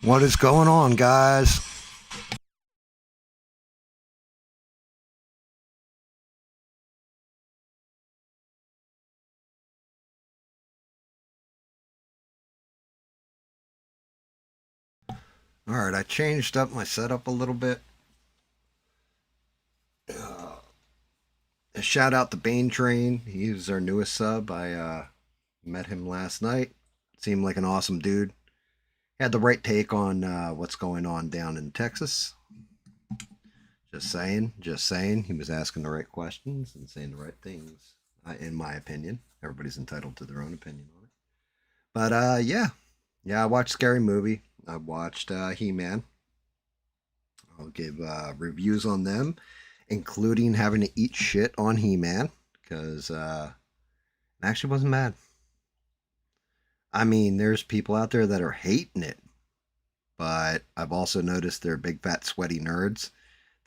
What is going on, guys? Alright, I changed up my setup a little bit. Shout out to Bane Train. He's our newest sub. I met him last night. Seemed like an awesome dude. Had the right take on what's going on down in Texas. Just saying, just saying. He was asking the right questions and saying the right things, in my opinion. Everybody's entitled to their own opinion on it. But yeah. Yeah, I watched Scary Movie. I watched He-Man. I'll give reviews on them, including having to eat shit on He-Man, because it actually wasn't bad. I mean, there's people out there that are hating it, but I've also noticed they're big fat sweaty nerds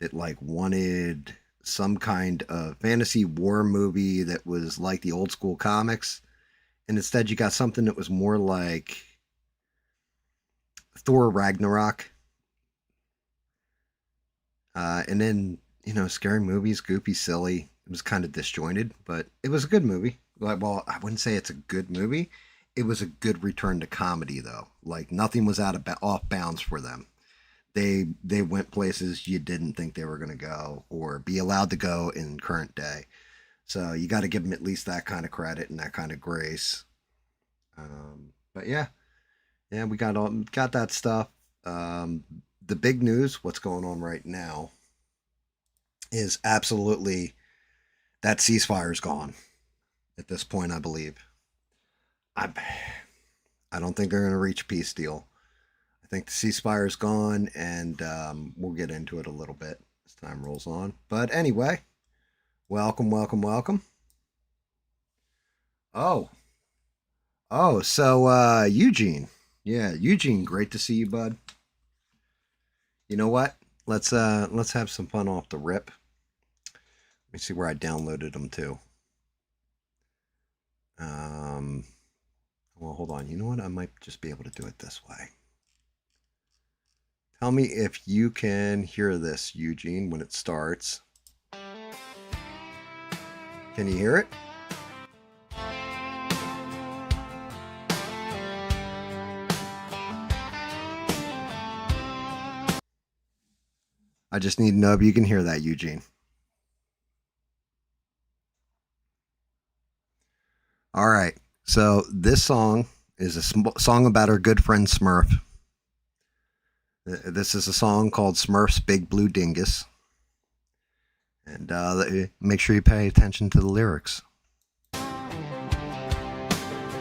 that like wanted some kind of fantasy war movie that was like the old school comics, and instead you got something that was more like Thor Ragnarok. And then, Scary Movie's goofy, silly. It was kind of disjointed, but it was a good movie. Well, I wouldn't say it's a good movie. It was a good return to comedy, though. Like, nothing was off bounds for them. They went places you didn't think they were going to go or be allowed to go in current day. So you got to give them at least that kind of credit and that kind of grace. But yeah, we got that stuff. The big news, what's going on right now, is absolutely that ceasefire's gone. At this point, I believe. I don't think they're going to reach a peace deal. I think the ceasefire's gone, and we'll get into it a little bit as time rolls on. But anyway, welcome. So Eugene. Yeah, Eugene, great to see you, bud. You know what? Let's have some fun off the rip. Let me see where I downloaded them to. Well, hold on. You know what? I might just be able to do it this way. Tell me if you can hear this, Eugene, when it starts. Can you hear it? I just need to know if you can hear that, Eugene. All right. So this song is a song about our good friend Smurf. This is a song called Smurf's Big Blue Dingus. And make sure you pay attention to the lyrics.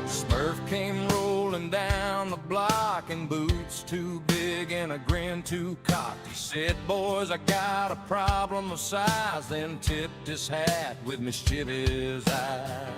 Smurf came rolling down the block in boots too big and a grin too cocked. He said, "Boys, I got a problem of size," then tipped his hat with mischievous eyes.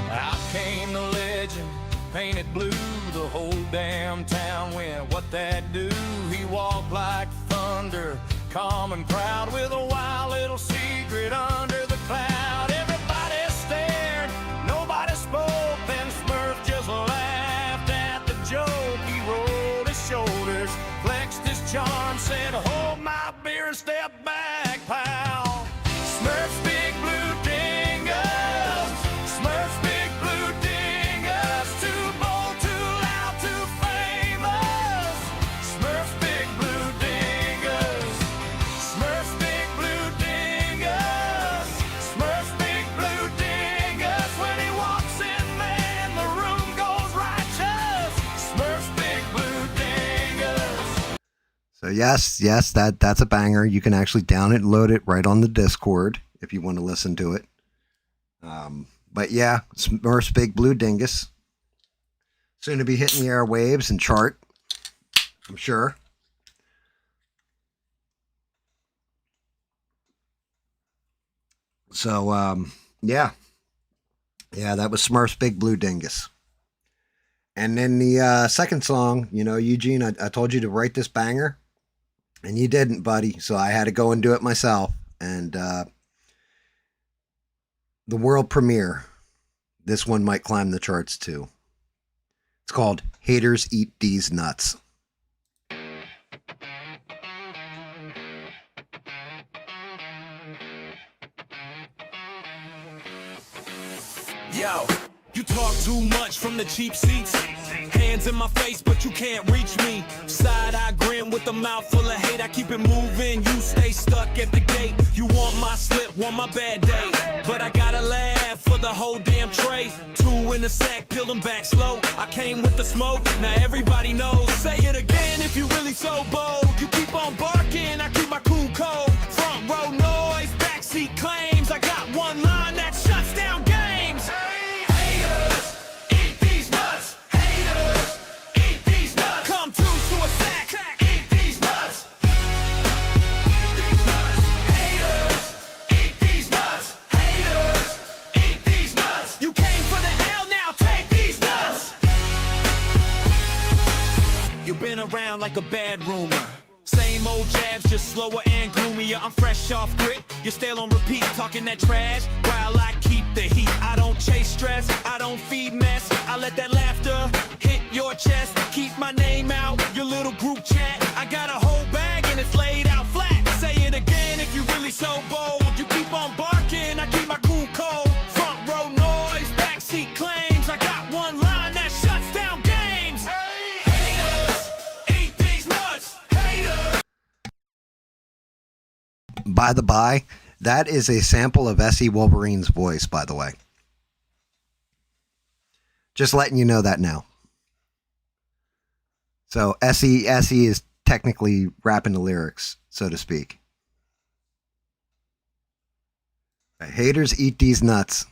Out came the legend, painted blue. The whole damn town went, "What that do?" He walked like thunder, calm and proud, with a wild little secret under the cloud. Everybody stared, nobody spoke, then Smurf just laughed at the joke. He rolled his shoulders, flexed his charm, said, "Hold my beer and step back, pal." Smurf's big blue dingus, Smurf's big blue dingus, too bold, too loud, too famous. Smurf's big blue dingus, Smurf's big blue dingus, Smurf's big blue dingus. When he walks in, man, the room goes righteous. Smurf's big blue dingus. So yes, that's a banger. You can actually download it right on the Discord if you want to listen to it. But yeah, Smurf's Big Blue Dingus. Soon to be hitting the airwaves and chart, I'm sure. So yeah, that was Smurf's Big Blue Dingus. And then the second song, Eugene, I told you to write this banger, and you didn't, buddy. So I had to go and do it myself. And the world premiere, this one might climb the charts too. It's called Haters Eat These Nuts. Yo, you talk too much from the cheap seats. Hands in my face, but you can't reach me. Side eye grin with a mouth full of hate. I keep it moving, you stay stuck at the gate. You want my slip, want my bad day. But I gotta laugh for the whole damn tray. Two in the sack, peel them back slow. I came with the smoke, now everybody knows. Say it again if you really so bold. You keep on barking, I keep my cool cold. Front row noise, backseat claims. I got one line that shuts down games. Haters, eat these nuts. Haters, eat these nuts. Come through to a sack, eat these nuts. Haters, eat these nuts. Haters, eat these nuts. You came for the L, now take these nuts. You've been around like a bad rumor. Same old jabs, just slower and gloomier. I'm fresh off grit, you're still on repeat, talking that trash while I keep the heat. I don't chase stress, I don't feed mess. I let that laughter hit your chest. Keep my name out, your little group chat. I got a whole bag and it's laid out flat. Say it again if you really so bold. You keep on barking, I keep my cool cold. Front row noise, backseat claims. I got one line that shuts down games. Haters, eat these nuts. Haters. By the by, that is a sample of S.E. Wolverine's voice, by the way. Just letting you know that now. So S.E. is technically rapping the lyrics, so to speak. Haters eat these nuts.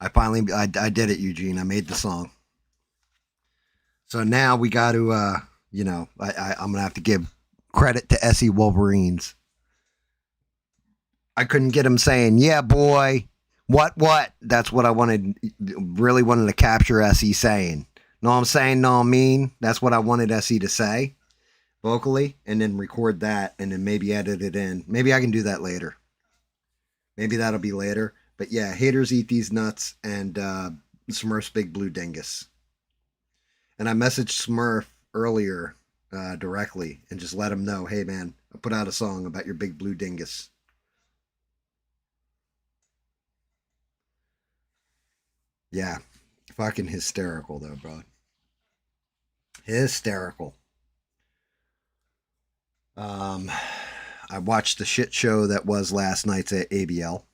I did it, Eugene. I made the song. So now we got to, I'm going to have to give credit to S.E. Wolverines. I couldn't get him saying, yeah, boy, what? That's what I really wanted to capture S.E. saying. Know what I'm saying? Know what I mean? That's what I wanted S.E. to say vocally, and then record that, and then maybe edit it in. Maybe I can do that later. Maybe that'll be later. But yeah, haters eat these nuts, and Smurf's Big Blue Dingus. And I messaged Smurf earlier directly and just let him know, hey man, I put out a song about your big blue dingus. Yeah, fucking hysterical though, bro. Hysterical. I watched the shit show that was last night's at ABL.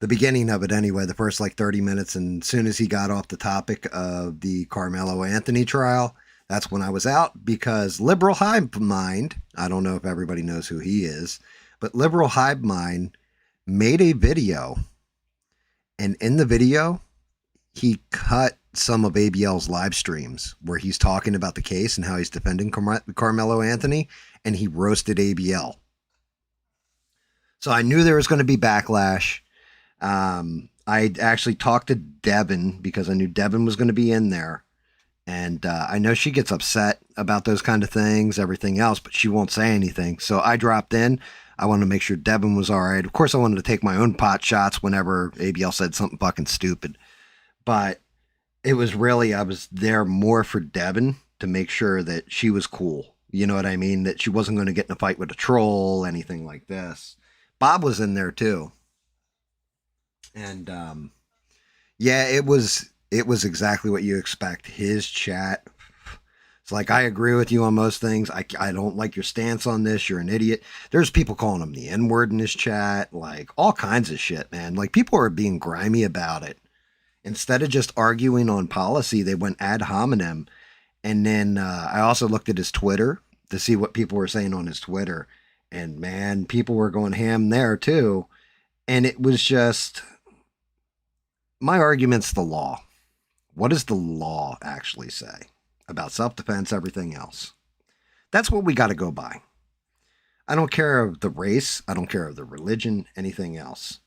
The beginning of it anyway, the first like 30 minutes, and as soon as he got off the topic of the Carmelo Anthony trial, that's when I was out, because Liberal Hive Mind, I don't know if everybody knows who he is, but Liberal Hive Mind made a video, and in the video, he cut some of ABL's live streams where he's talking about the case and how he's defending Carmelo Anthony, and he roasted ABL. So I knew there was going to be backlash. I actually talked to Devin because I knew Devin was going to be in there. And I know she gets upset about those kind of things, everything else, but she won't say anything. So I dropped in. I wanted to make sure Devin was all right. Of course, I wanted to take my own pot shots whenever ABL said something fucking stupid. But it was really, I was there more for Devin to make sure that she was cool. You know what I mean? That she wasn't going to get in a fight with a troll, anything like this. Bob was in there too. And yeah, it was exactly what you expect. His chat, it's like, I agree with you on most things. I don't like your stance on this. You're an idiot. There's people calling him the N-word in his chat, like all kinds of shit, man. Like people are being grimy about it. Instead of just arguing on policy, they went ad hominem. And then I also looked at his Twitter to see what people were saying on his Twitter. And man, people were going ham there too. And it was just, my argument's the law. What does the law actually say about self-defense, everything else? That's what we got to go by. I don't care of the race. I don't care of the religion, anything else.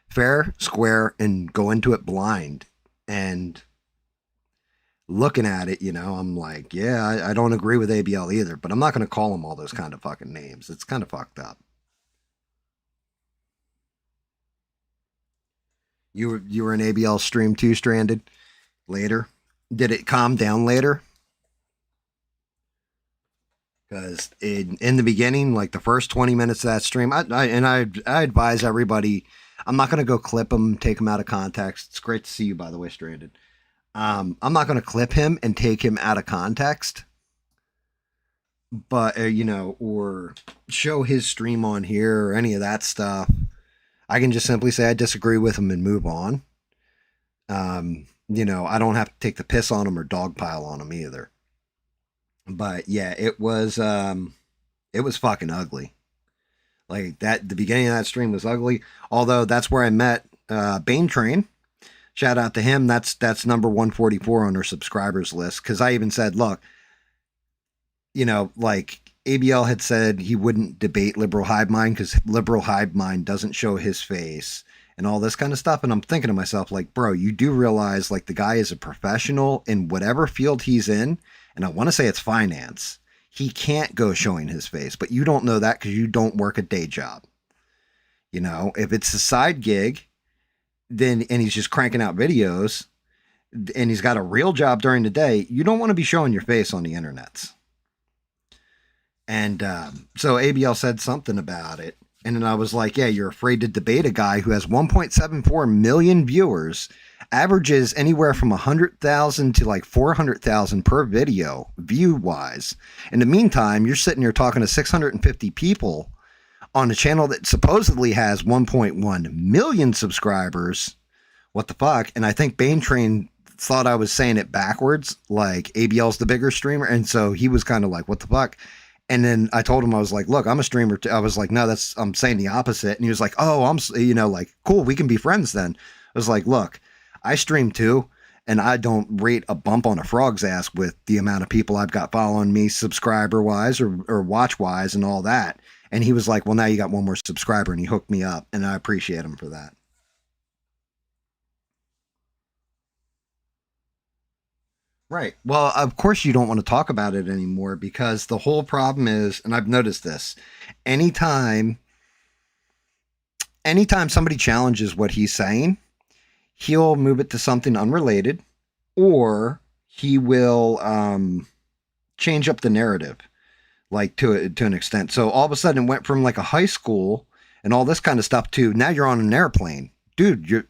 Fair, square, and go into it blind. And looking at it, I'm like, yeah, I don't agree with ABL either, but I'm not going to call them all those kind of fucking names. It's kind of fucked up. You were in ABL stream too, Stranded? later? Did it calm down later? Because in the beginning, like the first 20 minutes of that stream, I advise everybody, I'm not going to go clip him, take him out of context. It's great to see you, by the way, Stranded. I'm not going to clip him and take him out of context, but, or show his stream on here or any of that stuff. I can just simply say I disagree with him and move on. I don't have to take the piss on him or dogpile on him either. But yeah, it was fucking ugly. Like that, the beginning of that stream was ugly. Although that's where I met Bane Train. Shout out to him. That's number 144 on our subscribers list. Because I even said, look, like ABL had said he wouldn't debate Liberal Hive Mind because Liberal Hive Mind doesn't show his face and all this kind of stuff. And I'm thinking to myself, like, bro, you do realize like the guy is a professional in whatever field he's in. And I want to say it's finance. He can't go showing his face, but you don't know that because you don't work a day job. If it's a side gig, and he's just cranking out videos and he's got a real job during the day, you don't want to be showing your face on the internets. And so ABL said something about it. And then I was like, yeah, you're afraid to debate a guy who has 1.74 million viewers, averages anywhere from 100,000 to like 400,000 per video view wise. In the meantime, you're sitting here talking to 650 people on a channel that supposedly has 1.1 million subscribers. What the fuck? And I think Bane Train thought I was saying it backwards, like ABL's the bigger streamer. And so he was kind of like, what the fuck? And then I told him, I was like, look, I'm a streamer too. I was like, no, I'm saying the opposite. And he was like, oh, I'm, like, cool, we can be friends then. I was like, look, I stream too, and I don't rate a bump on a frog's ass with the amount of people I've got following me subscriber wise or watch wise and all that. And he was like, well, now you got one more subscriber, and he hooked me up, and I appreciate him for that. Right. Well, of course you don't want to talk about it anymore because the whole problem is, and I've noticed this, anytime somebody challenges what he's saying, he'll move it to something unrelated, or he will change up the narrative, like to an extent. So all of a sudden it went from like a high school and all this kind of stuff to now you're on an airplane. Dude,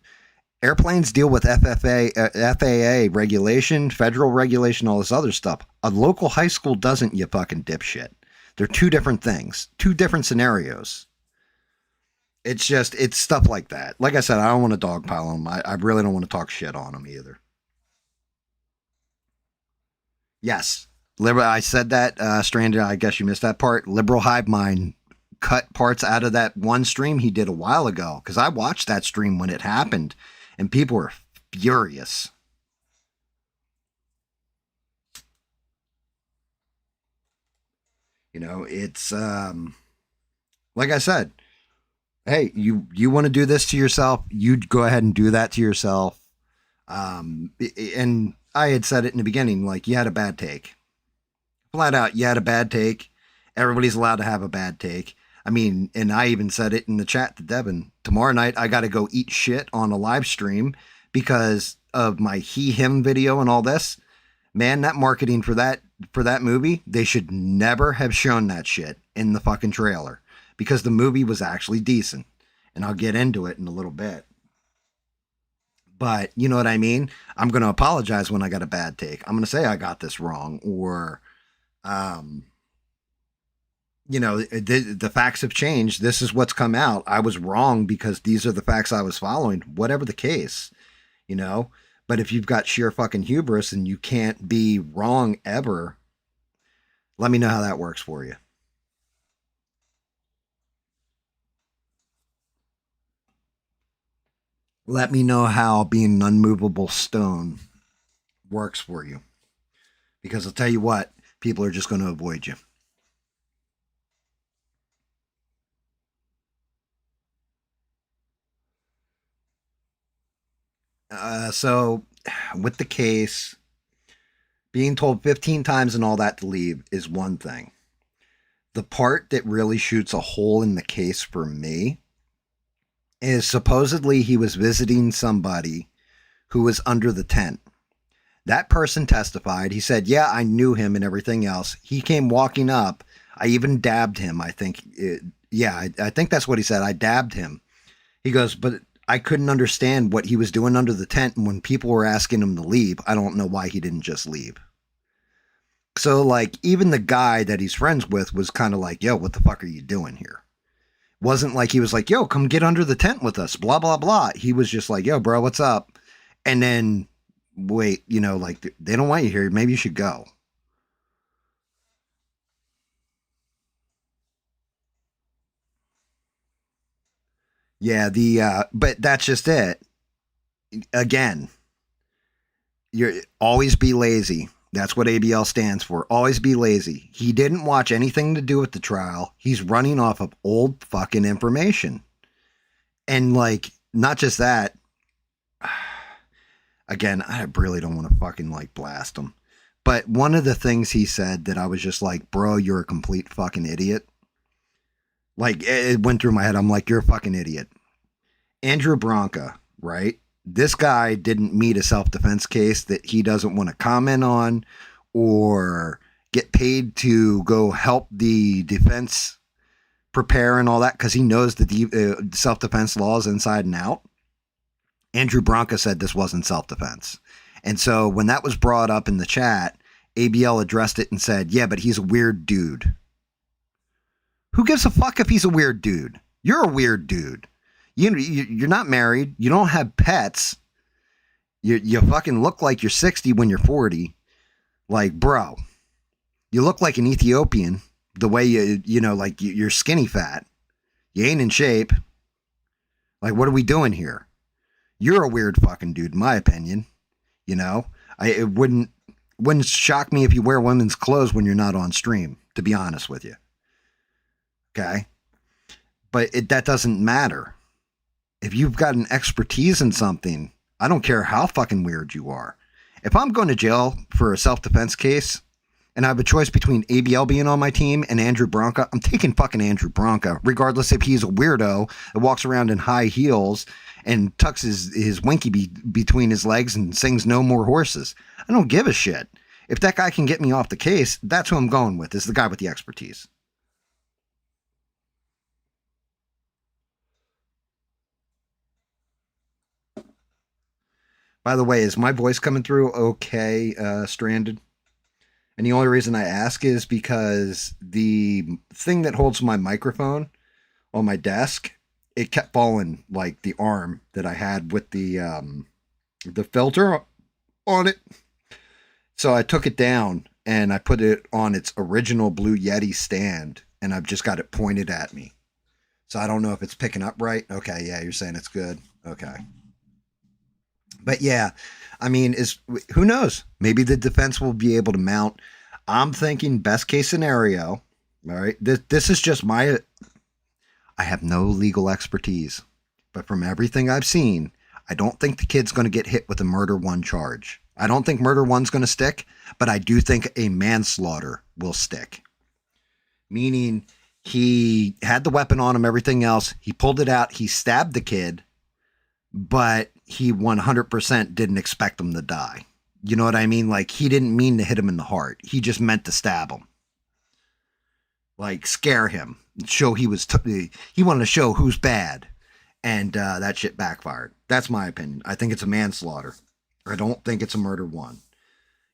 airplanes deal with FAA regulation, federal regulation, all this other stuff. A local high school doesn't, you fucking dipshit. They're two different things, two different scenarios. It's stuff like that. Like I said, I don't want to dogpile them. I really don't want to talk shit on them either. Yes. I said that, Stranded, I guess you missed that part. Liberal Hive Mind cut parts out of that one stream he did a while ago. Because I watched that stream when it happened. And people were furious. It's, like I said, hey, you want to do this to yourself, you go ahead and do that to yourself. And I had said it in the beginning, like, you had a bad take. Flat out, you had a bad take. Everybody's allowed to have a bad take. I mean, and I even said it in the chat to Devin. Tomorrow night, I got to go eat shit on a live stream because of my him video and all this. Man, that marketing for that movie, they should never have shown that shit in the fucking trailer. Because the movie was actually decent. And I'll get into it in a little bit. But you know what I mean? I'm going to apologize when I got a bad take. I'm going to say I got this wrong. Or, the facts have changed. This is what's come out. I was wrong because these are the facts I was following. Whatever the case, But if you've got sheer fucking hubris and you can't be wrong ever, let me know how that works for you. Let me know how being an unmovable stone works for you. Because I'll tell you what, people are just going to avoid you. So with the case, being told 15 times and all that to leave is one thing. The part that really shoots a hole in the case for me is supposedly he was visiting somebody who was under the tent. That person testified. He said, yeah, I knew him and everything else. He came walking up. I even dabbed him. I think, I think that's what he said. I dabbed him. He goes, but I couldn't understand what he was doing under the tent. And when people were asking him to leave, I don't know why he didn't just leave. So, like, even the guy that he's friends with was kind of like, yo, what the fuck are you doing here? Wasn't like he was like, yo, come get under the tent with us, blah, blah, blah. He was just like, yo, bro, what's up? And then, wait, like, they don't want you here. Maybe you should go. Yeah, but that's just it. Again, you're always be lazy. That's what ABL stands for. Always be lazy. He didn't watch anything to do with the trial. He's running off of old fucking information. And like, not just that. Again, I really don't want to fucking like blast him. But one of the things he said that I was just like, bro, you're a complete fucking idiot. Like, it went through my head. I'm like, you're a fucking idiot. Andrew Branca, right? This guy didn't meet a self-defense case that he doesn't want to comment on or get paid to go help the defense prepare and all that because he knows the self-defense laws inside and out. Andrew Branca said this wasn't self-defense. And so when that was brought up in the chat, ABL addressed it and said, yeah, but he's a weird dude. Who gives a fuck if he's a weird dude? You're a weird dude. You're not married. You don't have pets. You fucking look like you're 60 when you're 40. Like, bro, you look like an Ethiopian the way like you're skinny fat. You ain't in shape. Like, what are we doing here? You're a weird fucking dude, in my opinion. It wouldn't shock me if you wear women's clothes when you're not on stream, to be honest with you. Okay? But that doesn't matter. If you've got an expertise in something, I don't care how fucking weird you are. If I'm going to jail for a self-defense case and I have a choice between ABL being on my team and Andrew Branca, I'm taking fucking Andrew Branca, regardless if he's a weirdo that walks around in high heels and tucks his winky between his legs and sings No More Horses. I don't give a shit. If that guy can get me off the case, that's who I'm going with, is the guy with the expertise. By the way, is my voice coming through okay, Stranded? And the only reason I ask is because the thing that holds my microphone on my desk, it kept falling, like the arm that I had with the filter on it. So I took it down and I put it on its original Blue Yeti stand, and I've just got it pointed at me. So I don't know if it's picking up right. Okay, yeah, you're saying it's good. Okay. But yeah, I mean, who knows? Maybe the defense will be able to mount. I'm thinking best case scenario. All right. This is just I have no legal expertise, but from everything I've seen, I don't think the kid's going to get hit with a murder one charge. I don't think murder one's going to stick, but I do think a manslaughter will stick. Meaning he had the weapon on him, everything else. He pulled it out. He stabbed the kid, but he 100% didn't expect him to die. You know what I mean? Like, he didn't mean to hit him in the heart. He just meant to stab him. Like, scare him. Show he wanted to show who's bad. And that shit backfired. That's my opinion. I think it's a manslaughter. I don't think it's a murder one.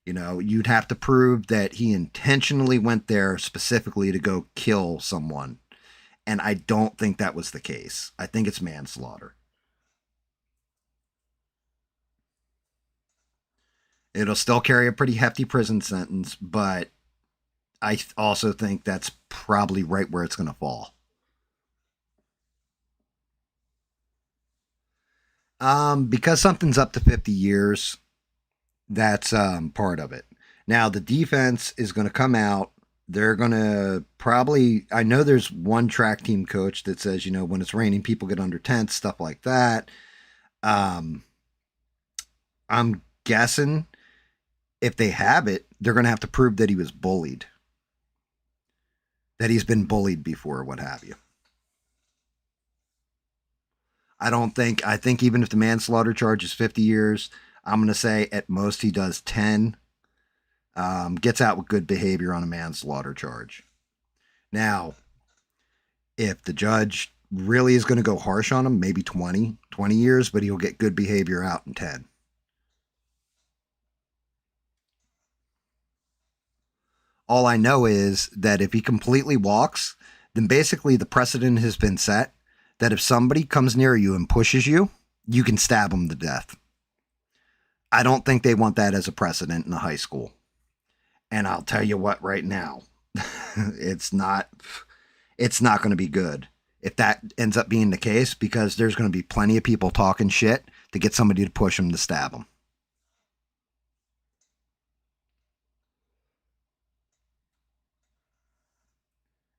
You'd have to prove that he intentionally went there specifically to go kill someone. And I don't think that was the case. I think it's manslaughter. It'll still carry a pretty hefty prison sentence, but I also think that's probably right where it's going to fall. Because something's up to 50 years, that's part of it. Now, the defense is going to come out. They're going to probably, I know there's one track team coach that says, when it's raining, people get under tents, stuff like that. I'm guessing if they have it, they're going to have to prove that he was bullied. That he's been bullied before, what have you. I think even if the manslaughter charge is 50 years, I'm going to say at most he does 10. Gets out with good behavior on a manslaughter charge. Now, if the judge really is going to go harsh on him, maybe 20 years, but he'll get good behavior out in 10. All I know is that if he completely walks, then basically the precedent has been set that if somebody comes near you and pushes you, you can stab them to death. I don't think they want that as a precedent in a high school. And I'll tell you what right now, it's not going to be good if that ends up being the case, because there's going to be plenty of people talking shit to get somebody to push them to stab them.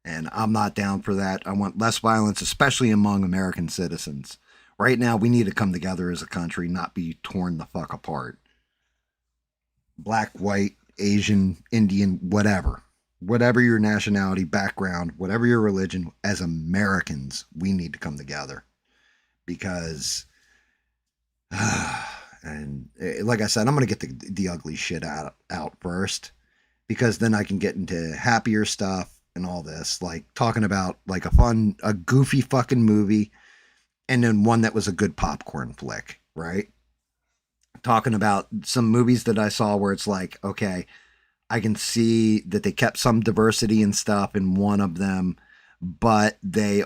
And I'm not down for that. I want less violence, especially among American citizens. Right now, we need to come together as a country, not be torn the fuck apart. Black, white, Asian, Indian, whatever. Whatever your nationality, background, whatever your religion, as Americans, we need to come together. Because, and like I said, I'm going to get the ugly shit out first. Because then I can get into happier stuff and all this. Like talking about like a goofy fucking movie. And then one that was a good popcorn flick, right? Talking about some movies that I saw where it's like, okay, I can see that they kept some diversity and stuff in one of them, but they're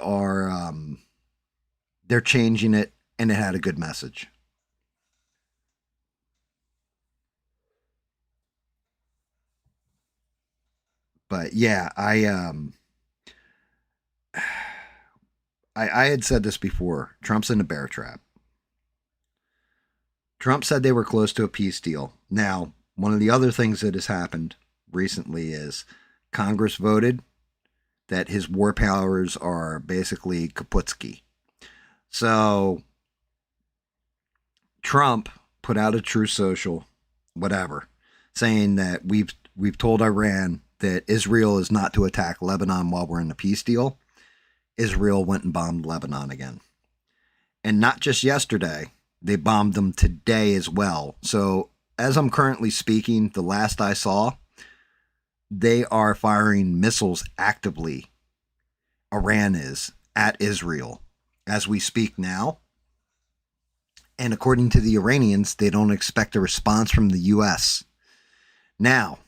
changing it and it had a good message. But yeah, I had said this before. Trump's in a bear trap. Trump said they were close to a peace deal. Now, one of the other things that has happened recently is Congress voted that his war powers are basically kaputsky. So Trump put out a True Social, whatever, saying that we've told Iran that Israel is not to attack Lebanon while we're in the peace deal. Israel went and bombed Lebanon again. And not just yesterday, they bombed them today as well. So as I'm currently speaking, the last I saw, they are firing missiles actively. Iran is at Israel as we speak now. And according to the Iranians, they don't expect a response from the U.S. Now,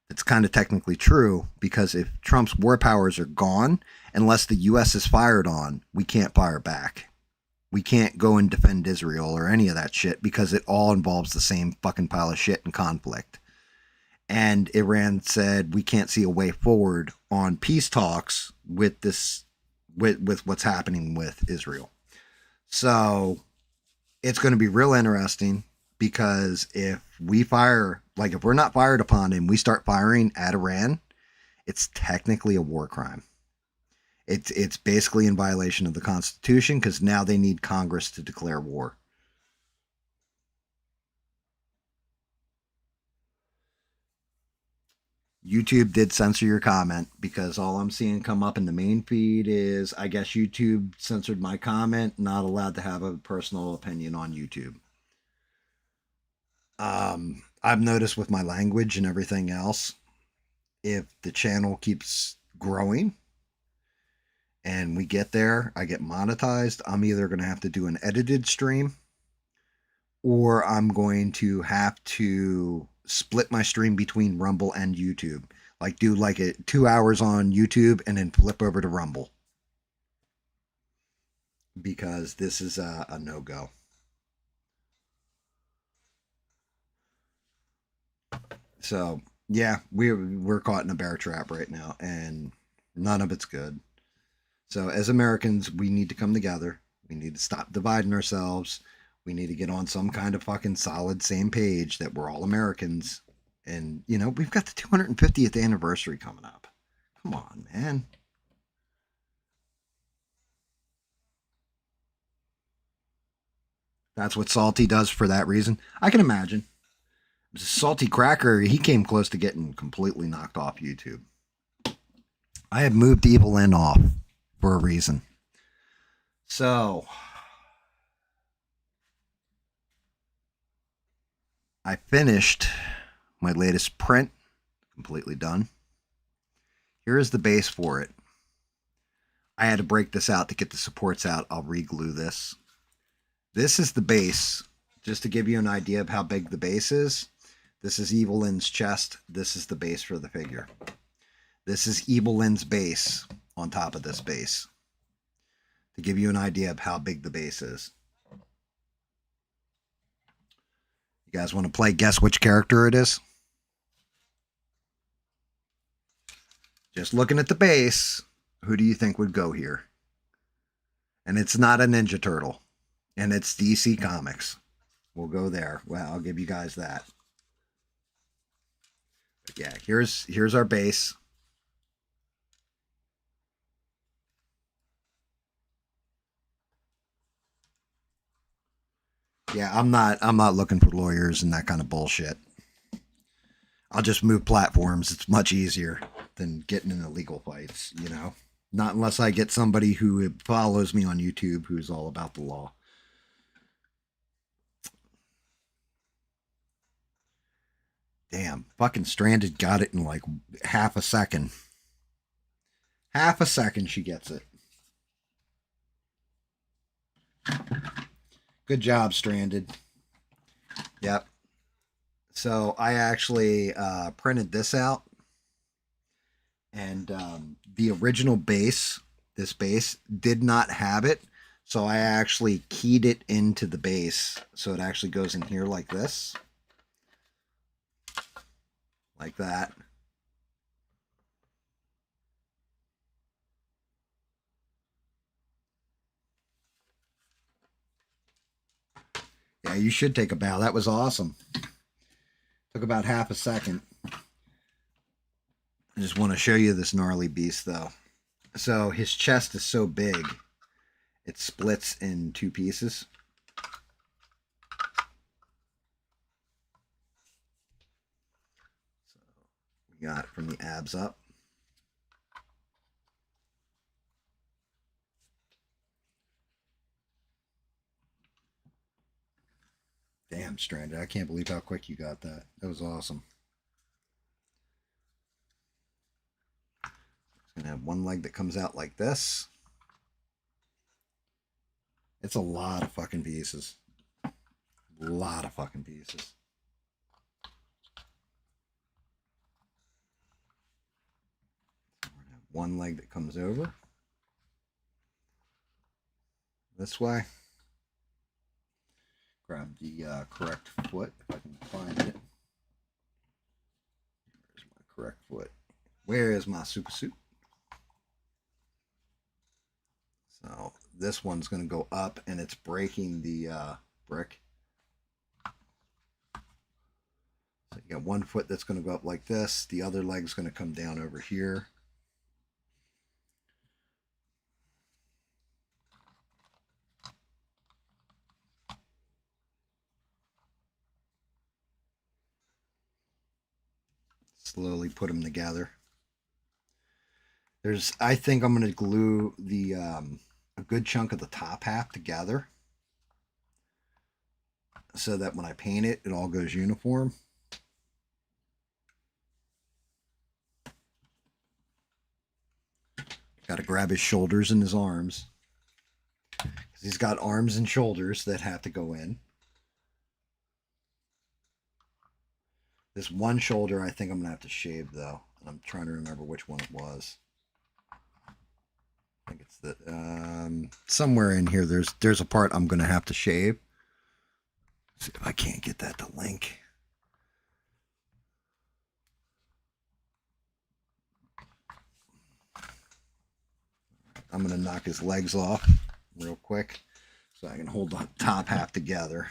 it's kind of technically true, because if Trump's war powers are gone, unless the U.S. is fired on, we can't fire back. We can't go and defend Israel or any of that shit, because it all involves the same fucking pile of shit and conflict. And Iran said we can't see a way forward on peace talks with this, with what's happening with Israel. So it's going to be real interesting, because if we fire, like if we're not fired upon and we start firing at Iran, it's technically a war crime. It's basically in violation of the Constitution, because now they need Congress to declare war. YouTube did censor your comment, because all I'm seeing come up in the main feed is, I guess YouTube censored my comment, not allowed to have a personal opinion on YouTube. I've noticed with my language and everything else, if the channel keeps growing and we get there, I get monetized, I'm either going to have to do an edited stream, or I'm going to have to split my stream between Rumble and YouTube. Like do like 2 hours on YouTube and then flip over to Rumble. Because this is a no-go. So yeah, we're caught in a bear trap right now, and none of it's good. So as Americans, we need to come together. We need to stop dividing ourselves. We need to get on some kind of fucking solid same page that we're all Americans. And, you know, we've got the 250th anniversary coming up. Come on, man. That's what Salty does for that reason. I can imagine. Salty Cracker, he came close to getting completely knocked off YouTube. I have moved Evil-Lyn off for a reason. So I finished my latest print, completely done. Here is the base for it. I had to break this out to get the supports out. I'll re-glue this. This is the base, just to give you an idea of how big the base is. This is Evil-Lyn's chest. This is the base for the figure. This is Evil-Lyn's base on top of this base, to give you an idea of how big the base is. You guys want to play guess which character it is? Just looking at the base, who do you think would go here? And it's not a Ninja Turtle. And it's DC Comics. We'll go there. Well, I'll give you guys that. But yeah, here's our base. Yeah, I'm not looking for lawyers and that kind of bullshit. I'll just move platforms. It's much easier than getting into legal fights, you know? Not unless I get somebody who follows me on YouTube who's all about the law. Damn, fucking Stranded got it in like half a second. Half a second she gets it. Good job, Stranded. Yep. So I actually printed this out. And the original base, this base, did not have it. So I actually keyed it into the base. So it actually goes in here like this. Like that. Yeah, you should take a bow. That was awesome. Took about half a second. I just want to show you this gnarly beast, though. So his chest is so big, it splits in two pieces. So we got from the abs up. Damn, Stranded. I can't believe how quick you got that. That was awesome. It's going to have one leg that comes out like this. It's a lot of fucking pieces. A lot of fucking pieces. We're going to have one leg that comes over this way. Grab the correct foot if I can find it. Where's my correct foot? Where is my super suit? So this one's going to go up and it's breaking the brick. So you got one foot that's going to go up like this. The other leg's going to come down over here. Slowly put them together. I think I'm going to glue the a good chunk of the top half together so that when I paint it, it all goes uniform. Got to grab his shoulders and his arms, because he's got arms and shoulders that have to go in. This one shoulder I think I'm going to have to shave, though. And I'm trying to remember which one it was. I think it's the somewhere in here there's a part I'm going to have to shave. Let's see if I can't get that to link. I'm going to knock his legs off real quick so I can hold the top half together.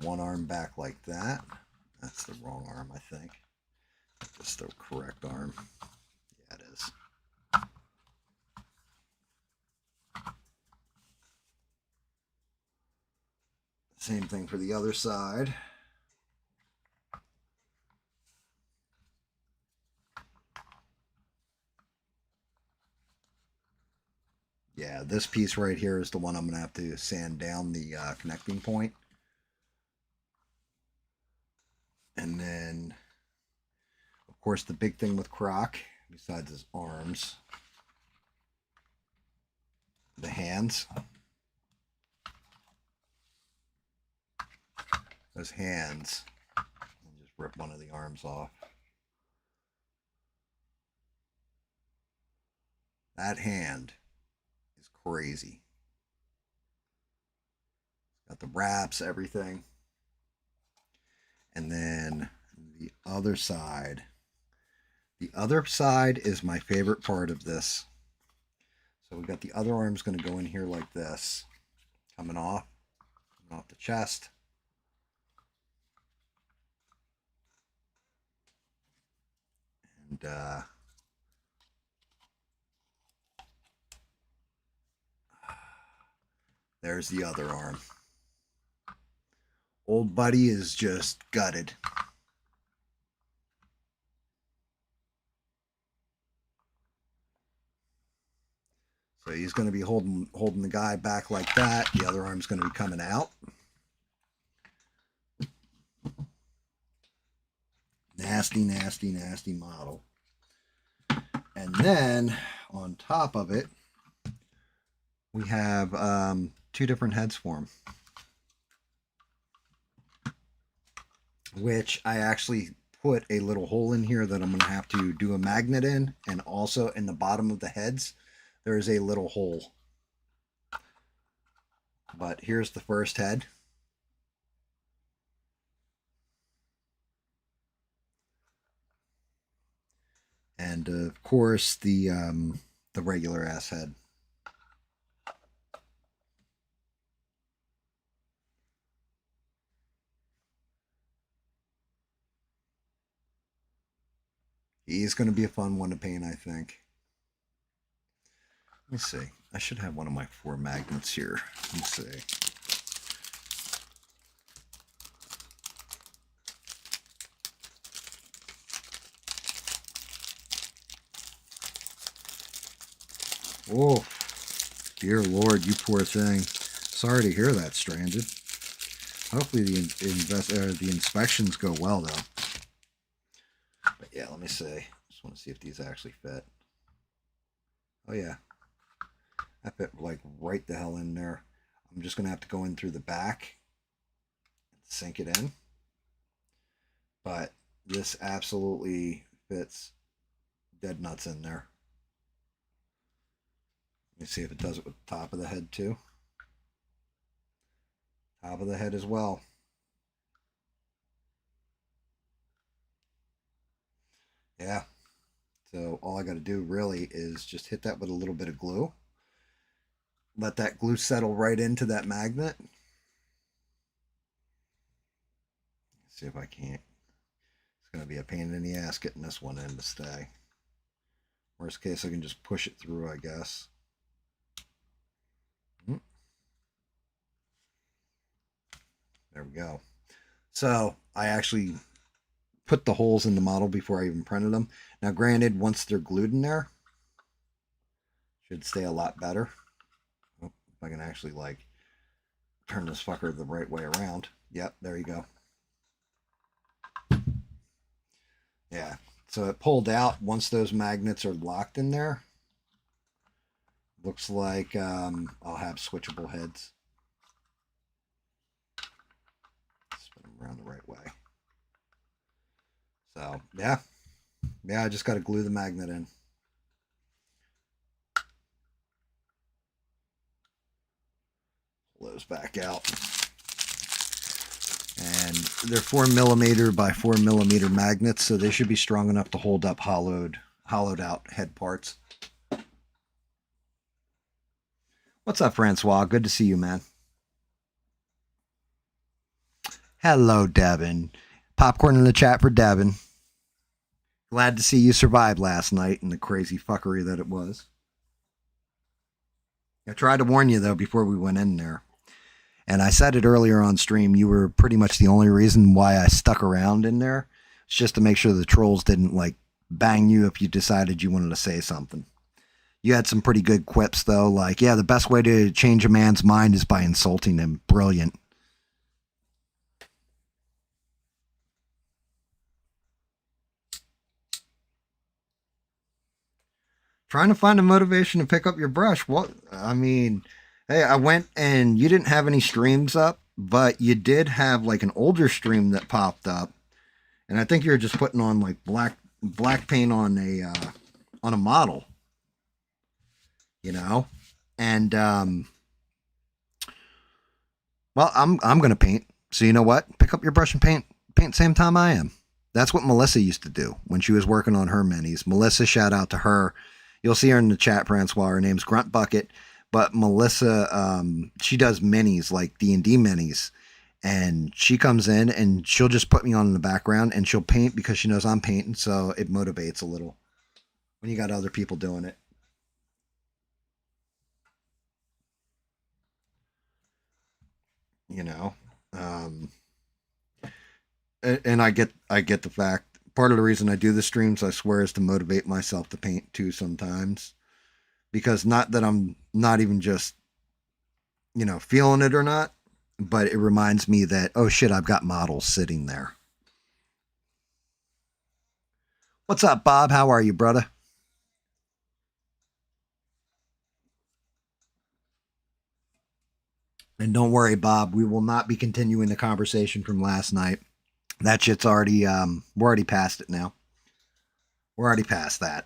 One arm back like that. That's the wrong arm, I think. That's the correct arm. Yeah, it is. Same thing for the other side. Yeah, this piece right here is the one I'm going to have to sand down the connecting point. And then, of course, the big thing with Croc, besides his arms, the hands. Those hands. I'll just rip one of the arms off. That hand is crazy. Got the wraps, everything. And then the other side. The other side is my favorite part of this. So we got the other arm's going to go in here like this. Coming off the chest. And there's the other arm. Old buddy is just gutted. So he's going to be holding the guy back like that. The other arm's going to be coming out. Nasty, nasty, nasty model. And then on top of it, we have 2 different heads for him. Which I actually put a little hole in here that I'm going to have to do a magnet in. And also in the bottom of the heads, there is a little hole. But here's the first head. And of course the regular ass head. He's going to be a fun one to paint, I think. Let me see. I should have one of my 4 magnets here. Let me see. Oh, dear Lord, you poor thing. Sorry to hear that, Stranded. Hopefully the inspections go well, though. But yeah, let me see. Just want to see if these actually fit. Oh, yeah. That fit like right the hell in there. I'm just going to have to go in through the back and sink it in. But this absolutely fits dead nuts in there. Let me see if it does it with the top of the head too. Top of the head as well. Yeah. So all I got to do really is just hit that with a little bit of glue. Let that glue settle right into that magnet. Let's see if I can't. It's going to be a pain in the ass getting this one in to stay. Worst case, I can just push it through, I guess. There we go. So I actually put the holes in the model before I even printed them. Now, granted, once they're glued in there, should stay a lot better. Oh, if I can actually like turn this fucker the right way around. Yep, there you go. Yeah, so it pulled out once those magnets are locked in there. Looks like I'll have switchable heads. Spin them around the right way. So, yeah. Yeah, I just got to glue the magnet in. Pull those back out. And they're 4mm by 4mm magnets, so they should be strong enough to hold up hollowed out head parts. What's up, Francois? Good to see you, man. Hello, Devin. Popcorn in the chat for Devin. Glad to see you survived last night and the crazy fuckery that it was. I tried to warn you, though, before we went in there. And I said it earlier on stream, you were pretty much the only reason why I stuck around in there. It's just to make sure the trolls didn't, like, bang you if you decided you wanted to say something. You had some pretty good quips, though. Like, yeah, the best way to change a man's mind is by insulting him. Brilliant. Trying to find a motivation to pick up your brush. What? I mean, hey, I went and you didn't have any streams up, but you did have like an older stream that popped up, and I think you were just putting on like black paint on a model, you know, and well, I'm gonna paint. So you know what? Pick up your brush and paint same time I am. That's what Melissa used to do when she was working on her minis. Melissa, shout out to her. You'll see her in the chat, Francois. Her name's Grunt Bucket. But Melissa, she does minis, like D&D minis. And she comes in and she'll just put me on in the background and she'll paint because she knows I'm painting. So it motivates a little when you got other people doing it. You know? And I get the fact. Part of the reason I do the streams, I swear, is to motivate myself to paint too sometimes. Because not that I'm not even just, you know, feeling it or not, but it reminds me that, oh shit, I've got models sitting there. What's up, Bob? How are you, brother? And don't worry, Bob, we will not be continuing the conversation from last night. That shit's already, we're already past it now. We're already past that.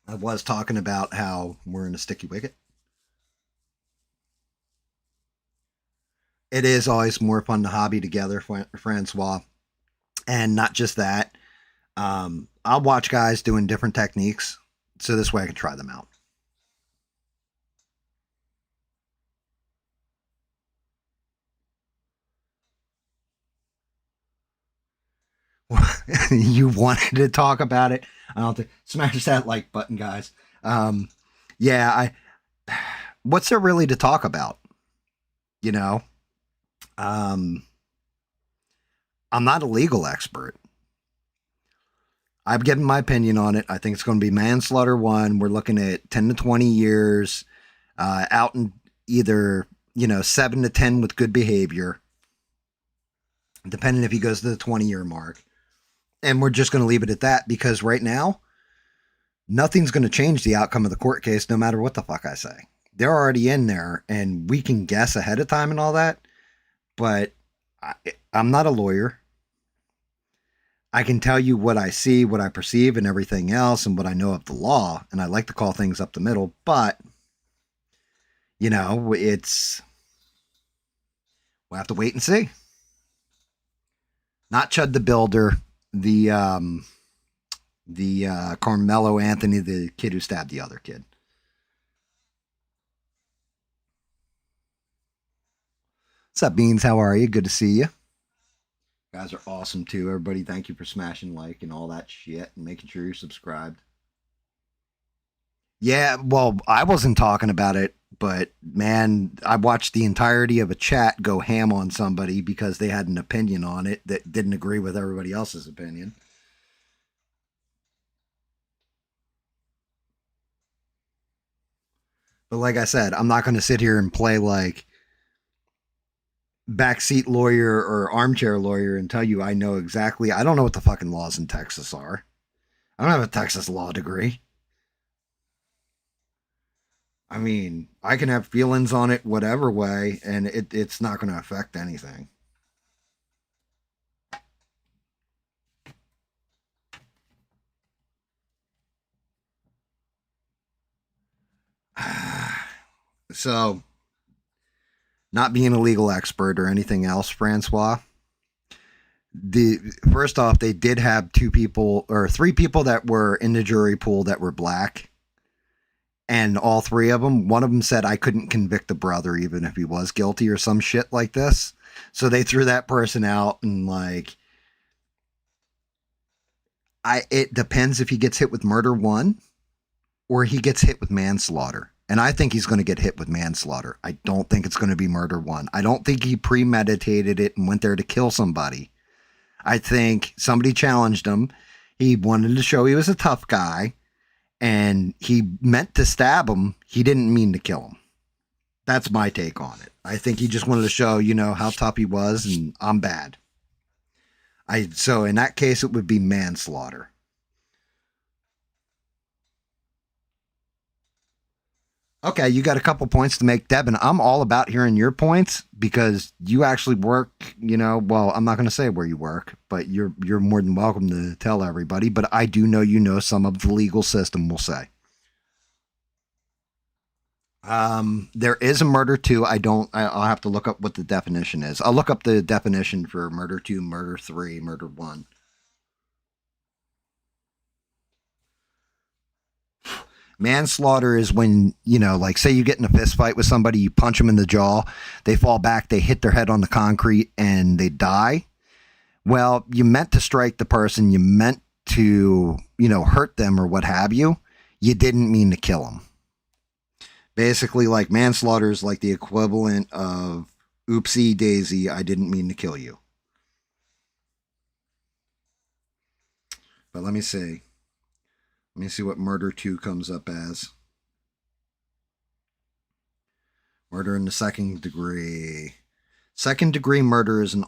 I was talking about how we're in a sticky wicket. It is always more fun to hobby together, Francois. And not just that. I'll watch guys doing different techniques, so this way I can try them out. You wanted to talk about it. I don't think smash that like button, guys. Yeah, what's there really to talk about? You know, I'm not a legal expert. I've given my opinion on it. I think it's going to be manslaughter 1. We're looking at 10 to 20 years, out in either, 7 to 10 with good behavior, depending if he goes to the 20-year mark. And we're just going to leave it at that because right now, nothing's going to change the outcome of the court case no matter what the fuck I say. They're already in there and we can guess ahead of time and all that. But I'm not a lawyer. I can tell you what I see, what I perceive and everything else and what I know of the law. And I like to call things up the middle. But, we'll have to wait and see. Not Chud the Builder. The Carmelo Anthony, the kid who stabbed the other kid. What's up, Beans? How are you? Good to see you. You guys are awesome too. Everybody, thank you for smashing like and all that shit and making sure you're subscribed. Yeah, well, I wasn't talking about it, but man, I watched the entirety of a chat go ham on somebody because they had an opinion on it that didn't agree with everybody else's opinion. But like I said, I'm not going to sit here and play like backseat lawyer or armchair lawyer and tell you I know exactly. I don't know what the fucking laws in Texas are. I don't have a Texas law degree. I mean, I can have feelings on it whatever way, and it's not going to affect anything. So, not being a legal expert or anything else, Francois, first off, they did have 2 people or 3 people that were in the jury pool that were black. And all 3 of them, one of them said I couldn't convict the brother even if he was guilty or some shit like this. So they threw that person out and like, it depends if he gets hit with murder 1 or he gets hit with manslaughter. And I think he's going to get hit with manslaughter. I don't think it's going to be murder 1. I don't think he premeditated it and went there to kill somebody. I think somebody challenged him. He wanted to show he was a tough guy. and he meant to stab him. He didn't mean to kill him. That's my take on it. I think he just wanted to show, how tough he was, and I'm bad. So in that case, it would be manslaughter. Okay, you got a couple points to make, Deb, and I'm all about hearing your points because you actually work, well, I'm not going to say where you work, but you're more than welcome to tell everybody, but I do know some of the legal system, we'll say. There is a murder 2. I'll have to look up what the definition is. I'll look up the definition for murder 2, murder 3, murder 1. Manslaughter is when, like say you get in a fist fight with somebody, you punch them in the jaw, they fall back, they hit their head on the concrete and they die. Well, you meant to strike the person, you meant to, hurt them or what have you. You didn't mean to kill them. Basically, like manslaughter is like the equivalent of oopsie daisy, I didn't mean to kill you. But let me see. Let me see what murder 2 comes up as. Murder in the second degree. Second degree murder is an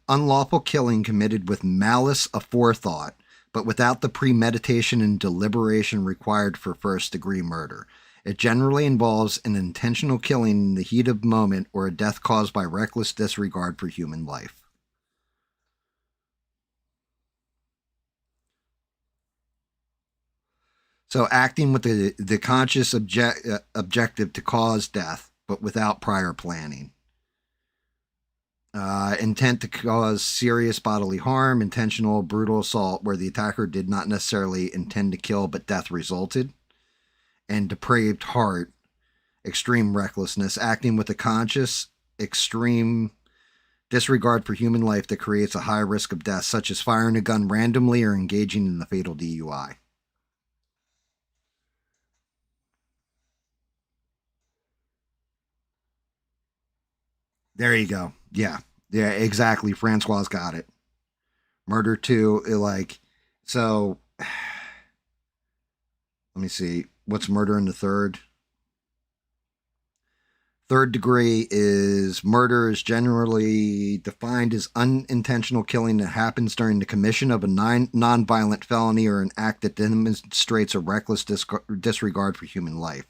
unlawful killing committed with malice aforethought, but without the premeditation and deliberation required for first degree murder. It generally involves an intentional killing in the heat of the moment or a death caused by reckless disregard for human life. So acting with the conscious objective to cause death, but without prior planning. Intent to cause serious bodily harm, intentional brutal assault where the attacker did not necessarily intend to kill, but death resulted. And depraved heart, extreme recklessness, acting with a conscious, extreme disregard for human life that creates a high risk of death, such as firing a gun randomly or engaging in the fatal DUI. There you go. Yeah, exactly. Francois got it. Murder 2, so. Let me see. What's murder in the third? Third degree is murder is generally defined as unintentional killing that happens during the commission of a non-violent felony or an act that demonstrates a reckless disregard for human life.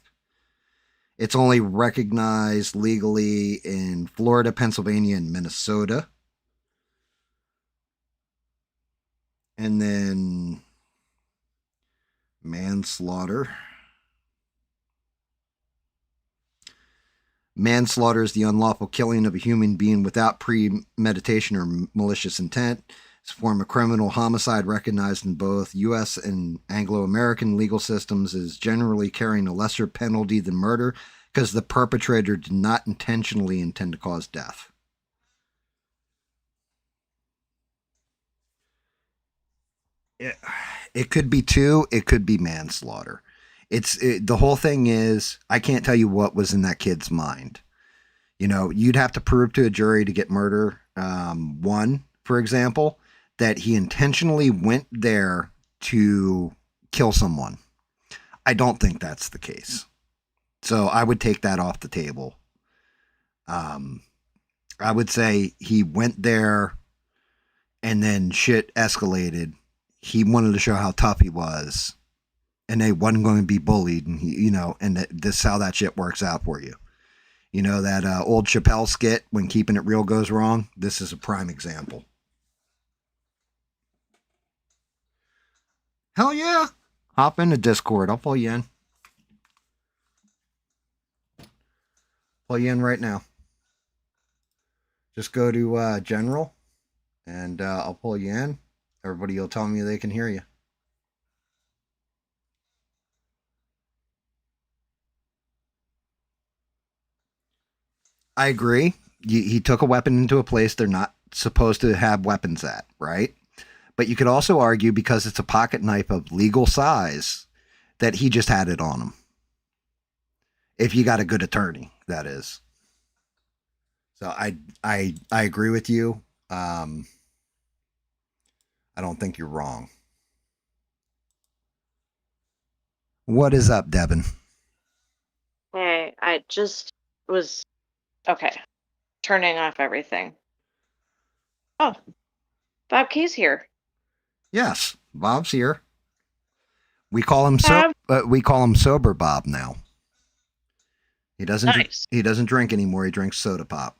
It's only recognized legally in Florida, Pennsylvania, and Minnesota. And then manslaughter. Manslaughter is the unlawful killing of a human being without premeditation or malicious intent. It's a form of criminal homicide recognized in both U.S. and Anglo-American legal systems as generally carrying a lesser penalty than murder because the perpetrator did not intentionally intend to cause death. It could be 2. It could be manslaughter. The whole thing is, I can't tell you what was in that kid's mind. You'd have to prove to a jury to get murder. 1, for example, that he intentionally went there to kill someone. I don't think that's the case. So I would take that off the table. I would say he went there and then shit escalated. He wanted to show how tough he was. And they wasn't going to be bullied, and this is how that shit works out for you. That old Chappelle skit, when keeping it real goes wrong? This is a prime example. Hell yeah. Hop into Discord. I'll pull you in. Pull you in right now. Just go to General, and I'll pull you in. Everybody will tell me they can hear you. I agree. He took a weapon into a place they're not supposed to have weapons at, right? But you could also argue because it's a pocket knife of legal size that he just had it on him. If you got a good attorney, that is. So I agree with you. I don't think you're wrong. What is up, Devin? Hey, I just was okay, turning off everything. Oh, Bob Key's here. Yes, Bob's here. We call him Bob, sober Bob now. He doesn't nice. he doesn't drink anymore. He drinks soda pop.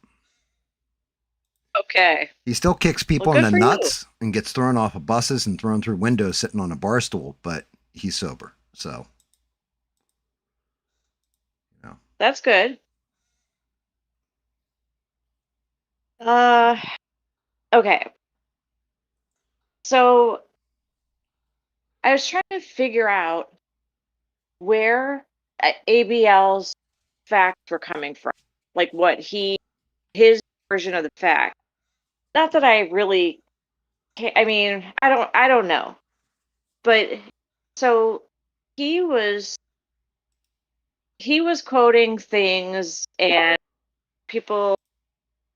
Okay. He still kicks Well, people in good the for you. nuts and gets thrown off of buses and thrown through windows sitting on a bar stool, but he's sober. So, you know. That's good. Uh, okay. So I was trying to figure out where ABL's facts were coming from, like what his version of the fact. Not that I really, I mean, I don't know, but so he was he was quoting things and people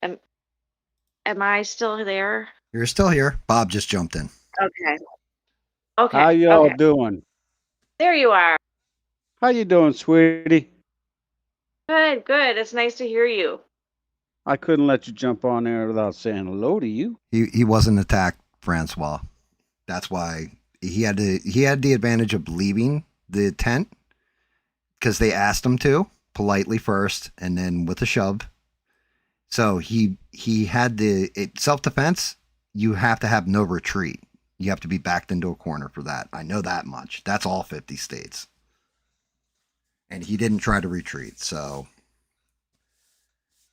am, am I still there? You're still here. Bob just jumped in. Okay. Okay. How y'all Okay. doing? There you are. How you doing, sweetie? Good, good. It's nice to hear you. I couldn't let you jump on there without saying hello to you. He wasn't attacked, Francois. That's why he had the advantage of leaving the tent because they asked him to politely first and then with a shove. So he had the self defense. You have to have no retreat. You have to be backed into a corner for that. I know that much. That's all 50 states. And he didn't try to retreat. So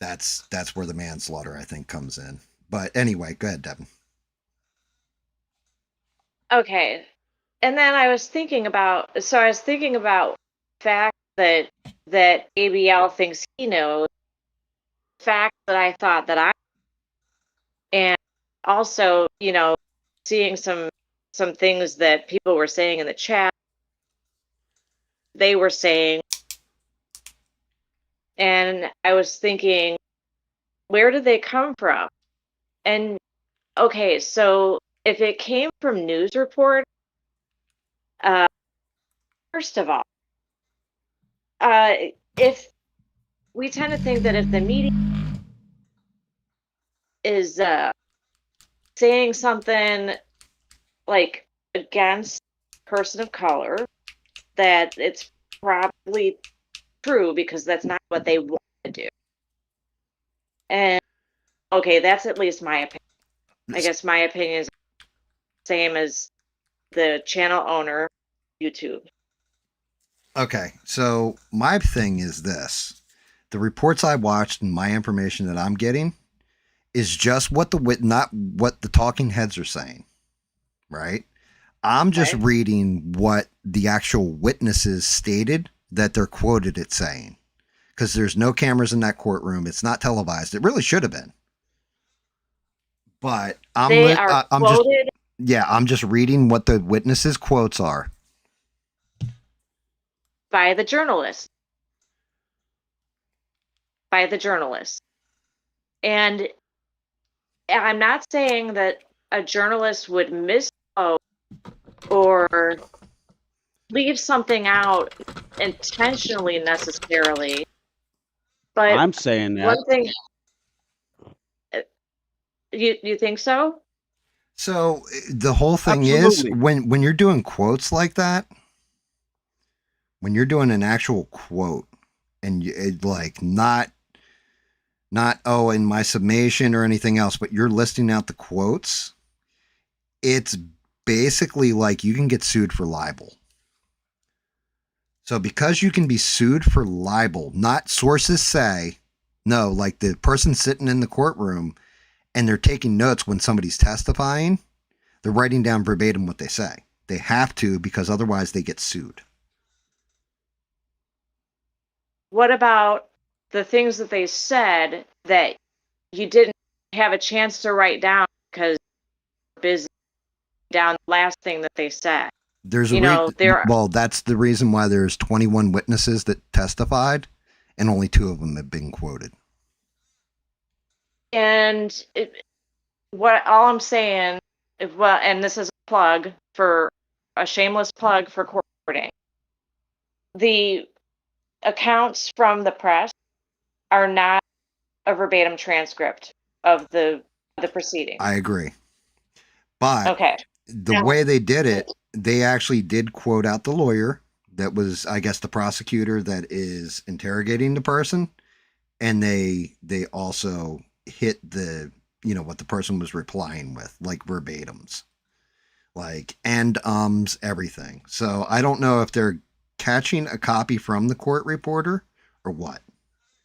that's where the manslaughter, I think, comes in. But anyway, go ahead, Devin. Okay. And then I was thinking about the fact that ABL thinks he knows, fact that I thought that I, and also, seeing some things that people were saying in the chat, they were saying, and I was thinking, where did they come from? And okay, so if it came from news report, uh, first of all, if we tend to think that if the media is saying something like against a person of color, that it's probably true because that's not what they want to do. And okay, that's at least my opinion. I guess my opinion is the same as the channel owner, YouTube. Okay, so my thing is this: the reports I watched and my information that I'm getting is just what not what the talking heads are saying, right? I'm just Right? reading what the actual witnesses stated that they're quoted it saying, because there's no cameras in that courtroom. It's not televised. It really should have been, but They are I'm just quoted I'm just reading what the witnesses quotes are. by the journalist. By the journalist. And I'm not saying that a journalist would misspoke or leave something out intentionally necessarily. But I'm saying that. one thing, you think so? So the whole thing is Absolutely. when you're doing quotes like that, when you're doing an actual quote and like not oh in my summation or anything else, but you're listing out the quotes, it's basically like you can get sued for libel. So because you can be sued for libel, not sources say, no, like the person sitting in the courtroom and they're taking notes when somebody's testifying, they're writing down verbatim what they say. They have to because otherwise they get sued. What about the things that they said that you didn't have a chance to write down because you're busy down the last thing that they said? There's There well, that's the reason why there's 21 witnesses that testified and only 2 of them have been quoted. and what all I'm saying, and this is a plug for a shameless plug for court reporting. the accounts from the press are not a verbatim transcript of the proceeding. I agree. But Okay. the way they did it, they actually did quote out the lawyer that was, I guess, the prosecutor that is interrogating the person. And they also hit the, what the person was replying with, like verbatims, like, and everything. So I don't know if they're catching a copy from the court reporter or what.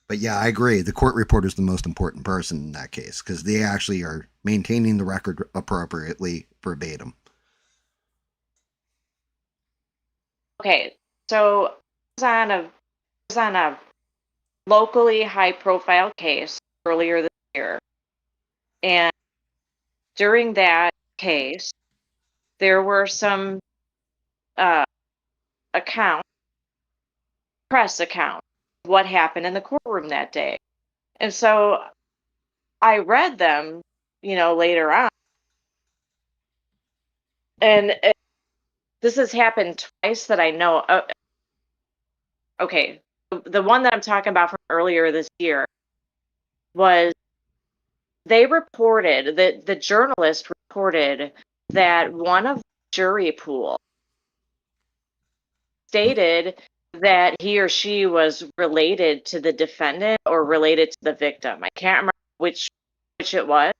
But yeah, I agree. The court reporter is the most important person in that case because they actually are maintaining the record appropriately verbatim. Okay, so I was on a locally high-profile case earlier this year, and during that case, there were some press accounts, of what happened in the courtroom that day, and so I read them, later on, and this has happened twice that I know. Okay, the one that I'm talking about from earlier this year was they reported that the journalist reported that one of the jury pool stated that he or she was related to the defendant or related to the victim. I can't remember which it was.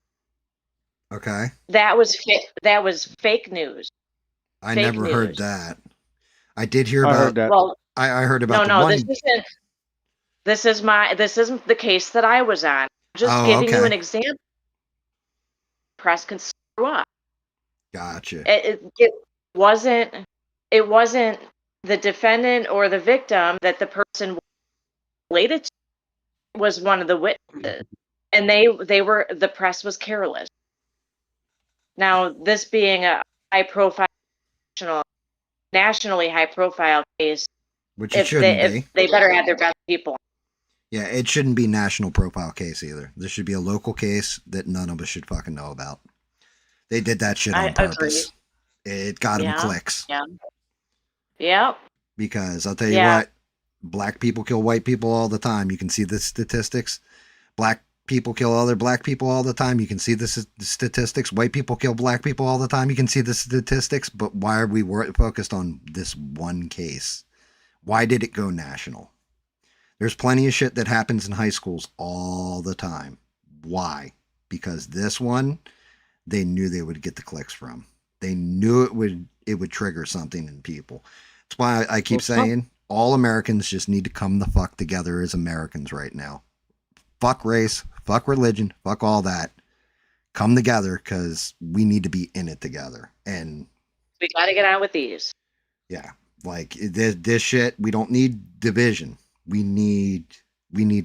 Okay. That was fake news. I Fake never heard news. that. I did hear I about. heard that. Well, I heard about no, the one. this isn't the case that I was on. I'm just Oh, giving you okay. an example. Press can screw up. Gotcha. It wasn't the defendant or the victim that the person related to was one of the witnesses, and the press was careless. Now, this being a nationally high profile case, Which it shouldn't be. they better have their best people. Yeah, it shouldn't be national profile case either. This should be a local case that none of us should fucking know about. They did that shit on purpose. It got them clicks. Yeah. Yep. Because I'll tell you what, black people kill white people all the time. You can see the statistics. Black people kill other black people all the time. You can see the statistics. White people kill black people all the time. You can see the statistics. But why are we focused on this one case? Why did it go national? There's plenty of shit that happens in high schools all the time. Why? Because this one, they knew they would get the clicks from. They knew it would trigger something in people. That's why I keep saying all Americans just need to come the fuck together as Americans right now. Fuck race, fuck religion, fuck all that. Come together because we need to be in it together. And we got to get on with these. Yeah, like this shit. We don't need division. We need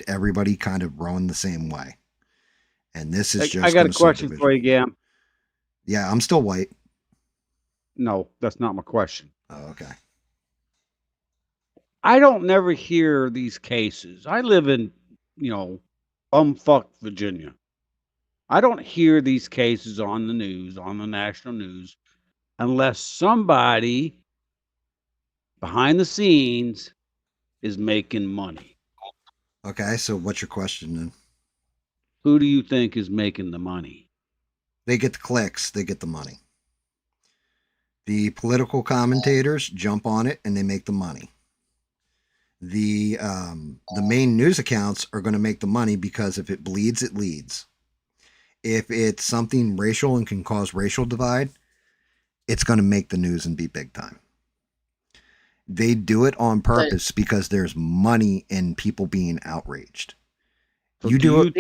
everybody kind of rowing the same way. And this is just. I got a question for you, Gam. Yeah, I'm still white. No, that's not my question. Oh, okay. I don't never hear these cases. I live in, bumfuck Virginia. I don't hear these cases on the news, on the national news, unless somebody behind the scenes is making money. Okay, so what's your question then? Who do you think is making the money? They get the clicks, they get the money. The political commentators jump on it and they make the money. The main news accounts are going to make the money because if it bleeds, it leads. If it's something racial and can cause racial divide, it's going to make the news and be big time. They do it on purpose because there's money in people being outraged. So do you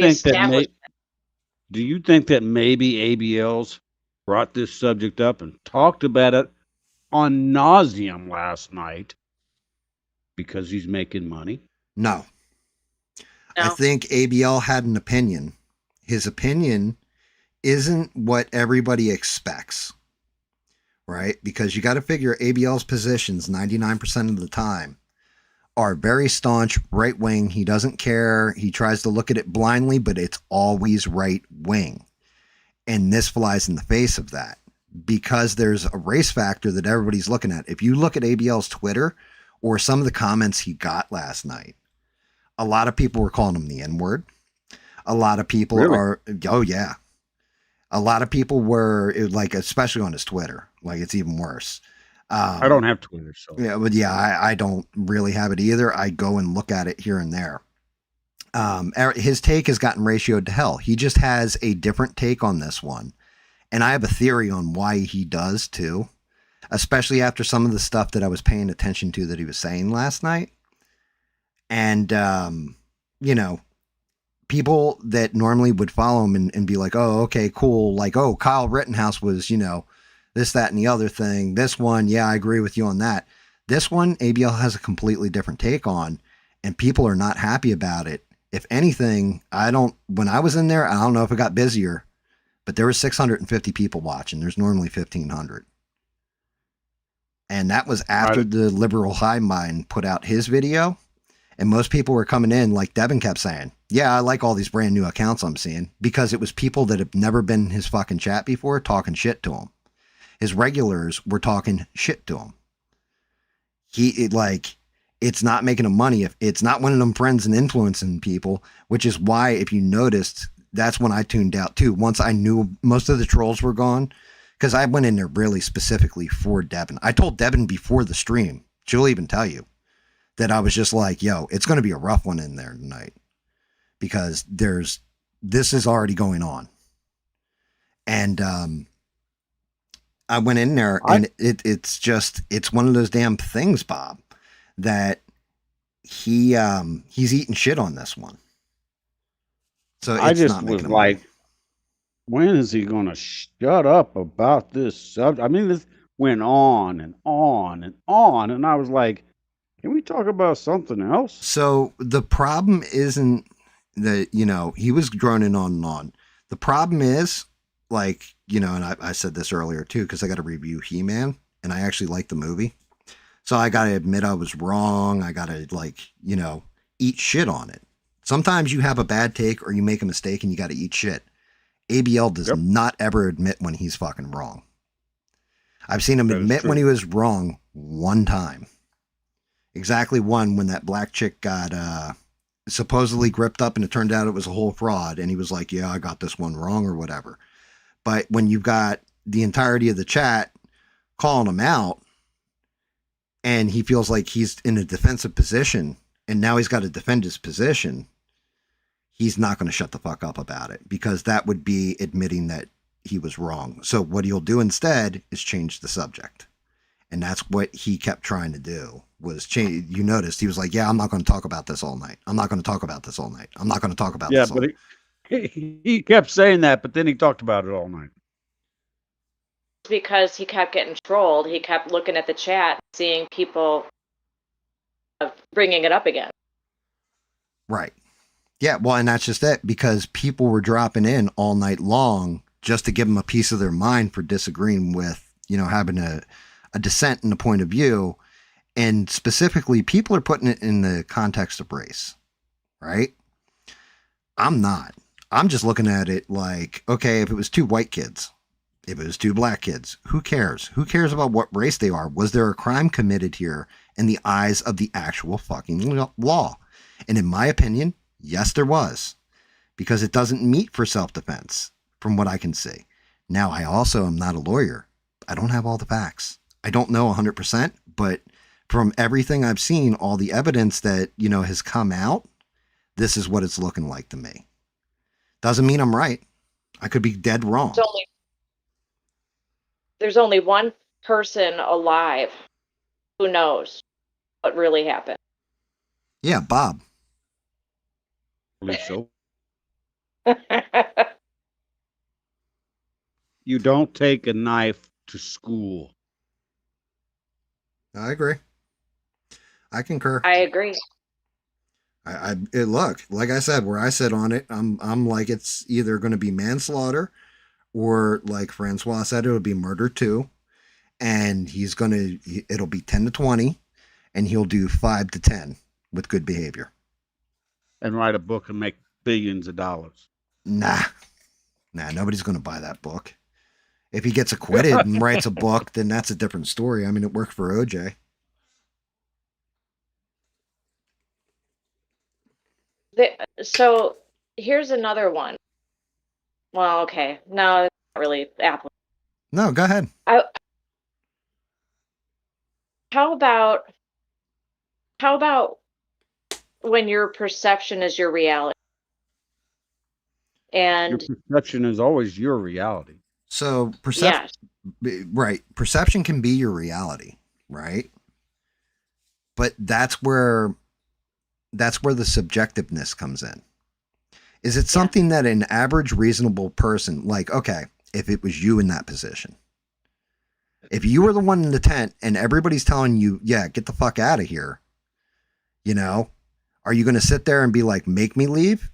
think that maybe ABL's brought this subject up and talked about it on nauseam last night because he's making money? No. I think ABL had an opinion. His opinion isn't what everybody expects, right? Because you got to figure ABL's positions 99% of the time are very staunch right wing. He doesn't care. He tries to look at it blindly, but it's always right wing. And this flies in the face of that because there's a race factor that everybody's looking at. If you look at ABL's Twitter or some of the comments he got last night, a lot of people were calling him the N-word. A lot of people are, oh yeah. A lot of people were like, especially on his Twitter, like it's even worse. I don't have Twitter, so yeah, but yeah, I don't really have it either. I go and look at it here and there. His take has gotten ratioed to hell. He just has a different take on this one. And I have a theory on why he does too, especially after some of the stuff that I was paying attention to that he was saying last night. And, you know, people that normally would follow him and be like, oh, okay, cool. Like, oh, Kyle Rittenhouse was, you know, this, that, and the other thing. This one, yeah, I agree with you on that. This one, ABL has a completely different take on, and people are not happy about it. If anything, when I was in there, I don't know if it got busier, but there were 650 people watching. There's normally 1,500. And that was after the liberal hive mind put out his video. And most people were coming in, like Devin kept saying, yeah, I like all these brand new accounts I'm seeing, because it was people that have never been in his fucking chat before talking shit to him. His regulars were talking shit to him. It's not making him money. If it's not winning them friends and influencing people, which is why, if you noticed, that's when I tuned out too. Once I knew most of the trolls were gone, because I went in there really specifically for Devin. I told Devin before the stream, she'll even tell you, that I was just like, yo, it's going to be a rough one in there tonight, because this is already going on. And, I went in there and it's one of those damn things, Bob, that he's eating shit on this one. So I just was like, when is he going to shut up about this subject? I mean, this went on and on and on. And I was like, can we talk about something else? So the problem isn't that, you know, he was droning on and on. The problem is, like, you know, and I said this earlier too, because I got to review He-Man, and I actually like the movie. So I got to admit I was wrong. I got to, like, you know, eat shit on it. Sometimes you have a bad take or you make a mistake and you got to eat shit. ABL does not ever admit when he's fucking wrong. I've seen him admit when he was wrong one time. Exactly one, when that black chick got supposedly gripped up and it turned out it was a whole fraud. And he was like, yeah, I got this one wrong or whatever. But when you've got the entirety of the chat calling him out and he feels like he's in a defensive position and now he's got to defend his position, he's not going to shut the fuck up about it, because that would be admitting that he was wrong. So what he'll do instead is change the subject. And that's what he kept trying to do, was change. You noticed he was like, yeah, I'm not going to talk about this all night. I'm not going to talk about this all night. I'm not going to talk about this all night. He kept saying that, but then he talked about it all night. Because he kept getting trolled. He kept looking at the chat, seeing people bringing it up again. Right. Yeah, well, and that's just it, because people were dropping in all night long just to give them a piece of their mind for disagreeing with, you know, having a dissent in a point of view. And specifically, people are putting it in the context of race, right? I'm not. I'm just looking at it like, okay, if it was two white kids, if it was two black kids, who cares? Who cares about what race they are? Was there a crime committed here in the eyes of the actual fucking law? And in my opinion, yes, there was, because it doesn't meet for self-defense from what I can see. Now, I also am not a lawyer. I don't have all the facts. I don't know 100%, but from everything I've seen, all the evidence that, you know, has come out, this is what it's looking like to me. Doesn't mean I'm right. I could be dead wrong. There's only one person alive who knows what really happened. Yeah, Bob. I believe so. You don't take a knife to school. I agree. I concur. I agree. Look, like I said, where I sit on it, I'm like, it's either going to be manslaughter, or like Francois said, it'll be murder too. And it'll be 10 to 20, and he'll do 5 to 10 with good behavior. And write a book and make billions of dollars. Nah, nobody's going to buy that book. If he gets acquitted and writes a book, then that's a different story. I mean, it worked for OJ. So here's another one. Well, okay, no, it's not really applicable. No, go ahead. How about when your perception is your reality? Your And perception is always your reality. So perception, yes, right? Perception can be your reality, right? But that's where the subjectiveness comes in. Is it something that an average reasonable person, like, okay, if it was you in that position, if you were the one in the tent and everybody's telling you, yeah, get the fuck out of here, you know, are you going to sit there and be like, make me leave?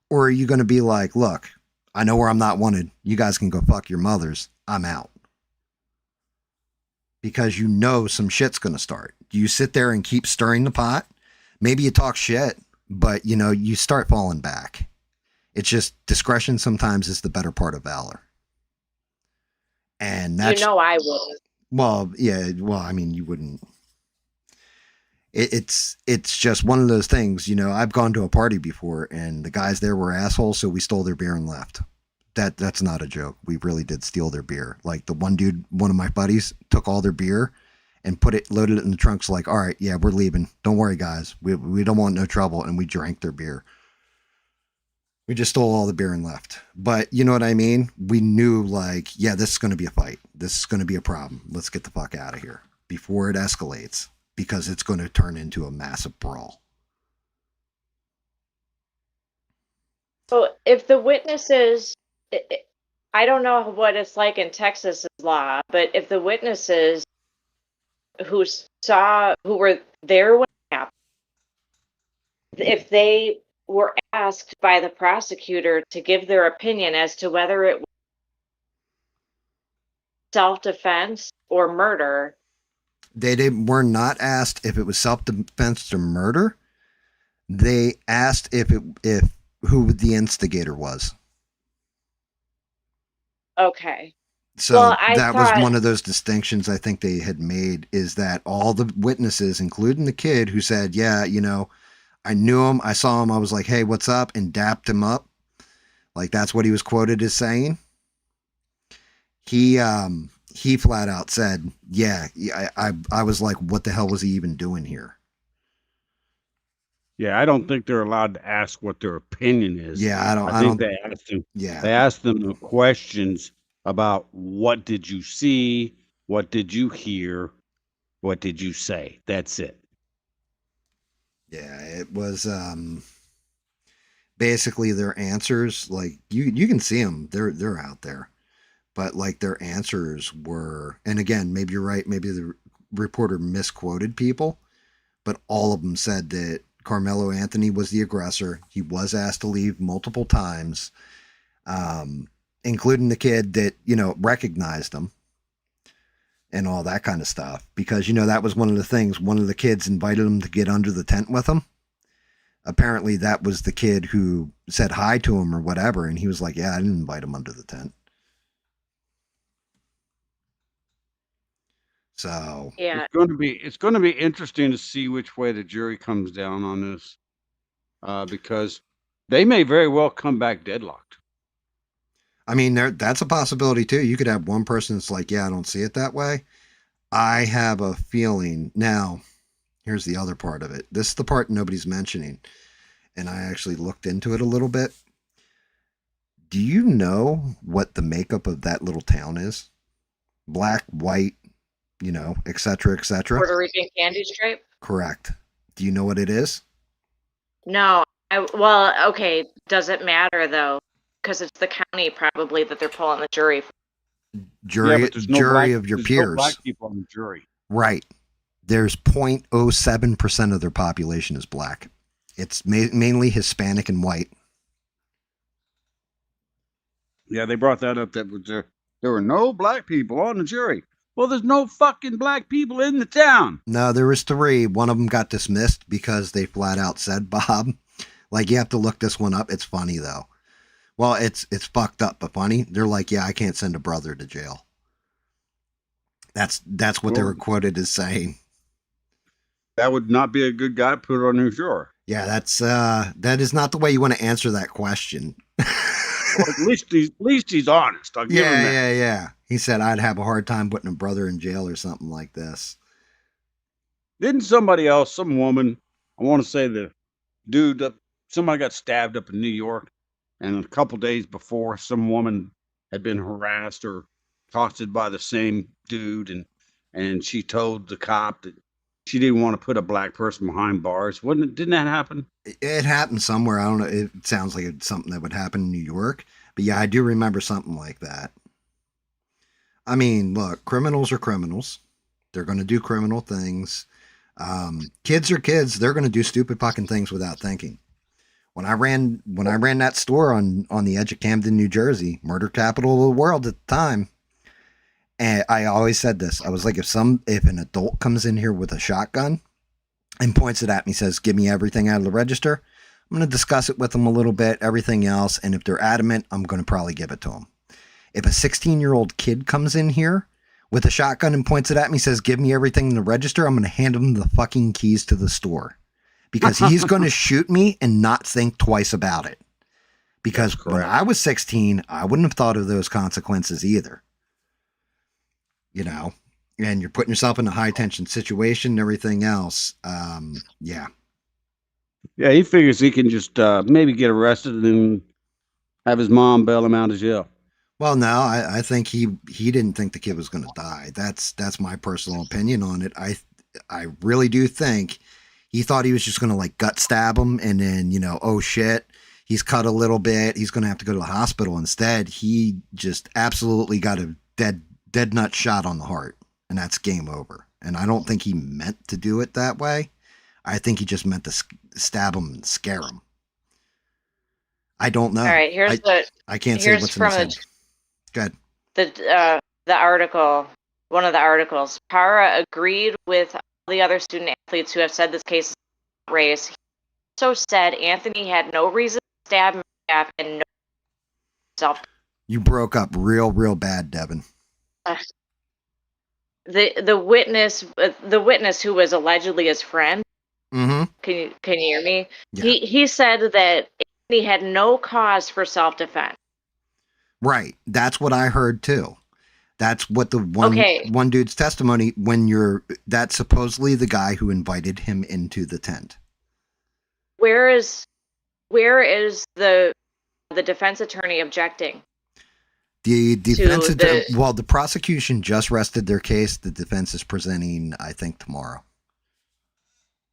Or are you going to be like, look, I know where I'm not wanted. You guys can go fuck your mothers. I'm out. Because you know some shit's going to start. Do you sit there and keep stirring the pot? Maybe you talk shit, but, you know, you start falling back. It's just discretion sometimes is the better part of valor. And that's, I would. well, yeah, well, I mean, you wouldn't. It's just one of those things, you know, I've gone to a party before and the guys there were assholes, so we stole their beer and left. That's not a joke. We really did steal their beer. Like the one dude, one of my buddies, took all their beer and loaded it in the trunks. Like, all right, yeah, we're leaving. Don't worry, guys. We don't want no trouble. And we drank their beer. We just stole all the beer and left. But you know what I mean? We knew, like, yeah, this is going to be a fight. This is going to be a problem. Let's get the fuck out of here before it escalates, because it's going to turn into a massive brawl. So if the witnesses, I don't know what it's like in Texas law, but if the witnesses who were there when it happened, if they were asked by the prosecutor to give their opinion as to whether it was self-defense or murder, They were not asked if it was self-defense or murder. They asked if who the instigator was. okay. So Well, that was one of those distinctions I think they had made, is that all the witnesses, including the kid who said, yeah, you know, I knew him, I saw him, I was like, hey, what's up? And dapped him up. Like, that's what he was quoted as saying. He flat out said, yeah, I was like, what the hell was he even doing here? Yeah, I don't think they're allowed to ask what their opinion is. Yeah, I think they asked them. Yeah, they asked them the questions about what did you see, what did you hear, what did you say. That's it. Yeah, it was basically their answers. Like you can see them; they're out there, but like their answers were. And again, maybe you're right. Maybe the reporter misquoted people, but all of them said that Carmelo Anthony was the aggressor. He was asked to leave multiple times, including the kid that, you know, recognized him and all that kind of stuff. Because, you know, that was one of the things. One of the kids invited him to get under the tent with him. Apparently that was the kid who said hi to him or whatever. And he was like, yeah, I didn't invite him under the tent. So yeah, it's going to be interesting to see which way the jury comes down on this, because they may very well come back deadlocked. I mean, that's a possibility too. You could have one person that's like, yeah, I don't see it that way. I have a feeling. Now, here's the other part of it. This is the part nobody's mentioning, and I actually looked into it a little bit. Do you know what the makeup of that little town is? Black, white, you know, et cetera, et cetera. Puerto Rican candy stripe? Correct. Do you know what it is? No. Well, okay. Does it matter though? Because it's the county probably that they're pulling the jury for. Jury, yeah, but jury of your there's peers. No black people on the jury. Right. There's 0.07% of their population is black. It's mainly Hispanic and white. Yeah, they brought that up. That was there were no black people on the jury. Well, there's no fucking black people in the town. No, there was 3. One of them got dismissed because they flat out said Bob. Like, you have to look this one up. It's funny though. Well, it's fucked up, but funny. They're like, yeah, I can't send a brother to jail. That's what they were quoted as saying. That would not be a good guy to put on your jury. Yeah, that is not the way you want to answer that question. Well, at least he's honest. I'll give him that. Yeah. He said I'd have a hard time putting a brother in jail or something like this. Didn't somebody else, some woman, I want to say the dude, somebody got stabbed up in New York, and a couple days before, some woman had been harassed or accosted by the same dude, and she told the cop that she didn't want to put a black person behind bars. Didn't that happen? It happened somewhere. I don't know. It sounds like it's something that would happen in New York. But yeah, I do remember something like that. I mean, look, criminals are criminals. They're going to do criminal things. Kids are kids. They're going to do stupid fucking things without thinking. When I ran that store on the edge of Camden, New Jersey, murder capital of the world at the time, and I always said this. I was like, if an adult comes in here with a shotgun and points it at me, says, "Give me everything out of the register," I'm going to discuss it with them a little bit, everything else, and if they're adamant, I'm going to probably give it to them. If a 16-year-old kid comes in here with a shotgun and points it at me, says, "Give me everything in the register," I'm going to hand him the fucking keys to the store. Because he's going to shoot me and not think twice about it. Because when I was 16, I wouldn't have thought of those consequences either. You know, and you're putting yourself in a high tension situation and everything else. Yeah. Yeah, he figures he can just maybe get arrested and have his mom bail him out of jail. Well, no, I think he didn't think the kid was going to die. That's my personal opinion on it. I really do think he thought he was just going to like gut stab him and then, oh shit, he's cut a little bit. He's going to have to go to the hospital. Instead, he just absolutely got a dead nut shot on the heart, and that's game over. And I don't think he meant to do it that way. I think he just meant to stab him and scare him. I don't know. All right, I can't say what's in his head. Good. The article, one of the articles. Para agreed with all the other student athletes who have said this case is race. He also said Anthony had no reason to stab him and no self. You broke up real bad, Devin. The witness who was allegedly his friend. Mm-hmm. Can you hear me? Yeah. He said that Anthony had no cause for self-defense. Right. That's what I heard too. That's what the one dude's testimony that's supposedly the guy who invited him into the tent. Where is the defense attorney objecting? The prosecution just rested their case. The defense is presenting, I think, tomorrow.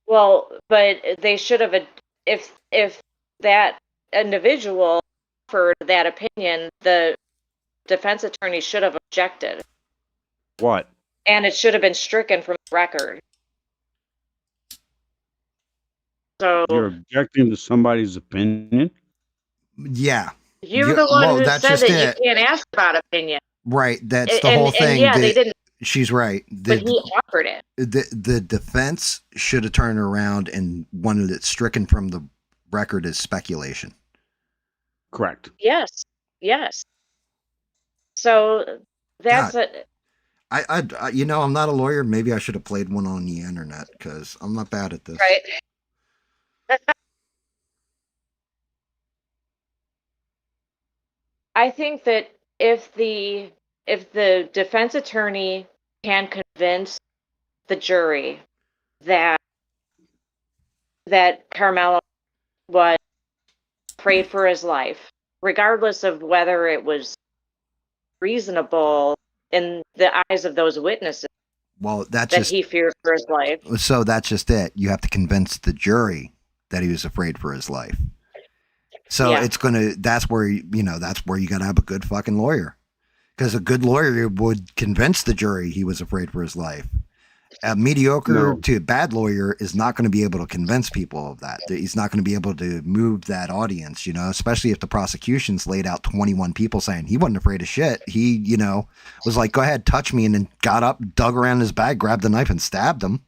Well, but they should have, if that individual offered that opinion, the defense attorney should have objected. What? And it should have been stricken from the record. So you're objecting to somebody's opinion? Yeah. You're the one who said that you can't ask about opinion. Right. That's the whole thing. And yeah, they didn't. She's right. But he offered it. The defense should have turned around and wanted it stricken from the record as speculation. Correct. Yes. So that's it. I'm not a lawyer. Maybe I should have played one on the internet because I'm not bad at this. Right. I think that if the defense attorney can convince the jury that Carmelo was afraid for his life, regardless of whether it was reasonable in the eyes of those witnesses, well, he feared for his life. So that's just it. You have to convince the jury that he was afraid for his life. So that's where you got to have a good fucking lawyer. Because a good lawyer would convince the jury he was afraid for his life. A mediocre to bad lawyer is not going to be able to convince people of that. He's not going to be able to move that audience, especially if the prosecution's laid out 21 people saying he wasn't afraid of shit. He, was like, "Go ahead, touch me," and then got up, dug around his bag, grabbed the knife and stabbed him.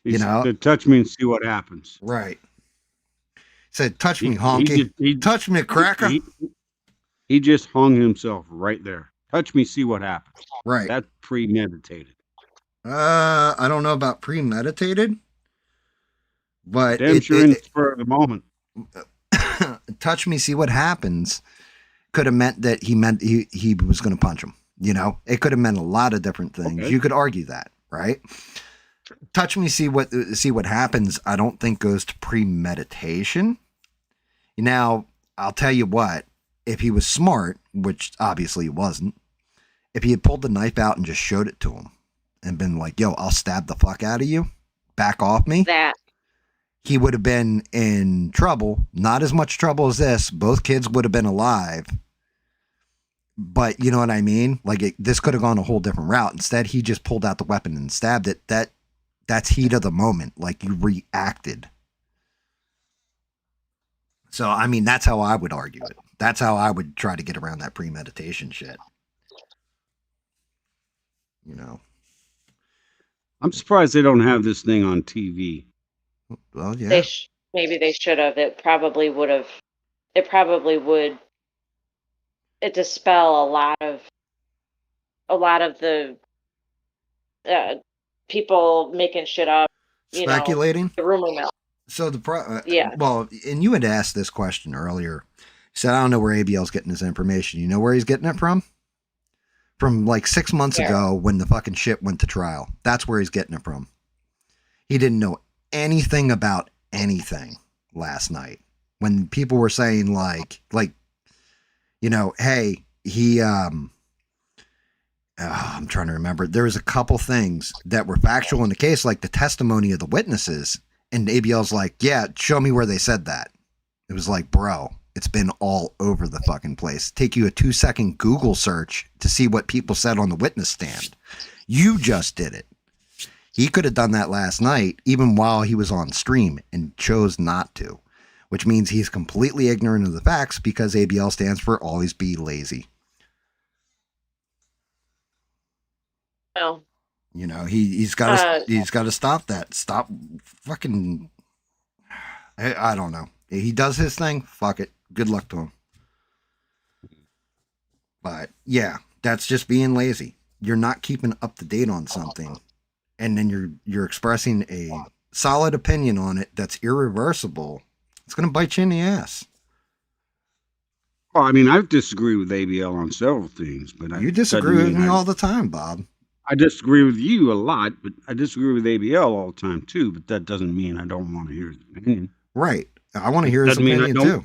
He said, "Touch me and see what happens." Right. Said, "Touch me, honky. Touch me, cracker." He just hung himself right there. Touch me, see what happens. Right. That's premeditated. I don't know about premeditated. But Damn sure in the spur of the moment. touch me, see what happens could have meant that he was going to punch him. You know, it could have meant a lot of different things. Okay. You could argue that, right? Touch me, see what happens. I don't think goes to premeditation. Now, I'll tell you what, if he was smart, which obviously he wasn't, if he had pulled the knife out and just showed it to him and been like, yo, I'll stab the fuck out of you, back off me, That he would have been in trouble. Not as much trouble as this. Both kids would have been alive. But you know what I mean? Like, this could have gone a whole different route. Instead, he just pulled out the weapon and stabbed it. That's heat of the moment. Like, you reacted. So, I mean, that's how I would argue it. That's how I would try to get around that premeditation shit. You know? I'm surprised they don't have this thing on TV. Well, yeah. Maybe they should have. It probably would dispel a lot of the people making shit up. Speculating? The rumor mill. So yeah. Well, and you had asked this question earlier. You said, I don't know where ABL's getting his information. You know where he's getting it from? From like 6 months ago when the fucking shit went to trial. That's where he's getting it from. He didn't know anything about anything last night. When people were saying like, you know, hey, he, I'm trying to remember. There was a couple things that were factual in the case, like the testimony of the witnesses. And ABL's like, yeah, show me where they said that. It was like, bro, it's been all over the fucking place. Take you a 2-second Google search to see what people said on the witness stand. You just did it. He could have done that last night, even while he was on stream, and chose not to, which means he's completely ignorant of the facts because ABL stands for always be lazy. Well, you know, he's got to stop that. Stop fucking. I don't know. He does his thing. Fuck it. Good luck to him. But yeah, that's just being lazy. You're not keeping up to date on something, and then you're expressing a solid opinion on it that's irreversible. It's going to bite you in the ass. Well, I mean, I disagree with ABL on several things, but you disagree with me all the time, Bob. I disagree with you a lot, but I disagree with ABL all the time too. But that doesn't mean I don't want to hear his opinion. Right. I want to hear his opinion too.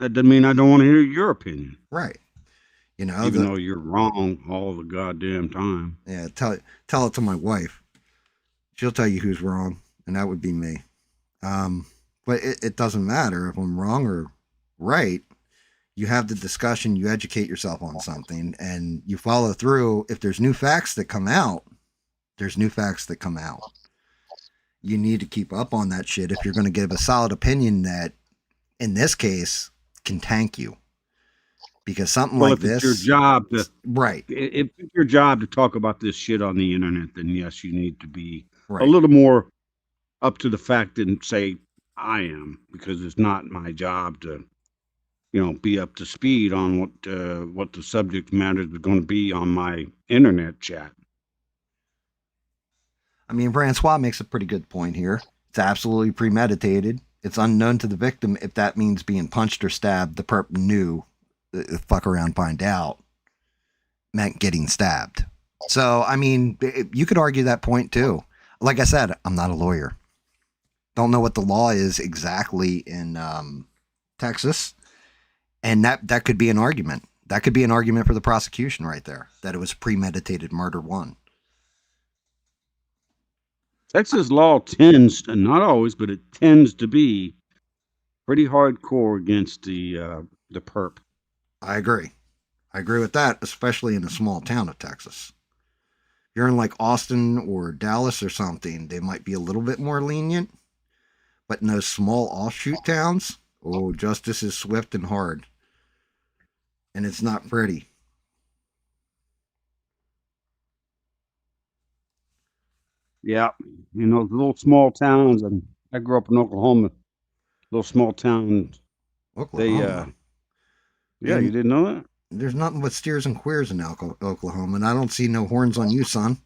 That doesn't mean I don't want to hear your opinion. Right. You know, even though you're wrong all the goddamn time. Yeah. Tell it to my wife. She'll tell you who's wrong, and that would be me. But it doesn't matter if I'm wrong or right. You have the discussion, you educate yourself on something, and you follow through. If there's new facts that come out, there's new facts that come out. You need to keep up on that shit if you're going to give a solid opinion that, in this case, can tank you. Because something like this... It's your job to... Right. If it's your job to talk about this shit on the internet, then yes, you need to be right. a little more up to the fact than say, I am. Because it's not my job to... be up to speed on what the subject matter is going to be on my internet chat. I mean, Francois makes a pretty good point here. It's absolutely premeditated. It's unknown to the victim if that means being punched or stabbed. The perp knew, fuck around, find out, meant getting stabbed. So, I mean, you could argue that point too. Like I said, I'm not a lawyer. Don't know what the law is exactly in Texas. And that could be an argument. That could be an argument for the prosecution right there, that it was premeditated murder one. Texas law tends, and not always, but it tends to be pretty hardcore against the perp. I agree. I agree with that, especially in a small town of Texas. If you're in like Austin or Dallas or something, they might be a little bit more lenient. But in those small offshoot towns, justice is swift and hard. And it's not pretty. Yeah, little small towns, and I grew up in Oklahoma. Little small towns. Oklahoma. You didn't know that? There's nothing but steers and queers in Oklahoma, and I don't see no horns on you, son.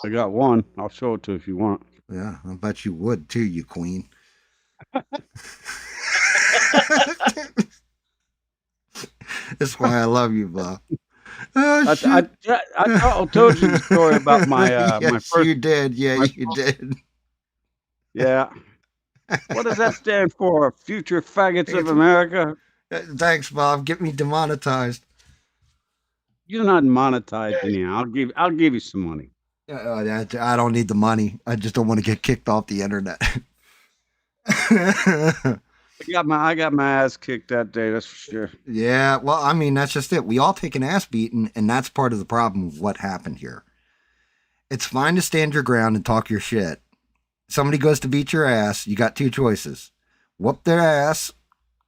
I got one. I'll show it to you if you want. Yeah, I bet you would too, you queen. That's why I love you, Bob. Oh shit! I told you the story about my Yes, first you did. Yeah, my you did. yeah. What does that stand for? Future faggots of It's- America. Thanks, Bob. Get me demonetized. You're not monetized anyhow. I'll give you some money. I don't need the money. I just don't want to get kicked off the internet. I got my ass kicked that day. That's for sure. Yeah, well, I mean, that's just it. We all take an ass beating, and that's part of the problem of what happened here. It's fine to stand your ground and talk your shit. Somebody goes to beat your ass, you got two choices: whoop their ass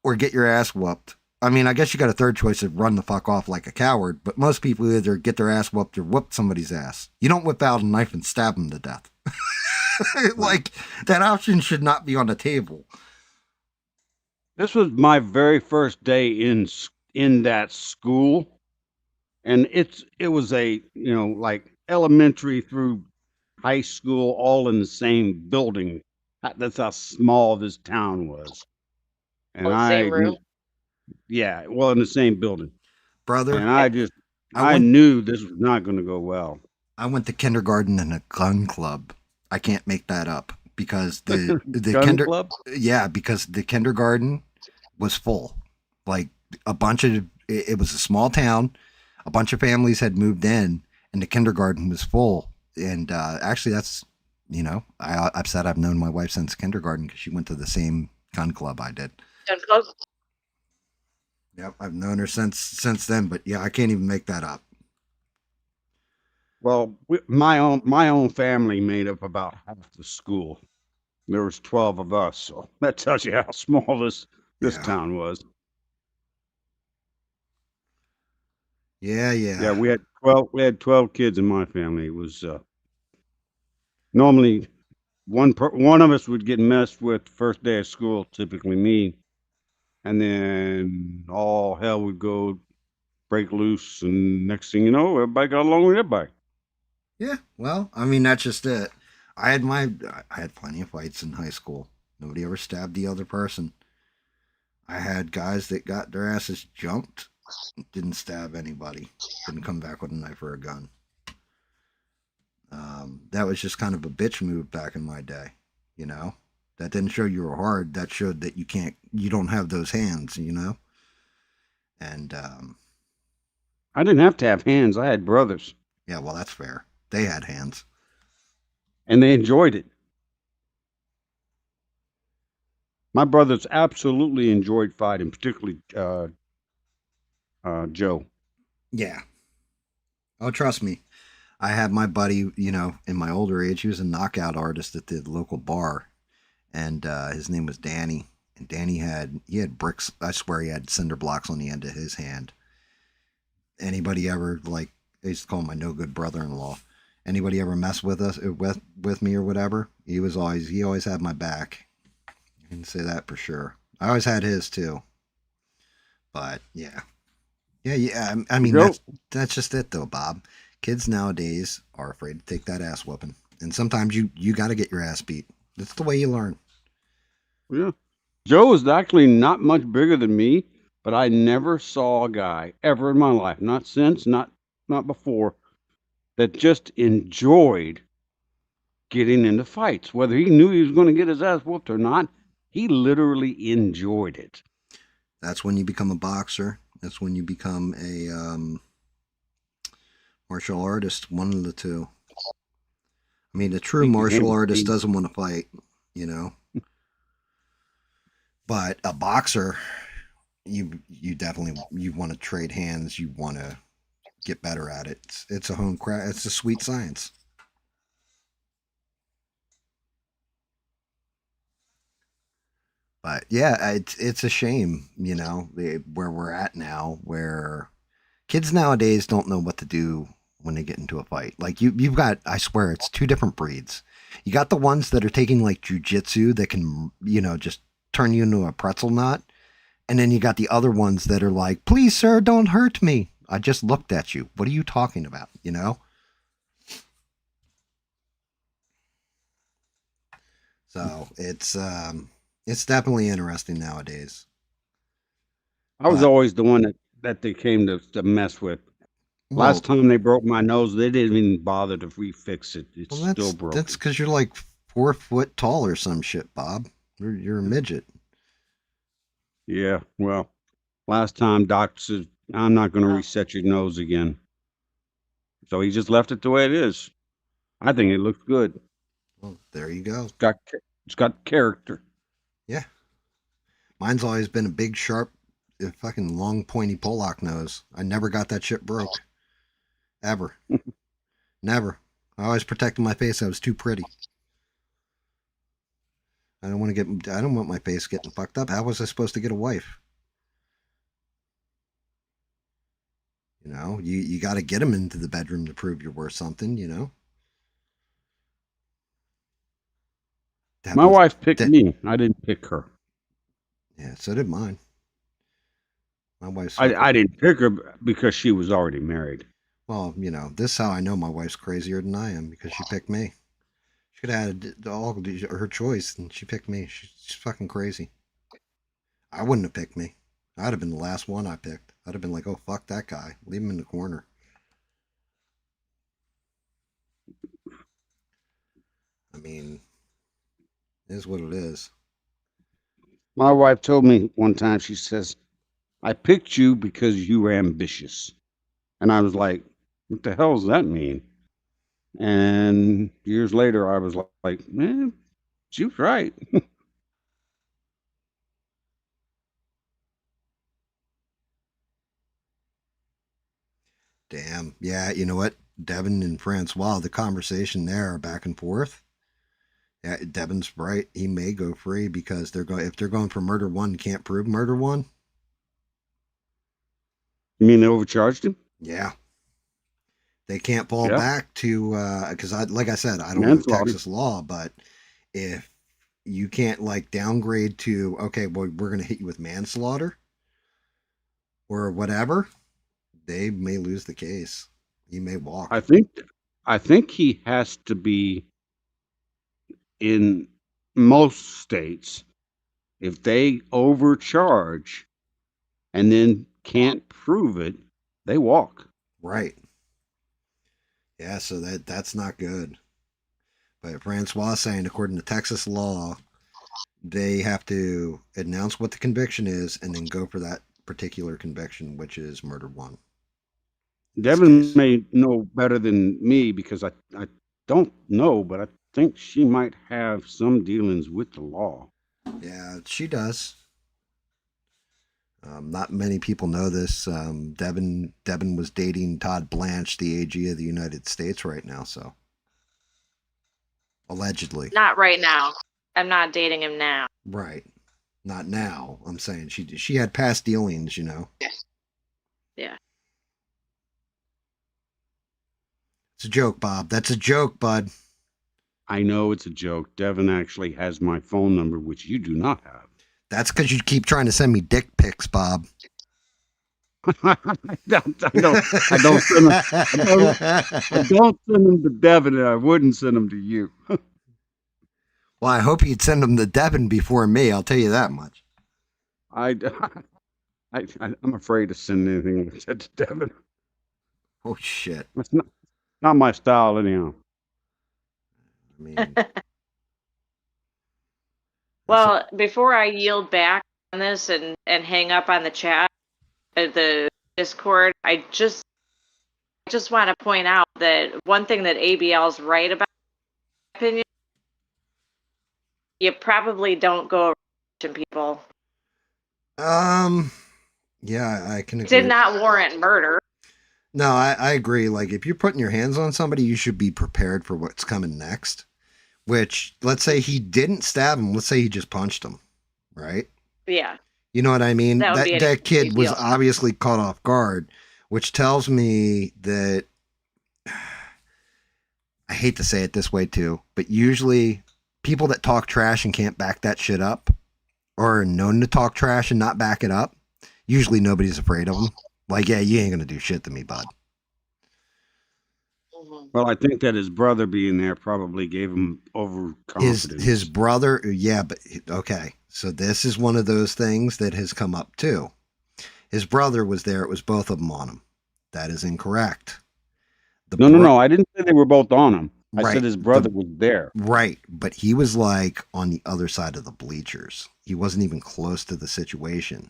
or get your ass whooped. I mean, I guess you got a third choice of run the fuck off like a coward, but most people either get their ass whooped or whoop somebody's ass. You don't whip out a knife and stab them to death. Like, that option should not be on the table. This was my very first day in that school, and it was a like elementary through high school all in the same building. That's how small this town was. And On the same room. yeah, well, in the same building. Brother, And I I went knew this was not going to go well. I went to kindergarten in a gun club. I can't make that up because the Gun club? yeah, because the kindergarten was full. Like it was a small town. A bunch of families had moved in, and the kindergarten was full. And actually, that's I've said I've known my wife since kindergarten because she went to the same gun club I did. Gun club. Yep, I've known her since then. But yeah, I can't even make that up. Well, my own family made up about half the school. There was 12 of us, so that tells you how small this Yeah. town was. Yeah. Yeah, we had 12 kids in my family. It was normally one of us would get messed with the first day of school, typically me, and then all hell would go break loose, and next thing you know, everybody got along with everybody. Yeah, well, I mean that's just it. I had plenty of fights in high school. Nobody ever stabbed the other person. I had guys that got their asses jumped, didn't stab anybody, didn't come back with a knife or a gun. That was just kind of a bitch move back in my day, you know. That didn't show you were hard. That showed that you don't have those hands, you know. And I didn't have to have hands. I had brothers, yeah, well, that's fair. They had hands. and they enjoyed it. My brothers absolutely enjoyed fighting, particularly Joe. Yeah. Oh, trust me. I had my buddy, in my older age, he was a knockout artist at the local bar, and his name was Danny. And Danny had bricks. I swear he had cinder blocks on the end of his hand. Anybody ever I used to call him my no good brother-in-law. Anybody ever mess with us with me or whatever? He always had my back. I can say that for sure. I always had his too. But yeah. I mean, Joe, that's just it though, Bob. Kids nowadays are afraid to take that ass whooping, and sometimes you got to get your ass beat. That's the way you learn. yeah, Joe was actually not much bigger than me, but I never saw a guy ever in my life, not since, not before, that just enjoyed getting into fights. Whether he knew he was going to get his ass whooped or not, he literally enjoyed it. That's when you become a boxer. That's when you become a martial artist. One of the two. I mean, a true martial artist doesn't want to fight, you know. But a boxer, you definitely want to trade hands. You want to get better at it. It's a home craft. It's a sweet science. But yeah, it's a shame, where we're at now, where kids nowadays don't know what to do when they get into a fight. Like you've got, I swear, it's two different breeds. You got the ones that are taking like jujitsu that can, just turn you into a pretzel knot, and then you got the other ones that are like, "Please, sir, don't hurt me. I just looked at you. What are you talking about?" So it's definitely interesting nowadays. I was But always the one that they came to mess with. well, Last time they broke my nose, they didn't even bother to refix it. It's well, still that's broken. because you're like 4 foot tall or some shit, Bob. You're a midget. Yeah, well, last time Doc said, I'm not going to Oh. reset your nose again. So he just left it the way it is. I think it looks good. Well, there you go. It's got character. Yeah, mine's always been a big, sharp, fucking long, pointy Pollock nose. I never got that shit broke. Ever. Never. I always protected my face. I was too pretty. I don't want my face getting fucked up. How was I supposed to get a wife? You know, you got to get them into the bedroom to prove you're worth something, you know? My wife picked me. I didn't pick her. Yeah, so did mine. My wife's. I didn't pick her because she was already married. Well, you know, this is how I know my wife's crazier than I am because she picked me. She could have had all her choice, and she picked me. She's fucking crazy. I wouldn't have picked me. I'd have been the last one I picked. I'd have been like, oh, fuck that guy. Leave him in the corner. I mean, it is what it is. My wife told me one time, she says, I picked you because you were ambitious. And I was like, what the hell does that mean? And years later, I was like, man, she was right. Damn. Yeah, you know what? Devin and Francois, the conversation there back and forth. Yeah, Devin's right. He may go free because if they're going for murder one, can't prove murder one. You mean they overcharged him? Yeah. They can't fall back to because like I said, I don't know Texas law, but if you can't like downgrade to okay, well, we're gonna hit you with manslaughter or whatever, they may lose the case. He may walk. I think he has to be in most states. If they overcharge and then can't prove it, they walk. Right. Yeah, so that's not good. But Francois saying, according to Texas law, they have to announce what the conviction is and then go for that particular conviction, which is murder one. Devin may know better than me because I don't know, but I think she might have some dealings with the law. Yeah, she does. Not many people know this. Devin was dating Todd Blanche, the AG of the United States right now, so allegedly. Not right now. I'm not dating him now. Right. Not now. I'm saying she had past dealings, you know. Yes. Yeah. It's a joke, Bob. That's a joke, bud. I know it's a joke. Devin actually has my phone number, which you do not have. That's because you keep trying to send me dick pics, Bob. I don't send them to Devin, and I wouldn't send them to you. Well, I hope you'd send them to Devin before me. I'll tell you that much. I'm afraid to send anything like that to Devin. Oh shit! That's not my style, anyhow. I mean, well, before I yield back on this and hang up on the chat, the Discord, I just want to point out that one thing that ABL's right about, in my opinion, you probably don't go around people. Yeah, I can agree. It did not warrant murder. No, I agree. Like, if you're putting your hands on somebody, you should be prepared for what's coming next. Which, let's say he didn't stab him. Let's say he just punched him, right? Yeah. You know what I mean? That kid was deal. obviously caught off guard, which tells me that I hate to say it this way too, but usually people that talk trash and can't back that shit up, or are known to talk trash and not back it up, usually nobody's afraid of them. Like, yeah, you ain't gonna do shit to me, bud. Mm-hmm. Well, I think that his brother being there probably gave him overconfidence. His brother, yeah, but okay. So this is one of those things that has come up too. His brother was there. It was both of them on him. That is incorrect. No. I didn't say they were both on him. I Right. said his brother was there. Right, but he was like on the other side of the bleachers. He wasn't even close to the situation.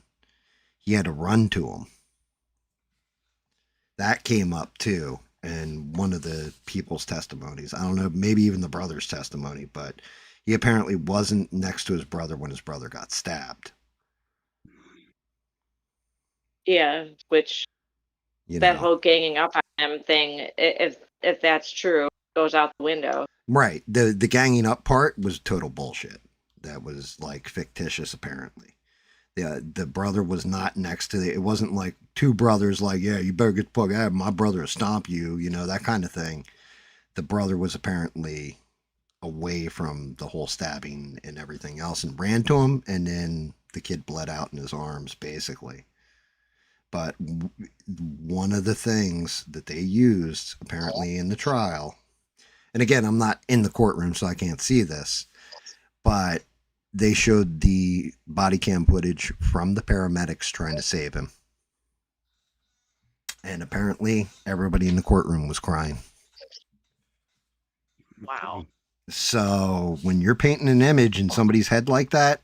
He had to run to him. That came up too in one of the people's testimonies. I don't know, maybe even the brother's testimony, but he apparently wasn't next to his brother when his brother got stabbed. Yeah, which You that know, whole ganging up on him thing, if that's true, goes out the window. right? The ganging up part was total bullshit. That was like fictitious, apparently. The brother was not next to it wasn't like two brothers like, yeah, you better get the fuck out, my brother will stomp you, you know, that kind of thing. The brother was apparently away from the whole stabbing and everything else and ran to him, and then the kid bled out in his arms, basically. But one of the things that they used apparently in the trial, and again, I'm not in the courtroom, so I can't see this, but they showed the body cam footage from the paramedics trying to save him. And apparently everybody in the courtroom was crying. Wow. So when you're painting an image in somebody's head like that,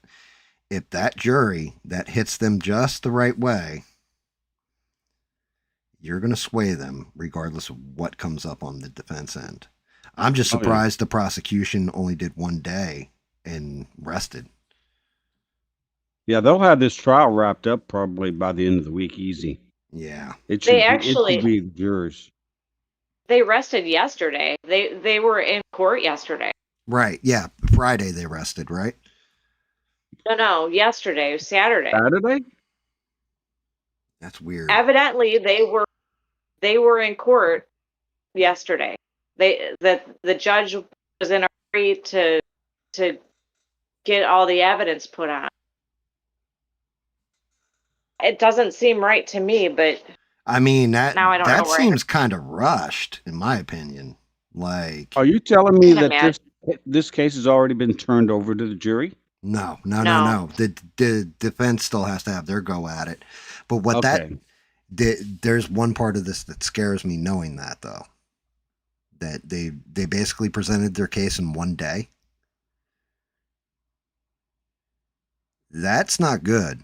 if that jury that hits them just the right way, you're going to sway them regardless of what comes up on the defense end. I'm just surprised the prosecution only did 1 day and rested. Yeah, they'll have this trial wrapped up probably by the end of the week, easy. Yeah. It should be the jurors. They rested yesterday. They were in court yesterday. Right. Yeah. Friday they rested, right? No, yesterday, Saturday. Saturday? That's weird. Evidently, they were in court yesterday. The judge was in a hurry to get all the evidence put on. It doesn't seem right to me, but I mean, now I don't know that where seems kind of rushed, in my opinion. Like, are you telling me can that this case has already been turned over to the jury? no. No. The defense still has to have their go at it. But what there's one part of this that scares me knowing that, though. That they basically presented their case in 1 day. That's not good.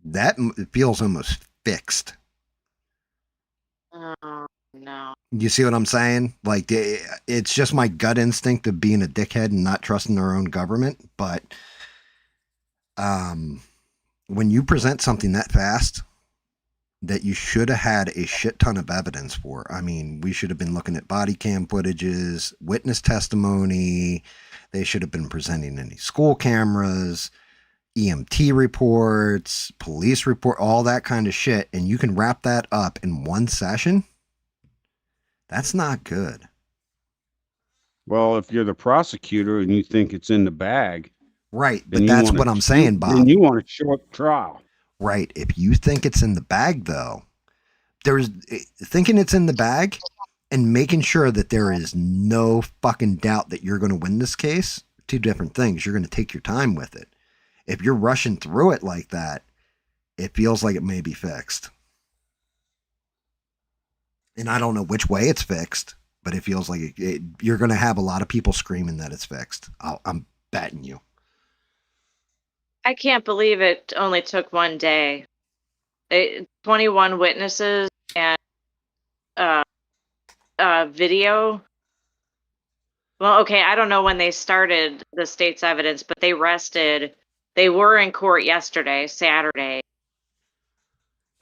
That feels almost fixed. Oh, no. You see what I'm saying? Like, it's just my gut instinct of being a dickhead and not trusting our own government. But when you present something that fast, that you should have had a shit ton of evidence for. I mean, we should have been looking at body cam footages, witness testimony. They should have been presenting any school cameras, EMT reports, police report, all that kind of shit. And you can wrap that up in one session. That's not good. Well, if you're the prosecutor and you think it's in the bag. Right. But that's what I'm saying, Bob. Then you want a short trial. Right. If you think it's in the bag, though, there's thinking it's in the bag and making sure that there is no fucking doubt that you're going to win this case. Two different things. You're going to take your time with it. If you're rushing through it like that, it feels like it may be fixed. And I don't know which way it's fixed, but it feels like you're going to have a lot of people screaming that it's fixed. I'm betting you. I can't believe it only took 1 day. 21 witnesses and video. Well, okay, I don't know when they started the state's evidence, but they rested. They were in court yesterday, Saturday.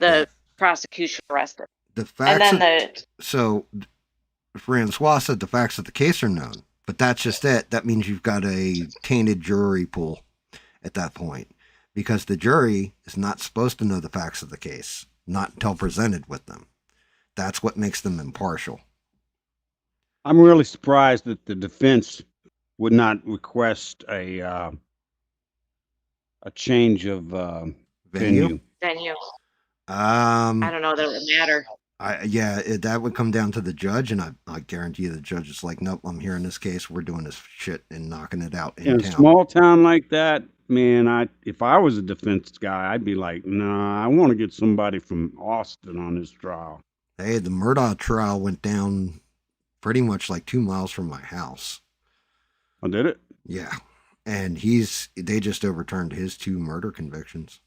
The prosecution rested. The facts and then so Francois said the facts of the case are known, but that's just it. That means you've got a tainted jury pool at that point, because the jury is not supposed to know the facts of the case, not until presented with them. That's what makes them impartial. I'm really surprised that the defense would not request a change of venue. venue. I I don't know that it would matter. That would come down to the judge, and I guarantee you the judge is like, nope, I'm hearing this case. We're doing this shit and knocking it out in In a town. small town like that, man, if I was a defense guy, I'd be like, nah, I want to get somebody from Austin on this trial. Hey, the Murdaugh trial went down pretty much like 2 miles from my house. Oh, did it? Yeah. And they just overturned his 2 murder convictions.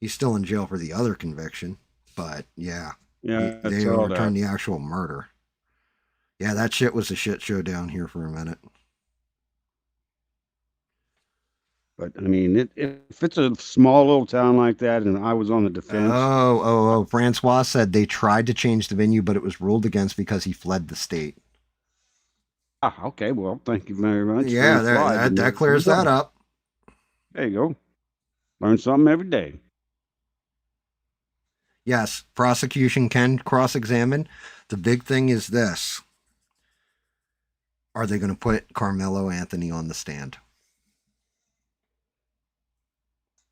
He's still in jail for the other conviction, but yeah. Yeah, They overturned the actual murder. Yeah, that shit was a shit show down here for a minute. But I mean, if it's a small little town like that, and I was on the defense. Francois said they tried to change the venue, but it was ruled against because he fled the state. Ah, okay. Well, thank you very much. Yeah, that clears that up. There you go. Learn something every day. Yes, prosecution can cross-examine. The big thing is this. Are they going to put Carmelo Anthony on the stand?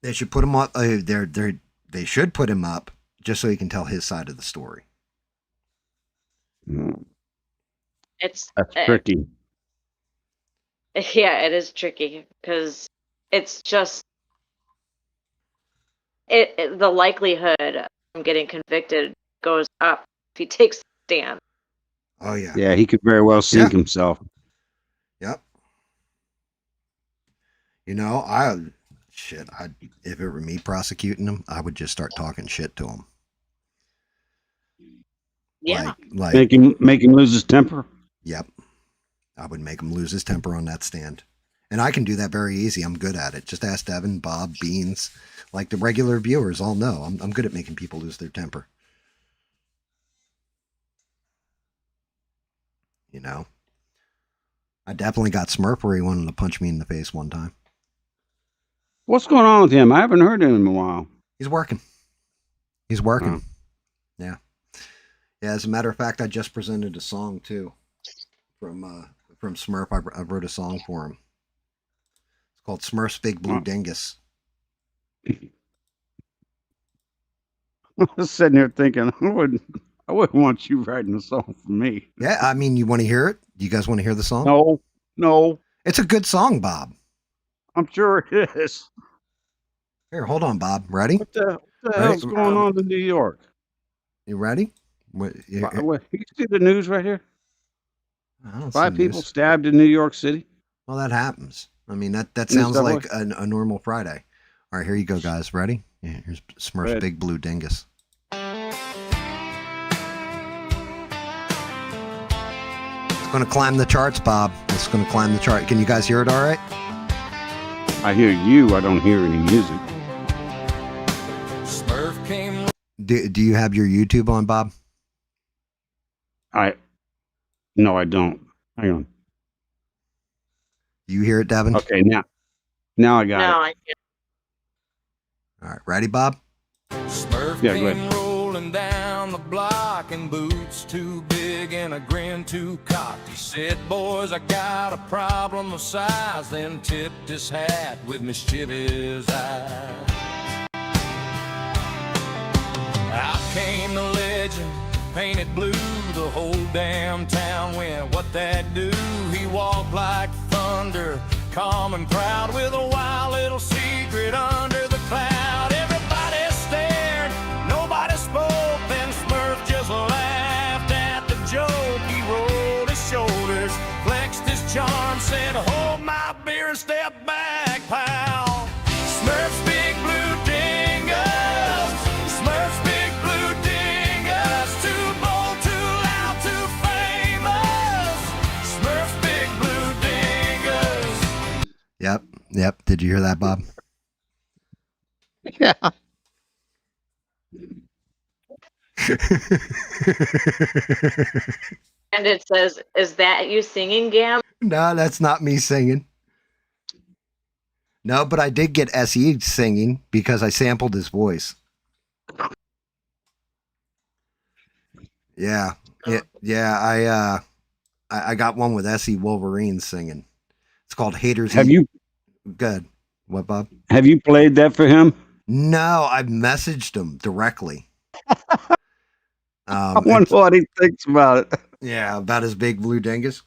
They should put him up. They should put him up just so he can tell his side of the story. That's tricky. Yeah, it is tricky because it's just the likelihood of him getting convicted goes up if he takes a stand. Oh yeah. Yeah, he could very well sink himself. Yep. If it were me prosecuting him, I would just start talking shit to him. Yeah. Like make him lose his temper. Yep. I would make him lose his temper on that stand. And I can do that very easy. I'm good at it. Just ask Devin, Bob, Beans. Like the regular viewers all know. I'm good at making people lose their temper. You know? I definitely got Smurf where he wanted to punch me in the face one time. What's going on with him? I haven't heard him in a while. He's working. Yeah. Yeah, as a matter of fact, I just presented a song too from Smurf. I wrote a song for him. It's called Smurf's Big Blue Dingus. I was sitting there thinking, I wouldn't want you writing a song for me. Yeah, I mean, you want to hear it? You guys want to hear the song? No. It's a good song, Bob. I'm sure it is. Here, hold on, Bob. Ready? What the hell's going on in New York? You ready? You see the news right here? I don't 5 see people news. stabbed in New York City. Well, that happens. I mean, that sounds like a normal Friday. All right, here you go, guys. Ready? Yeah, here's Smurf's Big Blue Dingus. It's going to climb the charts, Bob. It's going to climb the chart. Can you guys hear it all right? I hear you. I don't hear any music. Smurf came. Do you have your YouTube on, Bob? No, I don't. Hang on. Do you hear it, Devin? Okay, now I got it. I can't. All right, ready, Bob? Smurf came rolling down the block in boots too big and a grin too cocked. He said, boys, I got a problem of size, then tipped his hat with mischievous eyes. Out came the legend, painted blue, the whole damn town went, what that do? He walked like thunder, calm and proud, with a wild little secret under the cloud. Everybody stared, nobody spoke, then Smurf just laughed at the joke. He rolled his shoulders, flexed his charm, said, hold my beer and step back, pal. Smurf's big blue dingus, Smurf's big blue dingus, too bold, too loud, too famous, Smurf's big blue dingus. Yep. Did you hear that, Bob? Yeah. And it says, is that you singing, Gam? No, that's not me singing. No, but I did get SE singing because I sampled his voice. Yeah. I got one with SE Wolverine singing. It's called Haters. Good. What, Bob? Have you played that for him? No, I messaged him directly. I wonder what he thinks about it. Yeah, about his big blue dingus.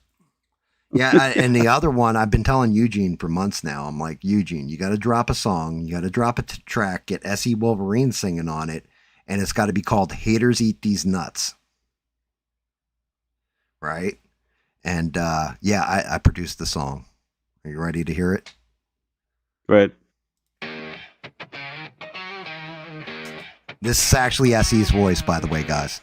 Yeah, and the other one, I've been telling Eugene for months now. I'm like, Eugene, you got to drop a song. You got to drop a track, get S.E. Wolverine singing on it, and it's got to be called Haters Eat These Nuts. Right? And yeah, I produced the song. Are you ready to hear it? Right. This is actually S.E.'s voice, by the way, guys.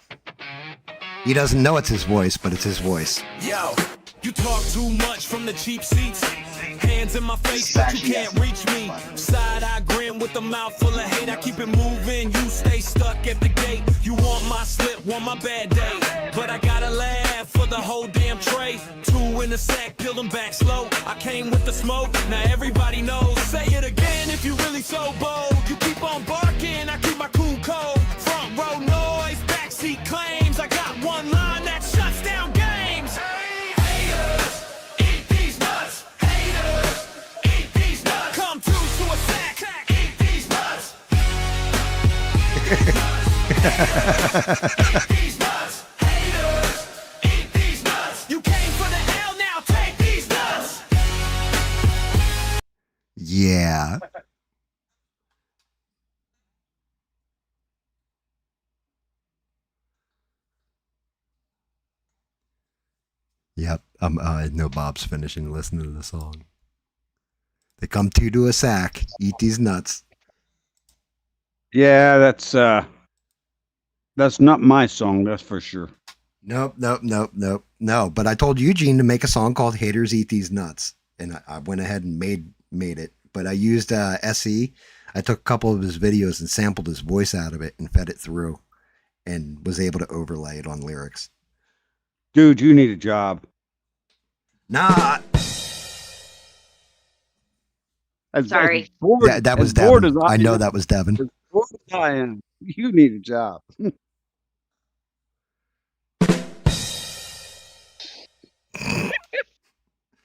He doesn't know it's his voice, but it's his voice. Yo, you talk too much from the cheap seats. Hands in my face, but you can't reach me. Side-eye grin with a mouth full of hate. I keep it moving, you stay stuck at the gate. You want my slip, want my bad day. But I gotta laugh for the whole damn tray. 2 in the sack, peel them back slow. I came with the smoke, now everybody knows. Say it again if you really so bold. You keep on barking, I keep my cool cold. Front row noise, backseat claims. I got one line that shuts down games. Haters, eat these nuts. Haters, eat these nuts. Come through to a sack, eat these nuts. Eat these nuts. Haters, eat these nuts. You came for the L, now take these nuts. Yeah. Yep. I know Bob's finishing listening to the song. They come to a sack, eat these nuts. Yeah, that's not my song, that's for sure. Nope. No, but I told Eugene to make a song called Haters Eat These Nuts. And I went ahead and made it. But I used SE. I took a couple of his videos and sampled his voice out of it and fed it through and was able to overlay it on lyrics. Dude, you need a job. Nah. Sorry. That was Devin. I know that was Devin. As bored as I am, you need a job.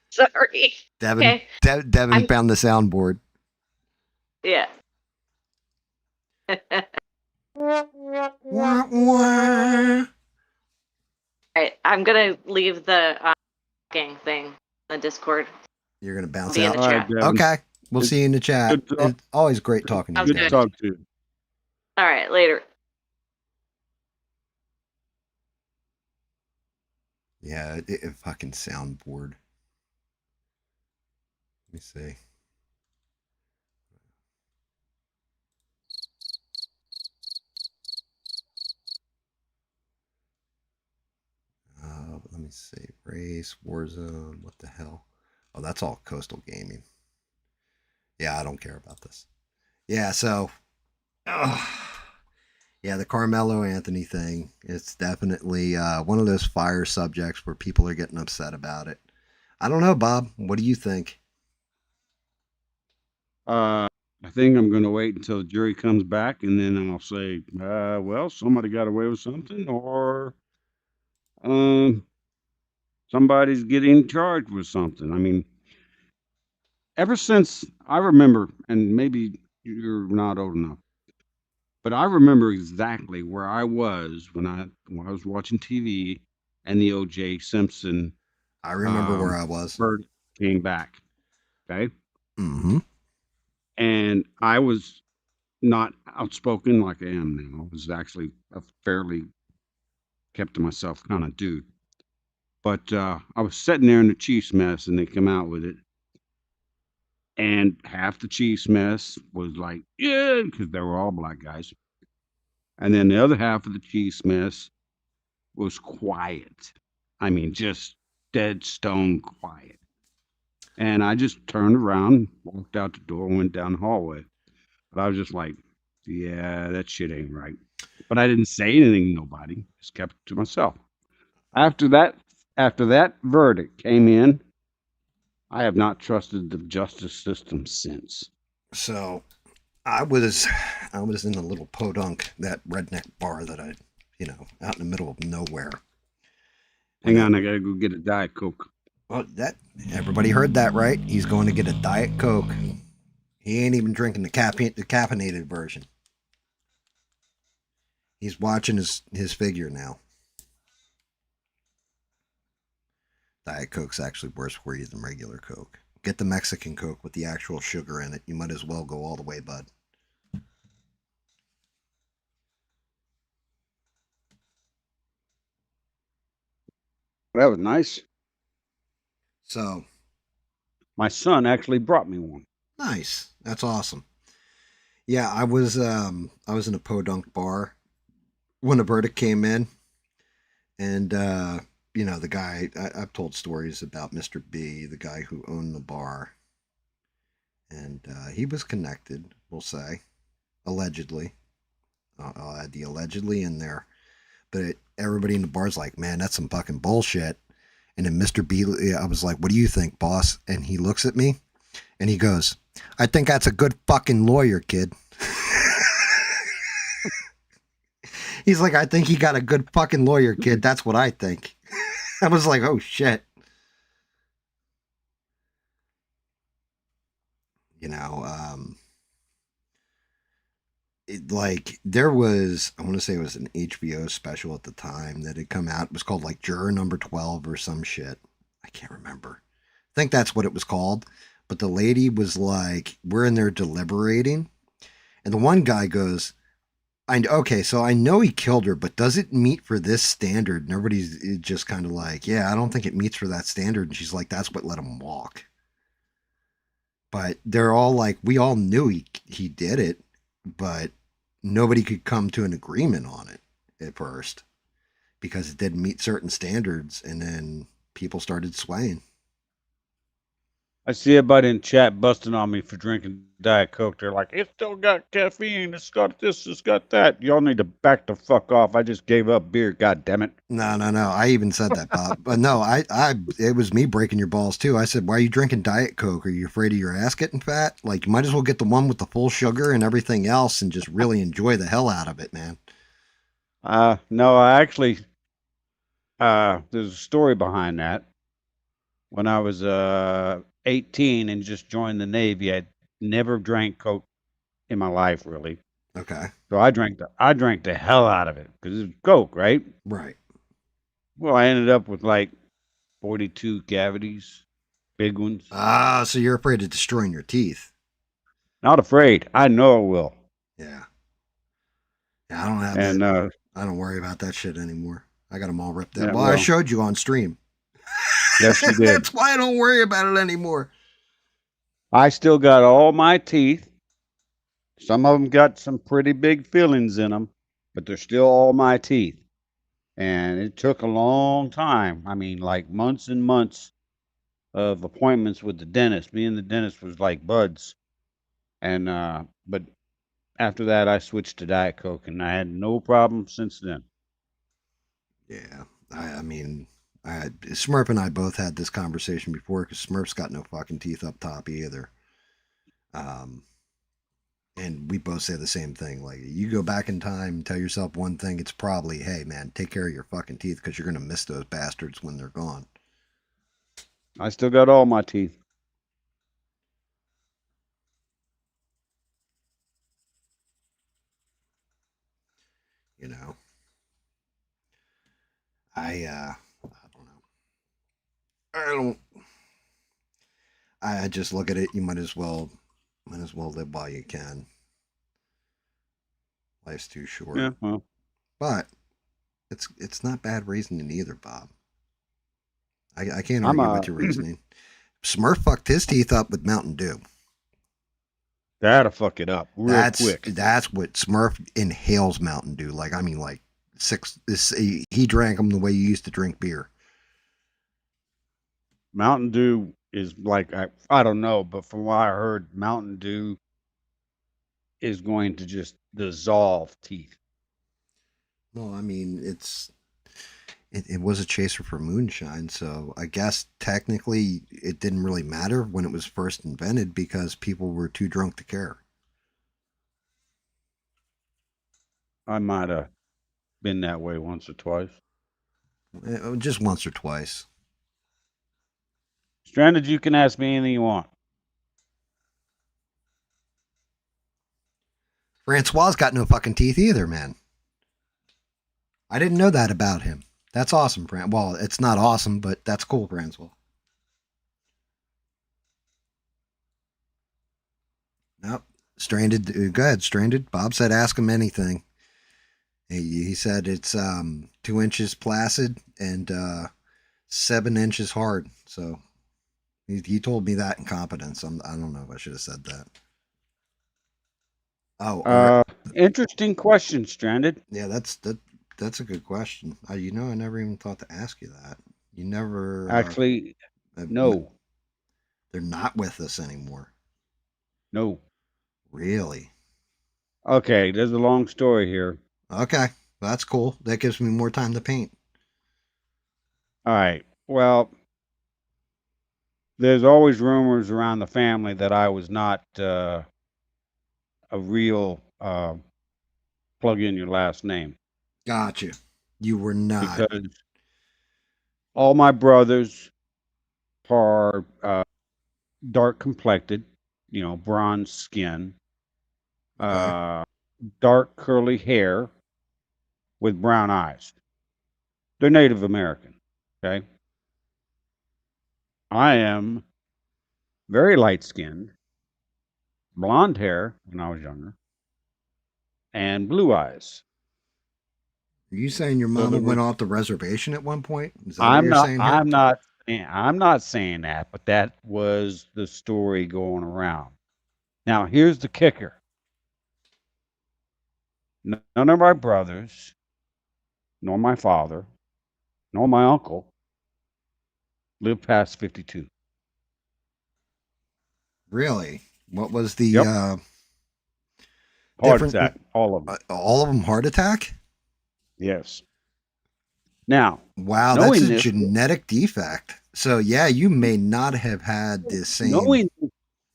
Sorry. Devin, Okay. Devin found the soundboard. Yeah. Wah, wah. Alright, I'm gonna leave the gang thing, the Discord. You're going to bounce Be in out? the All chat. right, Devin. Okay. We'll see you in the chat. Good talk. It's always great talking to you. Sounds Good to Devin. talk to you. Alright, later. Yeah, it fucking soundboard. Let me see. Let me see. Race, Warzone, what the hell? Oh, that's all Coastal Gaming. Yeah, I don't care about this. Yeah, so... yeah, the Carmelo Anthony thing. It's definitely one of those fire subjects where people are getting upset about it. I don't know, Bob. What do you think? I think I'm going to wait until the jury comes back, and then I'll say, well, somebody got away with something, or somebody's getting charged with something. I mean, ever since I remember, and maybe you're not old enough, but I remember exactly where I was when I was watching TV and the O.J. Simpson I remember where I was. verdict came back. Okay. Mm-hmm. And I was not outspoken like I am now. I was actually a fairly kept to myself kind of dude. But I was sitting there in the Chiefs mess, and they come out with it. And half the Chiefs mess was like, yeah, because they were all black guys. And then the other half of the Chiefs mess was quiet. I mean, just dead stone quiet. And I just turned around, walked out the door, and went down the hallway. But I was just like, yeah, that shit ain't right. But I didn't say anything to nobody. Just kept it to myself. After that verdict came in, I have not trusted the justice system since. So I was in a little podunk, that redneck bar that I, out in the middle of nowhere. Hang on, I gotta go get a Diet Coke. Well, everybody heard that, right? He's going to get a Diet Coke. He ain't even drinking the caffeinated version. He's watching his figure now. Diet Coke's actually worse for you than regular Coke. Get the Mexican Coke with the actual sugar in it. You might as well go all the way, bud. That was nice. So My son actually brought me one. nice. That's awesome. Yeah, I was in a podunk bar when a verdict came in, and the guy I've told stories about Mr. B, the guy who owned the bar, and he was connected. We'll say, allegedly. I'll add the allegedly in there, but everybody in the bar's like, man, that's some fucking bullshit. And then Mr. B, I was like, what do you think, boss? And he looks at me, and he goes, I think that's a good fucking lawyer, kid. He's like, I think he got a good fucking lawyer, kid. That's what I think. I was like, oh shit. There was, I want to say it was an HBO special at the time that had come out. It was called like Juror Number 12 or some shit. I can't remember. I think that's what it was called. But the lady was like, we're in there deliberating. And the one guy goes, okay, so I know he killed her, but does it meet for this standard? And everybody's just kind of like, yeah, I don't think it meets for that standard. And she's like, that's what let him walk. But they're all like, we all knew he did it, but nobody could come to an agreement on it at first because it didn't meet certain standards. And then people started swaying. I see everybody in chat busting on me for drinking Diet Coke. They're like, it's still got caffeine. It's got this. It's got that. Y'all need to back the fuck off. I just gave up beer. God damn it. No. I even said that, Bob. But no, it was me breaking your balls too. I said, why are you drinking Diet Coke? Are you afraid of your ass getting fat? Like, you might as well get the one with the full sugar and everything else and just really enjoy the hell out of it, man. No, I actually, there's a story behind that. When I was 18 and just joined the Navy, I never drank Coke in my life, really. Okay. So I drank the hell out of it because it's Coke, right? Right. Well, I ended up with like 42 cavities, big ones. So you're afraid of destroying your teeth. Not afraid. I know it will. Yeah. Yeah, I don't have And that. I don't worry about that shit anymore. I got them all ripped out. Yeah, Well, I showed you on stream. Yes, you did. That's why I don't worry about it anymore. I still got all my teeth. Some of them got some pretty big fillings in them, but they're still all my teeth. And it took a long time. I mean, like months and months of appointments with the dentist. Me and the dentist was like buds. And but after that, I switched to Diet Coke, and I had no problem since then. Yeah, I mean, Smurf and I both had this conversation before because Smurf's got no fucking teeth up top either. And we both say the same thing. Like, you go back in time and tell yourself one thing, it's probably, hey, man, take care of your fucking teeth because you're going to miss those bastards when they're gone. I still got all my teeth. You know, I don't know. I just look at it. You might as well live while you can. Life's too short. Yeah, well, But it's not bad reasoning either, Bob. I can't argue with your reasoning. Smurf fucked his teeth up with Mountain Dew. that'll fuck it up real quick. That's what Smurf inhales Mountain Dew. Like, I mean, like he drank them the way you used to drink beer. Mountain Dew is like, I don't know, but from what I heard, Mountain Dew is going to just dissolve teeth. Well, I mean, it was a chaser for moonshine, so I guess technically it didn't really matter when it was first invented because people were too drunk to care. I might have been that way once or twice. Just once or twice. Stranded, you can ask me anything you want. Francois's got no fucking teeth either, man. I didn't know that about him. That's awesome, Brand. Well, it's not awesome, but that's cool, Branswell. Nope. Stranded. Go ahead, Stranded. Bob said ask him anything. He said it's 2 inches placid and 7 inches hard. So he told me that in confidence. I don't know if I should have said that. Oh, Interesting question, Stranded. yeah, that's a good question. I never even thought to ask you that. You never Actually, uh, no, they're not with us anymore. no. Really? Okay, there's a long story here. Okay, that's cool. That gives me more time to paint. All right. Well, there's always rumors around the family that I was not a real plug in your last name Gotcha. You were not. because all my brothers are dark complected, bronze skin, Okay. dark curly hair with brown eyes. They're Native American. Okay. I am very light skinned, blonde hair when I was younger, and blue eyes. Are you saying your So mama there went was off the reservation at one point? Is that what I'm you're not saying here? I'm not I'm not saying that, but that was the story going around. Now, here's the kicker. None of my brothers, nor my father, nor my uncle lived past 52. Really? What was the Yep. Heart different? attack, all of them. All of them heart attack? Yes. Now, Wow, that's knowing a this, genetic defect. So yeah, you may not have had the same. knowing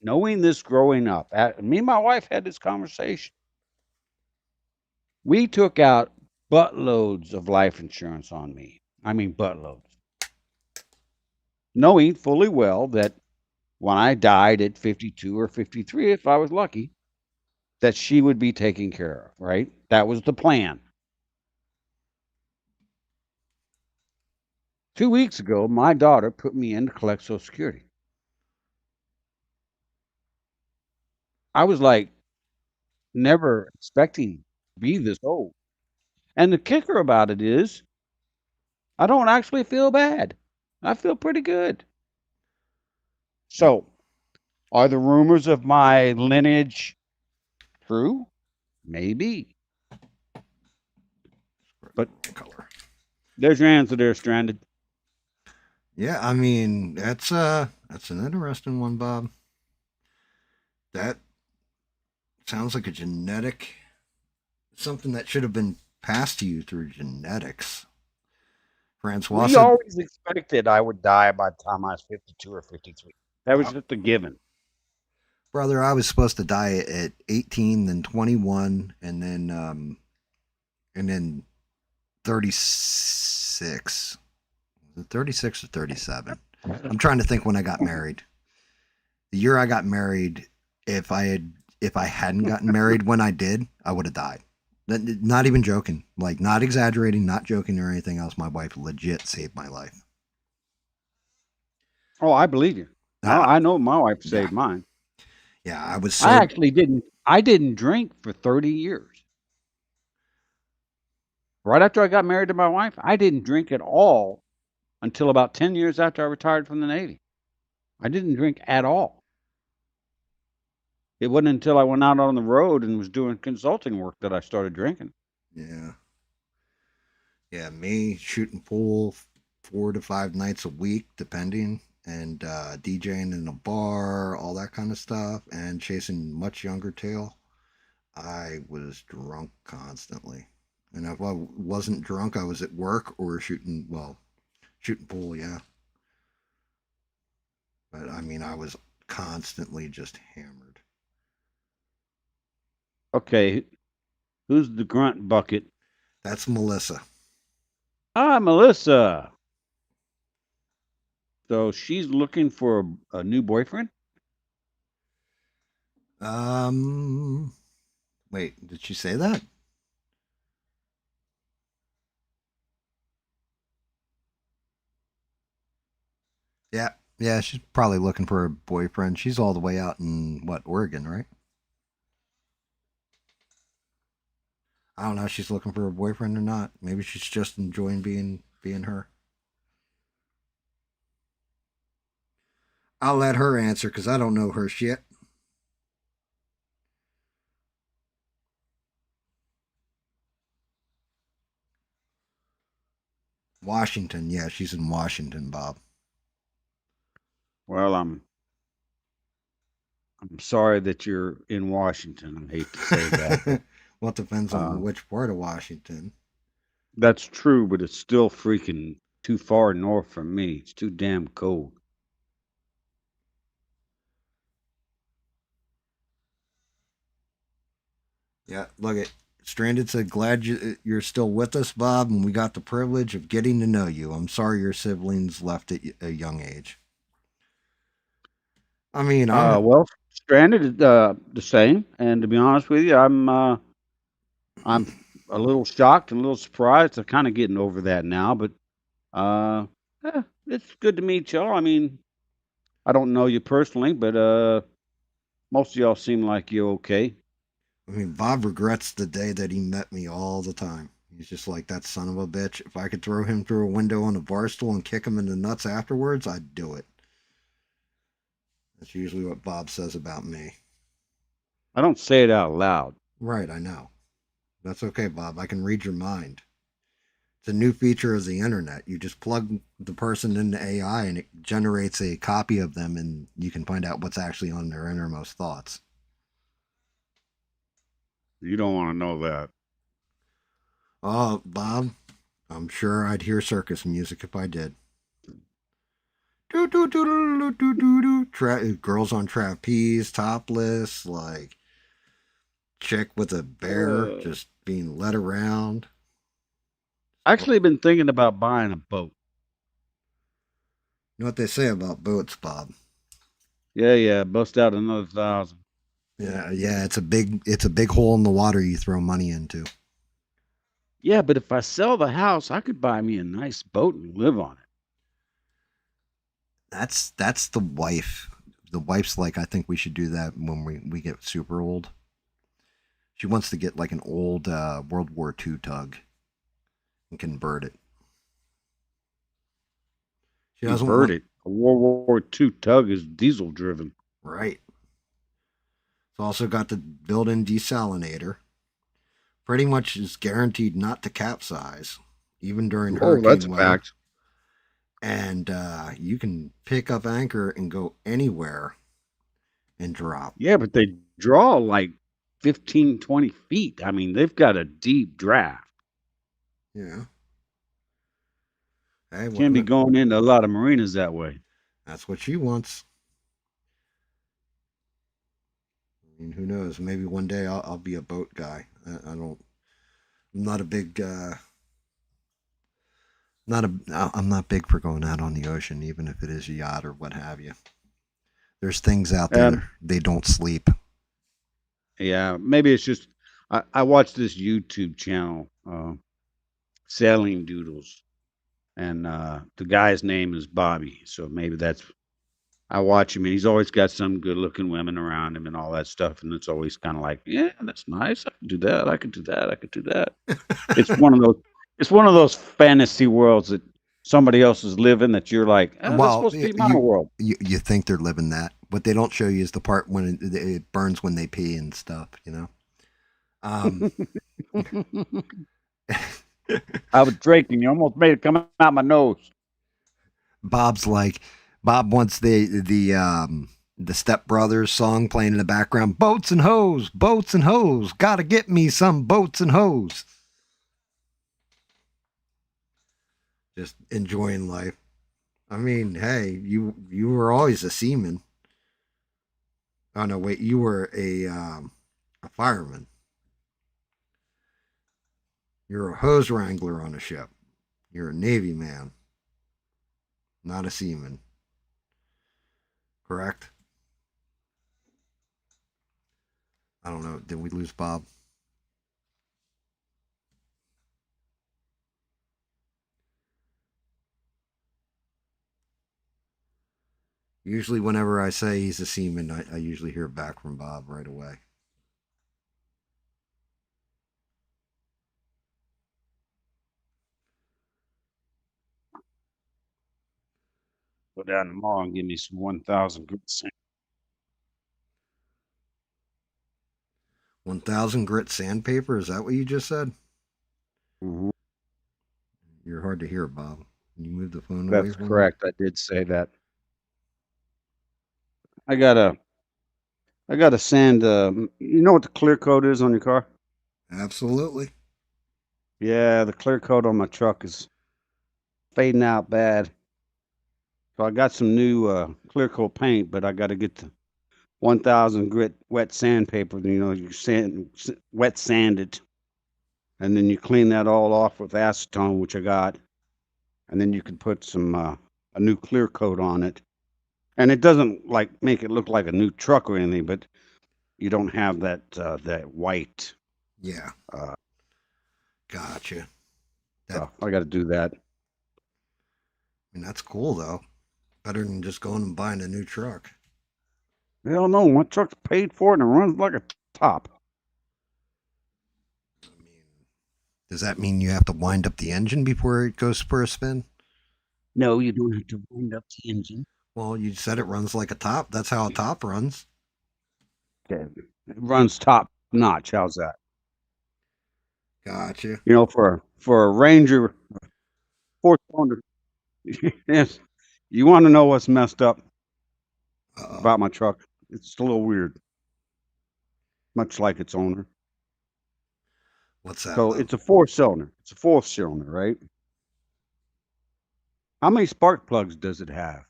knowing this growing up, me and my wife had this conversation. We took out buttloads of life insurance on me. I mean, buttloads. Knowing fully well that when I died at 52 or 53, if I was lucky, that she would be taken care of, right? That was the plan. 2 weeks ago, my daughter put me in to collect Social Security. I was like, never expecting to be this old. And the kicker about it is, I don't actually feel bad. I feel pretty good. So, are the rumors of my lineage true? Maybe. But Color. there's your answer there, Stranded. Yeah, I mean that's an interesting one, Bob. That sounds like a genetic something that should have been passed to you through genetics. Francois We said, always expected I would die by the time I was 52 or 53. That was just a given. "Brother, I was supposed to die at 18, then 21, and then 36. Was it 36 or 37? I'm trying to think when I got married. The year I got married, if I hadn't gotten married when I did, I would have died. Not even joking. Like, not exaggerating, not joking or anything else. My wife legit saved my life. Oh, I believe you. Uh, I know my wife yeah, saved mine. yeah. I was I so actually didn't. I didn't drink for 30 years. Right after I got married to my wife, I didn't drink at all until about 10 years after I retired from the Navy. I didn't drink at all. It wasn't until I went out on the road and was doing consulting work that I started drinking. yeah, yeah. Me shooting pool 4 to 5 nights a week, depending, and DJing in a bar, all that kind of stuff, and chasing much younger tail. I was drunk constantly. And if I wasn't drunk, I was at work or shooting pool, yeah. But I mean, I was constantly just hammered. Okay, who's the grunt bucket? That's Melissa. Ah, Melissa. So she's looking for a new boyfriend? Um, Wait, did she say that? Yeah, she's probably looking for a boyfriend. She's all the way out in what, Oregon, right? I don't know if she's looking for a boyfriend or not. Maybe she's just enjoying being her. I'll let her answer because I don't know her shit. Washington, yeah, she's in Washington, Bob. Well, I'm sorry that you're in Washington. I hate to say that, but Well, it depends on uh, which part of Washington. that's true. But it's still freaking too far north from me. It's too damn cold. Yeah, look at Stranded said, "Glad you're still with us, Bob, and we got the privilege of getting to know you. I'm sorry your siblings left at a young age." I mean, I'm Well, stranded is the same. And to be honest with you, I'm a little shocked and a little surprised. I'm kind of getting over that now, but uh, it's good to meet y'all. I mean, I don't know you personally, but most of y'all seem like you're okay. I mean, Bob regrets the day that he met me all the time. He's just like that son of a bitch. If I could throw him through a window on a bar stool and kick him in the nuts afterwards, I'd do it. That's usually what Bob says about me. I don't say it out loud. Right, I know. That's okay, Bob. I can read your mind. It's a new feature of the internet. You just plug the person into AI and it generates a copy of them, and you can find out what's actually on their innermost thoughts. You don't want to know that. Oh, Bob, I'm sure I'd hear circus music if I did. Do do do do do do do. Girls on trapeze, topless, like chick with a bear Uh, just being led around. Actually, been thinking about buying a boat. You know what they say about boats, Bob? Yeah, bust out another 1,000. Yeah, yeah, it's a big hole in the water you throw money into. Yeah, but if I sell the house, I could buy me a nice boat and live on it. That's the wife. The wife's like, I think we should do that when we get super old. She wants to get like an old World War II tug and convert it. She doesn't Convert want it. A World War II tug is diesel driven. right. It's also got the built-in desalinator. Pretty much is guaranteed not to capsize, even during Oh, that's hurricane a weather. fact. And you can pick up anchor and go anywhere and drop. Yeah, but they draw like 15, 20 feet. I mean, they've got a deep draft. Yeah. Hey, what Can't can be I, going into a lot of marinas that way. that's what she wants. I mean, who knows? Maybe one day I'll be a boat guy. I don't. I'm not a big. Not a. I'm not big for going out on the ocean, even if it is a yacht or what have you. There's things out Um, there they don't sleep. yeah, maybe it's just I watched this YouTube channel, Sailing Doodles, and the guy's name is Bobby. So maybe that's I watch him, and he's always got some good-looking women around him and all that stuff, and it's always kind of like, yeah, that's nice. I could do that. I could do that. I could do that. It's one of those. It's one of those fantasy worlds that somebody else is living that you're like, oh, that's Well, supposed to be my world. you think they're living that. What they don't show you is the part when it burns when they pee and stuff. You know. Um, I was drinking. You almost made it come out my nose. Bob's like Bob wants the Step Brothers song playing in the background. Boats and hoes, boats and hoes. Gotta get me some boats and hoes. Just enjoying life. I mean, hey, you were always a seaman. Oh no, wait, you were a fireman. You're a hose wrangler on a ship. You're a Navy man, not a seaman. Correct? I don't know. Did we lose Bob? Usually, whenever I say he's a seaman, I usually hear back from Bob right away. Go down tomorrow and give me some 1,000 grit sand. 1,000 grit sandpaper? Is that what you just said? Mm-hmm. You're hard to hear, Bob. Can you move the phone away That's from correct. I did say that. I gotta sand. You know what the clear coat is on your car? me? Absolutely. Yeah, the clear coat on my truck is fading out bad. So I got some new clear coat paint, but I got to get the 1,000 grit wet sandpaper. You know, you wet sand it, and then you clean that all off with acetone, which I got, and then you can put some a new clear coat on it. And it doesn't like make it look like a new truck or anything, but you don't have that white Yeah. uh, Gotcha. stuff. I got to do that. I mean, that's cool, though. Better than just going and buying a new truck. Hell no, my truck's paid for and it runs like a top. I mean, does that mean you have to wind up the engine before it goes for a spin? No, you don't have to wind up the engine. Well, you said it runs like a top. That's how a top runs. Okay. It runs top notch. How's that? Gotcha. You know, for a Ranger 4-cylinder. Yes. You want to know what's messed up Uh-oh. about my truck? It's a little weird. Much like its owner. What's that? So Bob? it's a 4-cylinder. It's a 4-cylinder, right? How many spark plugs does it have?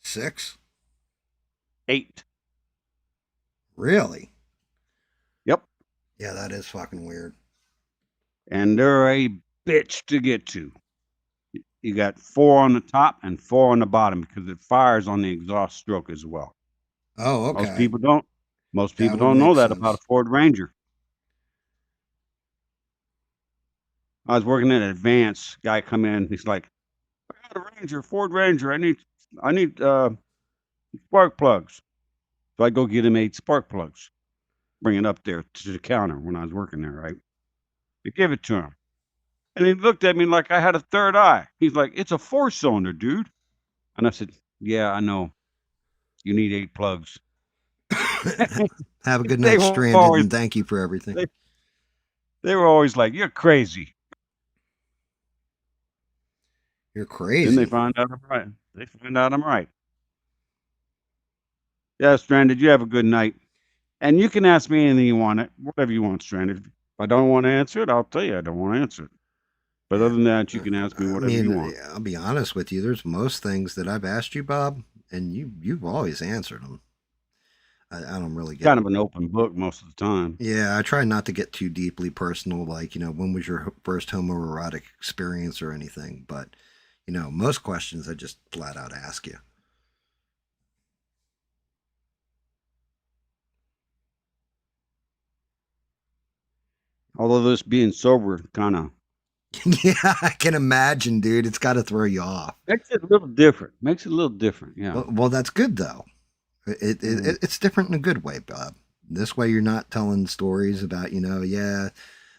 6? 8. Really? Yep. Yeah, that is fucking weird. And they're a bitch to get to. You got 4 on the top and 4 on the bottom because it fires on the exhaust stroke as well. Oh, okay. Most people don't would know make that sense. about a Ford Ranger. I was working at Advance. Guy come in. He's like, "I got a Ranger, Ford Ranger. I need spark plugs." So I go get him 8 spark plugs. Bring it up there to the counter when I was working there. Right. I give it to him, and he looked at me like I had a third eye. He's like, "It's a 4-cylinder, dude." And I said, "Yeah, I know. You need 8 plugs." Have a good They night, were Stranded, always- and thank you for everything. They were always like, "You're crazy." You're crazy. Then they find out I'm right. They find out I'm right. Yeah, Stranded, you have a good night. And you can ask me anything you want, whatever you want, Stranded. If I don't want to answer it, I'll tell you I don't want to answer it. But other than that, you can ask me whatever you want. I'll be honest with you. There's most things that I've asked you, Bob, and you've always answered them. I don't really get Kind of an open book most of the time. Yeah, I try not to get too deeply personal, like, when was your first homoerotic experience or anything. But, most questions I just flat out ask you. Although this being sober kind of Yeah, I can imagine, dude. It's got to throw you off. makes it a little different. Yeah. Well, that's good, though. It's different in a good way, Bob. This way you're not telling stories about, yeah,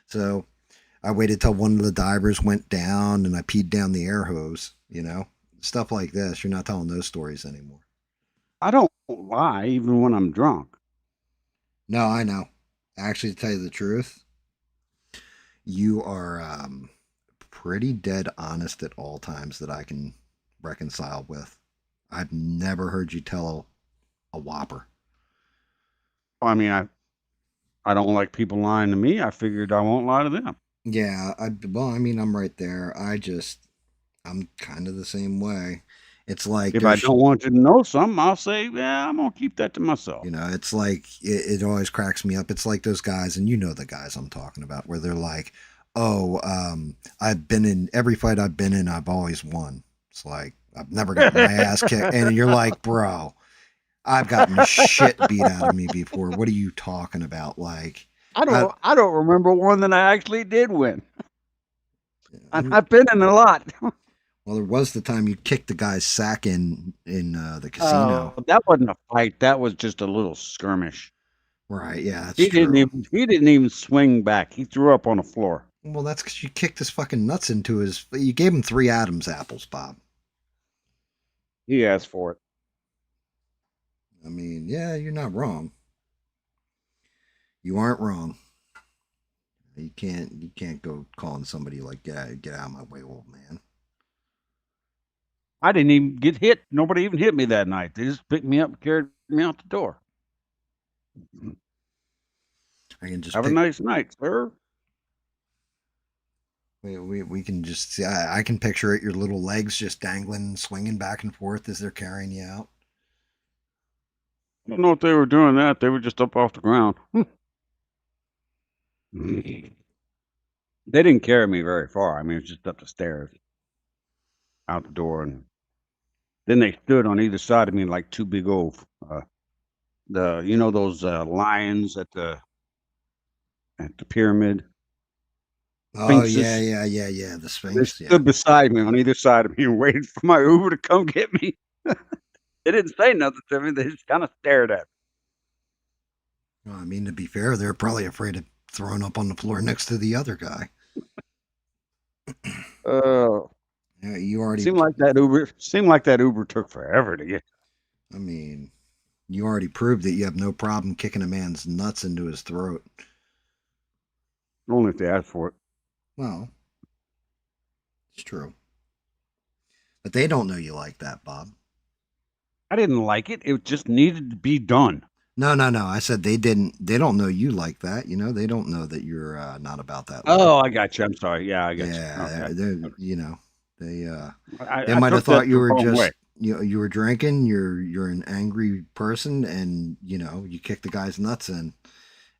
so I waited till one of the divers went down and I peed down the air hose, stuff like this. You're not telling those stories anymore. I don't lie even when I'm drunk. No, I know. Actually, to tell you the truth, you are pretty dead honest at all times that I can reconcile with. I've never heard you tell a whopper. I mean, I don't like people lying to me. I figured I won't lie to them. Yeah, I'm right there. I'm kind of the same way. It's like if I don't want you to know something, I'll say, yeah, I'm gonna keep that to myself. It's like it always cracks me up. It's like those guys, and the guys I'm talking about, where they're like, "Oh, I've been in every fight I've been in, I've always won." It's like I've never gotten my ass kicked, and you're like, "Bro, I've gotten the shit beat out of me before. What are you talking about?" Like, I don't remember one that I actually did win. I mean, I've been in a lot. Well, there was the time you kicked the guy's sack in the casino. That wasn't a fight. That was just a little skirmish. Right, yeah, that's He true. didn't even swing back. He threw up on the floor. Well, that's because you kicked his fucking nuts into his. You gave him 3 Adam's apples, Bob. He asked for it. I mean, yeah, you're not wrong. You aren't wrong. You can't go calling somebody like, get out of my way, old man. I didn't even get hit. Nobody even hit me that night. They just picked me up and carried me out the door. I can just have a nice night, sir. We can just see. I can picture it. Your little legs just dangling, swinging back and forth as they're carrying you out. I don't know if they were doing that. They were just up off the ground. They didn't carry me very far. I mean, it was just up the stairs, out the door, and then they stood on either side of me like 2 big old, those lions at the pyramid. Oh Sphinxes. yeah. The They Sphinx. stood beside me on either side of me and waited for my Uber to come get me. They didn't say nothing to me. They just kind of stared at me. Well, I mean, to be fair, they're probably afraid of throwing up on the floor next to the other guy. Yeah, you already seemed like that Uber took forever to get. I mean, you already proved that you have no problem kicking a man's nuts into his throat. Only if they asked for it. Well, it's true. But they don't know you like that, Bob. I didn't like it. It just needed to be done. No. I said they didn't. They don't know you like that. You know, they don't know that you're not about that. Oh, I got you. I'm sorry. Yeah, I got you. Yeah, Okay. you know, they I might have took that thought you the were wrong just way. you were drinking. You're an angry person, and you kick the guy's nuts in,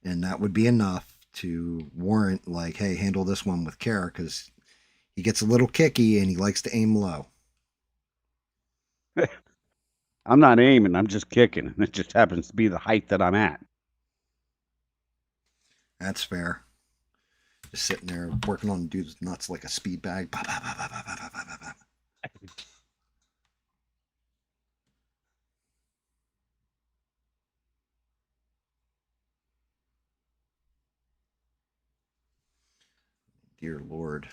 and that would be enough to warrant like, hey, handle this one with care because he gets a little kicky and he likes to aim low. I'm not aiming. I'm just kicking. It just happens to be the height that I'm at. That's fair. Just sitting there working on dude's nuts like a speed bag. Bah, bah, bah, bah, bah, bah, bah, bah, bah. Dear Lord.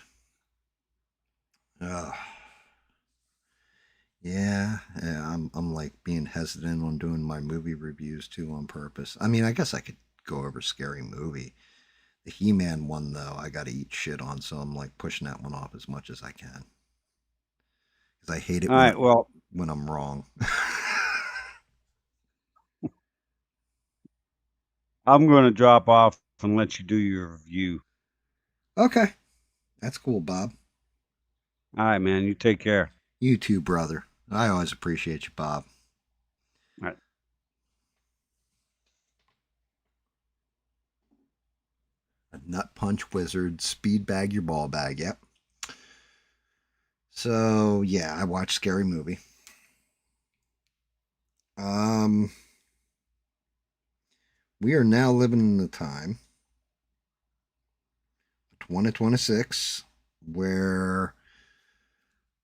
Yeah, I'm like being hesitant on doing my movie reviews too on purpose. I mean, I guess I could go over Scary Movie. The He-Man one though, I got to eat shit on, so I'm like pushing that one off as much as I can. Cuz I hate it when I'm wrong. I'm going to drop off and let you do your review. Okay. That's cool, Bob. All right, man. You take care. You too, brother. I always appreciate you, Bob. All right. A nut punch wizard, speed bag your ball bag. Yep. So yeah, I watched Scary Movie. We are now living in the time 2026 where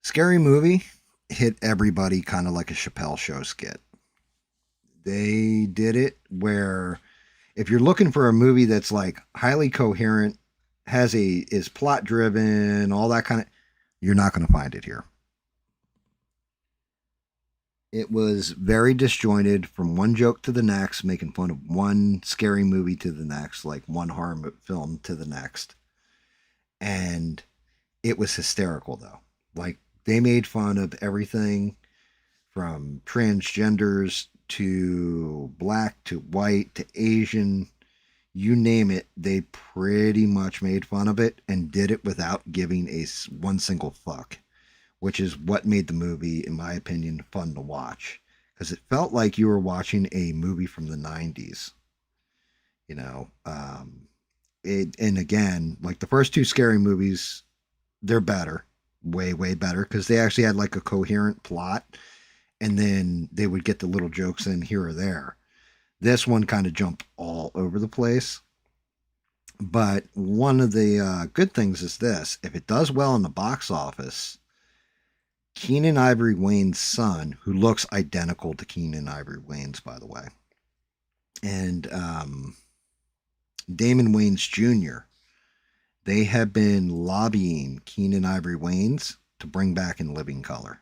Scary Movie hit everybody kind of like a Chappelle Show skit. They did it where if you're looking for a movie that's like highly coherent, is plot driven, all that kind of, you're not going to find it here. It was very disjointed from one joke to the next, making fun of one scary movie to the next, like one horror film to the next. And it was hysterical though. Like they made fun of everything from transgenders to black to white to Asian, you name it. They pretty much made fun of it and did it without giving one single fuck, which is what made the movie, in my opinion, fun to watch. Because it felt like you were watching a movie from the 90s. And again, like the first 2 Scary Movies, they're better. Way, way better. Because they actually had like a coherent plot. And then they would get the little jokes in here or there. This one kind of jumped all over the place. But one of the good things is this. If it does well in the box office, Keenan Ivory Wayne's son, who looks identical to Keenan Ivory Wayne's, by the way, and Damon Wayans Jr., they have been lobbying Keenan Ivory Wayans to bring back In Living Color.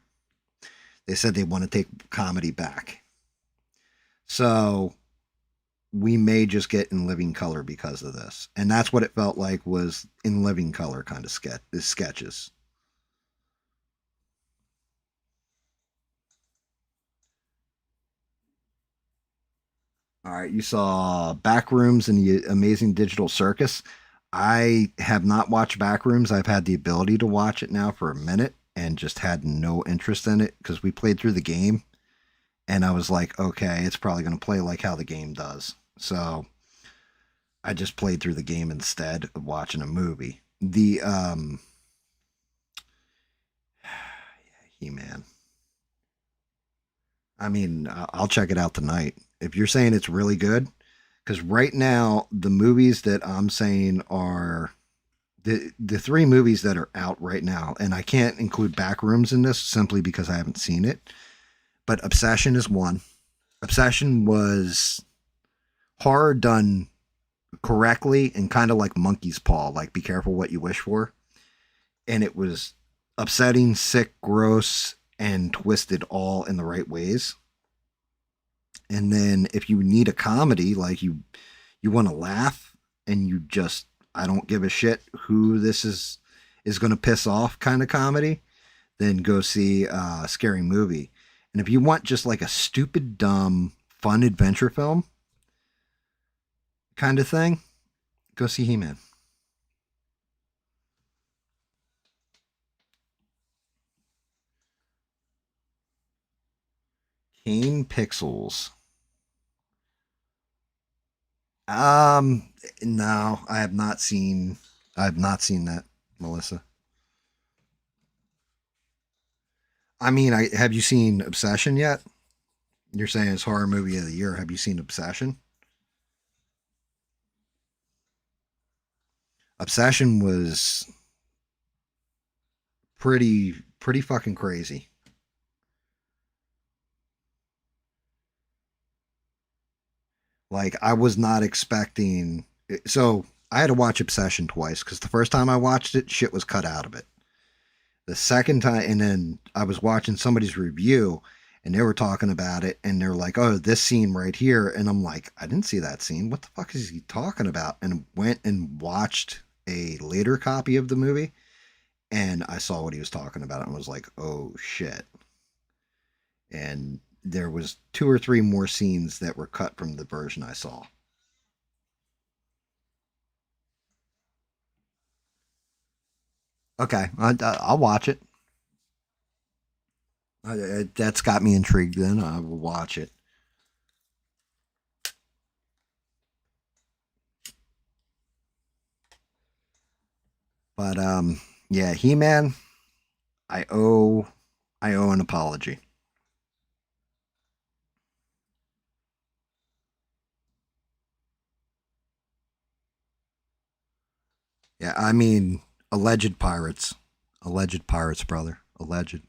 They said they want to take comedy back. So we may just get In Living Color because of this. And that's what it felt like, was In Living Color kind of sketches. All right, you saw Backrooms and the Amazing Digital Circus. I have not watched Backrooms. I've had the ability to watch it now for a minute and just had no interest in it because we played through the game and I was like, okay, it's probably going to play like how the game does. So I just played through the game instead of watching a movie. The He-Man. I mean, I'll check it out tonight. If you're saying it's really good, because right now the movies that I'm saying are the three movies that are out right now, and I can't include Backrooms in this simply because I haven't seen it. But Obsession is one. Obsession was horror done correctly and kind of like Monkey's Paw, like be careful what you wish for. And it was upsetting, sick, gross, and twisted all in the right ways. And then if you need a comedy, like you want to laugh and you just, I don't give a shit who this is going to piss off kind of comedy, then go see Scary Movie. And if you want just like a stupid, dumb, fun adventure film kind of thing, go see He-Man. Kane Pixels. No, I have not seen that, Melissa. I mean, have you seen Obsession yet? You're saying it's horror movie of the year. Have you seen Obsession? Obsession was pretty fucking crazy. Like, I was not expecting. So I had to watch Obsession twice because the first time I watched it, shit was cut out of it. The second time, and then I was watching somebody's review and they were talking about it and they're like, oh, this scene right here. And I'm like, I didn't see that scene. What the fuck is he talking about? And went and watched a later copy of the movie and I saw what he was talking about and was like, oh shit. And there was 2 or 3 more scenes that were cut from the version I saw. Okay, I'll watch it. That's got me intrigued. Then I will watch it. But yeah, He-Man. I owe an apology. Yeah, I mean, alleged pirates, brother, alleged. I'm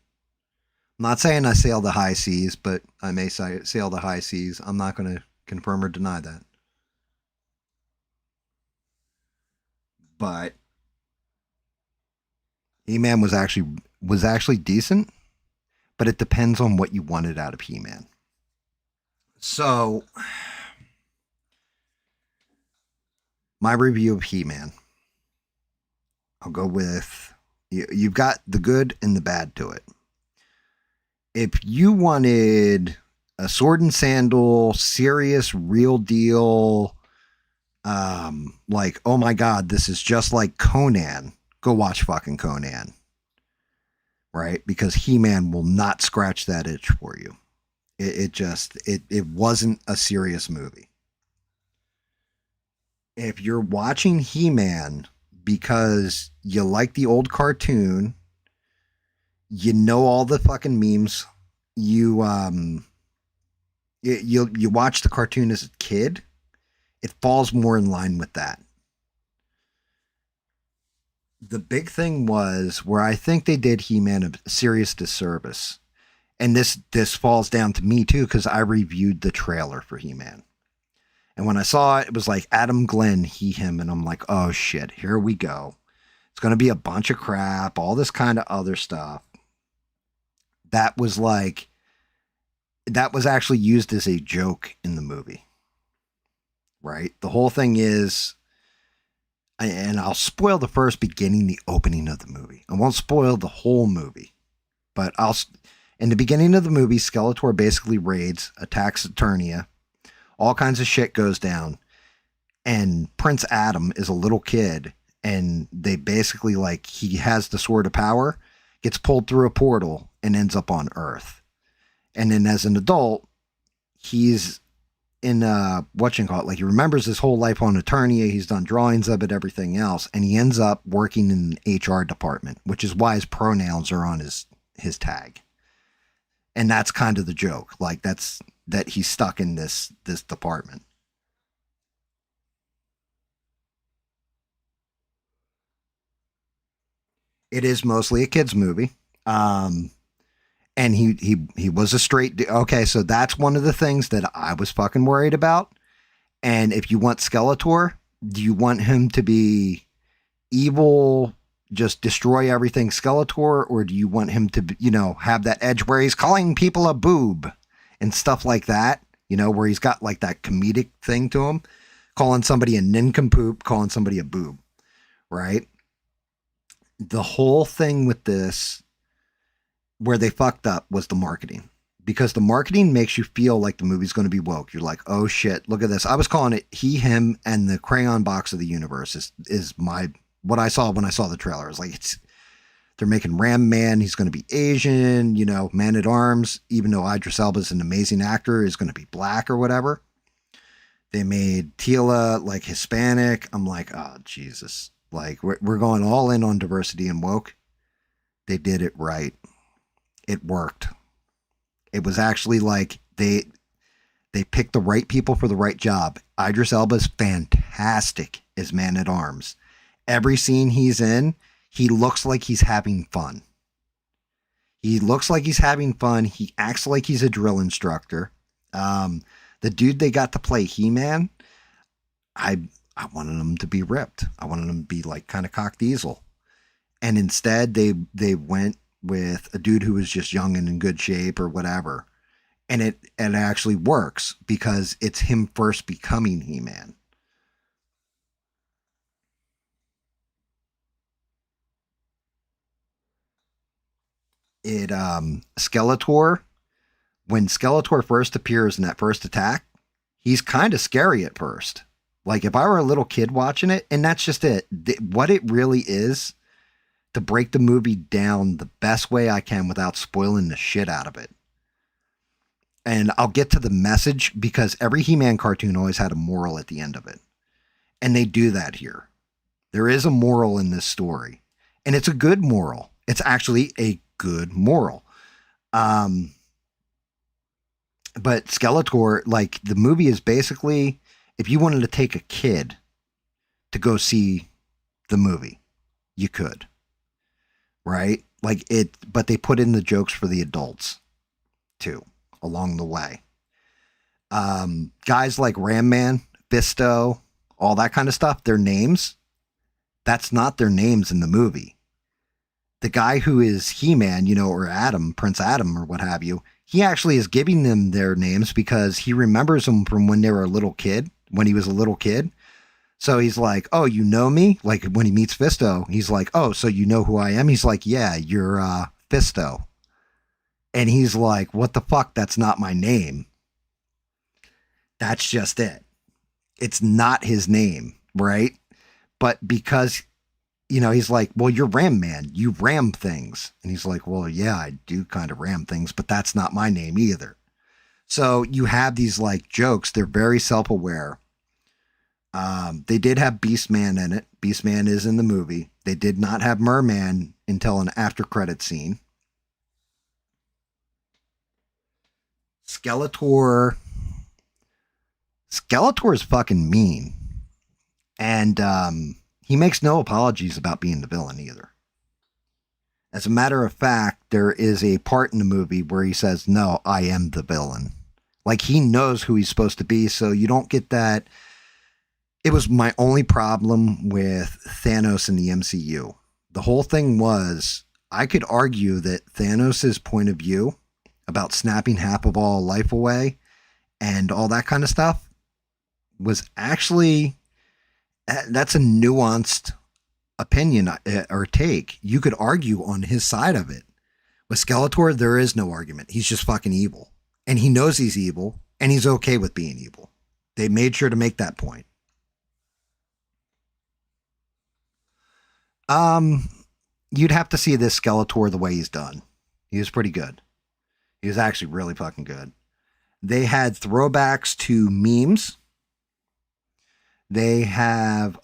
not saying I sail the high seas, but I may sail the high seas. I'm not going to confirm or deny that. But He-Man was actually decent, but it depends on what you wanted out of He-Man. So, my review of He-Man, I'll go with, you've got the good and the bad to it. If you wanted a sword and sandal, serious, real deal, like, oh my God, this is just like Conan, go watch fucking Conan. Right? Because He-Man will not scratch that itch for you. It wasn't a serious movie. If you're watching He-Man because you like the old cartoon, you know all the fucking memes, you watch the cartoon as a kid, it falls more in line with that. The big thing was where I think they did He-Man a serious disservice. And this falls down to me too, because I reviewed the trailer for He-Man. And when I saw it, it was like Adam Glenn, he, him, and I'm like, oh shit, here we go. It's going to be a bunch of crap, all this kind of other stuff. That was actually used as a joke in the movie. Right? The whole thing is, and I'll spoil the first beginning, the opening of the movie. I won't spoil the whole movie, but in the beginning of the movie, Skeletor basically raids, attacks Eternia, all kinds of shit goes down, and Prince Adam is a little kid, and they basically, like, he has the Sword of Power, gets pulled through a portal, and ends up on Earth. And then as an adult, he's in like, he remembers his whole life on Eternia, he's done drawings of it, everything else, and he ends up working in the HR department, which is why his pronouns are on his tag. And that's kind of the joke, like that he's stuck in this department. It is mostly a kids movie. And he was a straight. Okay, so that's one of the things that I was fucking worried about. And if you want Skeletor, do you want him to be evil, just destroy everything Skeletor, or do you want him to, have that edge where he's calling people a boob and stuff like that? Where he's got like that comedic thing to him, calling somebody a nincompoop, calling somebody a boob, right? The whole thing with this, where they fucked up, was the marketing. Because the marketing makes you feel like the movie's going to be woke. You're like, oh shit, look at this. I was calling it he, him, and the crayon box of the universe is what I saw when I saw the trailer. It's like, they're making Ram Man. He's going to be Asian, Man at Arms, even though Idris Elba's an amazing actor, is going to be black or whatever. They made Tila like Hispanic. I'm like, oh Jesus. Like, we're going all in on diversity and woke. They did it right. It worked. It was actually like they picked the right people for the right job. Idris Elba's fantastic as Man at Arms. Every scene he's in, he looks like he's having fun. He looks like he's having fun. He acts like he's a drill instructor. The dude they got to play He-Man, I wanted him to be ripped. I wanted him to be like kind of cock diesel. And instead they went with a dude who was just young and in good shape or whatever. And it actually works because it's him first becoming He-Man. Skeletor, when Skeletor first appears in that first attack, he's kind of scary at first. Like, if I were a little kid watching it, and that's just it. What it really is, to break the movie down the best way I can without spoiling the shit out of it. And I'll get to the message, because every He-Man cartoon always had a moral at the end of it. And they do that here. There is a moral in this story. And it's a good moral. It's actually a good moral. But Skeletor, like, the movie is basically, if you wanted to take a kid to go see the movie, you could. Right? Like, but they put in the jokes for the adults too, along the way. Guys like Ram Man, Fisto, all that kind of stuff, their names, that's not their names in the movie. The guy who is He-Man, or Adam, Prince Adam, or what have you, he actually is giving them their names because he remembers them from when they were a little kid, when he was a little kid. So he's like, oh, you know me? Like, when he meets Fisto, he's like, oh, so you know who I am? He's like, yeah, you're Fisto. And he's like, what the fuck? That's not my name. That's just it. It's not his name, right? But because, he's like, well, you're Ram Man. You ram things. And he's like, well, yeah, I do kind of ram things, but that's not my name either. So you have these like jokes. They're very self-aware. They did have Beastman in it. Beastman is in the movie. They did not have Merman until an after credit scene. Skeletor is fucking mean. And he makes no apologies about being the villain either. As a matter of fact, there is a part in the movie where he says, "No, I am the villain." Like, he knows who he's supposed to be, so you don't get that. It was my only problem with Thanos in the MCU. The whole thing was, I could argue that Thanos' point of view about snapping half of all life away and all that kind of stuff was actually, that's a nuanced opinion or take. You could argue on his side of it. With Skeletor, there is no argument. He's just fucking evil. And he knows he's evil, and he's okay with being evil. They made sure to make that point. You'd have to see this Skeletor the way he's done. He was pretty good. He was actually really fucking good. They had throwbacks to memes. They have,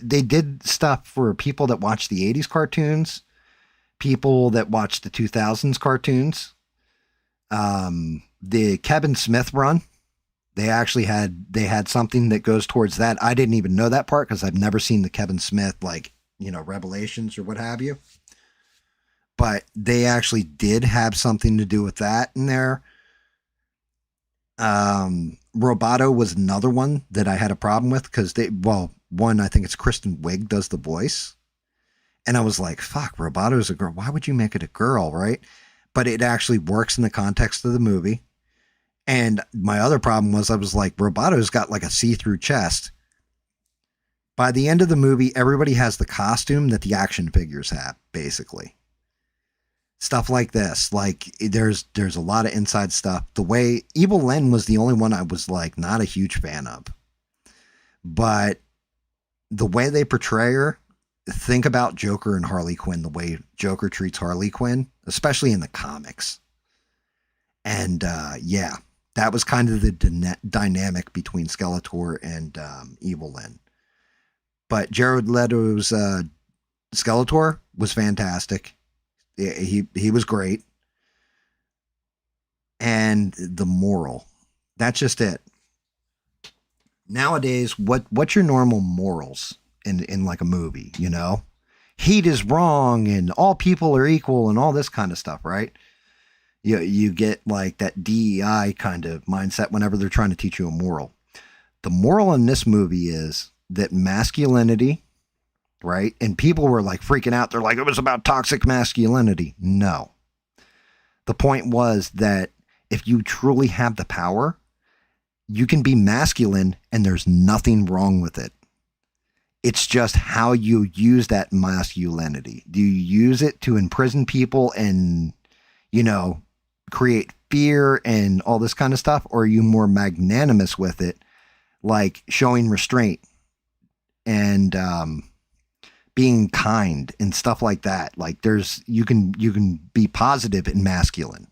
they did stuff for people that watch the 80s cartoons, people that watch the 2000s cartoons. The Kevin Smith run, they had something that goes towards that. I didn't even know that part because I've never seen the Kevin Smith, Revelations or what have you. But they actually did have something to do with that in there. Roboto was another one that I had a problem with because one, I think it's Kristen Wiig does the voice. And I was like, fuck, Roboto's a girl. Why would you make it a girl, right? But it actually works in the context of the movie. And my other problem was, I was like, Roboto's got like a see-through chest. By the end of the movie, everybody has the costume that the action figures have, basically. Stuff like this. Like, there's a lot of inside stuff. The way Evil-Lyn was the only one I was like not a huge fan of. But the way they portray her, think about Joker and Harley Quinn, the way Joker treats Harley Quinn, especially in the comics. And yeah, that was kind of the dynamic between Skeletor and Evil-Lyn. But Jared Leto's Skeletor was fantastic. He was great. And the moral, that's just it. Nowadays, what's your normal morals in like a movie, you know? Hate is wrong and all people are equal and all this kind of stuff, right? You get like that DEI kind of mindset whenever they're trying to teach you a moral. The moral in this movie is that masculinity, right? And people were like freaking out. They're like, it was about toxic masculinity. No. The point was that if you truly have the power, you can be masculine and there's nothing wrong with it. It's just how you use that masculinity. Do you use it to imprison people and, create fear and all this kind of stuff? Or are you more magnanimous with it, like showing restraint and being kind and stuff like that? Like you can be positive and masculine.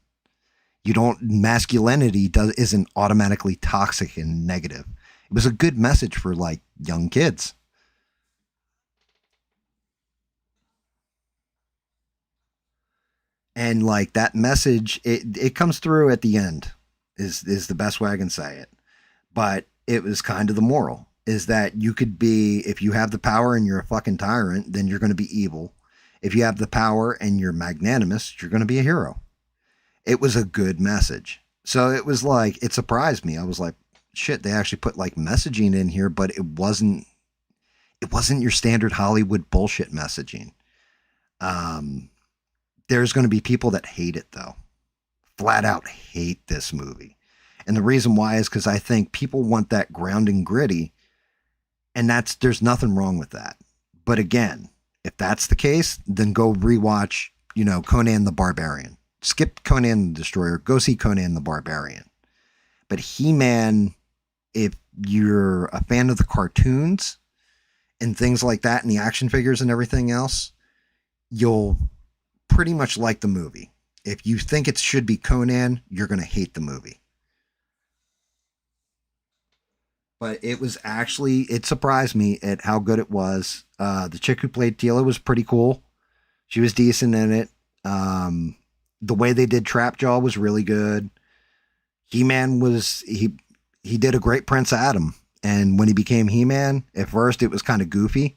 Masculinity isn't automatically toxic and negative. It was a good message for like young kids. And like that message, it comes through at the end is the best way I can say it. But it was kind of the moral is that you could be, if you have the power and you're a fucking tyrant, then you're going to be evil. If you have the power and you're magnanimous, you're going to be a hero. It was a good message. So it was like, it surprised me. I was like, shit, they actually put like messaging in here, but it wasn't your standard Hollywood bullshit messaging. There's going to be people that hate it though. Flat out hate this movie. And the reason why is because I think people want that ground and gritty, and there's nothing wrong with that. But again, if that's the case, then go rewatch, Conan the Barbarian. Skip Conan the Destroyer, go see Conan the Barbarian. But He-Man, if you're a fan of the cartoons and things like that and the action figures and everything else, you'll pretty much like the movie. If you think it should be Conan, you're going to hate the movie. But it surprised me at how good it was. The chick who played Tila was pretty cool. She was decent in it. The way they did Trapjaw was really good. He-Man he did a great Prince Adam. And when he became He-Man, at first it was kind of goofy,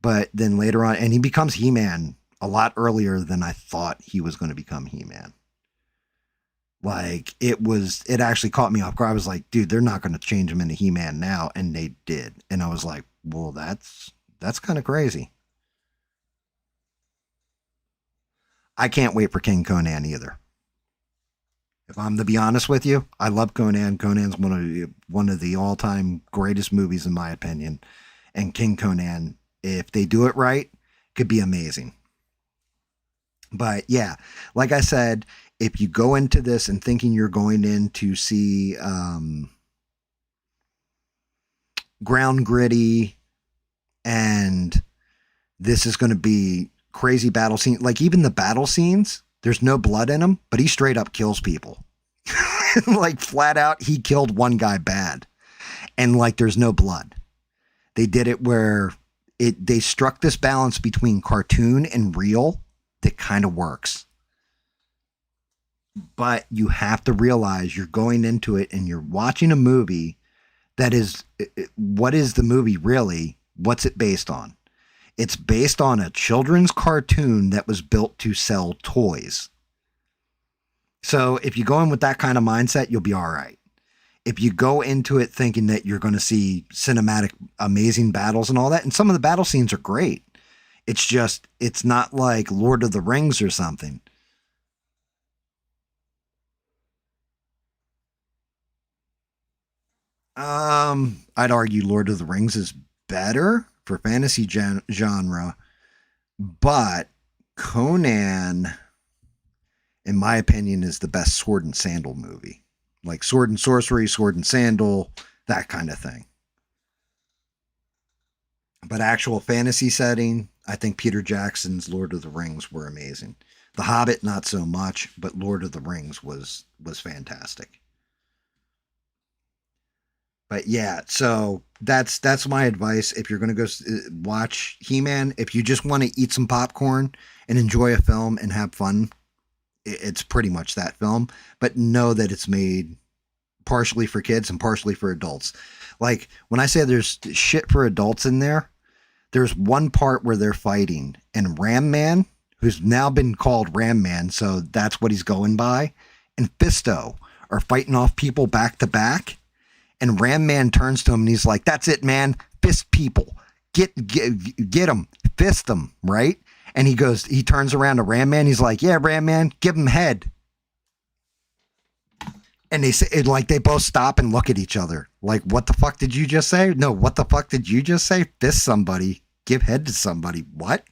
but then later on, and he becomes He-Man a lot earlier than I thought he was going to become He-Man. Like, it actually caught me off guard. I was like, dude, they're not going to change him into He-Man now. And they did. And I was like, well, that's kind of crazy. I can't wait for King Conan either. If I'm to be honest with you, I love Conan. Conan's one of the all-time greatest movies in my opinion. And King Conan, if they do it right, could be amazing. But yeah, like I said, if you go into this and thinking you're going in to see ground gritty and this is going to be crazy battle scene, like even the battle scenes, there's no blood in them, but he straight up kills people. Like flat out, he killed one guy bad. And like there's no blood. They did it where they struck this balance between cartoon and real that kind of works. But you have to realize you're going into it and you're watching a movie that is, what is the movie really? What's it based on? It's based on a children's cartoon that was built to sell toys. So if you go in with that kind of mindset, you'll be all right. If you go into it thinking that you're going to see cinematic, amazing battles and all that, and some of the battle scenes are great. It's just, it's not like Lord of the Rings or something. I'd argue Lord of the Rings is better for fantasy genre, but Conan, in my opinion, is the best sword and sandal movie. Like sword and sorcery, sword and sandal, that kind of thing. But actual fantasy setting, I think Peter Jackson's Lord of the Rings were amazing. The Hobbit, not so much, but Lord of the Rings was fantastic. But yeah, so that's my advice. If you're going to go watch He-Man, if you just want to eat some popcorn and enjoy a film and have fun, it's pretty much that film. But know that it's made partially for kids and partially for adults. Like when I say there's shit for adults in there, there's one part where they're fighting and Ram Man, who's now been called Ram Man, so that's what he's going by, and Fisto are fighting off people back to back. And Ram Man turns to him and he's like, that's it, man. Fist people. Get them. Fist them, right? And he turns around to Ram Man. He's like, yeah, Ram Man, give him head. And they say, like, they both stop and look at each other. Like, what the fuck did you just say? No, what the fuck did you just say? Fist somebody. Give head to somebody. What?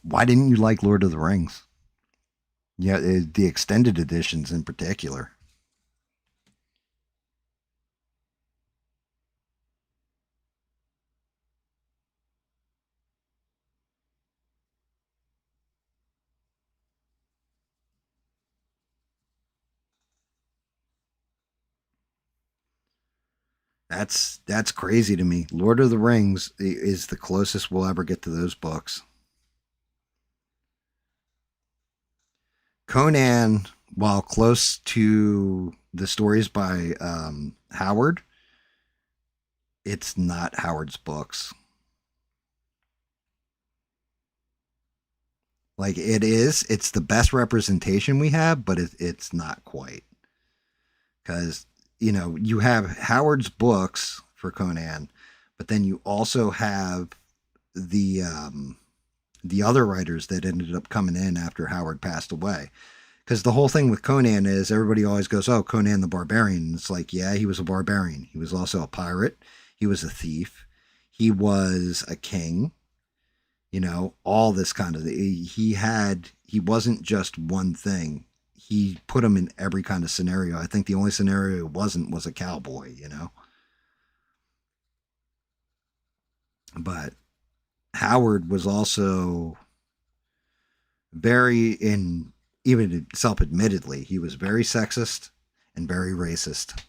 Why didn't you like Lord of the Rings? Yeah, the extended editions in particular. That's crazy to me. Lord of the Rings is the closest we'll ever get to those books. Conan, while close to the stories by Howard, it's not Howard's books. Like it's the best representation we have, but it's not quite. Because, you have Howard's books for Conan, but then you also have the other writers that ended up coming in after Howard passed away. Because the whole thing with Conan is everybody always goes, oh, Conan the Barbarian. It's like, yeah, he was a barbarian. He was also a pirate. He was a thief. He was a king. All this kind of thing. He wasn't just one thing. He put him in every kind of scenario. I think the only scenario it wasn't was a cowboy, But Howard was also even self-admittedly, he was very sexist and very racist.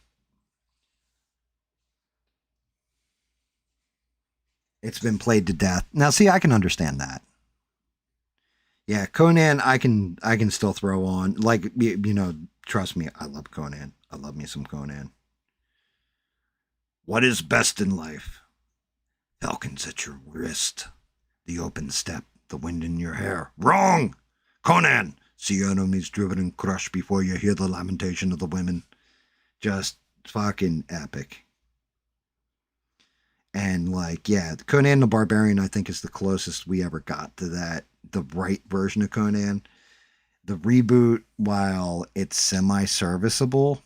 It's been played to death. Now, see, I can understand that. Yeah, Conan, I can still throw on. Like, trust me, I love Conan. I love me some Conan. What is best in life? Falcons at your wrist, the open steppe, the wind in your hair. Wrong! Conan! See your enemies driven and crushed before you hear the lamentation of the women. Just fucking epic. And like, yeah, Conan the Barbarian, I think, is the closest we ever got to that, the right version of Conan. The reboot, while it's semi-serviceable,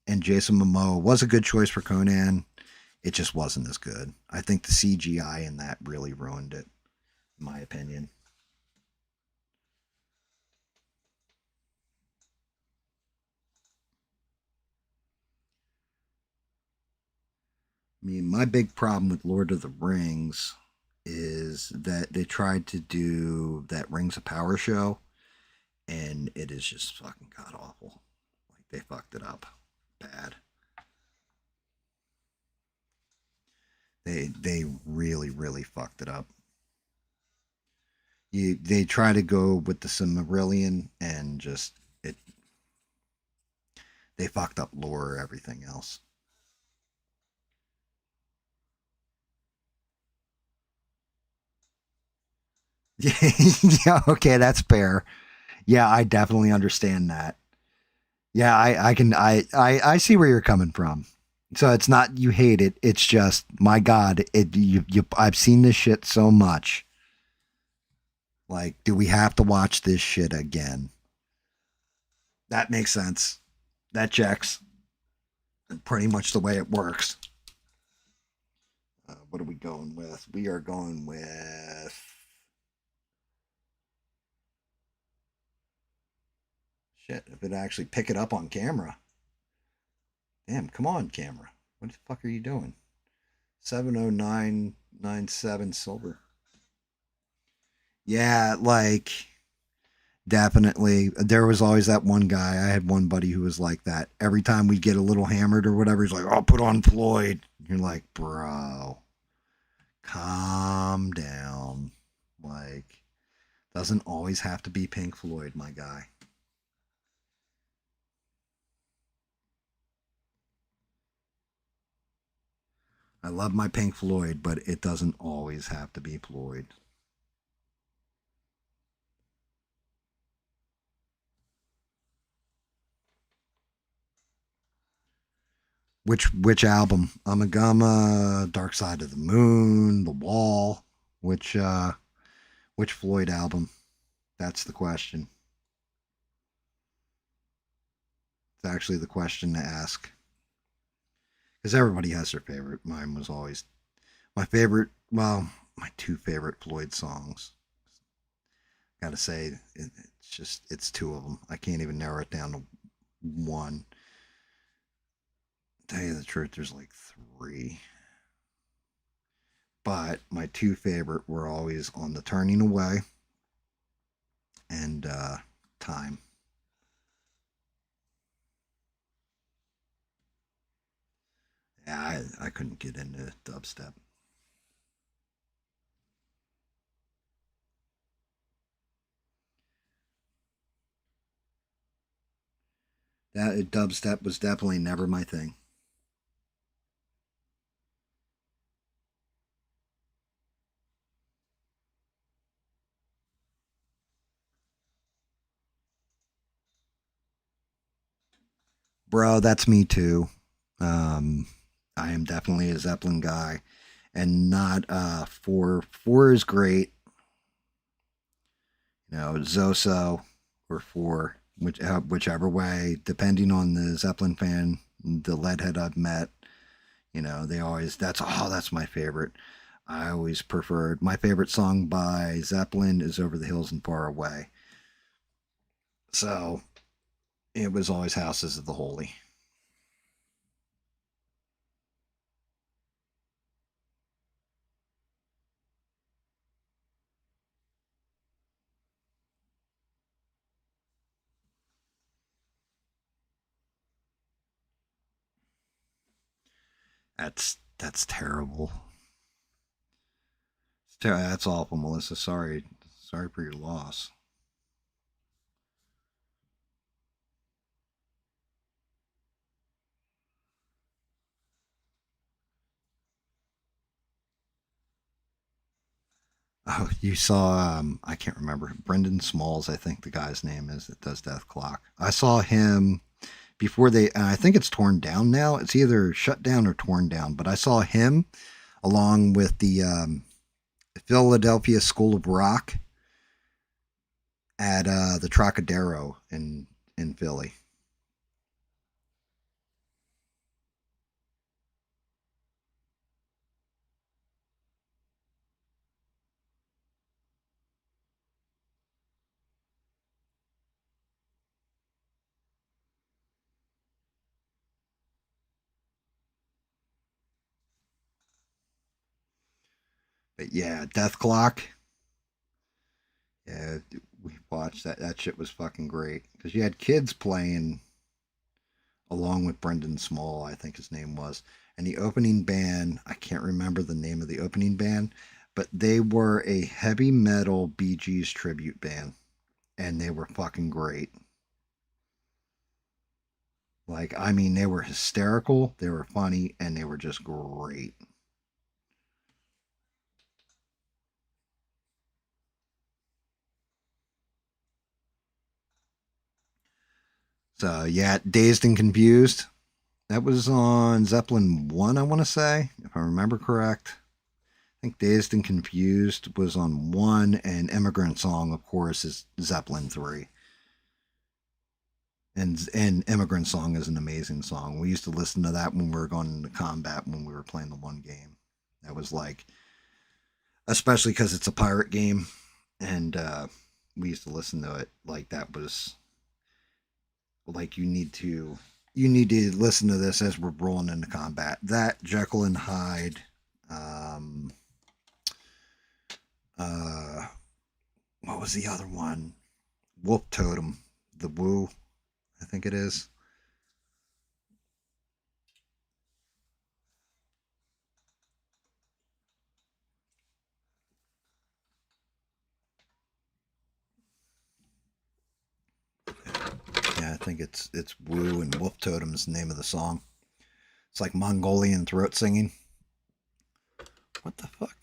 and Jason Momoa was a good choice for Conan, it just wasn't as good. I think the CGI in that really ruined it, in my opinion. I mean, my big problem with Lord of the Rings is that they tried to do that Rings of Power show, and it is just fucking god awful. Like, they fucked it up bad. They really really fucked it up. They try to go with the Silmarillion, and just it they fucked up lore, everything else. Yeah, okay, that's fair. Yeah, I definitely understand that. Yeah, I can I see where you're coming from. So it's not you hate it. It's just my God, I've seen this shit so much. Like, do we have to watch this shit again? That makes sense. That checks. Pretty much the way it works. What are we going with? We are going with shit. If it actually pick it up on camera. Damn, come on, camera. What the fuck are you doing? 70997 silver. Yeah, like definitely. There was always that one guy. I had one buddy who was like that. Every time we get a little hammered or whatever, he's like, "I'll put on Floyd." You're like, bro, calm down. Like, doesn't always have to be Pink Floyd, my guy. I love my Pink Floyd, but it doesn't always have to be Floyd. Which album? Amagama, Dark Side of the Moon, The Wall. Which Floyd album? That's the question. It's actually the question to ask. Because everybody has their favorite. Mine was always my favorite. Well, my two favorite Floyd songs. Gotta say, it's two of them. I can't even narrow it down to one. To tell you the truth, there's like three. But my two favorite were always On the Turning Away and Time. Yeah, I couldn't get into dubstep. That dubstep was definitely never my thing. Bro, that's me too. Um, I am definitely a Zeppelin guy, and not four. Four is great. Zoso or four, whichever way, depending on the Zeppelin fan, the leadhead I've met. They always that's my favorite. I always preferred my favorite song by Zeppelin is Over the Hills and Far Away. So it was always Houses of the Holy. That's terrible. That's awful, Melissa. Sorry for your loss. Oh, you saw, I can't remember. Brendan Smalls, I think the guy's name is, that does Death Clock. I saw him before they, I think it's torn down now. It's either shut down or torn down, but I saw him along with the Philadelphia School of Rock at the Trocadero in Philly. But yeah, Death Clock. Yeah, we watched that. That shit was fucking great because you had kids playing along with Brendan Small, I think his name was, and the opening band. I can't remember the name of the opening band, but they were a heavy metal Bee Gees tribute band, and they were fucking great. Like, I mean, they were hysterical, they were funny, and they were just great. So yeah, Dazed and Confused. That was on Zeppelin 1, I want to say, if I remember correct. I think Dazed and Confused was on 1, and Immigrant Song, of course, is Zeppelin 3. And Immigrant Song is an amazing song. We used to listen to that when we were going into combat when we were playing the one game. That was like, especially because it's a pirate game, and we used to listen to it like that was like you need to listen to this as we're rolling into combat. That Jekyll and Hyde, um, uh, what was the other one? Wolf Totem, the Woo, I think it is. Yeah, I think it's Woo, and Wolf Totem is the name of the song. It's like Mongolian throat singing. What the fuck?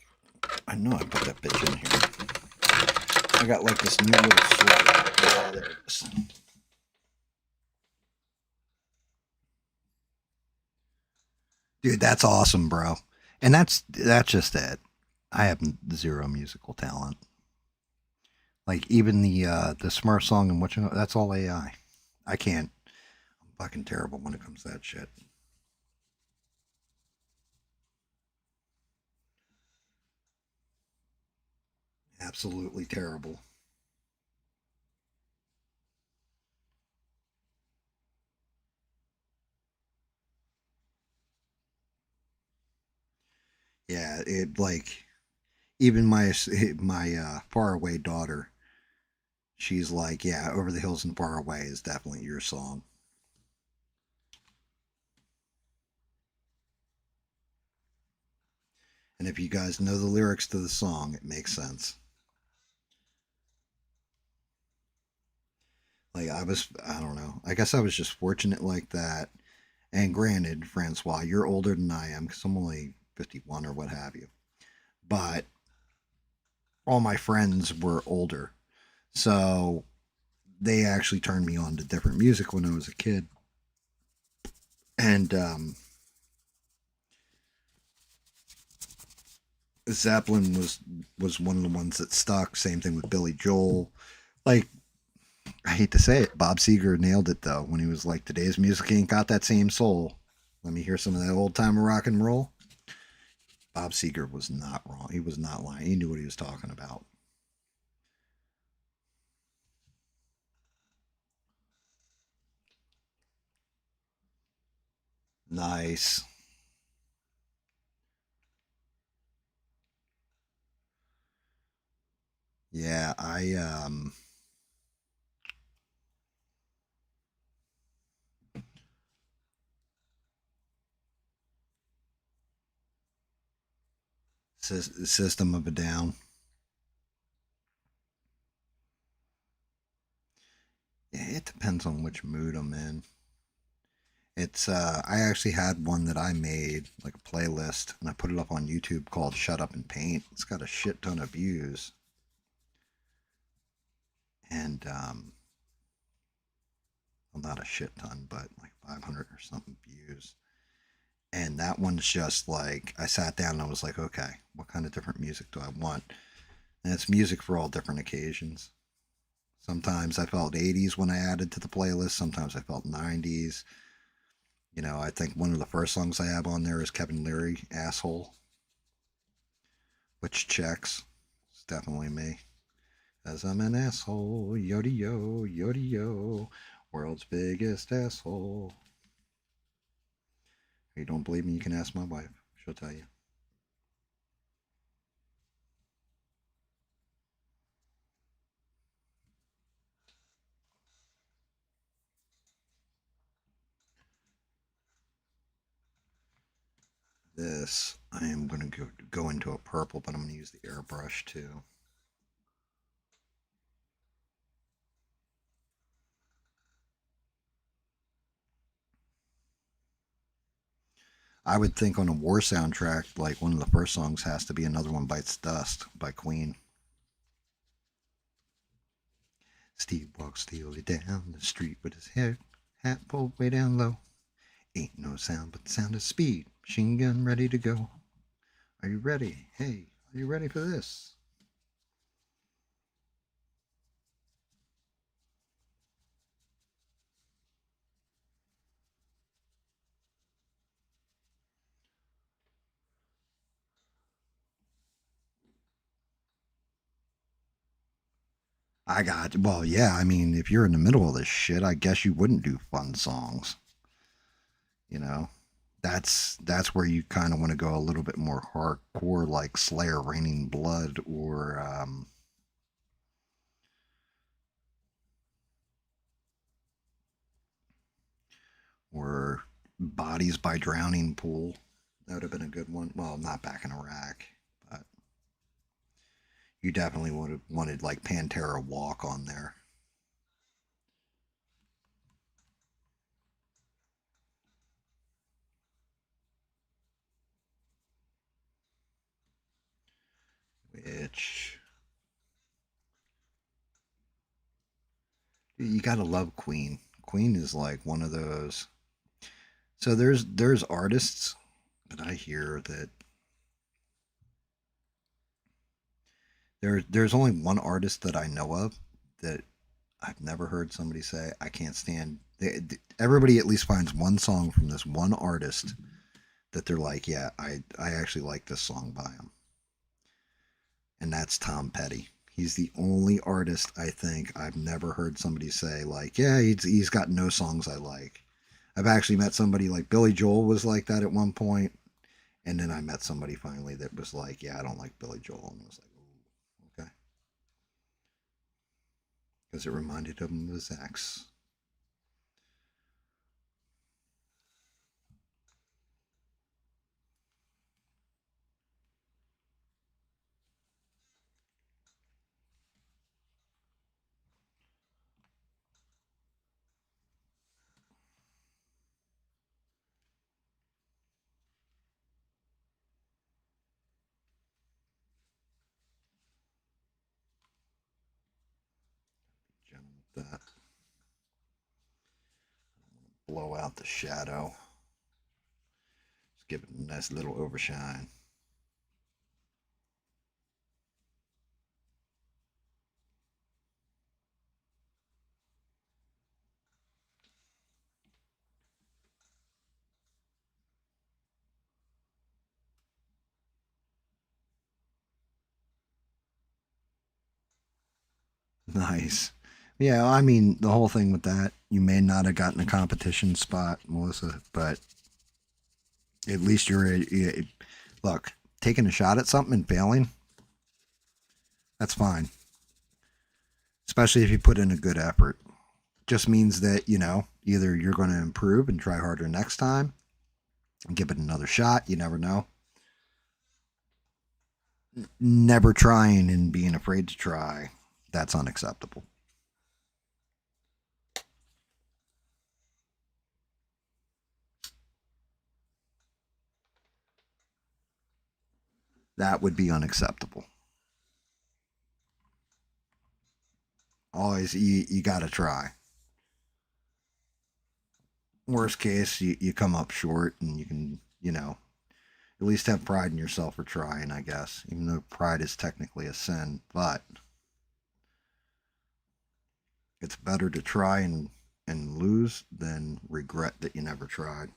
I know I put that bitch in here. I got like this new little sword. Oh, there it is. Dude, that's awesome, bro. And that's just it. I have zero musical talent. Like even the Smurf song and what you know, that's all AI. I can't. I'm fucking terrible when it comes to that shit. Absolutely terrible. Yeah, it like even my faraway daughter, she's like, yeah, Over the Hills and Far Away is definitely your song. And if you guys know the lyrics to the song, it makes sense. Like I don't know. I guess I was just fortunate like that. And granted, Francois, you're older than I am because I'm only 51 or what have you. But all my friends were older. So they actually turned me on to different music when I was a kid. And Zeppelin was one of the ones that stuck. Same thing with Billy Joel. Like, I hate to say it, Bob Seger nailed it though when he was like, "Today's music ain't got that same soul. Let me hear some of that old time rock and roll." Bob Seger was not wrong. He was not lying. He knew what he was talking about. Nice. Yeah, I System of a Down. Yeah, it depends on which mood I'm in. It's I actually had one that I made, like a playlist, and I put it up on YouTube called Shut Up and Paint. It's got a shit ton of views. And well, not a shit ton, but like 500 or something views. And that one's just like, I sat down and I was like, okay, what kind of different music do I want? And it's music for all different occasions. Sometimes I felt 80s when I added to the playlist. Sometimes I felt 90s. You know, I think one of the first songs I have on there is Kevin Leary, Asshole, which checks. It's definitely me. As I'm an asshole, yo-de-yo, yo-de-yo, world's biggest asshole. If you don't believe me, you can ask my wife. She'll tell you. This, I am going to go into a purple, but I'm going to use the airbrush too. I would think on a war soundtrack, like one of the first songs has to be Another One Bites Dust by Queen. Steve walks steely down the street with his hair hat pulled way down low. Ain't no sound but the sound of speed. Machine gun ready to go. Are you ready? Hey, are you ready for this? Well, yeah, I mean, if you're in the middle of this shit, I guess you wouldn't do fun songs. You know? That's where you kind of want to go a little bit more hardcore, like Slayer, Raining Blood, or Bodies by Drowning Pool. That would have been a good one. Well, not Back in Iraq, but you definitely would have wanted like Pantera Walk on there. Which you gotta love Queen. Queen is like one of those. So there's artists that I hear that there's only one artist that I know of that I've never heard somebody say I can't stand. Everybody at least finds one song from this one artist that they're like, yeah, I actually like this song by him, and that's Tom Petty. He's the only artist I think I've never heard somebody say like, yeah, he's got no songs I like. I've actually met somebody like Billy Joel was like that at one point, and then I met somebody finally that was like, yeah, I don't like Billy Joel, and I was like, ooh, okay, because it reminded him of his ex. Gentle with that. Blow out the shadow. Just give it a nice little overshine. Nice. Yeah, I mean, the whole thing with that, you may not have gotten a competition spot, Melissa, but at least look, taking a shot at something and failing, that's fine. Especially if you put in a good effort. Just means that, either you're going to improve and try harder next time and give it another shot. You never know. Never trying and being afraid to try, that's unacceptable. That would be unacceptable. Always, you gotta try. Worst case, you come up short and you can, at least have pride in yourself for trying, I guess. Even though pride is technically a sin, but it's better to try and lose than regret that you never tried.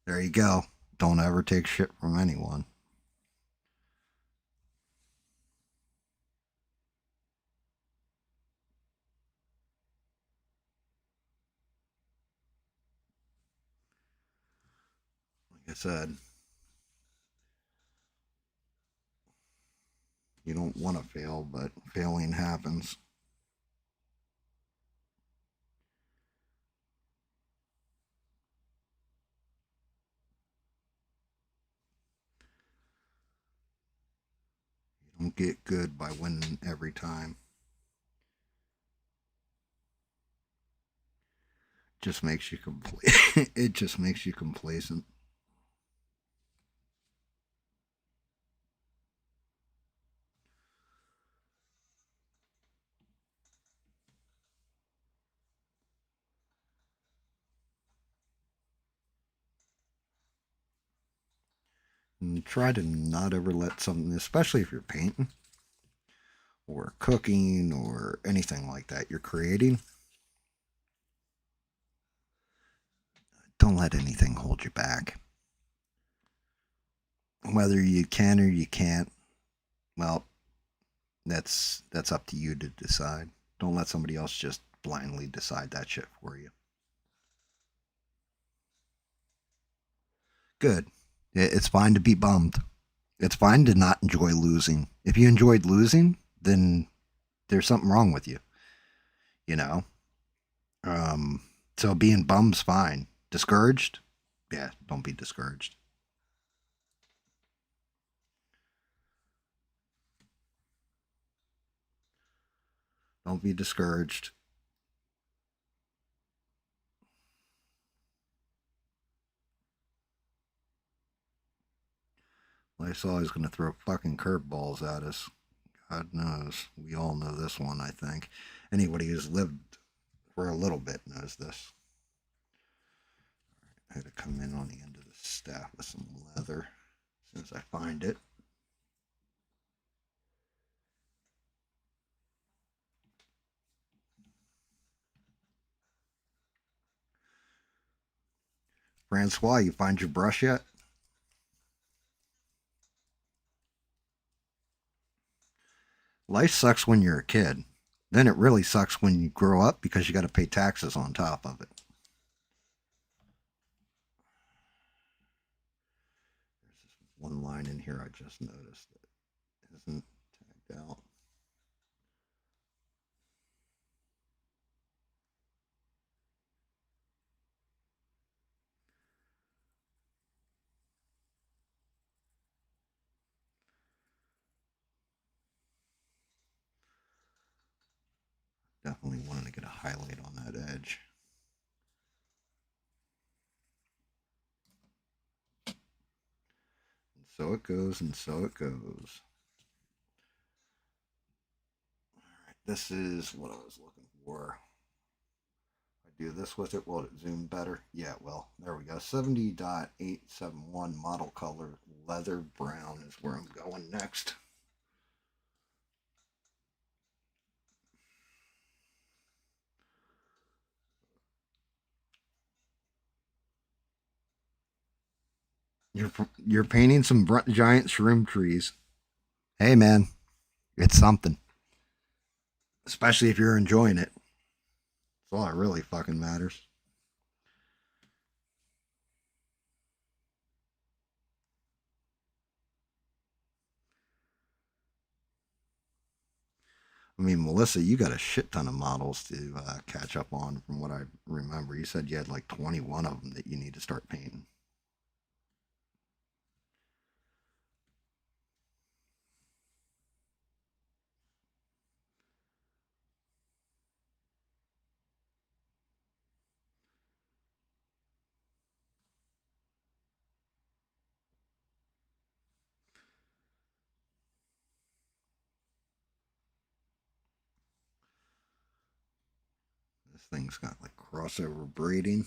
There you go. Don't ever take shit from anyone. Like I said, you don't want to fail, but failing happens. You don't get good by winning every time. Just makes you it just makes you complacent. And try to not ever let something, especially if you're painting or cooking or anything like that you're creating, don't let anything hold you back. Whether you can or you can't, well, that's up to you to decide. Don't let somebody else just blindly decide that shit for you. Good. It's fine to be bummed. It's fine to not enjoy losing. If you enjoyed losing, then there's something wrong with you. You know? So being bumsed's fine. Discouraged? Yeah, don't be discouraged. Don't be discouraged. Life's always going to throw fucking curveballs at us. God knows. We all know this one, I think. Anybody who's lived for a little bit knows this. I had to come in on the end of the staff with some leather as soon as I find it. Francois, you find your brush yet? Life sucks when you're a kid. Then it really sucks when you grow up because you got to pay taxes on top of it. There's this one line in here I just noticed that isn't tagged out. Definitely wanted to get a highlight on that edge. And so it goes, and so it goes. Alright, this is what I was looking for. If I do this with it, will it zoom better? Yeah, well, there we go. 70.871 model color leather brown is where I'm going next. You're painting some giant shroom trees. Hey man, it's something. Especially if you're enjoying it. That's all that really fucking matters. I mean, Melissa, you got a shit ton of models to catch up on from what I remember. You said you had like 21 of them that you need to start painting. This thing's got like crossover braiding.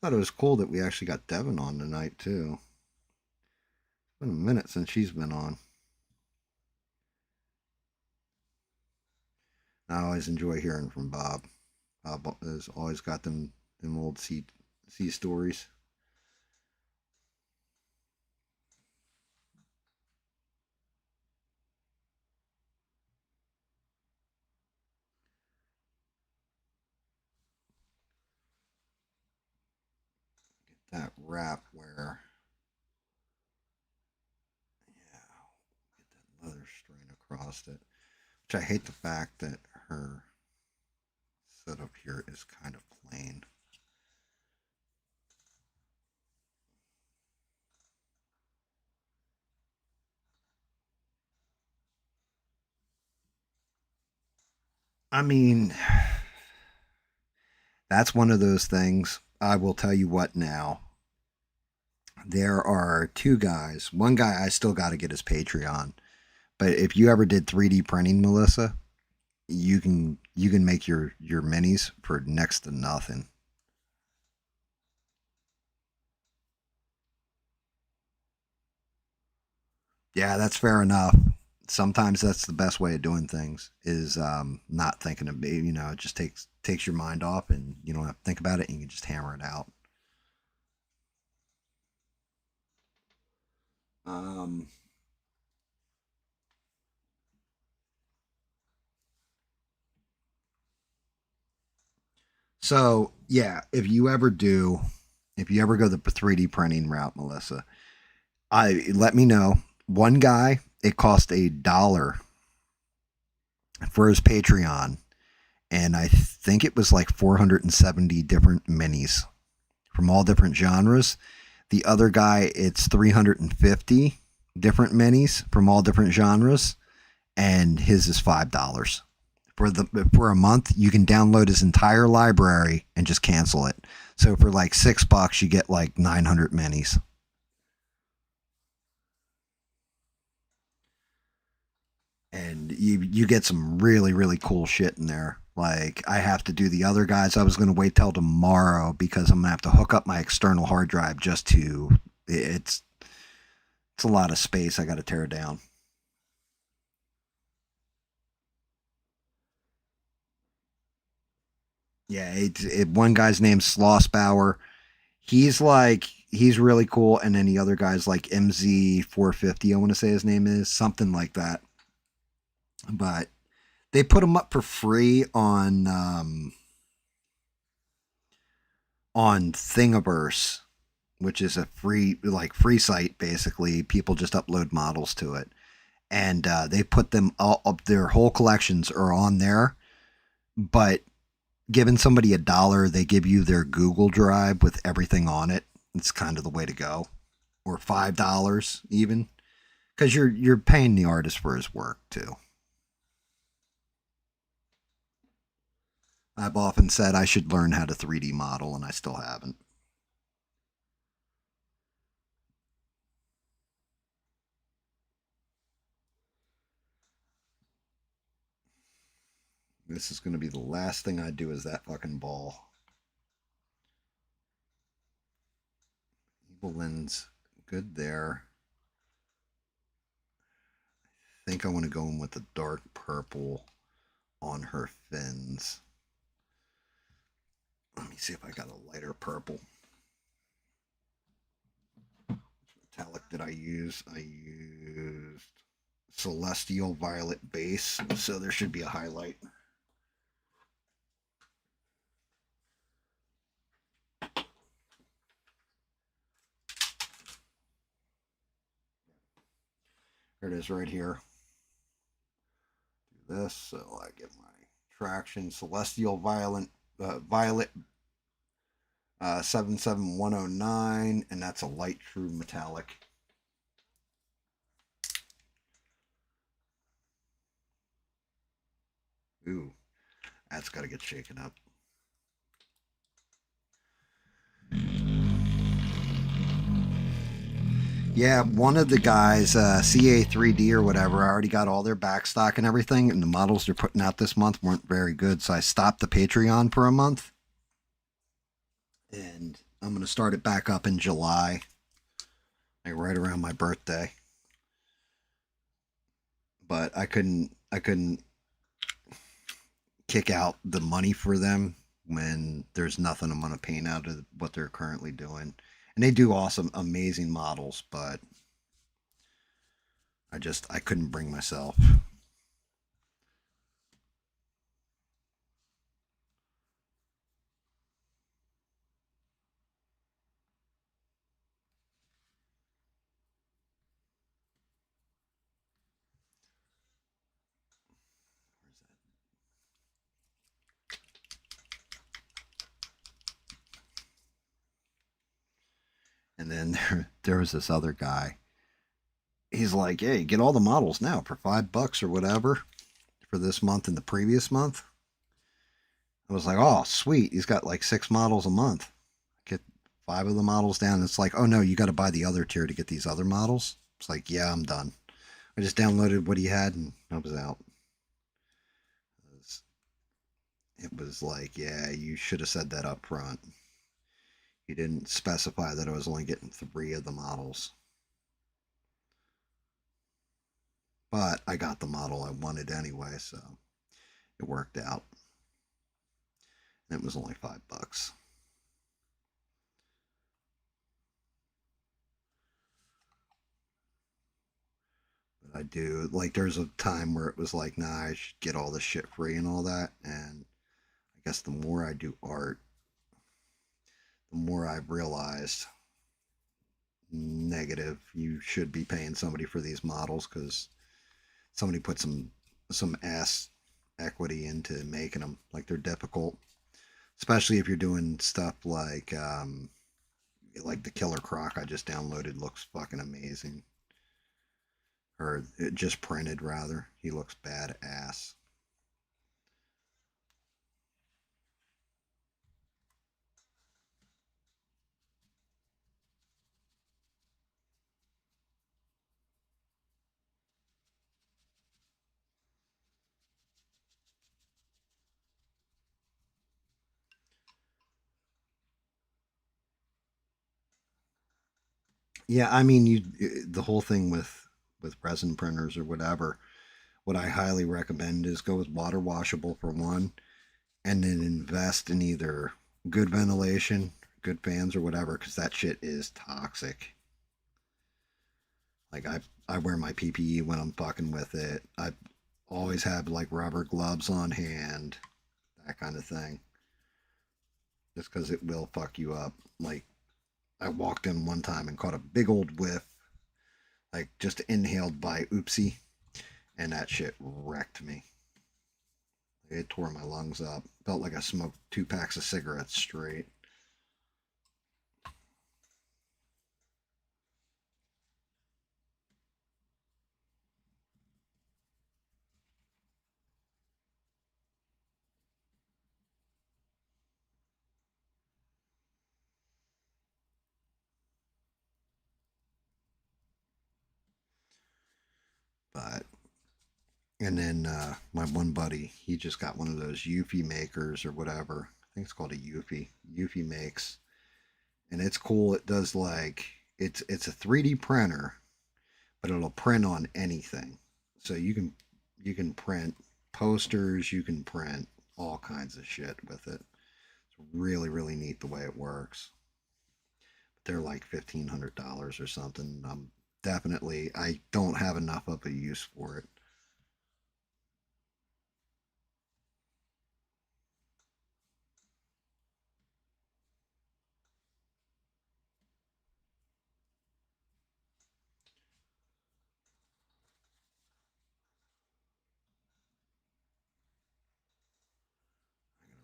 Thought it was cool that we actually got Devin on tonight too. It's been a minute since she's been on. I always enjoy hearing from Bob. Bob has always got them old sea stories. Get that wrap where, yeah, get that leather strain across it. Which I hate the fact that her setup here is kind of plain. I mean, that's one of those things. I will tell you what now. There are two guys. One guy I still got to get his Patreon. But if you ever did 3D printing, Melissa, you can make your minis for next to nothing. Yeah, that's fair enough. Sometimes that's the best way of doing things is not thinking of it just takes your mind off and you don't have to think about it and you can just hammer it out. Um, so yeah, if you ever go the 3D printing route, Melissa, I let me know. One guy, it cost $1 for his Patreon, and I think it was like 470 different minis from all different genres. The other guy, it's 350 different minis from all different genres, and his is $5. For a month, you can download his entire library and just cancel it. So for like $6, you get like 900 minis. And you get some really really cool shit in there. Like I have to do the other guys. I was going to wait till tomorrow because I'm going to have to hook up my external hard drive just to it's a lot of space I got to tear down. Yeah, one guy's named Slossbauer. He's really cool, and then the other guy's like MZ450. I want to say his name is something like that. But they put them up for free on Thingiverse, which is a free site basically. People just upload models to it, and they put them all up. Their whole collections are on there, but giving somebody $1, they give you their Google Drive with everything on it. It's kind of the way to go, or $5 even, because you're paying the artist for his work too. I've often said I should learn how to 3D model, and I still haven't. This is going to be the last thing I do is that fucking ball. Evil-Lyn's good there. I think I want to go in with the dark purple on her fins. Let me see if I got a lighter purple. Which metallic did I use? I used Celestial Violet base, so there should be a highlight. There it is right here. Do this so I get my traction. Celestial Violet 77109, and that's a light true metallic. Ooh, that's got to get shaken up. Yeah, one of the guys, CA3D or whatever, I already got all their backstock and everything, and the models they're putting out this month weren't very good, so I stopped the Patreon for a month. And I'm going to start it back up in July, like right around my birthday. But I couldn't kick out the money for them when there's nothing I'm going to paint out of what they're currently doing. And they do awesome, amazing models, but I couldn't bring myself. And then there was this other guy. He's like, hey, get all the models now for $5 or whatever for this month and the previous month. I was like, oh, sweet. He's got like 6 models a month. Get 5 of the models down. It's like, oh no, you got to buy the other tier to get these other models. It's like, yeah, I'm done. I just downloaded what he had and I was out. It was like, yeah, you should have said that up front. He didn't specify that I was only getting 3 of the models. But I got the model I wanted anyway, so it worked out. And it was only $5. But I do, like, there's a time where it was like, nah, I should get all this shit free and all that. And I guess the more I do art, the more I've realized negative, you should be paying somebody for these models because somebody put some ass equity into making them. Like, they're difficult, especially if you're doing stuff like the Killer Croc I just downloaded looks fucking amazing, or it just printed rather. He looks badass. Yeah, I mean, the whole thing with resin printers or whatever, what I highly recommend is go with water washable for one, and then invest in either good ventilation, good fans or whatever, because that shit is toxic. Like, I wear my PPE when I'm fucking with it. I always have like rubber gloves on hand, that kind of thing, just because it will fuck you up. Like, I walked in one time and caught a big old whiff, like just inhaled by oopsie, and that shit wrecked me. It tore my lungs up. Felt like I smoked 2 packs of cigarettes straight. But, and then my one buddy, he just got one of those Eufy makers or whatever. I think it's called a Eufy. Eufy makes, and it's cool. It does like it's a 3D printer, but it'll print on anything. So you can print posters, you can print all kinds of shit with it. It's really really neat the way it works. They're like $1,500 or something. Definitely I don't have enough of a use for it.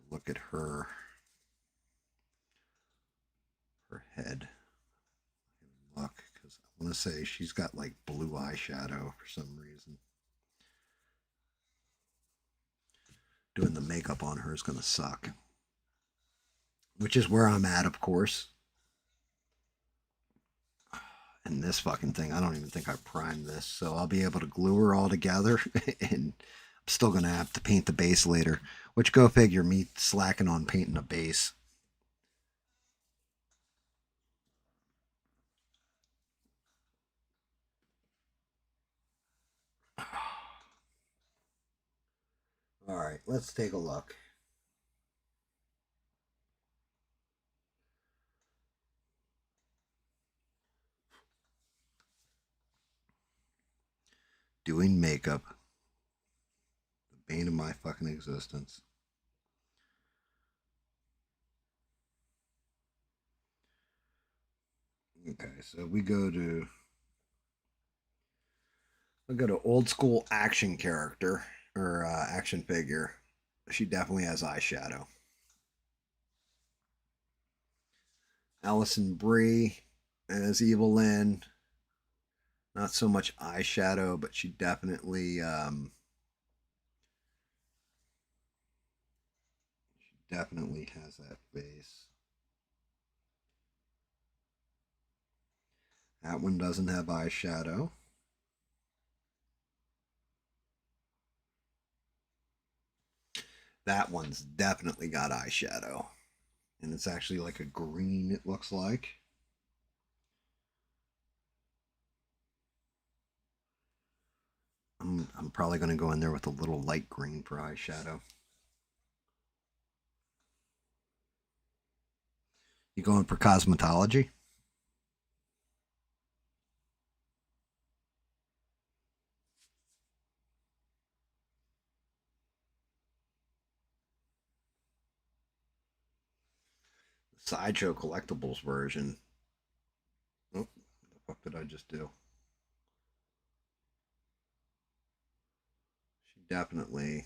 Look at her head. Look, because I want to say she's got like blue eyeshadow for some reason. Doing the makeup on her is going to suck. Which is where I'm at, of course. And this fucking thing, I don't even think I primed this. So I'll be able to glue her all together. And I'm still going to have to paint the base later. Which, go figure, me slacking on painting a base. All right, let's take a look. Doing makeup. The bane of my fucking existence. Okay, so we go to old school action character or action figure. She definitely has eyeshadow. Allison Brie as Evil-Lyn. Not so much eyeshadow, but she definitely has that face. That one doesn't have eyeshadow. That one's definitely got eyeshadow. And it's actually like a green, it looks like. I'm probably going to go in there with a little light green for eyeshadow. You going for cosmetology? Sideshow Collectibles version. Oh, what the fuck did I just do? She definitely.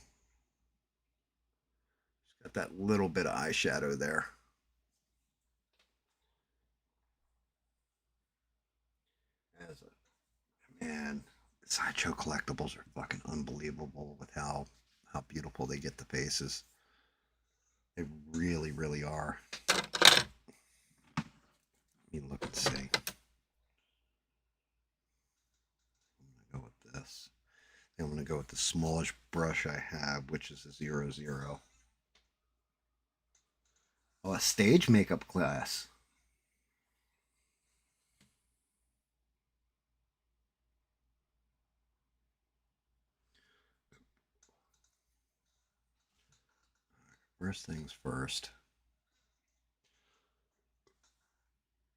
She's got that little bit of eyeshadow there. As a man, Sideshow Collectibles are fucking unbelievable with how beautiful they get the faces. They really, really are. Let me look and see. I'm gonna go with this. I'm gonna go with the smallest brush I have, which is a 00. Oh, a stage makeup class. First things first.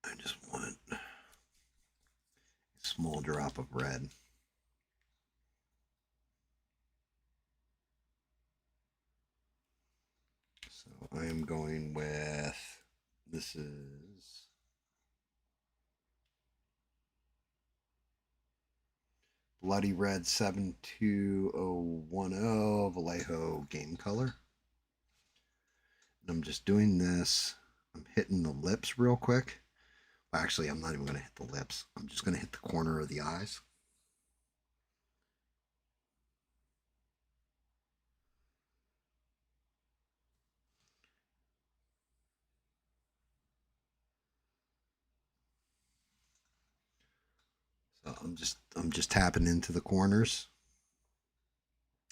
I just want a small drop of red. So I am going with, this is Bloody Red 72010 Vallejo Game Color. And I'm just doing this. I'm hitting the lips real quick. Well, actually, I'm not even going to hit the lips. I'm just going to hit the corner of the eyes. So I'm just tapping into the corners.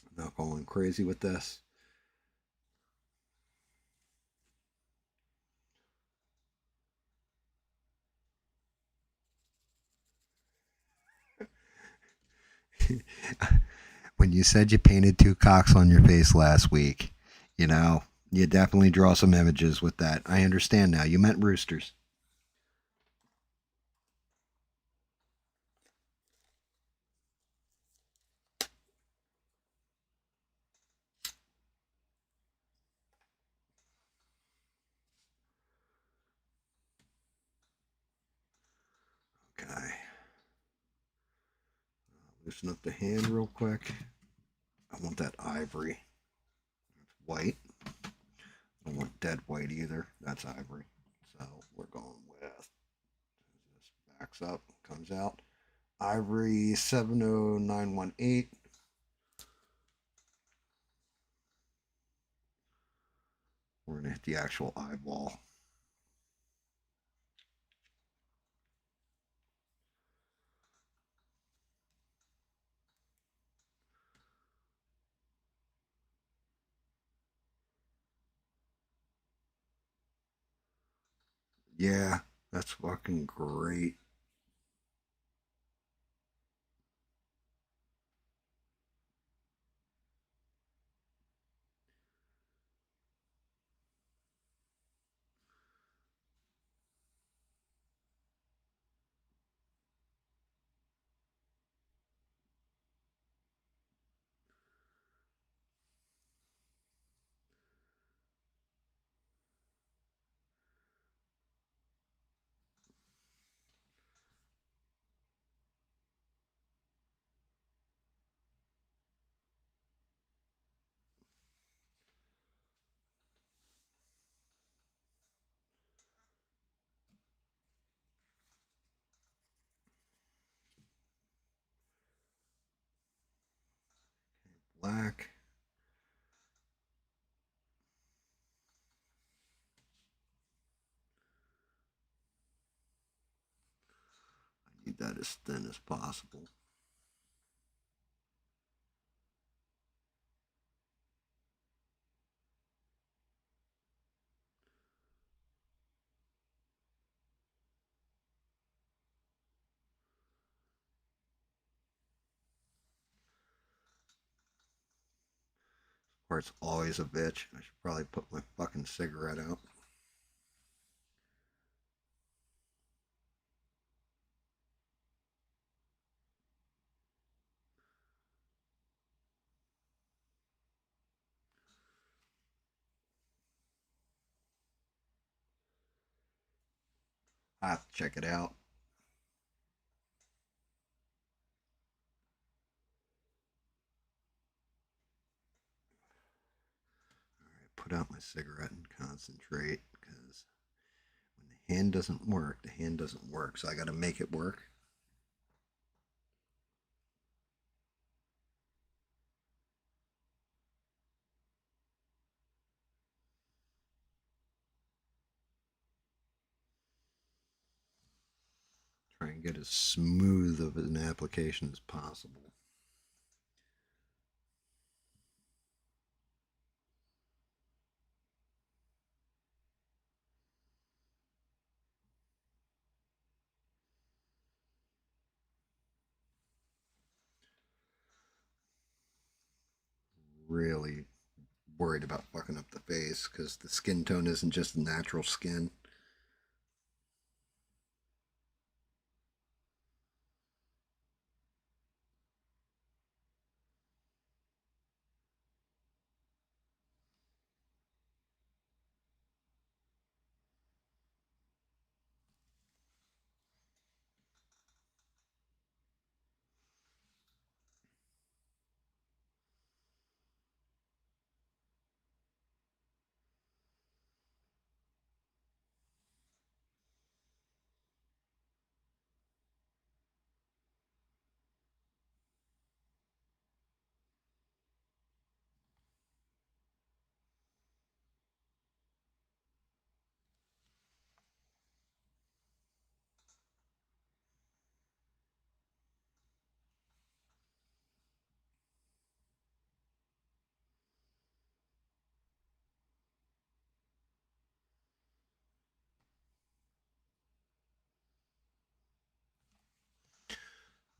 I'm not going crazy with this. When you said you painted two cocks on your face last week, you know, you definitely draw some images with that. I understand now. You meant roosters. Okay. Loosen up the hand real quick. I want that ivory. It's white. I don't want dead white either. That's ivory. So we're going with this backs up, comes out. Ivory 70918. We're gonna hit the actual eyeball. Yeah, that's fucking great. Black. I need that as thin as possible. Part's always a bitch. I should probably put my fucking cigarette out. I have to check it out. Alright, put out my cigarette and concentrate because when the hand doesn't work, the hand doesn't work. So I gotta make it work. Try and get as smooth of an application as possible. Really worried about fucking up the face because the skin tone isn't just natural skin.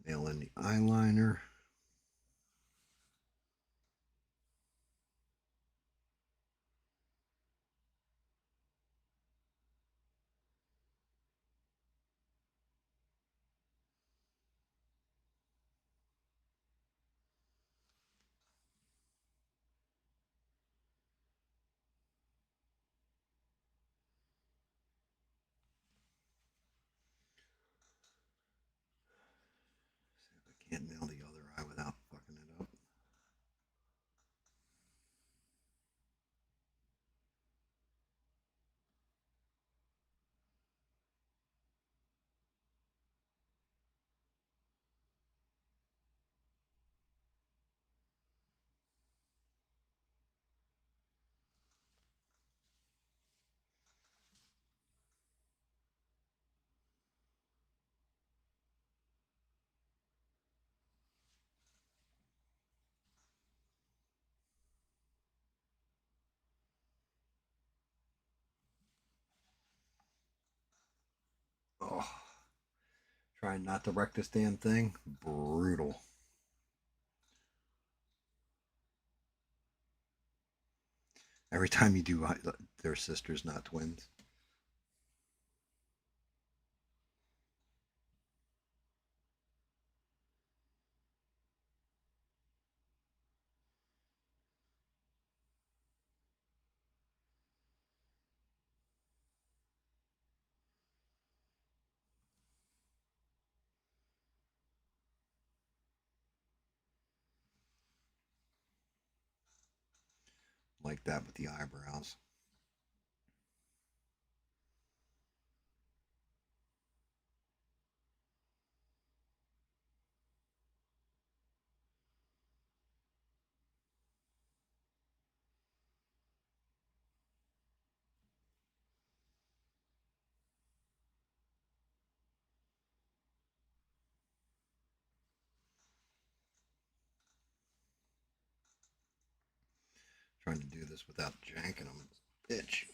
Nail in the eyeliner. Trying not to wreck this damn thing. Brutal. Every time you do, they're sisters, not twins. Like that with the eyebrows. Trying to do this without janking them. Bitch.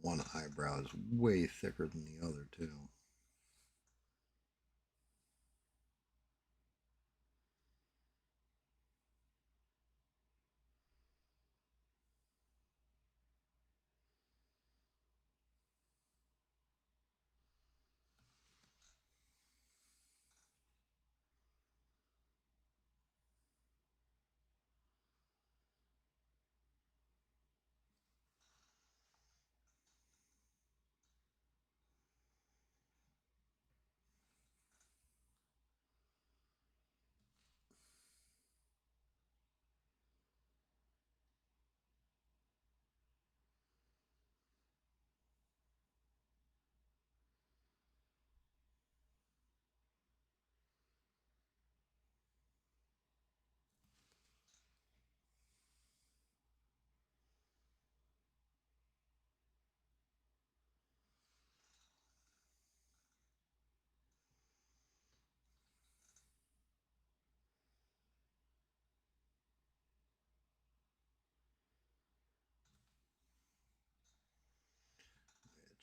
One eyebrow is way thicker than the other, too.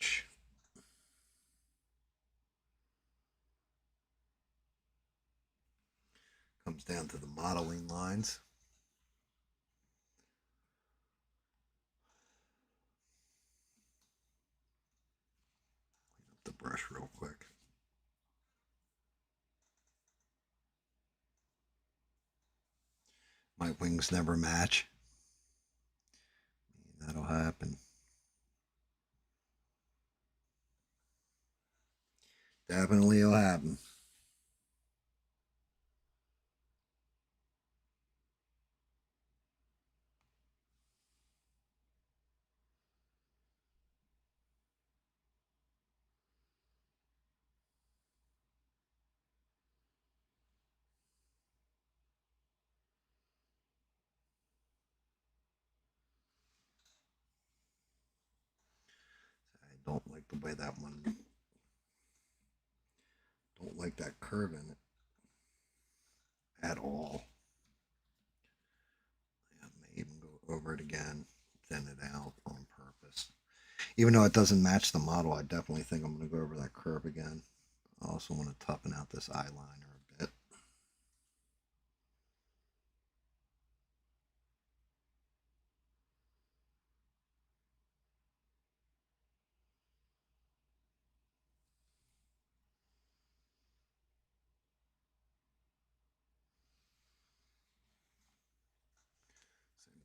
Bitch. Comes down to the modeling lines. Clean up the brush real quick. My wings never match. That'll happen. Definitely will happen. I don't like the way that one. Don't like that curve in it at all. I may even go over it again, thin it out on purpose. Even though it doesn't match the model, I definitely think I'm going to go over that curve again. I also want to toughen out this eyeliner a bit.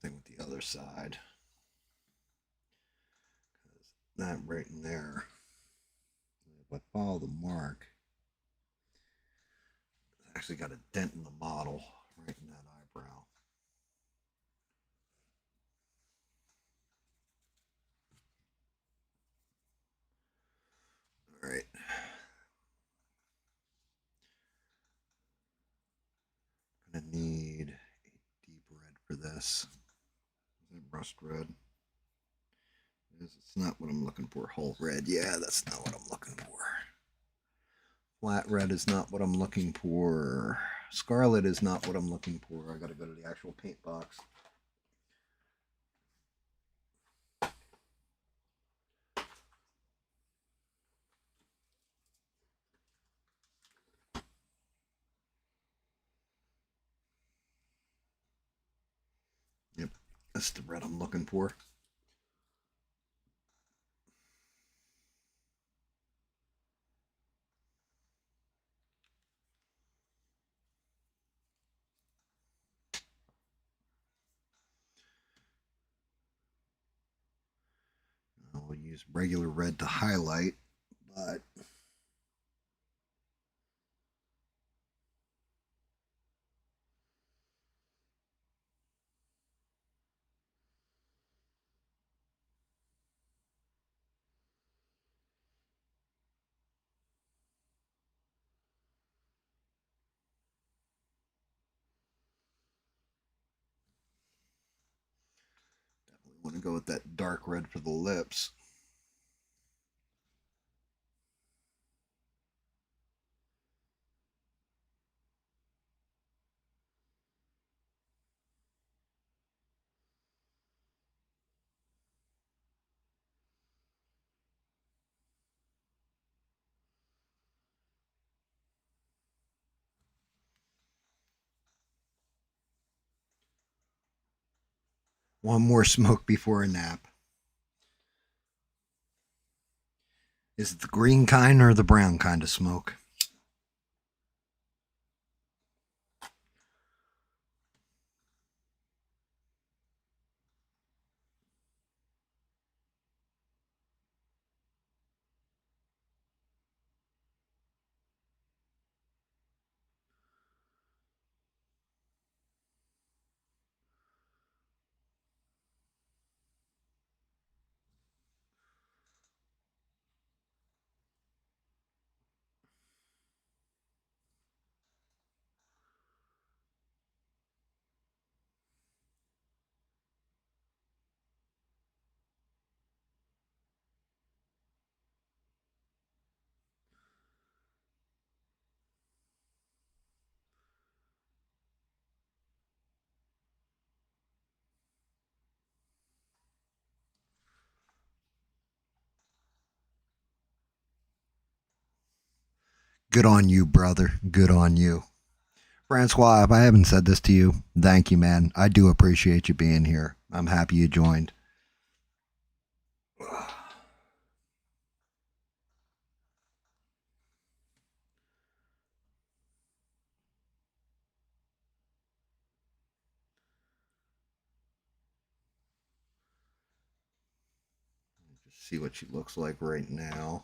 Same thing with the other side. That right in there, if I follow the mark, it's actually got a dent in the model right in that eyebrow. All right. this. Is it rust red? It's not what I'm looking for. Whole red. Yeah, that's not what I'm looking for. Flat red is not what I'm looking for. Scarlet is not what I'm looking for. I gotta go to the actual paint box. Yep, that's the red I'm looking for. I'll use regular red to highlight, but definitely want to go with that dark red for the lips. One more smoke before a nap. Is it the green kind or the brown kind of smoke? Good on you, brother. Good on you. Francois, if I haven't said this to you, thank you, man. I do appreciate you being here. I'm happy you joined. Just see what she looks like right now.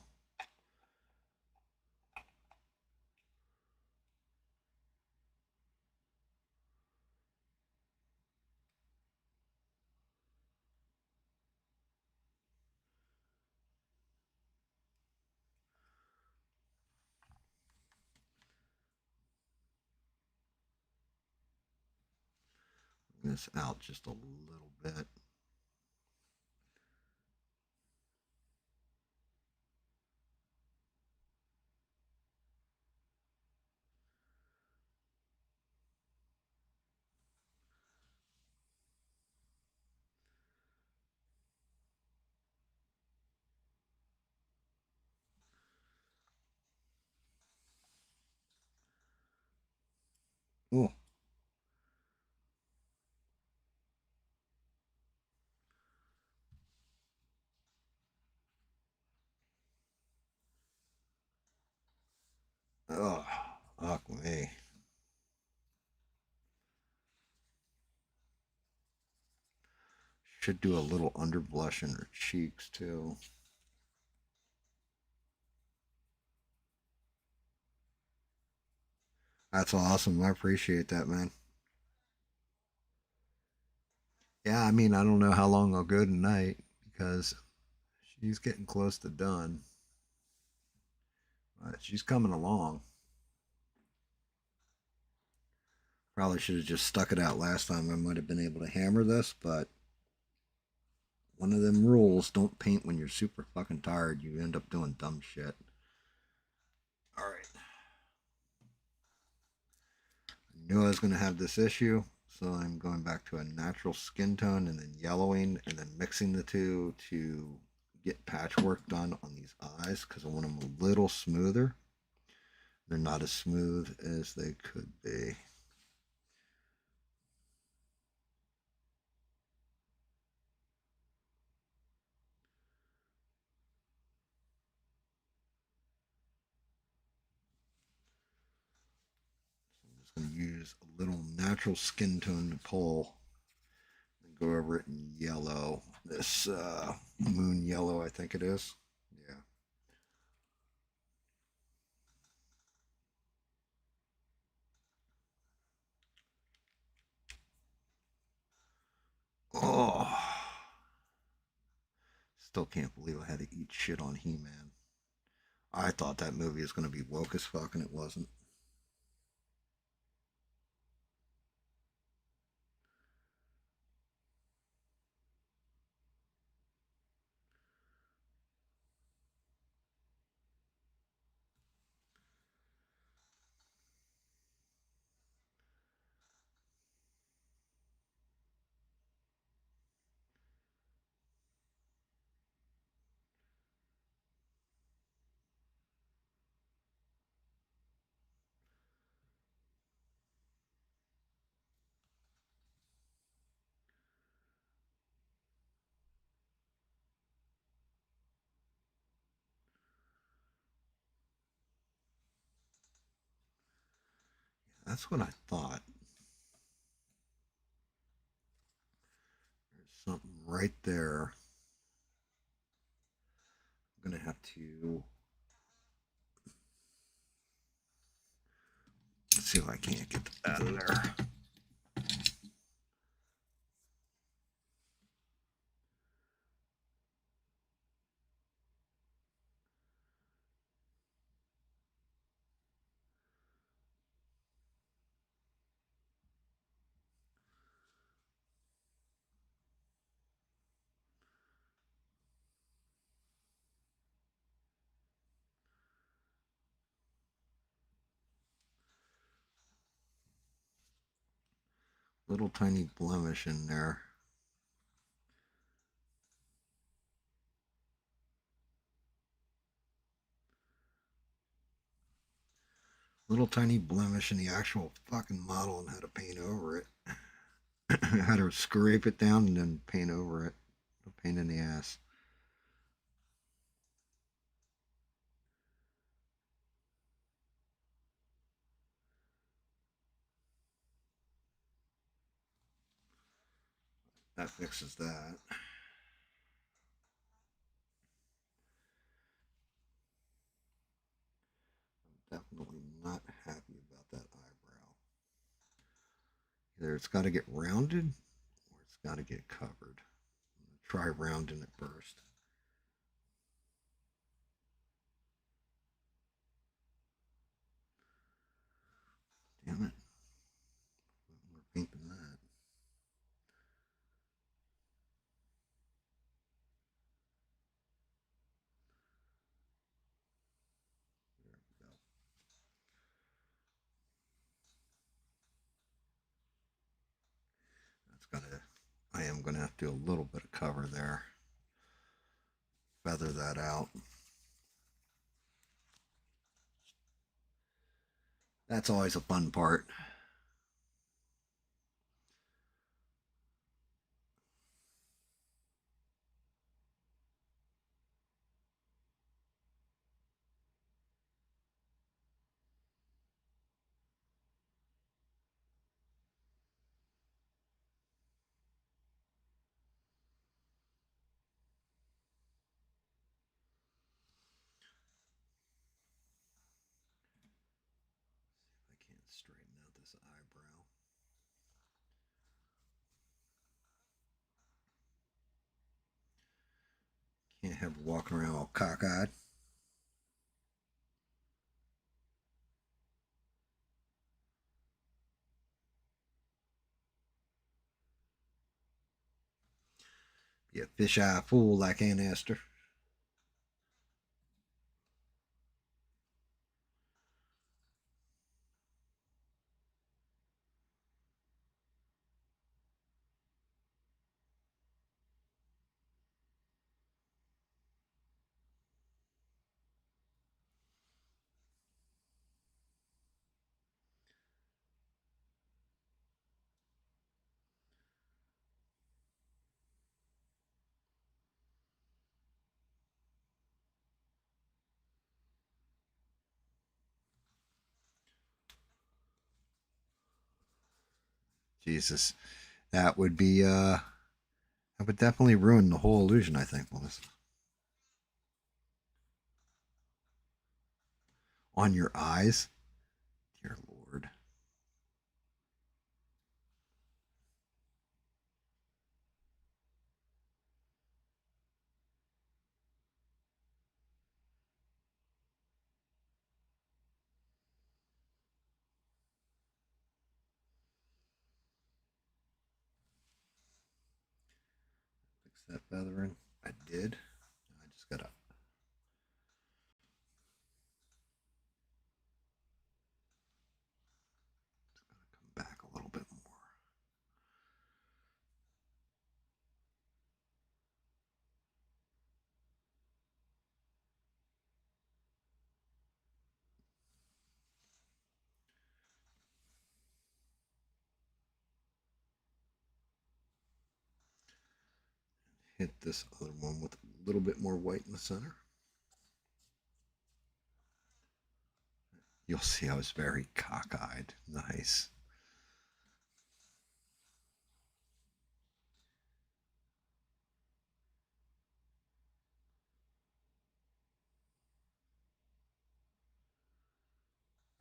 This out just a little bit. Oh, oh, fuck me. Should do a little under blush in her cheeks too. That's awesome. I appreciate that, man. Yeah, I mean, I don't know how long I'll go tonight because she's getting close to done. But she's coming along. Probably should have just stuck it out last time. I might have been able to hammer this, but one of them rules, don't paint when you're super fucking tired. You end up doing dumb shit. Alright. I knew I was going to have this issue, so I'm going back to a natural skin tone and then yellowing and then mixing the two to get patchwork done on these eyes because I want them a little smoother. They're not as smooth as they could be. I'm just going to use a little natural skin tone to pull and go over it in yellow. This moon yellow, I think it is. Yeah. Oh. Still can't believe I had to eat shit on He-Man. I thought that movie was going to be woke as fuck, and it wasn't. That's what I thought. There's something right there. I'm going to have to... Let's see if I can't get that out of there. Little tiny blemish in there. Little tiny blemish in the actual fucking model and had to paint over it. I had to scrape it down and then paint over it. A pain in the ass. That fixes that. I'm definitely not happy about that eyebrow. Either it's got to get rounded or it's got to get covered. I'm going to try rounding it first. Damn it. More pink than that. There we go. That's gotta, I am gonna have to do a little bit of cover there. Feather that out. That's always a fun part. I can't straighten out this eyebrow. Can't have walking around all cockeyed. Be a fish-eye fool like Aunt Esther. Jesus, that would be that would definitely ruin the whole illusion, I think, Melissa. On your eyes? Dear Lord. Fix that feathering. I did. I just gotta come back a little bit more. Hit this other one with a little bit more white in the center. You'll see I was very cockeyed. Nice.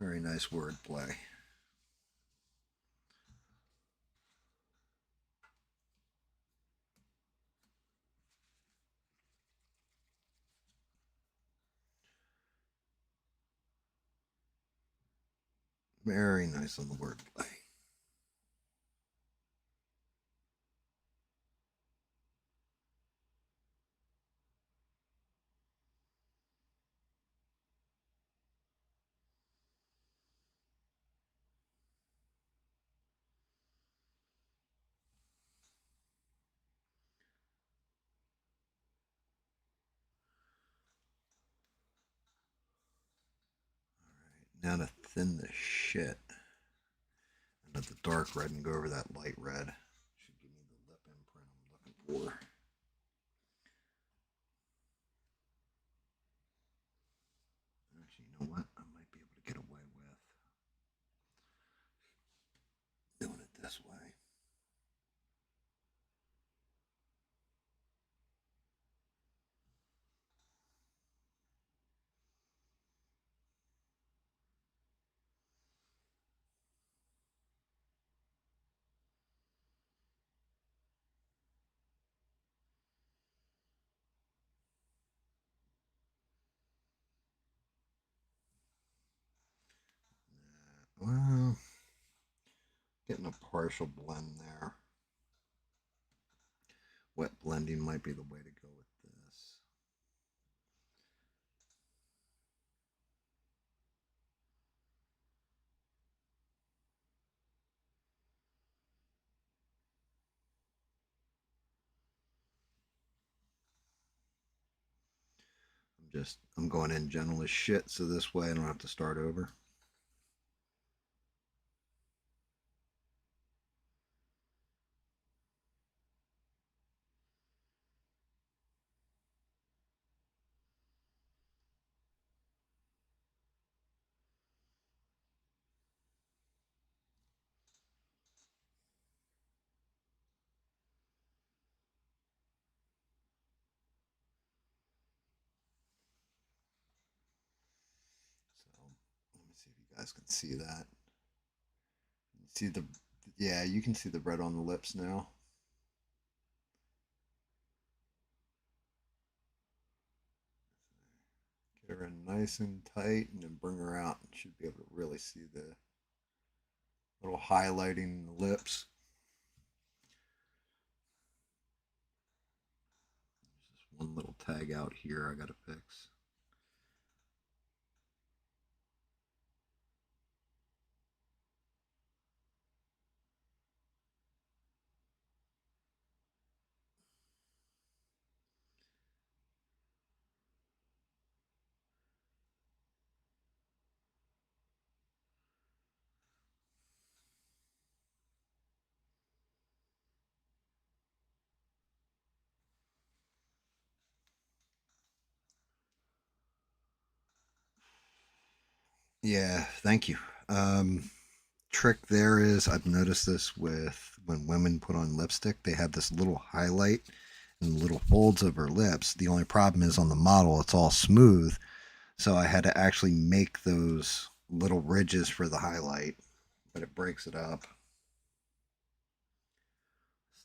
Very nice wordplay. Very nice on the wordplay. Now to thin the shit out of the dark red and go over that light red. Should give me the lip imprint I'm looking for. Actually, you know what? I might be able to get away with doing it this way. Well, getting a partial blend there. Wet blending might be the way to go with this. I'm going in gentle as shit, so this way I don't have to start over. So let me see if you guys can see that. See the, yeah, you can see the red on the lips now. Get her in nice and tight and then bring her out. You should be able to really see the little highlighting in the lips. tag out here I gotta fix. Yeah, thank you. Trick there is I've noticed this with when women put on lipstick, they have this little highlight and little folds of her lips. The only problem is on the model, it's all smooth. So I had to actually make those little ridges for the highlight, but it breaks it up.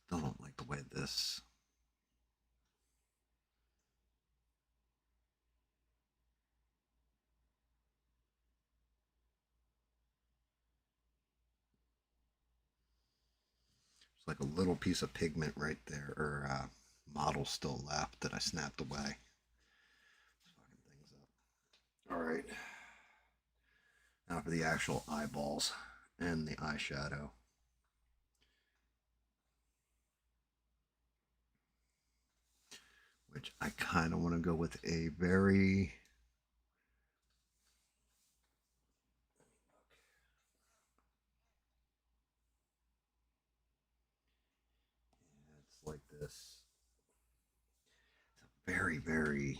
Still don't like the way this. It's like a little piece of pigment right there, or model still left that I snapped away. Fucking things up. All right. Now for the actual eyeballs and the eyeshadow. Which I kind of want to go with a very it's like this. It's a very, very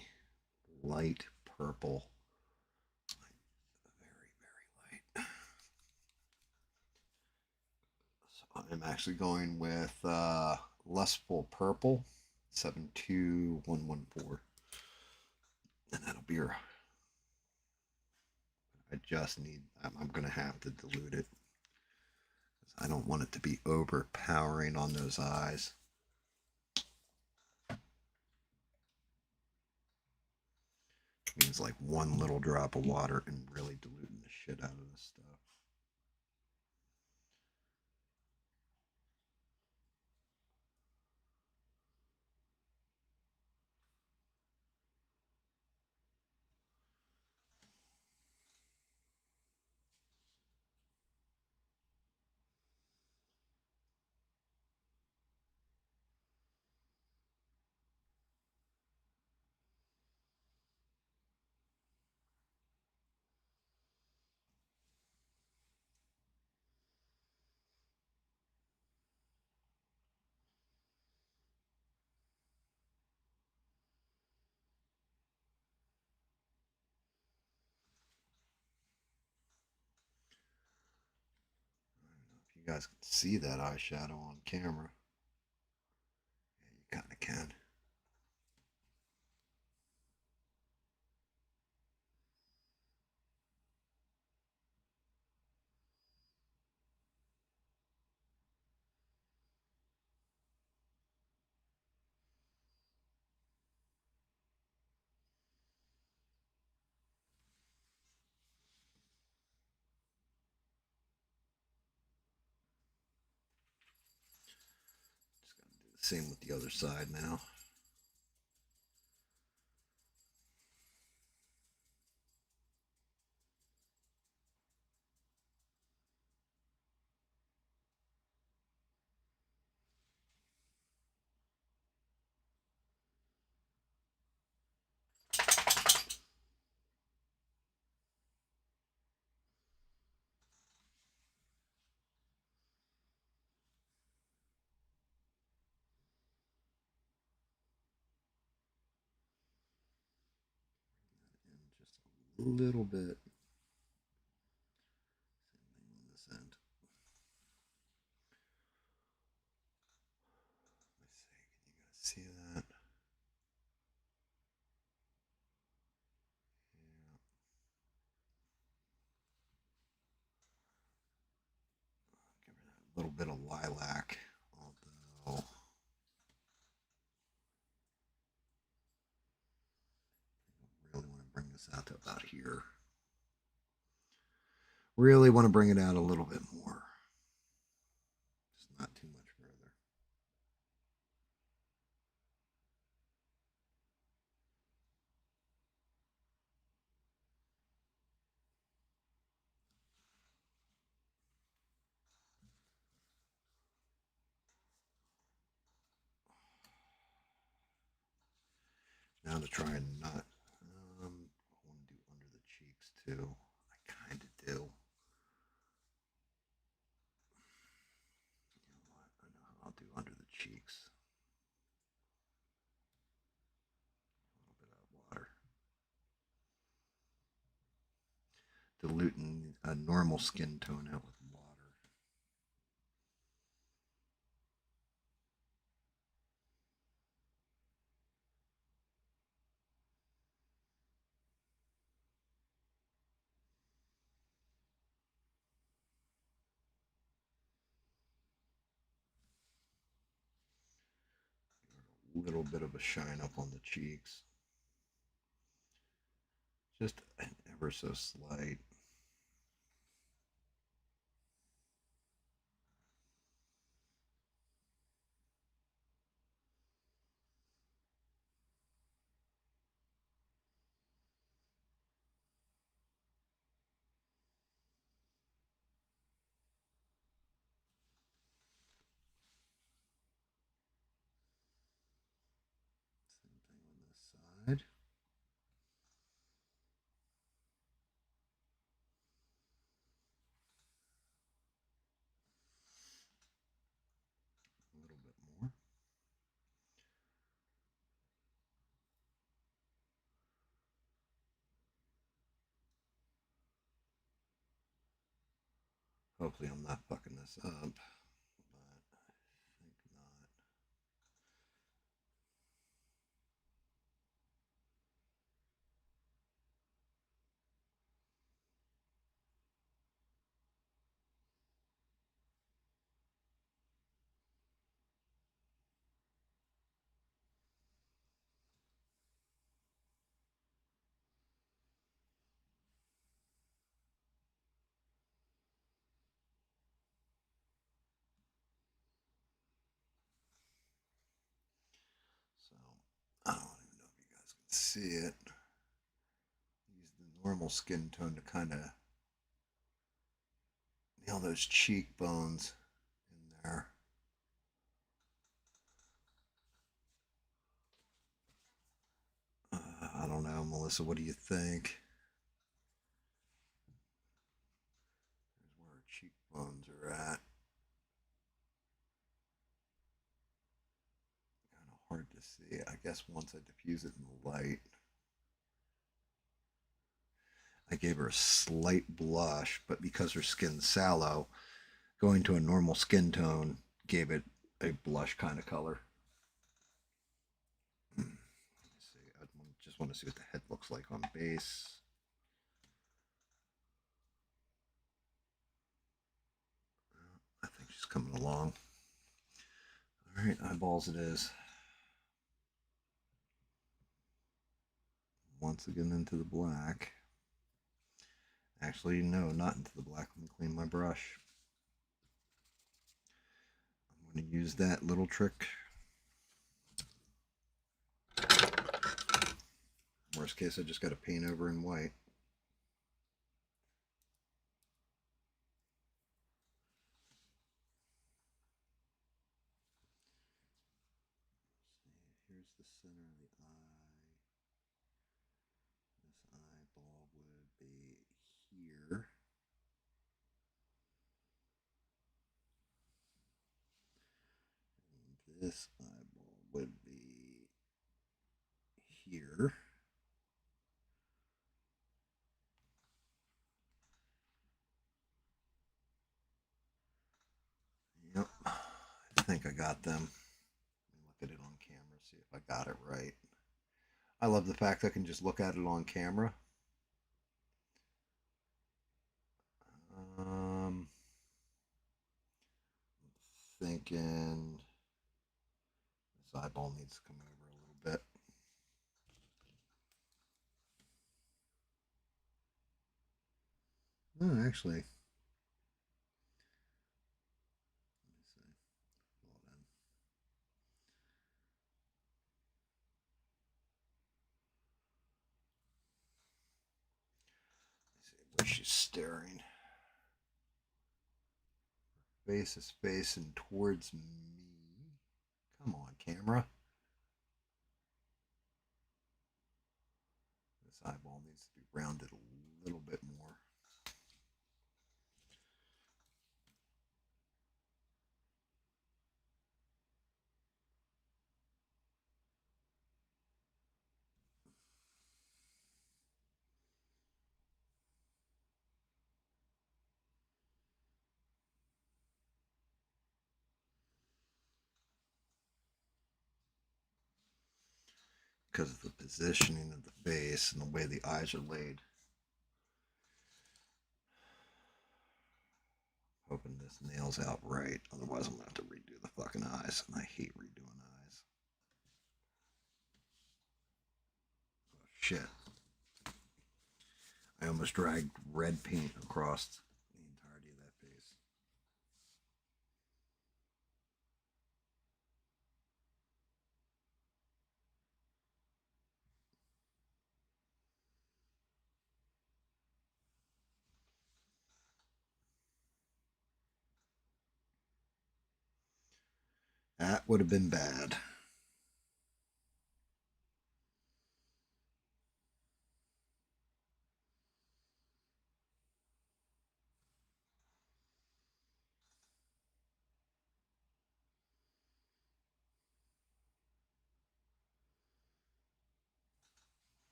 light purple. Very, very light. So I'm actually going with Lustful Purple 72114. And that'll be her. I just need, I'm going to have to dilute it. I don't want it to be overpowering on those eyes. It means like one little drop of water and really diluting the shit out of this stuff. You guys can see that eyeshadow on camera. Yeah, you kind of can. Just gonna do the same with the other side now. And just a little bit. Same thing on this end. Let me see. Can you guys see that? Yeah. Give her that little bit of lilac. Although I really want to bring this out to about here. Really want to bring it out a little bit more. Just not too much further. kind of trying not. I want to do under the cheeks too. I kind of do. You know what? I know how I'll do under the cheeks. A little bit of water. Diluting a normal skin tone out with water. A little bit of a shine up on the cheeks. Just an ever so slight. Same thing on this side. A little bit more. Hopefully I'm not fucking this up, but I think not. So I don't even know if you guys can see it. Use the normal skin tone to kind of nail those cheekbones in there. I don't know, Melissa, what do you think? There's where our cheekbones are at. Kind of hard to see. I guess once I diffuse it in the light. I gave her a slight blush, but because her skin's sallow, going to a normal skin tone gave it a blush kind of color. Let's see. I just want to see what the head looks like on base. I think she's coming along. All right, eyeballs it is. Once again into the black. Actually, no, not into the black. Let me clean my brush. I'm going to use that little trick. Worst case, I just got to paint over in white. Here's the center of the eye. This eyeball would be here. And this eyeball would be here. Yep, I think I got them. Let me look at it on camera, see if I got it right. I love the fact I can just look at it on camera. I'm thinking this eyeball needs to come over a little bit. Oh, actually, let me see. Hold on. Let's see where she's staring. Her face is facing towards me. Come on, camera. needs to be rounded a little bit more. Because of the positioning of the face and the way the eyes are laid. Hoping this nails out right. Otherwise, I'm going to have to redo the fucking eyes. And I hate redoing eyes. Oh, shit. I almost dragged red paint across the entirety of that face. That would have been bad.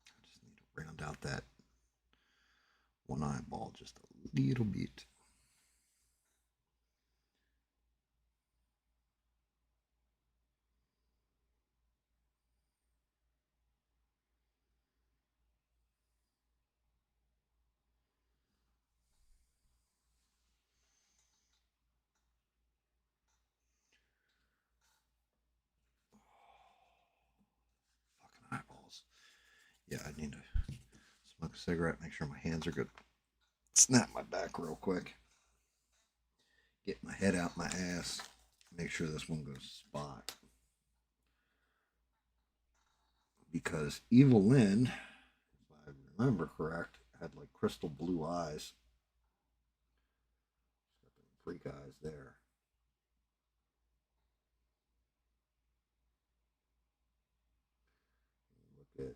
I just need to round out that one eyeball just a little bit. Fucking eyeballs. Yeah, I need to smoke a cigarette, make sure my hands are good. Snap my back real quick. Get my head out my ass. Make sure this one goes spot. Because Evil-Lyn, if I remember correct, had like crystal blue eyes. She's got them freak eyes there. Look at.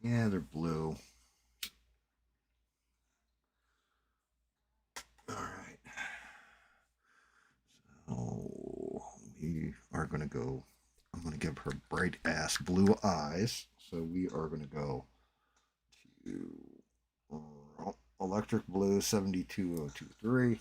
Yeah, they're blue. All right. So we are going to go. I'm going to give her bright ass blue eyes. So we are going to go to electric blue 72023.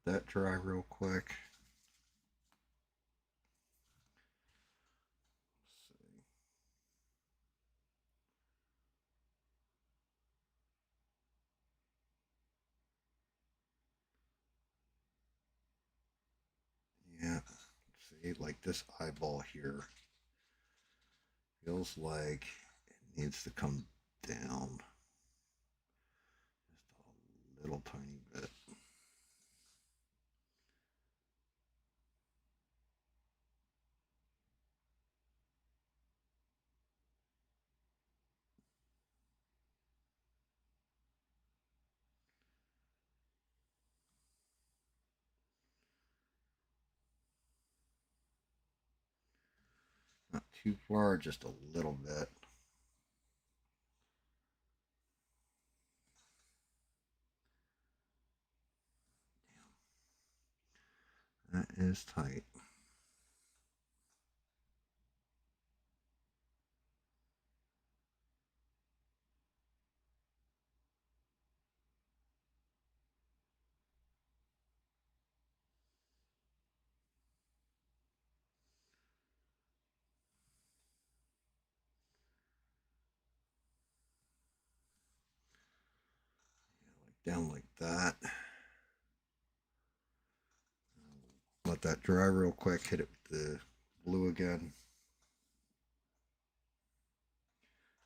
Let that dry real quick. Yeah, see, like this eyeball here feels like it needs to come down just a little tiny bit. Not too far, just a little bit. That is tight. down like that. Let that dry real quick. Hit it with the blue again.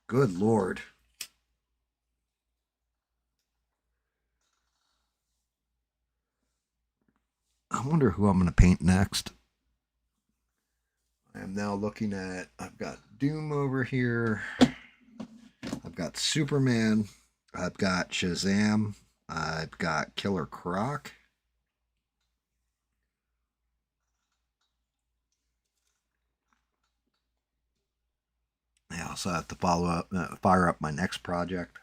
Good Lord. I wonder who I'm going to paint next. I am now looking at, I've got Doom over here. I've got Superman. I've got Shazam. I've got Killer Croc. I also have to fire up my next project.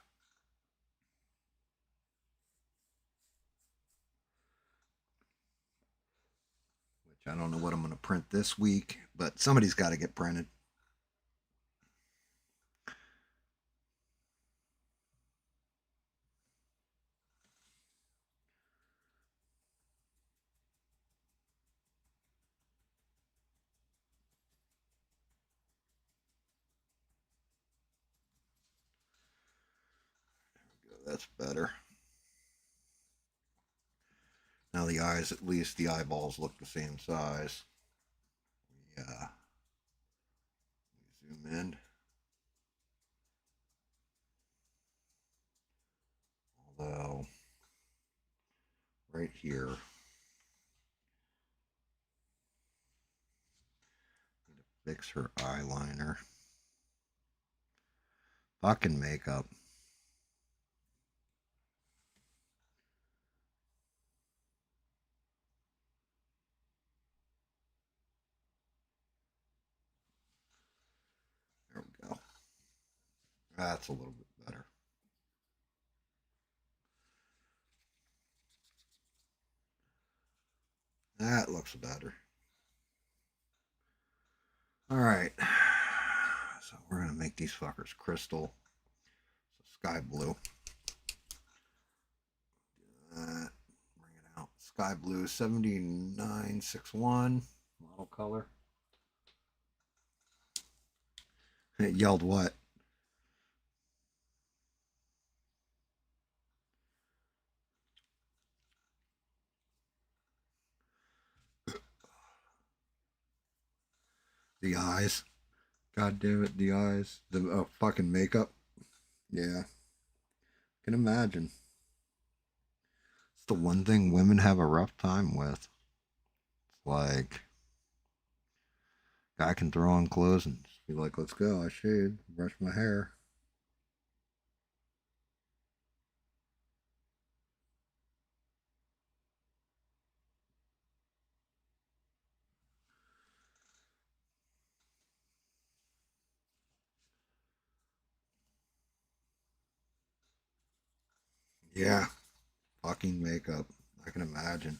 Which I don't know what I'm going to print this week, but somebody's got to get printed. That's better. Now the eyes, at least the eyeballs look the same size. Yeah. Zoom in. Although, right here, need to fix her eyeliner. Fucking makeup. There we go. That's a little bit better. That looks better. All right. So we're going to make these fuckers crystal. So sky blue. Bring it out. Sky blue 7961. Model color. It yelled what? The eyes. God damn it, the eyes. The fucking makeup. Yeah. Can imagine. It's the one thing women have a rough time with. It's like, guy can throw on clothes and just be like, let's go. I shaved, brush my hair. Yeah. Fucking makeup. I can imagine.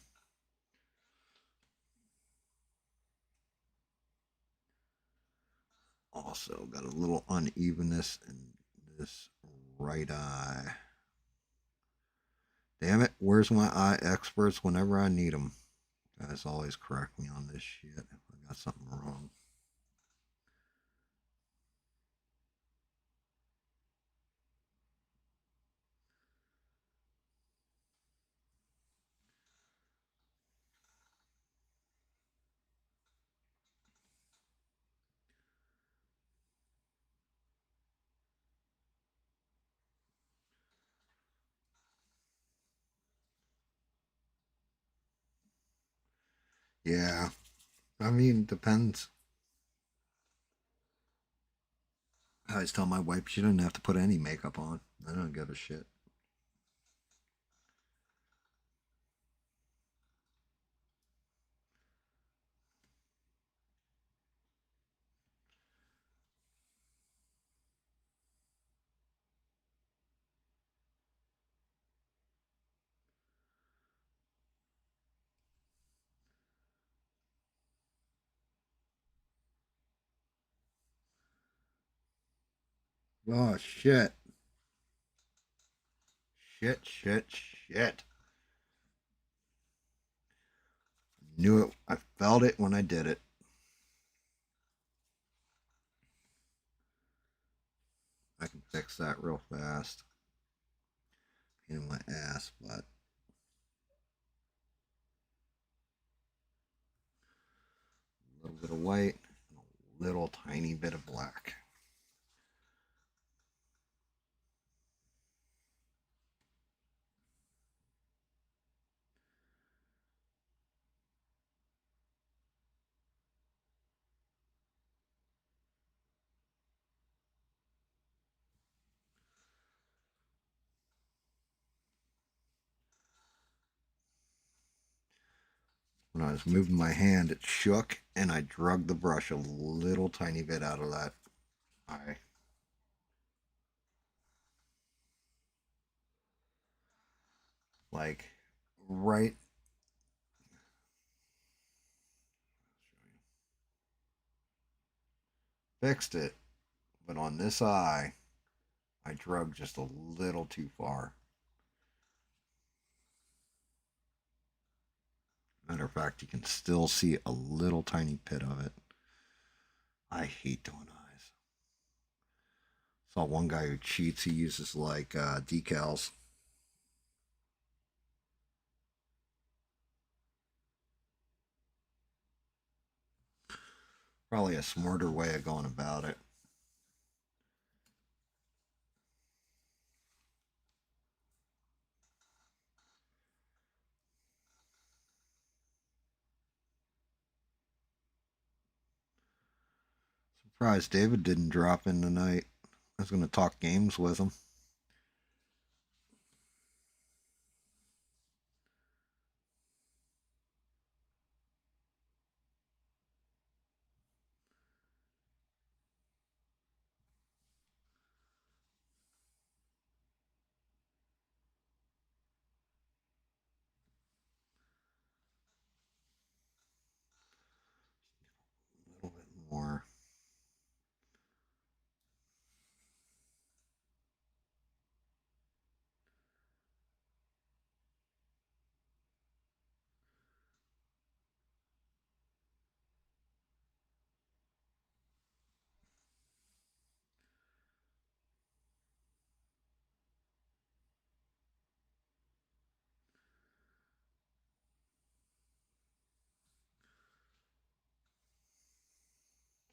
Also got a little unevenness in this right eye. Damn it, where's my eye experts whenever I need them? Guys always correct me on this shit if I got something wrong. Yeah, I mean, depends. I always tell my wife she doesn't have to put any makeup on. I don't give a shit. Oh, shit. Shit. Knew it. I felt it when I did it. I can fix that real fast. pain in my ass, but a little bit of white and a little tiny bit of black. When I was moving my hand, it shook, and I drug the brush a little tiny bit out of that eye. Like, right. Fixed it, but on this eye, I drug just a little too far. Matter of fact, you can still see a little tiny pit of it. I hate doing eyes. Saw one guy who cheats. He uses like decals. Probably a smarter way of going about it. Surprised David didn't drop in tonight. I was going to talk games with him. A little bit more.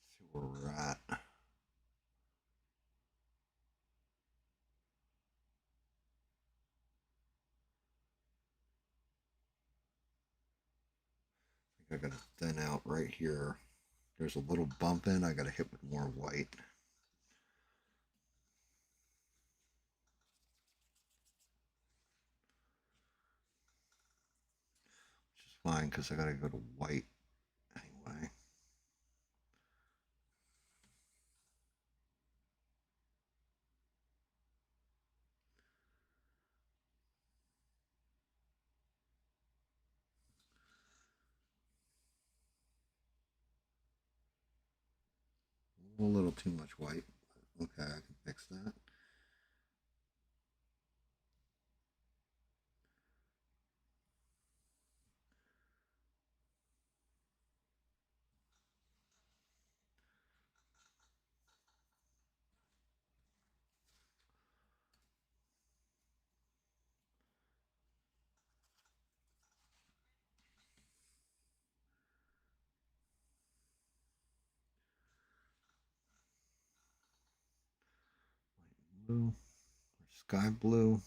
Let's see where we're at. I got to thin out right here. There's a little bump in. I got to hit with more white. Which is fine because I got to go to white anyway. A little too much white. Okay, I can fix that. Blue or sky blue.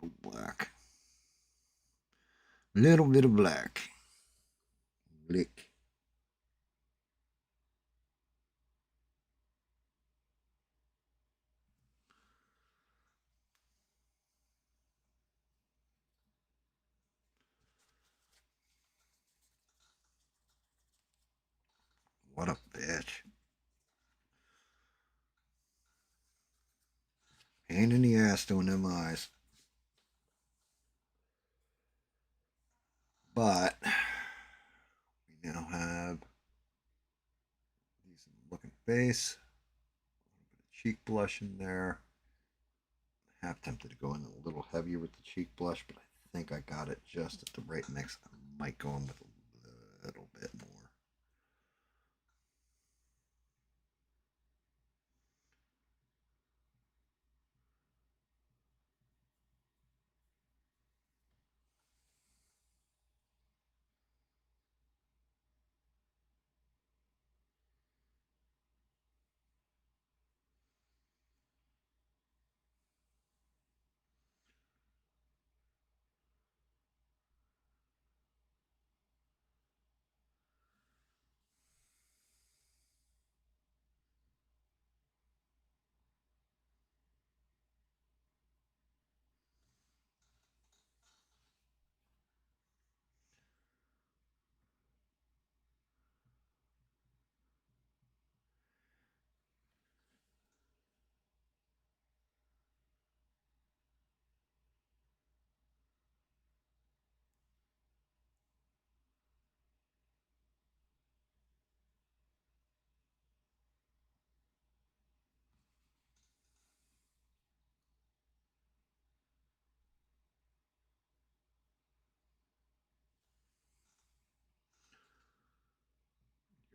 A little black. Little bit of black. Blick. What a bitch. Pain in the ass doing them eyes. But we now have decent looking face, a little bit of cheek blush in there. Half tempted to go in a little heavier with the cheek blush, but I think I got it just at the right mix. I might go in with a little bit more.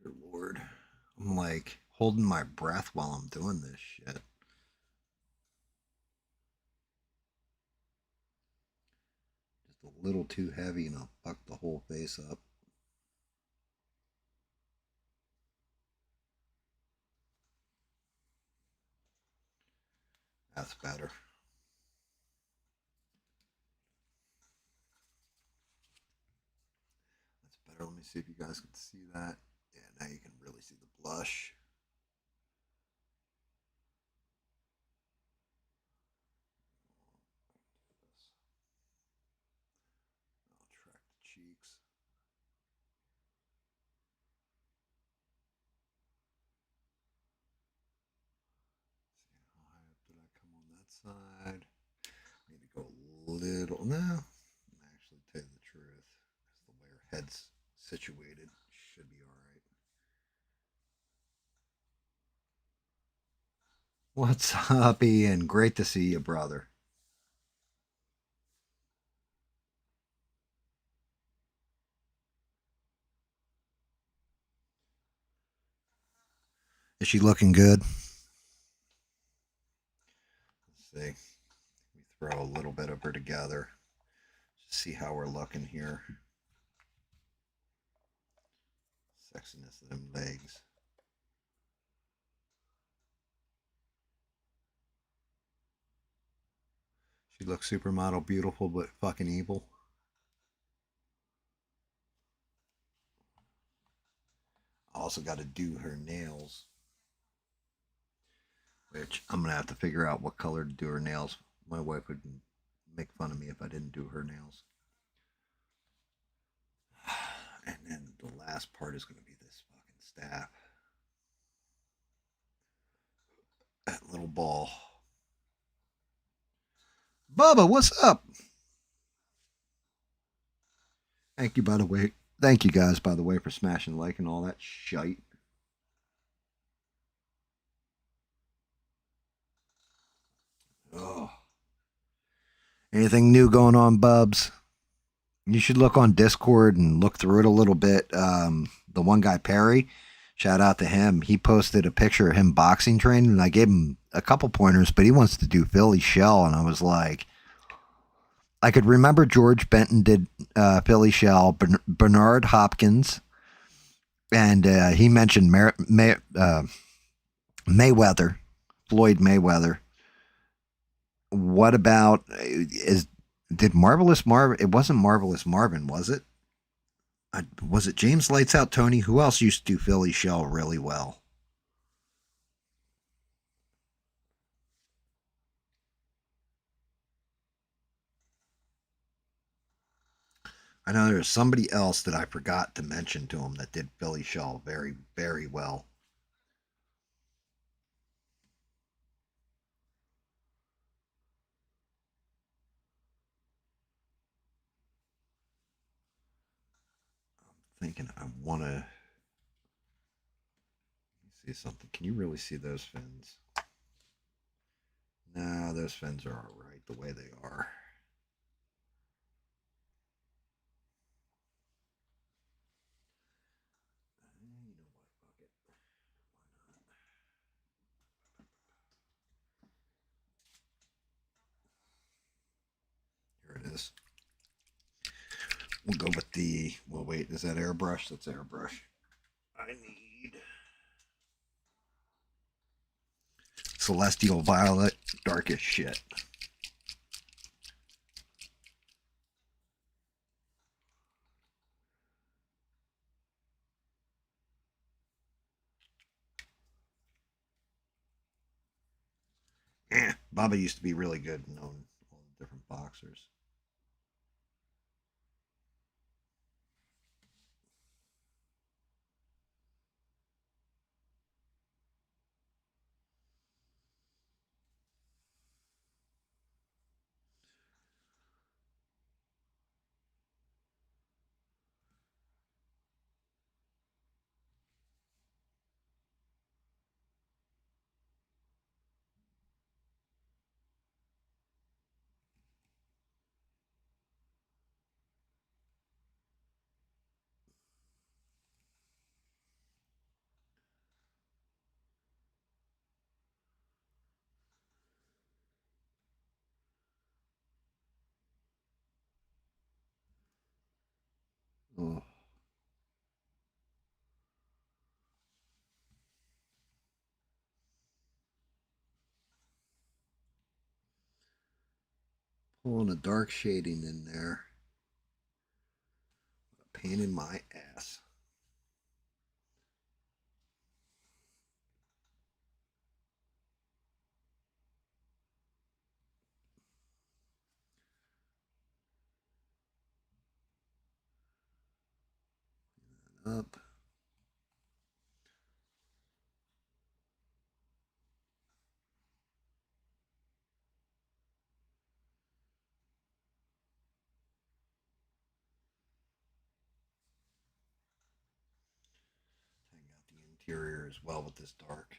Dear Lord. I'm like holding my breath while I'm doing this shit. Just a little too heavy and I'll fuck the whole face up. That's better. That's better. Let me see if you guys can see that. Yeah, now you can really see the blush. I'll track the cheeks. See how high up did I come on that side? Need to go a little. No, actually, tell you the truth, because the way her head's situated, should be all right. What's up, Ian? Great to see you, brother. Is she looking good? Let's see. We throw a little bit of her together. Just see how we're looking here. Sexiness of them legs. She looks supermodel beautiful, but fucking evil. Also got to do her nails, which I'm gonna have to figure out what color to do her nails. My wife would make fun of me if I didn't do her nails. And then the last part is gonna be this fucking staff. That little ball. Bubba, what's up? Thank you, by the way. Thank you guys, by the way, for smashing like and all that shite. Oh. Anything new going on, Bubs? You should look on Discord and look through it a little bit. The one guy, Perry, shout out to him. He posted a picture of him boxing training, and I gave him a couple pointers, but he wants to do Philly Shell, and I was like, I could remember George Benton did Philly Shell, Bernard Hopkins, and he mentioned Mayweather, Floyd Mayweather. What about did Marvelous Marvin? It wasn't Marvelous Marvin, was it? Was it James Lights Out Tony? Who else used to do Philly Shell really well? I know there's somebody else that I forgot to mention to him that did Philly Shell very, very well. thinking I want to see something. Can you really see those fins? No, those fins are all right the way they are. You know what? Fuck it. Why not? Here it is. We'll go with the. Well, wait. Is that airbrush? That's airbrush. I need Celestial Violet, dark as shit. Baba used to be really good in knowing all the different boxers. Oh. Pulling a dark shading in there. A pain in my ass. Up. Hang out the interior as well with this dark.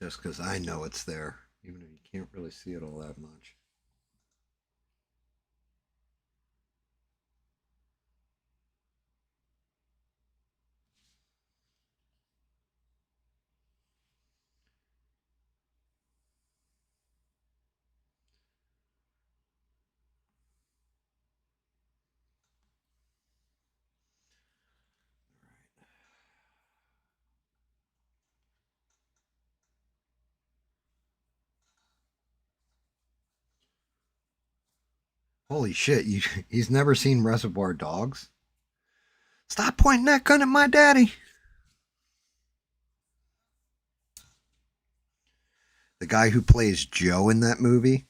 Just because I know it's there, even if you can't really see it all that much. Holy shit, he's never seen Reservoir Dogs? Stop pointing that gun at my daddy! The guy who plays Joe in that movie,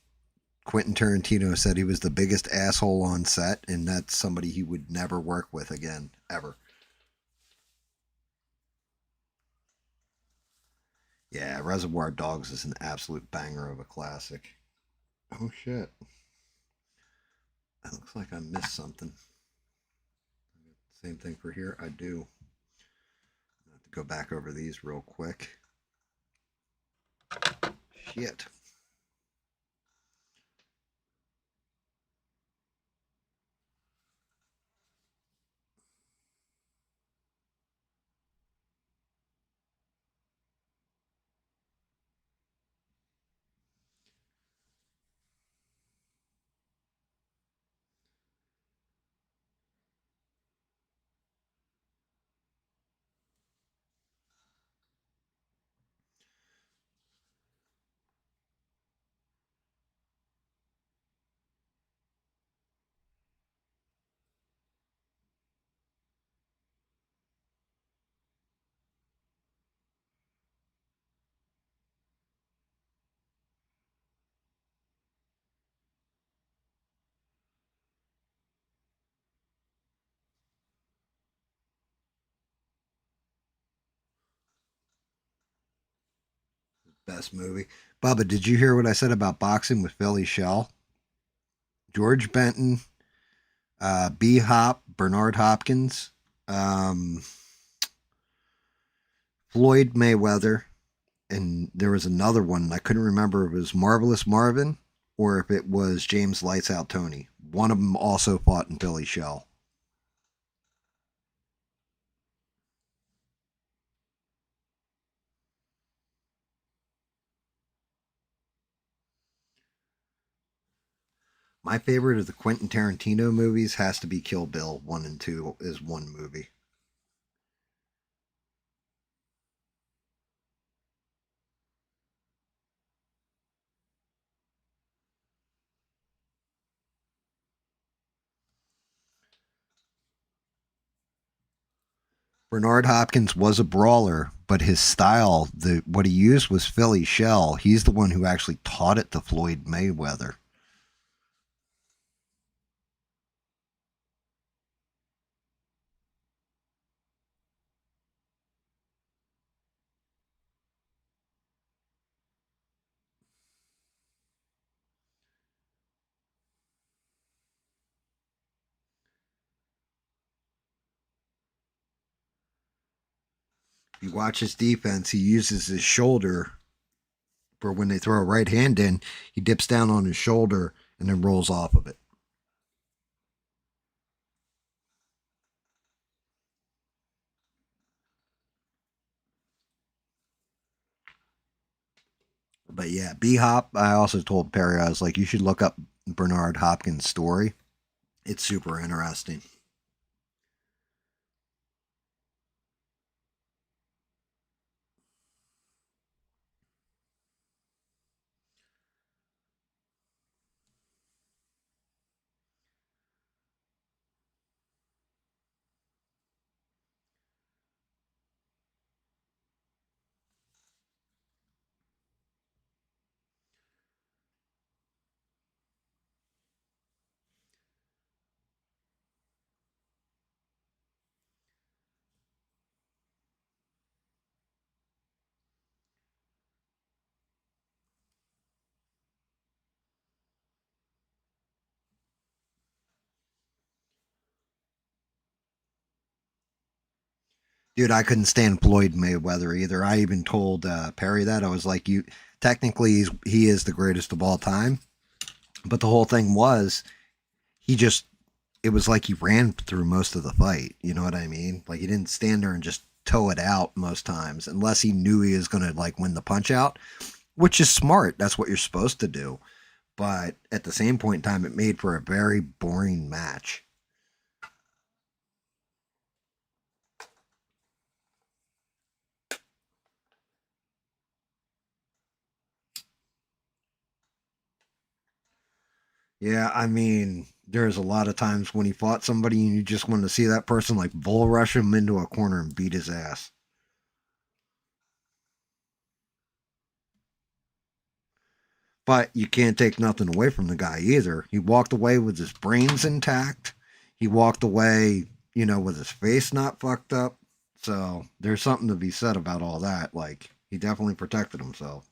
Quentin Tarantino, said he was the biggest asshole on set, and that's somebody he would never work with again, ever. Yeah, Reservoir Dogs is an absolute banger of a classic. Oh shit. It looks like I missed something. Same thing for here. I do. I have to go back over these real quick. Shit. best movie. Bubba, did you hear what I said about boxing with Philly Shell? George Benton, B Hop, Bernard Hopkins, um, Floyd Mayweather, and there was another one. I couldn't remember if it was Marvelous Marvin or if it was James Lights Out Tony. One of them also fought in Philly Shell. My favorite of the Quentin Tarantino movies has to be Kill Bill 1 and 2 is one movie. Bernard Hopkins was a brawler, but his style, what he used was Philly Shell. He's the one who actually taught it to Floyd Mayweather. You watch his defense, he uses his shoulder for when they throw a right hand in, he dips down on his shoulder and then rolls off of it. But yeah, B Hop, I also told Perry, I was like, you should look up Bernard Hopkins' story. It's super interesting. Dude, I couldn't stand Floyd Mayweather either. I even told Perry that. I was like, you technically he is the greatest of all time. But the whole thing was he just it was like he ran through most of the fight. You know what I mean? Like he didn't stand there and just toe it out most times unless he knew he was gonna like win the punch out, which is smart. That's what you're supposed to do. But at the same point in time, it made for a very boring match. Yeah, I mean, there's a lot of times when he fought somebody and you just want to see that person like bull rush him into a corner and beat his ass. But you can't take nothing away from the guy either. He walked away with his brains intact. He walked away, with his face not fucked up. So there's something to be said about all that. Like, he definitely protected himself.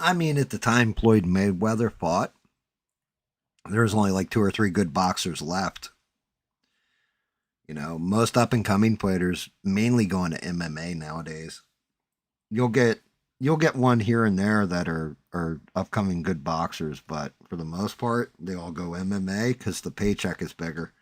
I mean, at the time Floyd Mayweather fought, there was only like 2 or 3 good boxers left. You know, most up and coming fighters mainly going to MMA nowadays. You'll get you'll get one here and there that are upcoming good boxers, but for the most part, they all go MMA because the paycheck is bigger.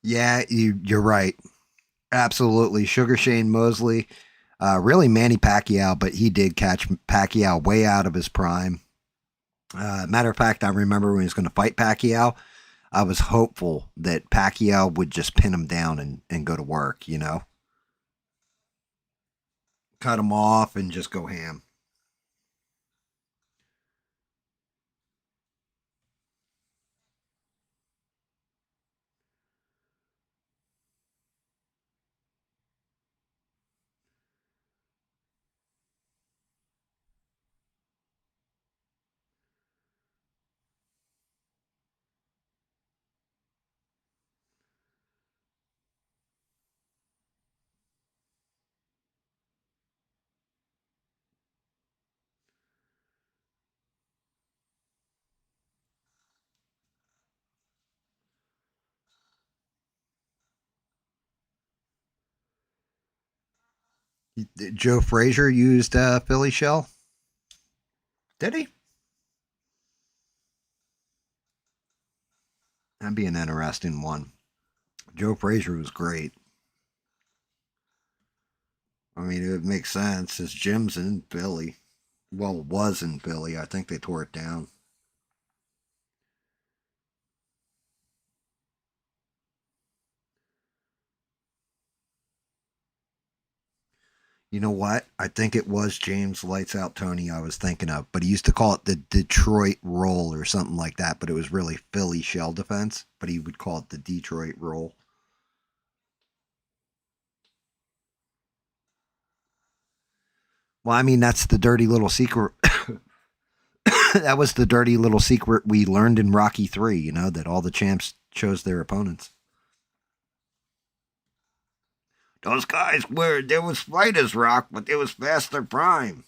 Yeah, you're right. Absolutely. Sugar Shane Mosley, really Manny Pacquiao, but he did catch Pacquiao way out of his prime. Matter of fact, I remember when he was going to fight Pacquiao, I was hopeful that Pacquiao would just pin him down and go to work, you know, cut him off and just go ham. Joe Frazier used Philly shell. Did he? That'd be an interesting one. Joe Frazier was great. I mean, it would make sense. His gym's in Philly. Well, it was in Philly. I think they tore it down. You know what? I think it was James Lights Out Tony I was thinking of, but he used to call it the Detroit Roll or something like that, but it was really Philly Shell Defense, but he would call it the Detroit Roll. Well, I mean, that's the dirty little secret. That was the dirty little secret we learned in Rocky 3, you know, that all the champs chose their opponents. Those guys were, there was fighters, Rock, but they was past their prime.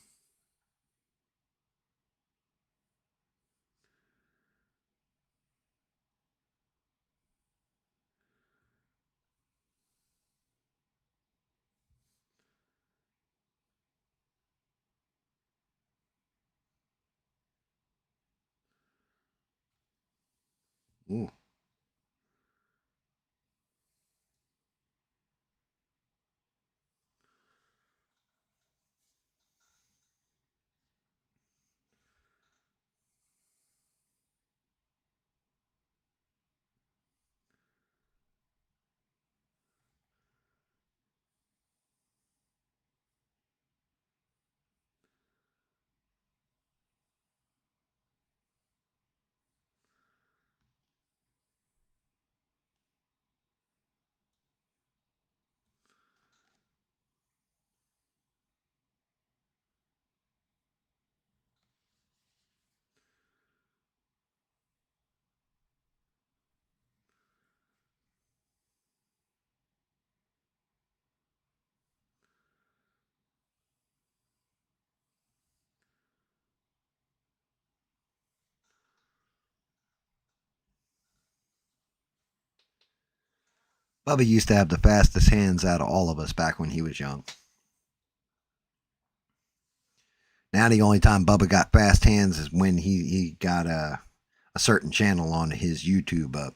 Ooh. Bubba used to have the fastest hands out of all of us back when he was young. Now the only time Bubba got fast hands is when he got a certain channel on his YouTube up.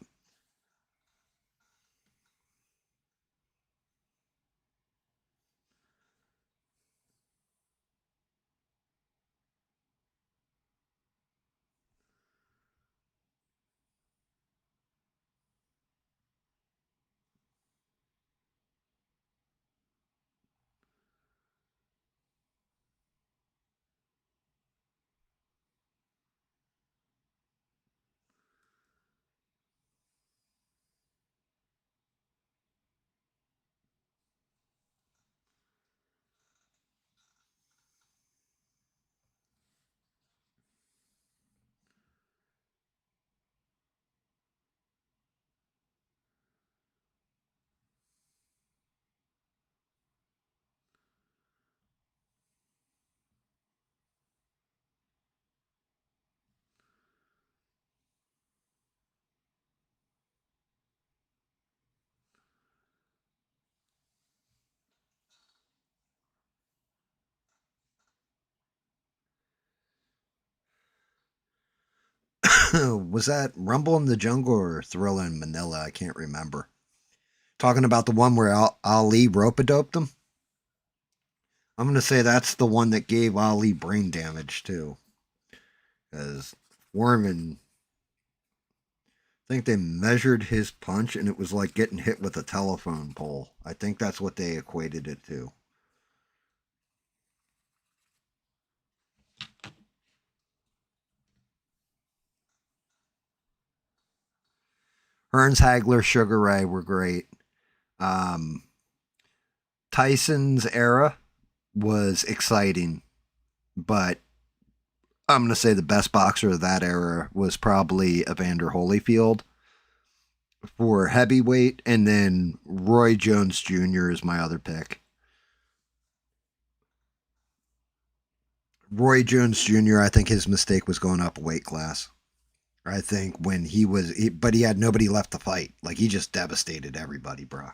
Was that Rumble in the Jungle or Thriller in Manila? I can't remember. Talking about the one where Ali rope-a-doped him? I'm going to say that's the one that gave Ali brain damage, too. Because Foreman, I think they measured his punch and it was like getting hit with a telephone pole. I think that's what they equated it to. Hearns, Hagler, Sugar Ray were great. Tyson's era was exciting, but I'm going to say the best boxer of that era was probably Evander Holyfield for heavyweight, and then Roy Jones Jr. is my other pick. Roy Jones Jr., I think his mistake was going up a weight class. I think when but he had nobody left to fight. Like, he just devastated everybody, bro.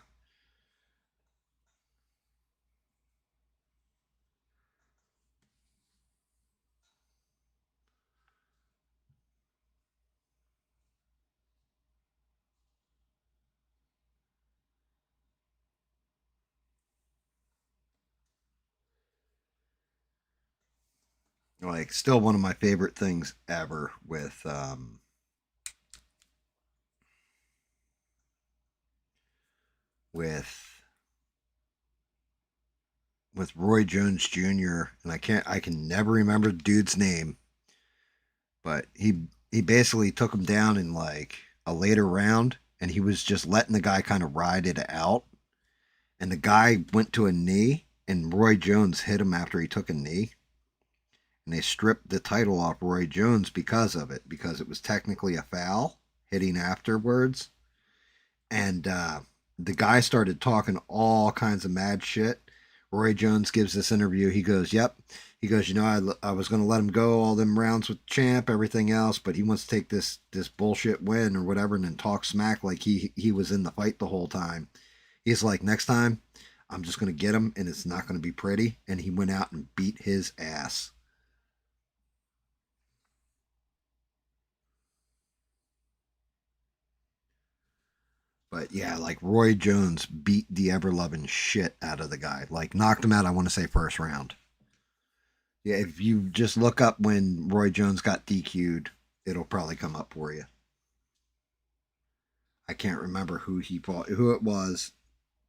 Like, still one of my favorite things ever with Roy Jones Jr. and I can never remember the dude's name, but he basically took him down in like a later round, and he was just letting the guy kind of ride it out, and the guy went to a knee, and Roy Jones hit him after he took a knee, and they stripped the title off Roy Jones because of it, because it was technically a foul hitting afterwards, and the guy started talking all kinds of mad shit. Roy Jones gives this interview. He goes, "Yep." He goes, I was going to let him go all them rounds with champ, everything else, but he wants to take this bullshit win or whatever, and then talk smack like he was in the fight the whole time. He's like, next time, I'm just going to get him, and it's not going to be pretty. And he went out and beat his ass. But yeah, like Roy Jones beat the ever loving shit out of the guy. Like, knocked him out, I want to say first round. Yeah, if you just look up when Roy Jones got DQ'd, it'll probably come up for you. I can't remember who it was,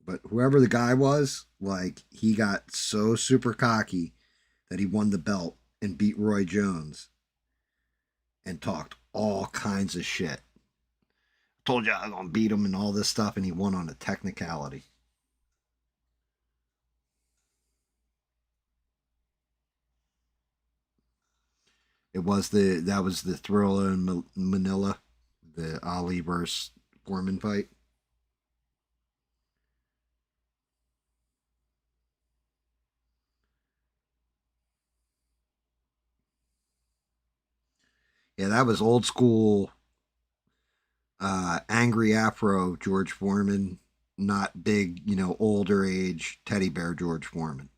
but whoever the guy was, like, he got so super cocky that he won the belt and beat Roy Jones and talked all kinds of shit. Told you I was gonna beat him and all this stuff, and he won on a technicality. That was the Thriller in Manila, the Ali versus Foreman fight. Yeah, that was old school, angry Afro George Foreman, not big, older age teddy bear George Foreman.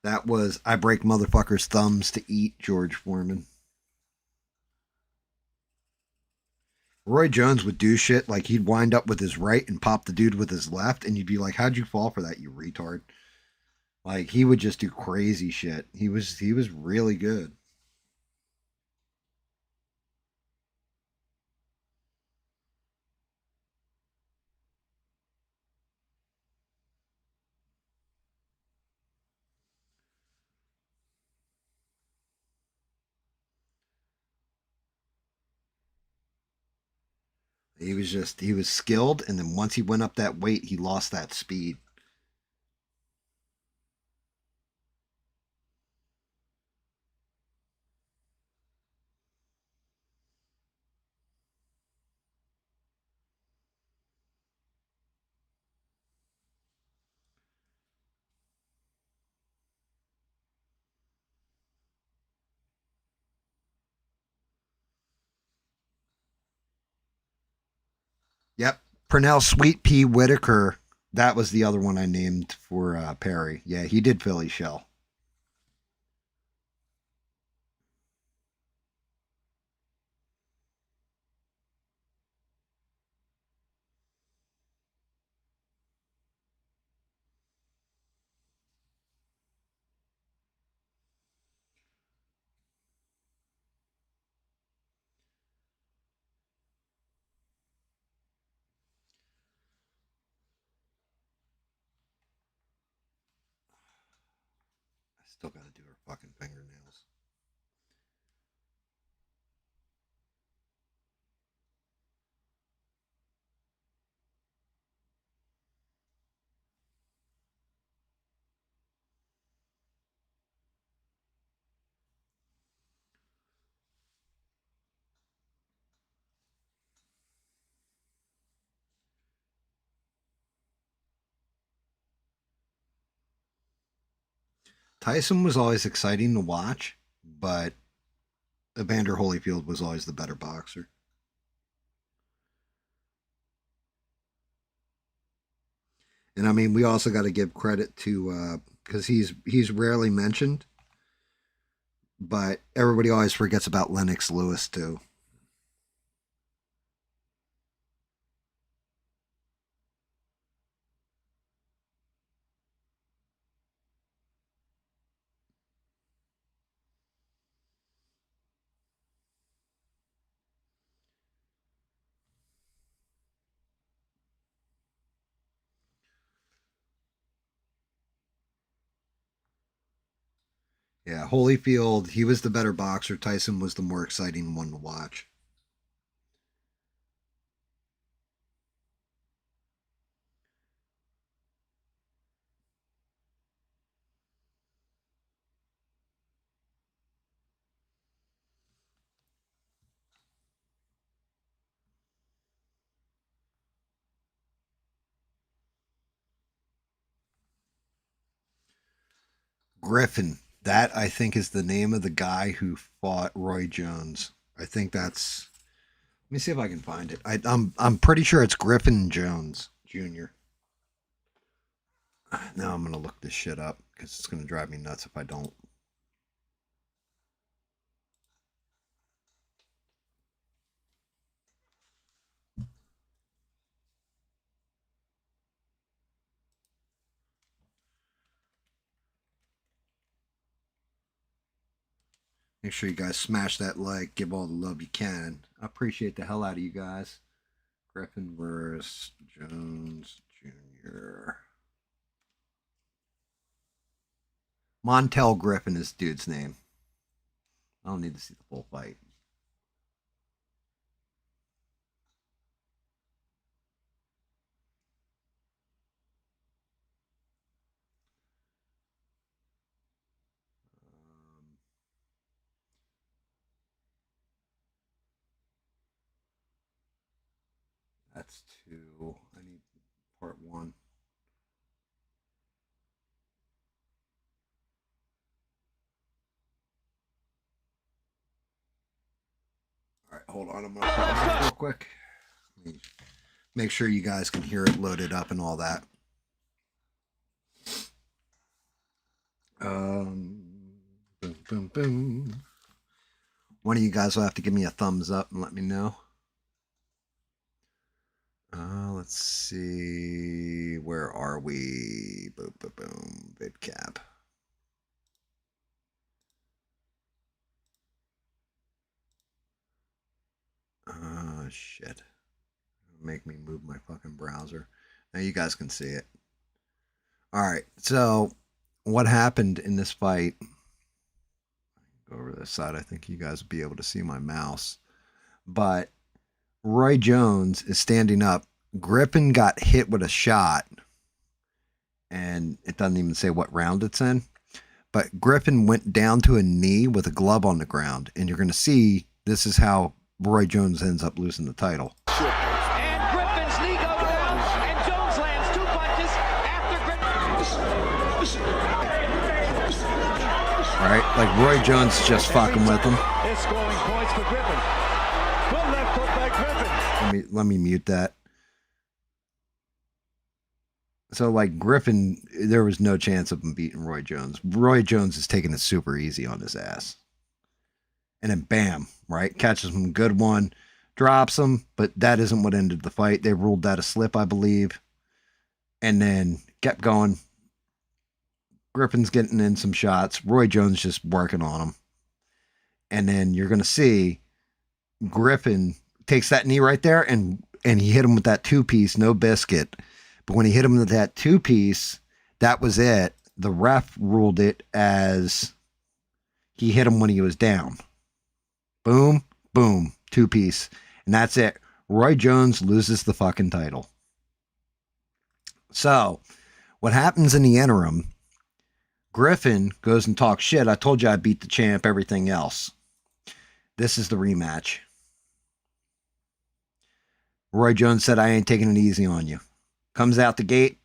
That was I break motherfuckers' thumbs to eat George Foreman. Roy Jones would do shit like he'd wind up with his right and pop the dude with his left, and you'd be like, "How'd you fall for that, you retard?" Like he would just do crazy shit. He was really good. He was skilled, and then once he went up that weight, he lost that speed. Yep. Purnell Sweet Pea Whitaker. That was the other one I named for Perry. Yeah, he did Philly Shell. I still got to do her fucking fingernails. Tyson was always exciting to watch, but Evander Holyfield was always the better boxer. And I mean, we also got to give credit to because he's rarely mentioned, but everybody always forgets about Lennox Lewis too. Yeah, Holyfield, he was the better boxer. Tyson was the more exciting one to watch. Griffin, that I think is the name of the guy who fought Roy Jones. I think that's. Let me see if I can find it. I'm pretty sure it's Griffin Jones Jr. Now I'm gonna look this shit up because it's gonna drive me nuts if I don't. Make sure you guys smash that like, give all the love you can. I appreciate the hell out of you guys. Griffin versus Jones Jr. Montel Griffin is dude's name. I don't need to see the full fight. That's two. I need part one. All right, hold on. I'm gonna pause this real quick. Make sure you guys can hear it loaded up and all that. Boom, boom, boom. One of you guys will have to give me a thumbs up and let me know. Let's see. Where are we? Boom, boom, boom. VidCap. Oh, shit. Make me move my fucking browser. Now you guys can see it. Alright, so what happened in this fight? Go over this side. I think you guys will be able to see my mouse. But Roy Jones is standing up. Griffin got hit with a shot. And it doesn't even say what round it's in. But Griffin went down to a knee with a glove on the ground. And you're going to see this is how Roy Jones ends up losing the title. And Griffin's knee goes down, and Jones lands 2 punches after Griffin. All right, like Roy Jones is just fucking with him. It's scoring points for Griffin. Good left hook by Griffin. Let me mute that. So like Griffin, there was no chance of him beating Roy Jones. Roy Jones is taking it super easy on his ass. And then bam, right? Catches him, good one, drops him, but that isn't what ended the fight. They ruled that a slip, I believe. And then kept going. Griffin's getting in some shots. Roy Jones just working on him. And then you're going to see Griffin takes that knee right there and he hit him with that 2-piece, no biscuit. But when he hit him with that 2-piece, that was it. The ref ruled it as he hit him when he was down. Boom, boom, 2-piece. And that's it. Roy Jones loses the fucking title. So, what happens in the interim, Griffin goes and talks shit. I told you I beat the champ, everything else. This is the rematch. Roy Jones said, I ain't taking it easy on you. Comes out the gate.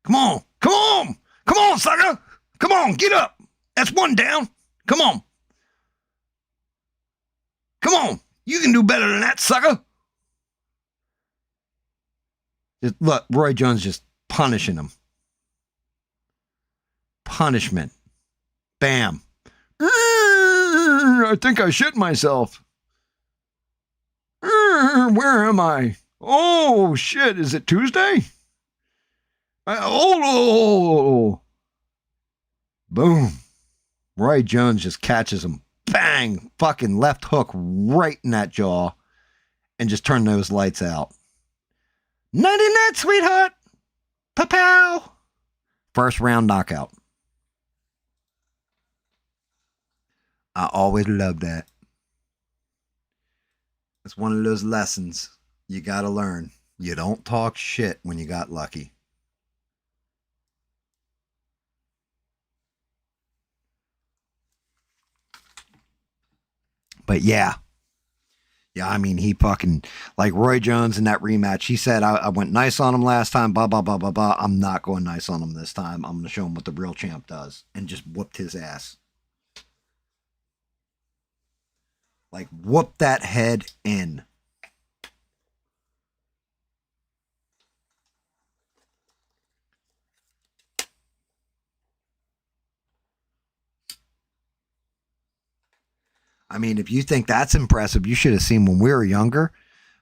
Come on, come on, come on, sucker. Come on, get up. That's one down. Come on. Come on. You can do better than that, sucker. Just, look, Roy Jones just punishing him. Punishment. Bam. I think I shit myself. Where am I? Oh, shit. Is it Tuesday? Oh. Boom. Roy Jones just catches him. Bang. Fucking left hook right in that jaw. And just turn those lights out. Nighty night, sweetheart. Pa-pow. First round knockout. I always love that. It's one of those lessons you gotta learn. You don't talk shit when you got lucky. But yeah. Yeah, I mean, he fucking, like Roy Jones in that rematch, he said, I went nice on him last time, blah, blah, blah, blah, blah. I'm not going nice on him this time. I'm going to show him what the real champ does. And just whooped his ass. Like, whoop that head in. I mean, if you think that's impressive, you should have seen when we were younger,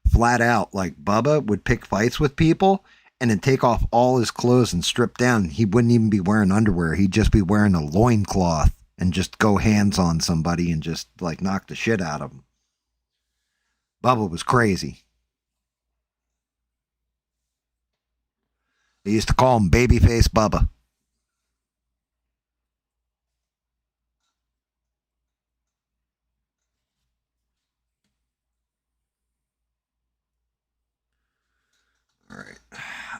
flat out, like Bubba would pick fights with people and then take off all his clothes and strip down. He wouldn't even be wearing underwear. He'd just be wearing a loincloth and just go hands on somebody and just like knock the shit out of him. Bubba was crazy. They used to call him Babyface Bubba. All right.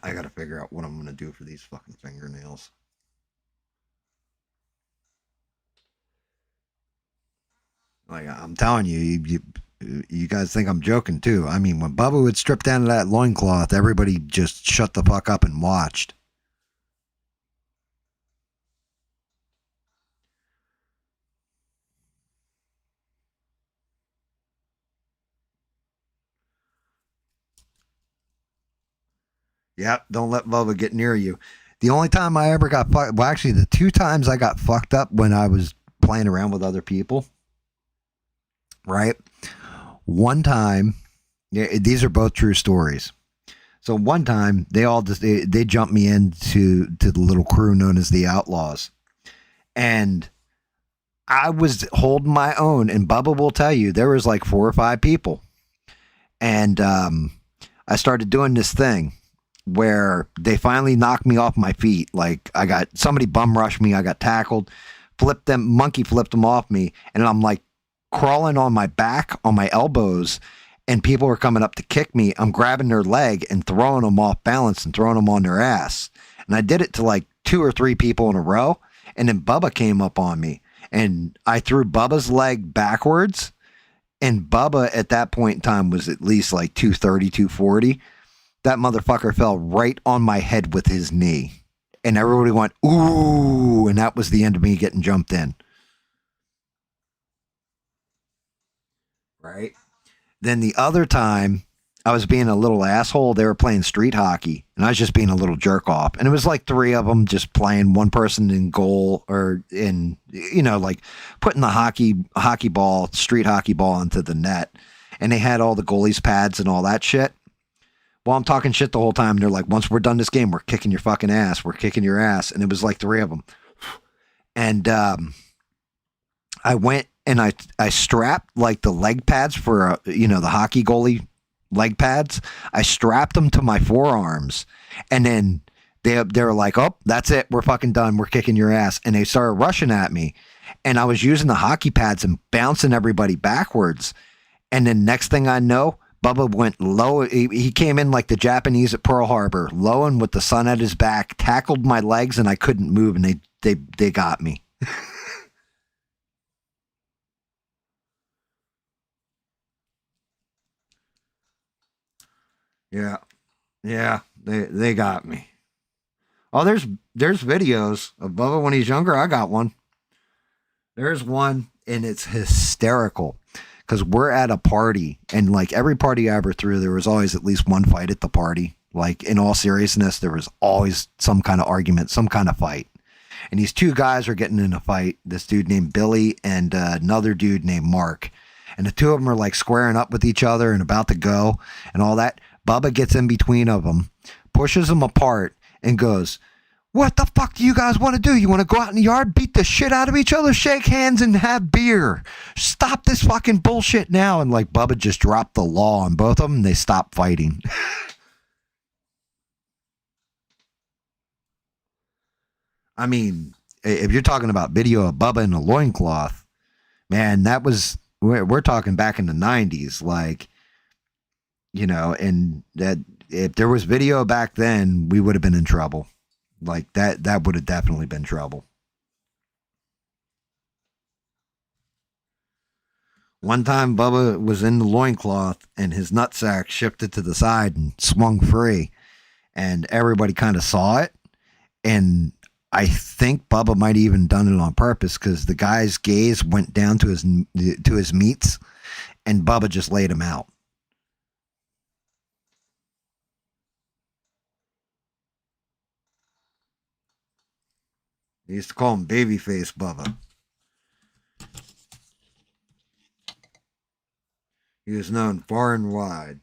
I got to figure out what I'm going to do for these fucking fingernails. Like, I'm telling you, you guys think I'm joking too. I mean, when Bubba would strip down to that loincloth, everybody just shut the fuck up and watched. Yep, don't let Bubba get near you. The only time I ever got fucked, well, actually, the 2 times I got fucked up when I was playing around with other people, right? One time, yeah, these are both true stories. So one time, they jumped me into the little crew known as the Outlaws, and I was holding my own. And Bubba will tell you there was like 4 or 5 people, and I started doing this thing where they finally knocked me off my feet. Like I got somebody bum rushed me. I got tackled, monkey flipped them off me. And I'm like crawling on my back, on my elbows, and people are coming up to kick me. I'm grabbing their leg and throwing them off balance and throwing them on their ass. And I did it to like 2 or 3 people in a row. And then Bubba came up on me and I threw Bubba's leg backwards. And Bubba at that point in time was at least like 230, 240. That motherfucker fell right on my head with his knee. And everybody went, ooh, and that was the end of me getting jumped in. Right? Then the other time, I was being a little asshole. They were playing street hockey, and I was just being a little jerk off. And it was like 3 of them just playing, one person in goal or in, like putting the street hockey ball into the net. And they had all the goalies' pads and all that shit. Well, I'm talking shit the whole time. They're like, once we're done this game, we're kicking your fucking ass. We're kicking your ass. And it was like 3 of them. And I went and I strapped like the leg pads for, the hockey goalie leg pads. I strapped them to my forearms. And then they were like, oh, that's it. We're fucking done. We're kicking your ass. And they started rushing at me. And I was using the hockey pads and bouncing everybody backwards. And then next thing I know, Bubba went low. He came in like the Japanese at Pearl Harbor, low and with the sun at his back, tackled my legs, and I couldn't move, and they got me. Yeah, they got me. Oh, there's videos of Bubba when he's younger. I got one. There's one, and it's hysterical. Because we're at a party, and like every party I ever threw, there was always at least one fight at the party. Like in all seriousness, there was always some kind of argument, some kind of fight. And these 2 guys are getting in a fight. This dude named Billy and another dude named Mark. And the 2 of them are like squaring up with each other and about to go and all that. Bubba gets in between of them, pushes them apart, and goes, what the fuck do you guys want to do? You want to go out in the yard, beat the shit out of each other, shake hands, and have beer? Stop this fucking bullshit now. And like Bubba just dropped the law on both of them and they stopped fighting. I mean, if you're talking about video of Bubba in a loincloth, man, we're talking back in the 90s. Like, and that if there was video back then, we would have been in trouble. Like that would have definitely been trouble. One time Bubba was in the loincloth and his nutsack shifted to the side and swung free. And everybody kind of saw it. And I think Bubba might have even done it on purpose because the guy's gaze went down to his meats and Bubba just laid him out. They used to call him Babyface Bubba. He was known far and wide.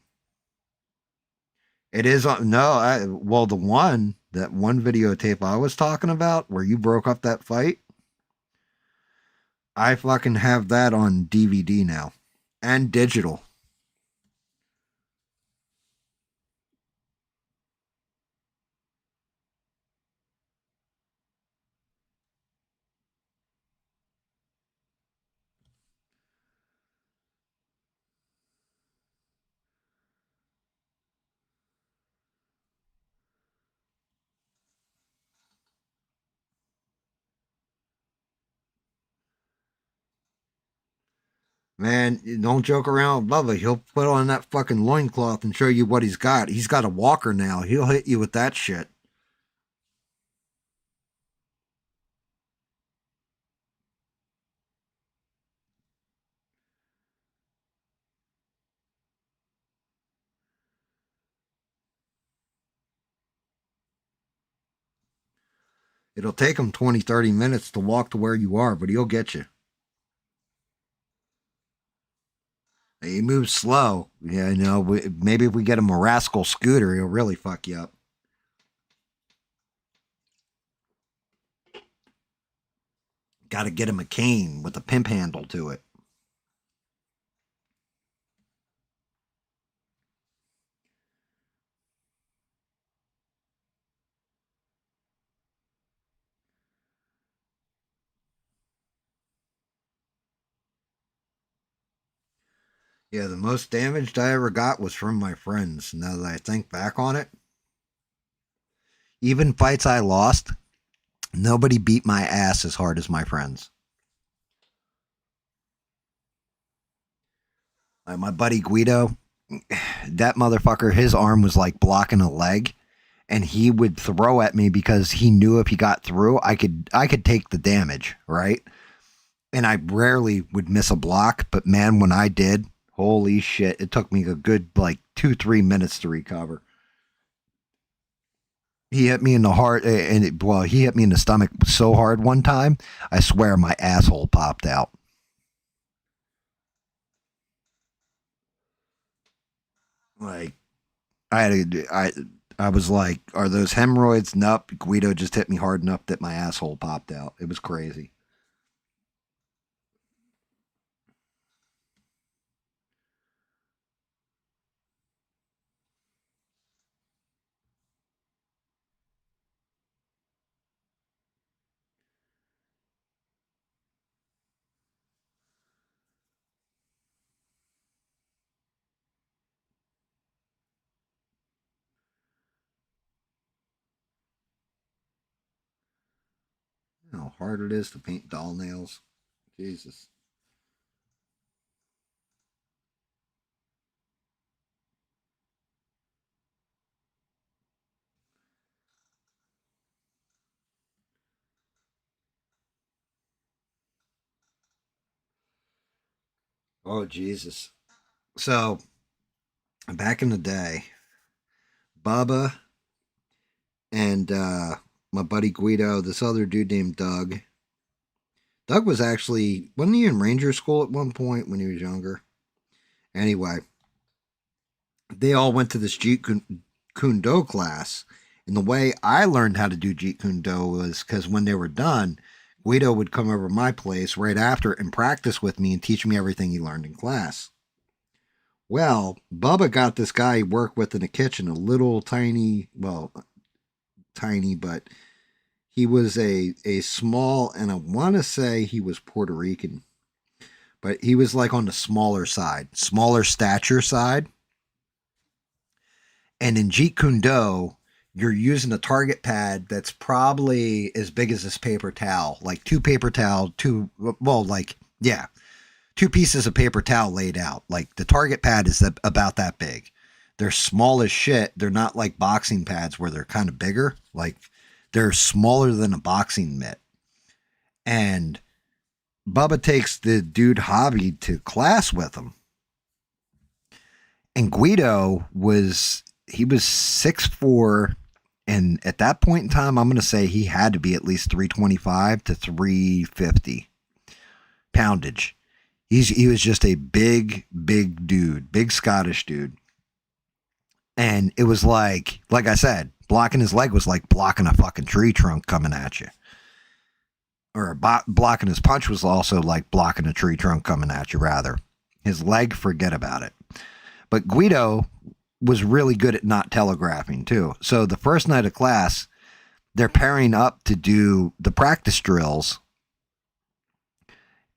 It is the one videotape I was talking about where you broke up that fight. I fucking have that on DVD now and digital. Man, don't joke around with Bubba. He'll put on that fucking loincloth and show you what he's got. He's got a walker now. He'll hit you with that shit. It'll take him 20, 30 minutes to walk to where you are, but he'll get you. He moves slow. Yeah, maybe if we get him a rascal scooter, he'll really fuck you up. Got to get him a cane with a pimp handle to it. Yeah, the most damaged I ever got was from my friends. Now that I think back on it, even fights I lost, nobody beat my ass as hard as my friends. Like my buddy Guido, that motherfucker, his arm was like blocking a leg, and he would throw at me because he knew if he got through, I could take the damage, right? And I rarely would miss a block, but man, when I did, holy shit, it took me a good like 2-3 minutes to recover. He hit me in the heart, he hit me in the stomach so hard one time, I swear my asshole popped out. Like, I was like, are those hemorrhoids? Nope. Guido just hit me hard enough that my asshole popped out. It was crazy. How hard it is to paint doll nails. Jesus. Oh, Jesus. So, back in the day, Bubba and my buddy Guido, this other dude named Doug. Doug was actually, wasn't he in Ranger School at one point when he was younger? Anyway, they all went to this Jeet Kune Do class. And the way I learned how to do Jeet Kune Do was because when they were done, Guido would come over to my place right after and practice with me and teach me everything he learned in class. Well, Bubba got this guy he worked with in the kitchen, a little tiny, but he was a small, and I want to say he was Puerto Rican, but he was like on the smaller stature side. And in Jeet Kune Do, you're using a target pad that's probably as big as this paper towel, like two pieces of paper towel laid out. Like the target pad is about that big. They're small as shit. They're not like boxing pads where they're kind of bigger. Like they're smaller than a boxing mitt. And Bubba takes the dude Hobby to class with him. And Guido was 6'4", and at that point in time, I'm going to say he had to be at least 325 to 350 poundage. He was just a big dude, big Scottish dude. And it was like I said, blocking his leg was like blocking a fucking tree trunk coming at you. Or blocking his punch was also like blocking a tree trunk coming at you, rather. His leg, forget about it. But Guido was really good at not telegraphing, too. So the first night of class, they're pairing up to do the practice drills.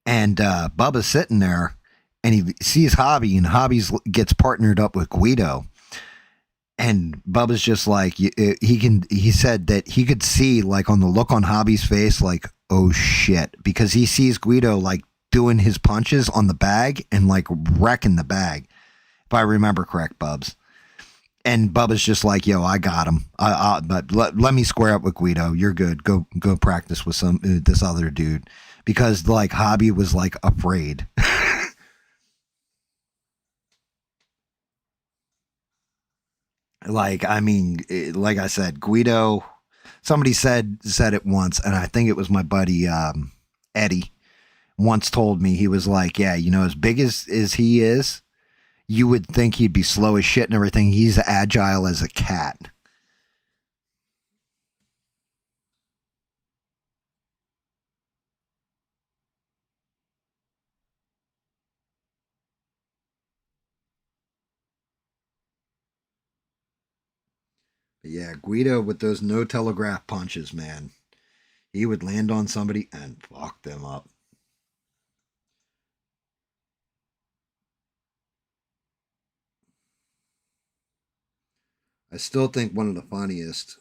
And Bubba's sitting there, and he sees Hobby, and Hobby gets partnered up with Guido. And Bubba's just like, he said that he could see, like, on the look on Hobby's face, like, oh shit. Because he sees Guido, like, doing his punches on the bag and, like, wrecking the bag. If I remember correct, Bubs. And Bubba's just like, yo, I got him. But let me square up with Guido. You're good. Go practice with this other dude. Because, like, Hobby was, like, afraid. Like, I mean, like I said, Guido, Somebody said it once, and I think it was my buddy Eddie. Once told me, he was like, "Yeah, you know, as big as he is, you would think he'd be slow as shit and everything. He's agile as a cat." But yeah, Guido with those no telegraph punches, man. He would land on somebody and fuck them up. I still think one of the funniest.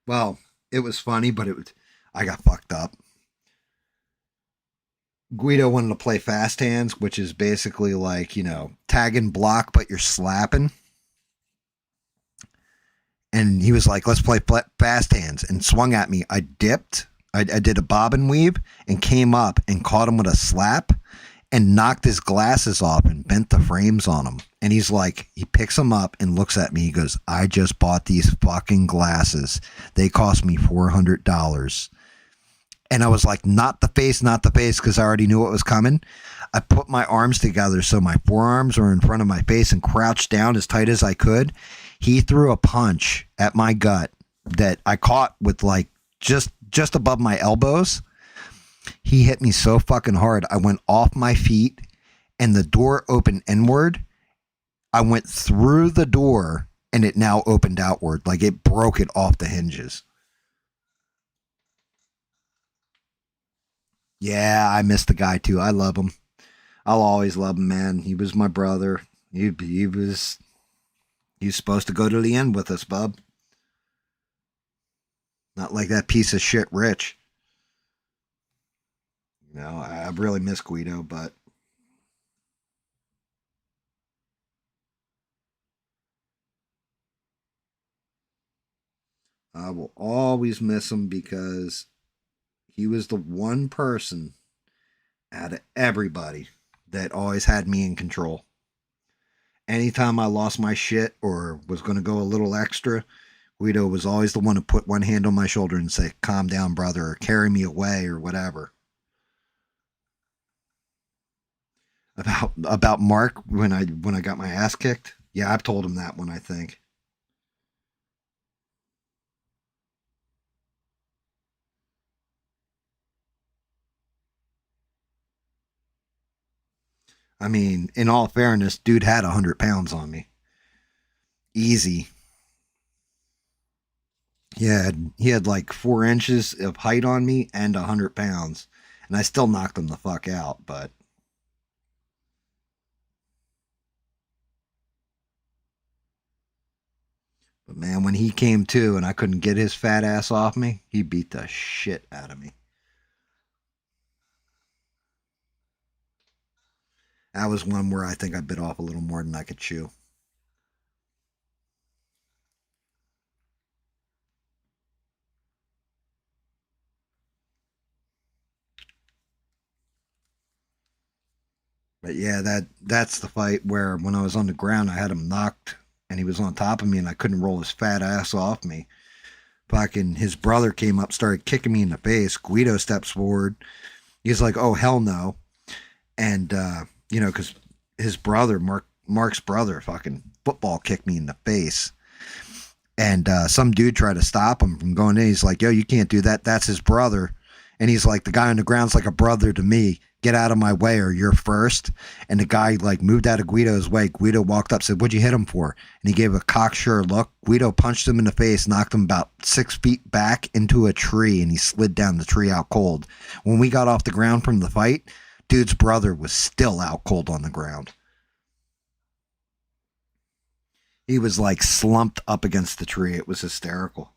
Well, it was funny, but I got fucked up. Guido wanted to play fast hands, which is basically like, you know, tag and block, but you're slapping. And he was like, let's play fast hands, and swung at me. I dipped. I did a bob and weave and came up and caught him with a slap and knocked his glasses off and bent the frames on him. And he's like, he picks them up and looks at me. He goes, I just bought these fucking glasses. They cost me $400. And I was like, not the face, because I already knew what was coming. I put my arms together so my forearms were in front of my face and crouched down as tight as I could. He threw a punch at my gut that I caught with like just above my elbows. He hit me so fucking hard. I went off my feet and the door opened inward. I went through the door and it now opened outward. Like it broke it off the hinges. Yeah, I miss the guy too. I love him. I'll always love him, man. He was my brother. He was supposed to go to the end with us, bub. Not like that piece of shit Rich. You know, I really miss Guido, but I will always miss him because he was the one person out of everybody that always had me in control. Anytime I lost my shit or was going to go a little extra, Guido was always the one to put one hand on my shoulder and say, calm down, brother, or carry me away or whatever. About Mark when I got my ass kicked. Yeah, I've told him that one, I think. I mean, in all fairness, dude had 100 pounds on me. Easy. He had like 4 inches of height on me and 100 pounds. And I still knocked him the fuck out, but man, when he came to and I couldn't get his fat ass off me, he beat the shit out of me. That was one where I think I bit off a little more than I could chew. But yeah, that's the fight where when I was on the ground, I had him knocked and he was on top of me and I couldn't roll his fat ass off me. Fucking his brother came up, started kicking me in the face. Guido steps forward. He's like, oh, hell no. And, you know, because his brother, Mark's brother, fucking football kicked me in the face. And some dude tried to stop him from going in. He's like, yo, you can't do that. That's his brother. And he's like, the guy on the ground's like a brother to me. Get out of my way or you're first. And the guy like moved out of Guido's way. Guido walked up, said, what'd you hit him for? And he gave a cocksure look. Guido punched him in the face, knocked him about 6 feet back into a tree, and he slid down the tree out cold. When we got off the ground from the fight, dude's brother was still out cold on the ground. He was like slumped up against the tree. It was hysterical.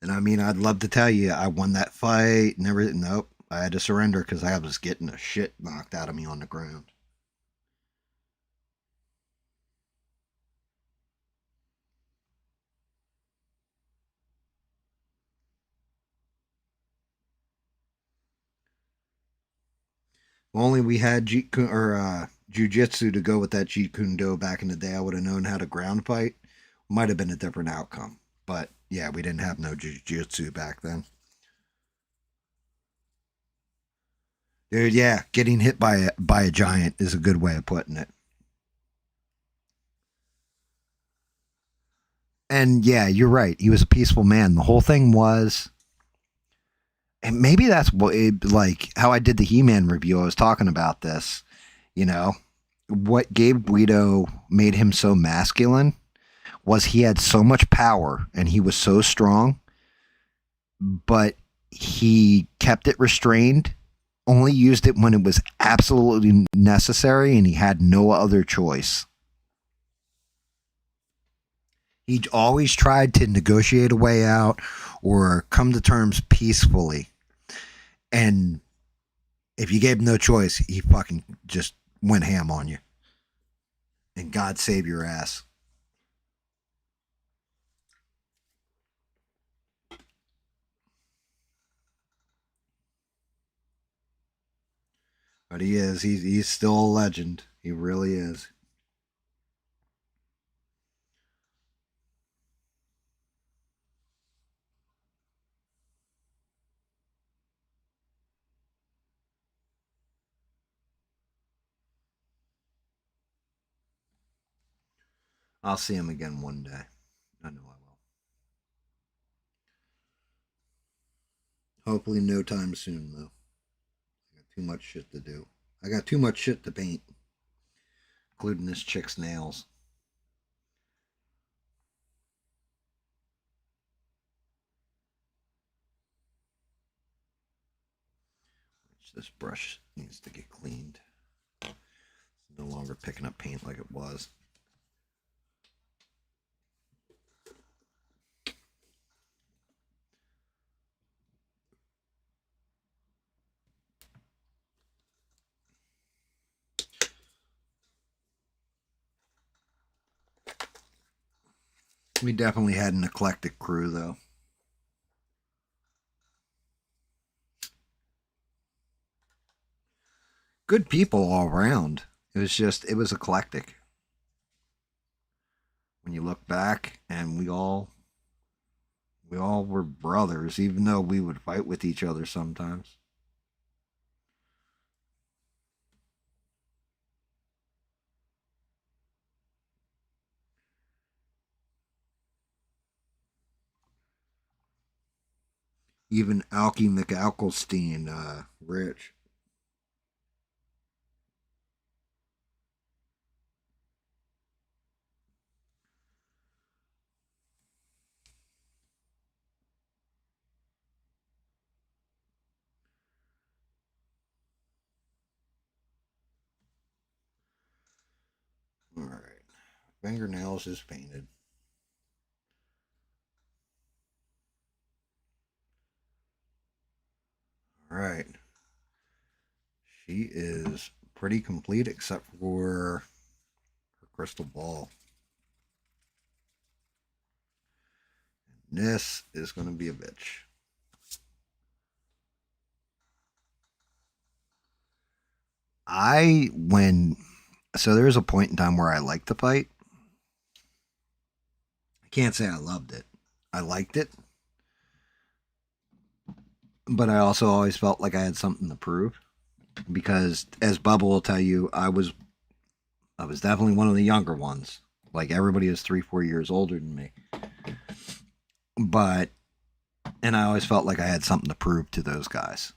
And I mean, I'd love to tell you I won that fight and everything. Nope. I had to surrender because I was getting the shit knocked out of me on the ground. only we had jujitsu to go with that Jeet Kune Do back in the day, I would have known how to ground fight. Might have been a different outcome. But yeah, we didn't have no jujitsu back then. Dude, yeah, getting hit by a giant is a good way of putting it. And yeah, you're right. He was a peaceful man. The whole thing was, and maybe that's what, like how I did the He-Man review. I was talking about this. You know, what Gabe Guido made him so masculine was he had so much power and he was so strong, but he kept it restrained, only used it when it was absolutely necessary, and he had no other choice. He always tried to negotiate a way out or come to terms peacefully. And if you gave him no choice, he fucking just went ham on you. And God save your ass. But he is. He's still a legend. He really is. I'll see him again one day. I know I will. Hopefully no time soon, though. I got too much shit to do. I got too much shit to paint. Including this chick's nails. This brush needs to get cleaned. It's no longer picking up paint like it was. We definitely had an eclectic crew, though. Good people all around. It was eclectic. When you look back, and we all were brothers, even though we would fight with each other sometimes. Even Alky McAlkelstein, Rich. All right. Fingernails is painted. All right. She is pretty complete except for her crystal ball. And this is going to be a bitch. So there was a point in time where I liked the fight. I can't say I loved it. I liked it. But I also always felt like I had something to prove. Because as Bubba will tell you, I was definitely one of the younger ones. Like everybody is 3-4 years older than me. And I always felt like I had something to prove to those guys.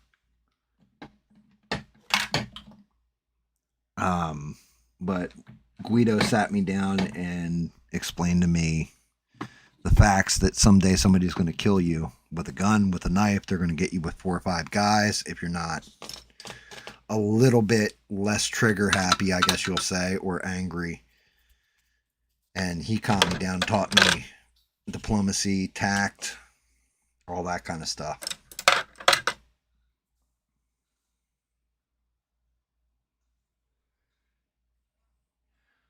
But Guido sat me down and explained to me the facts that someday somebody's going to kill you with a gun, with a knife. They're going to get you with 4 or 5 guys if you're not a little bit less trigger happy, I guess you'll say, or angry. And he calmed me down, taught me diplomacy, tact, all that kind of stuff.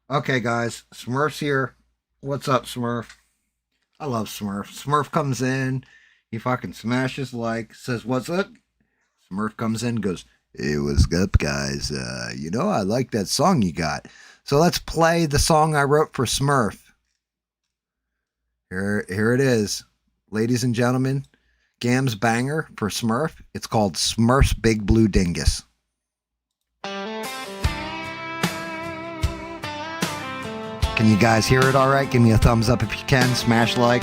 Okay, guys, Smurf's here. What's up, Smurf? I love Smurf. Smurf comes in, he fucking smashes like, says, "What's up?" Smurf comes in, goes, Hey, what's up, guys? I like that song you got. So let's play the song I wrote for Smurf. Here it is. Ladies and gentlemen, Gam's banger for Smurf. It's called Smurf's Big Blue Dingus. Can you guys hear it all right? Give me a thumbs up if you can. Smash like.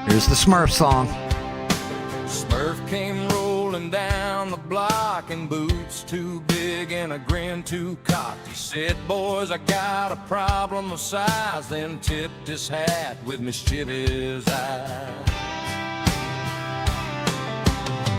Here's the Smurf song. Smurf came rolling down the block in boots too big and a grin too cocked. He said, boys, I got a problem of size, then tipped his hat with mischievous eyes.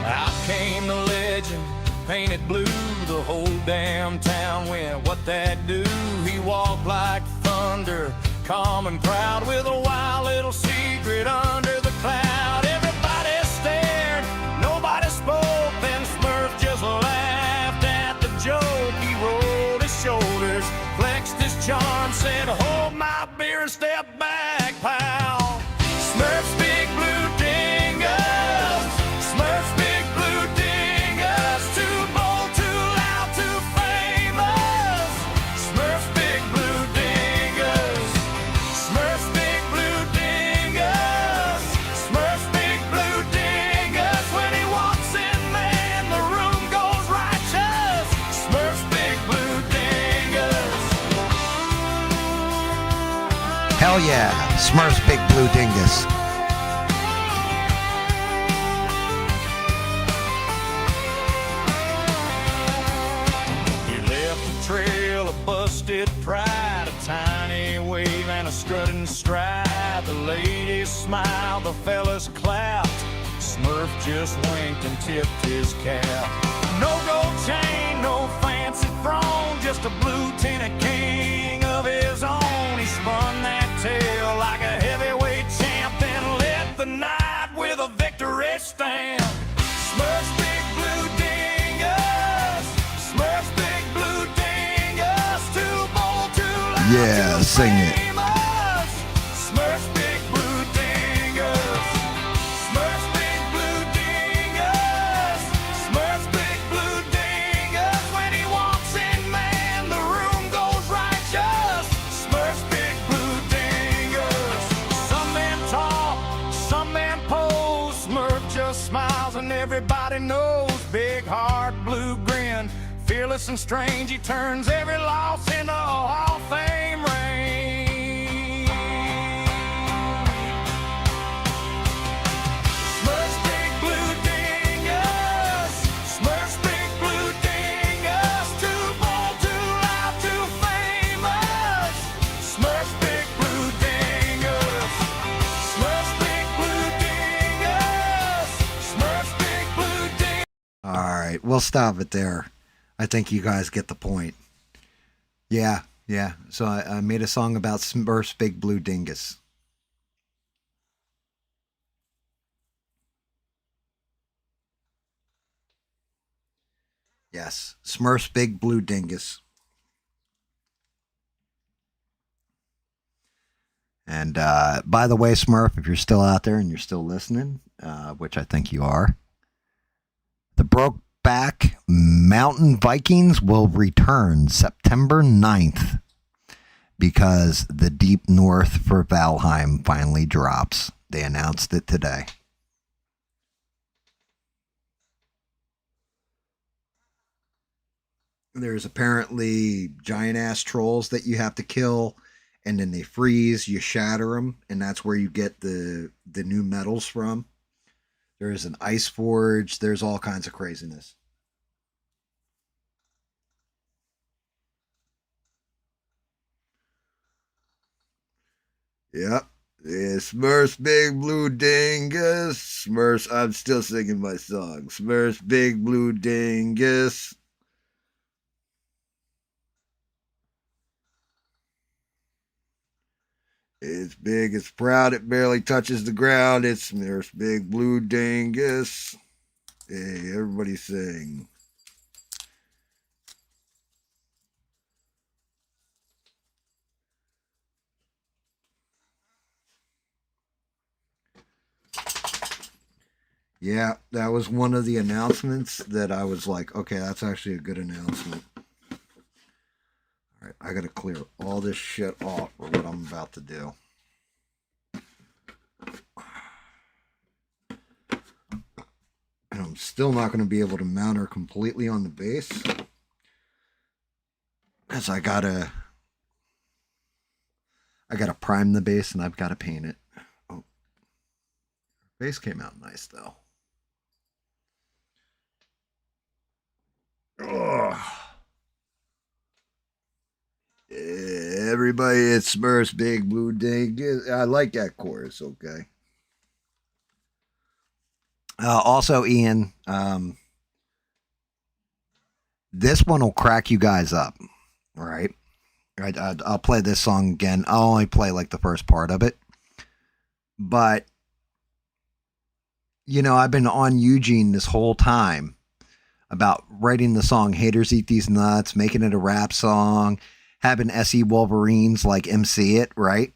Out came the legend, painted blue, the whole damn town went, what that do? He walked like thunder, calm and proud, with a wild little secret under the cloud. Everybody stared, nobody spoke, then Smurf just laughed at the joke. He rolled his shoulders, flexed his charm, said, hold my beer and step back, pal. Smurf's big blue dingus, Smurf's big blue dingus, too bold, too loud, too famous. Smurf's big blue dingus, Smurf's big blue dingus, Smurf's big blue dingus. When he walks in, man, the room goes righteous. Smurf's big blue dingus. Hell yeah, Smurf's Big Blue Dingus. He left a trail of busted pride, a tiny wave and a strutting stride. The ladies smiled, the fellas clapped. Smurf just winked and tipped his cap. No gold chain, no fancy throne, just a blue tinted king of his own. He spun that tail like a heavyweight champ, then lit the night with a victory stamp. Smurf's big blue dingus, Smurf's big blue dingus, too bold, too loud, Yeah, too sing it. famous. Smurf's big blue dingus, Smurf's big blue dingus, Smurf's big blue dingus. When he walks in, man, the room goes righteous. Smurf's big blue dingus. Some men talk, some men pose. Smurf just smiles and everybody knows. Big heart, blue grin, fearless and strange. He turns every loss into a Hall of Fame ring. Smurf's big blue dingus, Smurf's big blue dingus, too bold, too loud, too famous. Smurf's big blue dingus, Smurf's big blue dingus, Smurf's big blue dingus. All right, we'll stop it there. I think you guys get the point. Yeah. So I made a song about Smurf's Big Blue Dingus. Yes, Smurf's Big Blue Dingus. And by the way, Smurf, if you're still out there and you're still listening, which I think you are, the Brokeback Mountain Vikings will return September 9th because the Deep North for Valheim finally drops. They announced it today. There's apparently giant-ass trolls that you have to kill, and then they freeze, you shatter them, and that's where you get the new metals from. There's an ice forge. There's all kinds of craziness. Yep. Yeah, Smurf's Big Blue Dingus. Smurf's, I'm still singing my song. Smurf's Big Blue Dingus. It's big, it's proud, it barely touches the ground. It's Smurf's Big Blue Dingus. Hey, everybody sing. Yeah, that was one of the announcements that I was like, okay, that's actually a good announcement. All right, I got to clear all this shit off for what I'm about to do. And I'm still not going to be able to mount her completely on the base, because I gotta prime the base and I've got to paint it. Oh, base came out nice though. Ugh. Everybody, it's Smurfs Big Blue Ding. I like that chorus, okay. Also, Ian, this one will crack you guys up, all right? I'll play this song again. I'll only play like the first part of it. But, you know, I've been on Eugene this whole time about writing the song Haters Eat These Nuts, making it a rap song, having SE Wolverines like MC it, right?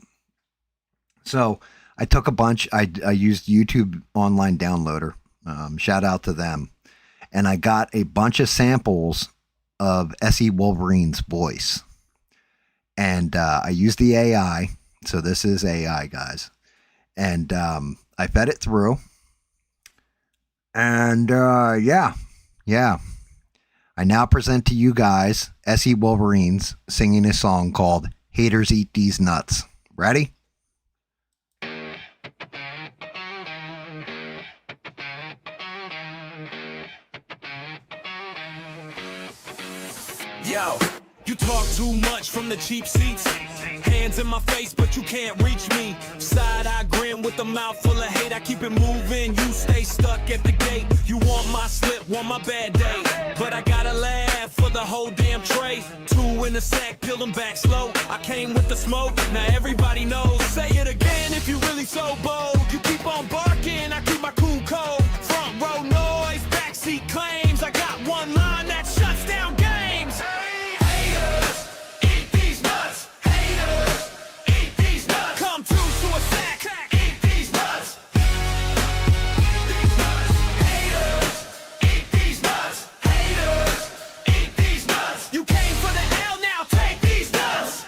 So I took a bunch. I used YouTube Online Downloader. Shout out to them. And I got a bunch of samples of SE Wolverine's voice. And I used the AI. So this is AI, guys. And I fed it through. And yeah. I now present to you guys SE Wolverines singing a song called Haters Eat These Nuts. Ready? Yo, you talk too much from the cheap seats. Hands in my face, but you can't reach me. Side eye grin with a mouth full of hate. I keep it moving, you stay stuck at the gate. You want my slip, want my bad day. But I gotta laugh for the whole damn tray. Two in the sack, peel them back slow. I came with the smoke, now everybody knows. Say it again if you really so bold. You keep on barking, I keep my cool cold. Front row noise, backseat claims. I got one line that shuts down games. Haters, eat these nuts. Haters, eat these nuts. Come through to a sack, eat these nuts. Haters, eat these nuts. Haters, eat these nuts. You came for the L, now take these nuts.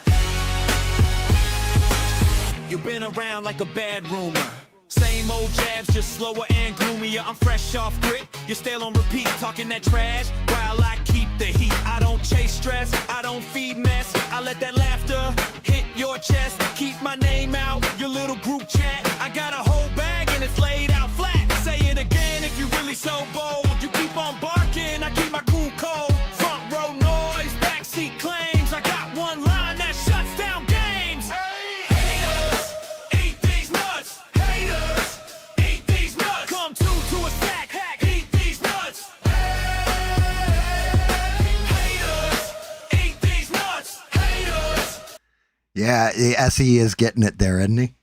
You've been around like a bad rumor. Same old jabs, just slower and gloomier. I'm fresh off grit, you're still on repeat, talking that trash while I keep the heat. I don't chase stress, I don't feed mess. I let that laughter hit your chest. Keep my name out, your little group chat. I got a whole bag and it's laid out flat. Say it again if you really so bold. You keep on barking, I keep my cool cold. Front row noise, backseat claims. I got one line that shuts down games. Haters, eat these nuts. Haters, eat these nuts. Come two to a sack, eat these nuts. Haters, eat these nuts. Haters. Yeah, the SE is getting it there, isn't he?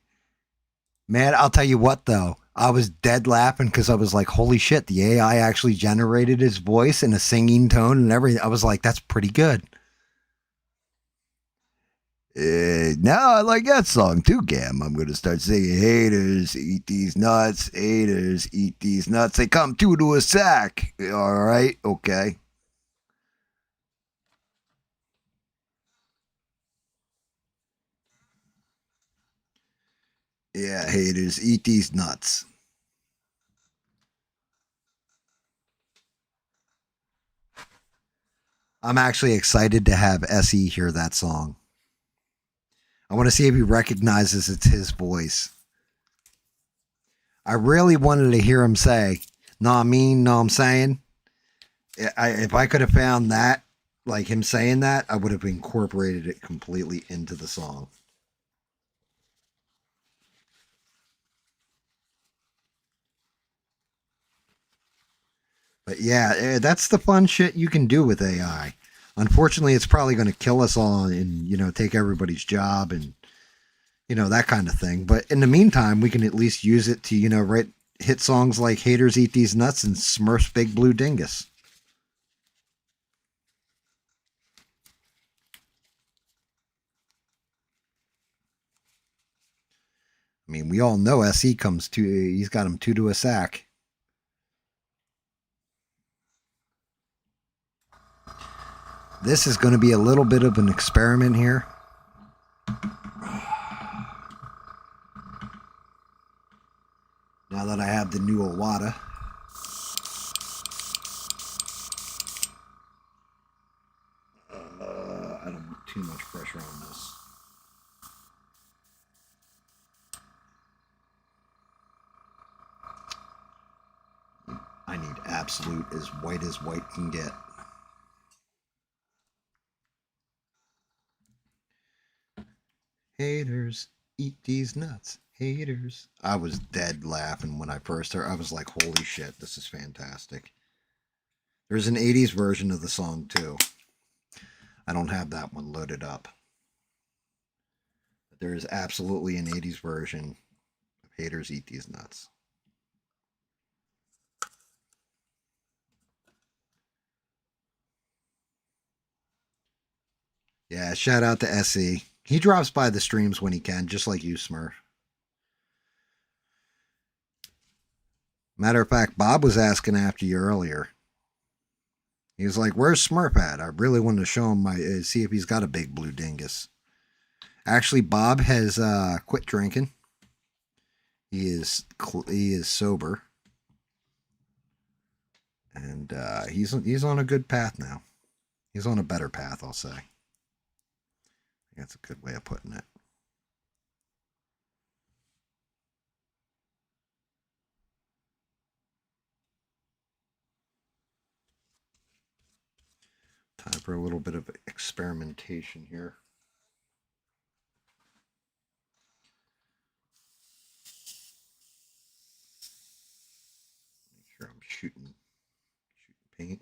Man, I'll tell you what, though. I was dead laughing because I was like, holy shit, the AI actually generated his voice in a singing tone and everything. I was like, that's pretty good. Now I like that song too, Gam. I'm going to start singing, haters, eat these nuts. Haters, eat these nuts. They come two to a sack. All right, okay. Yeah, haters, eat these nuts. I'm actually excited to have SE hear that song. I want to see if he recognizes it's his voice. I really wanted to hear him say, know what I mean, know what I'm saying? If I could have found that, like him saying that, I would have incorporated it completely into the song. But yeah, that's the fun shit you can do with AI. Unfortunately, it's probably going to kill us all and, you know, take everybody's job and, you know, that kind of thing. But in the meantime, we can at least use it to, you know, write hit songs like Haters Eat These Nuts and Smurfs Big Blue Dingus. I mean, we all know SE comes to, he's got him two to a sack. This is going to be a little bit of an experiment here. Now that I have the new Iwata. I don't want too much pressure on this. I need absolute as white can get. Haters, eat these nuts. Haters. I was dead laughing when I first heard. I was like, holy shit, this is fantastic. There's an 80s version of the song too. I don't have that one loaded up. But there is absolutely an 80s version of Haters Eat These Nuts. Yeah, shout out to SE. He drops by the streams when he can, just like you, Smurf. Matter of fact, Bob was asking after you earlier. He was like, where's Smurf at? I really wanted to show him see if he's got a big blue dingus. Actually, Bob has quit drinking. He is sober. And he's on a good path now. He's on a better path, I'll say. That's a good way of putting it. Time for a little bit of experimentation here. Make sure I'm shooting paint.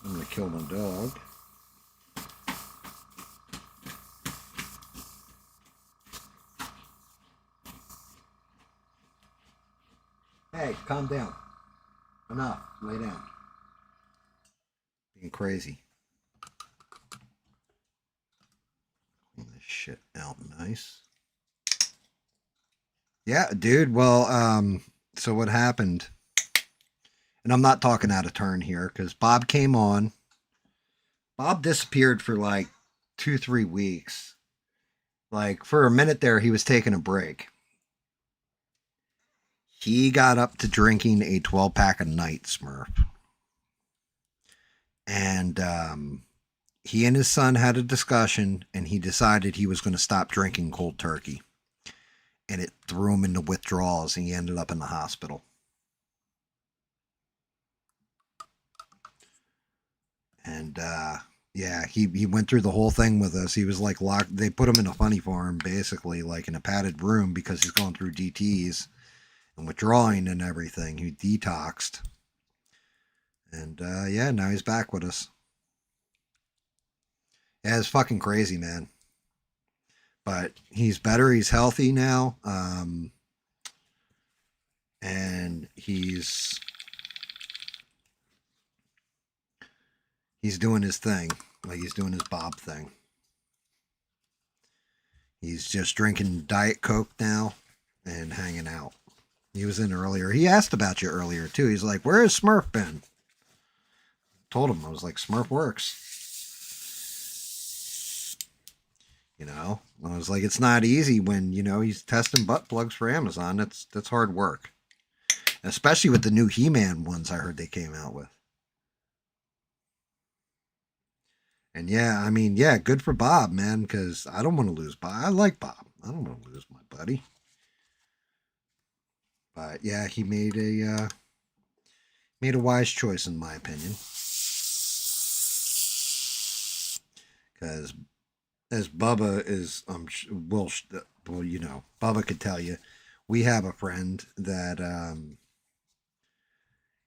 I'm gonna kill my dog. Hey, calm down. Enough. Lay down. Being crazy. Clean this shit out nice. Yeah, dude. Well, so what happened? And I'm not talking out of turn here because Bob came on. Bob disappeared for like 2-3 weeks. Like for a minute there, he was taking a break. He got up to drinking a 12-pack a night, Smurf. And he and his son had a discussion, and he decided he was going to stop drinking cold turkey. And it threw him into withdrawals, and he ended up in the hospital. And yeah, he went through the whole thing with us. He was like locked. They put him in a funny farm, basically, like in a padded room because he's going through DTs and withdrawing and everything. He detoxed. And yeah, now he's back with us. Yeah, it's fucking crazy, man. But he's better. He's healthy now. And he's doing his thing. Like he's doing his Bob thing. He's just drinking Diet Coke now and hanging out. He was in earlier. He asked about you earlier, too. He's like, where has Smurf been? Told him. I was like, Smurf works. You know? I was like, it's not easy when, you know, he's testing butt plugs for Amazon. That's hard work. Especially with the new He-Man ones I heard they came out with. And yeah, I mean, yeah, good for Bob, man, because I don't want to lose Bob. I like Bob. I don't want to lose my buddy. But yeah, he made a wise choice in my opinion. Because as Bubba is, well, you know, Bubba could tell you, we have a friend that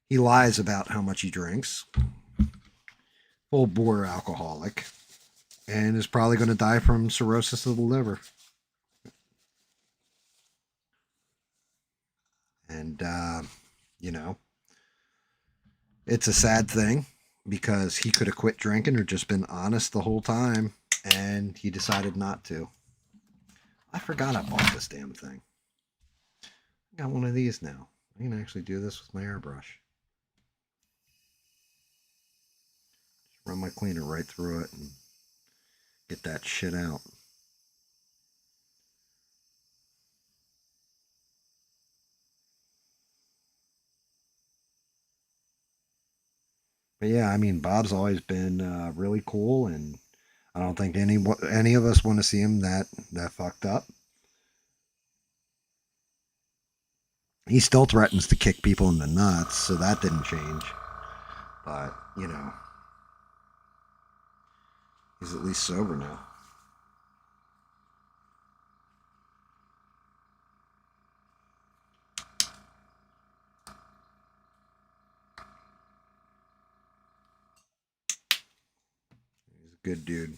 he lies about how much he drinks, full bore alcoholic, and is probably going to die from cirrhosis of the liver. And, you know, it's a sad thing because he could have quit drinking or just been honest the whole time, and he decided not to. I forgot I bought this damn thing. I got one of these now. I can actually do this with my airbrush. Just run my cleaner right through it and get that shit out. But yeah, I mean, Bob's always been really cool, and I don't think any of us want to see him that fucked up. He still threatens to kick people in the nuts, so that didn't change. But, you know, he's at least sober now. He's a good dude.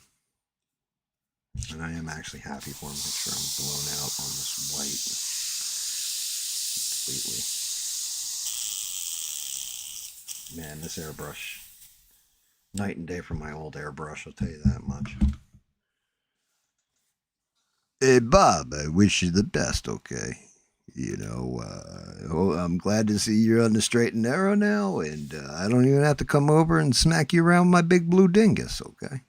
And I am actually happy for him. Make sure I'm blown out on this white completely. Man, this airbrush, night and day from my old airbrush, I'll tell you that much. Hey, Bob, I wish you the best, okay? You know, I'm glad to see you're on the straight and narrow now, and I don't even have to come over and smack you around my big blue dingus, okay?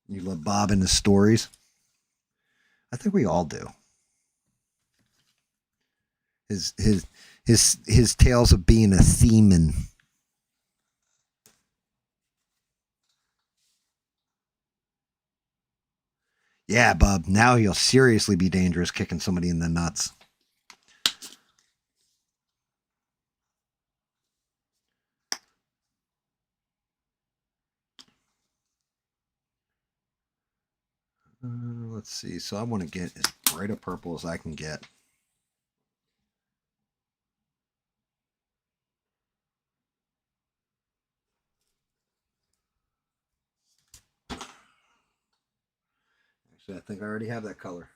You love Bob and his stories? I think we all do. His tales of being a seaman. Yeah, Bob, now he'll seriously be dangerous kicking somebody in the nuts. Let's see. So I want to get as bright a purple as I can get. Actually, I think I already have that color.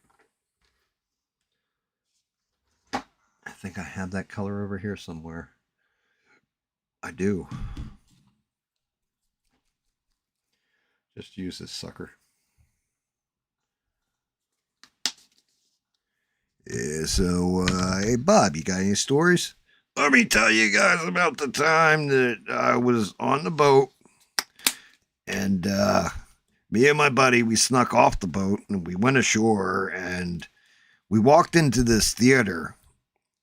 I think I have that color over here somewhere. I do. Just use this sucker. Yeah, so, hey, Bob, you got any stories? Let me tell you guys about the time that I was on the boat, and me and my buddy, we snuck off the boat, and we went ashore, and we walked into this theater,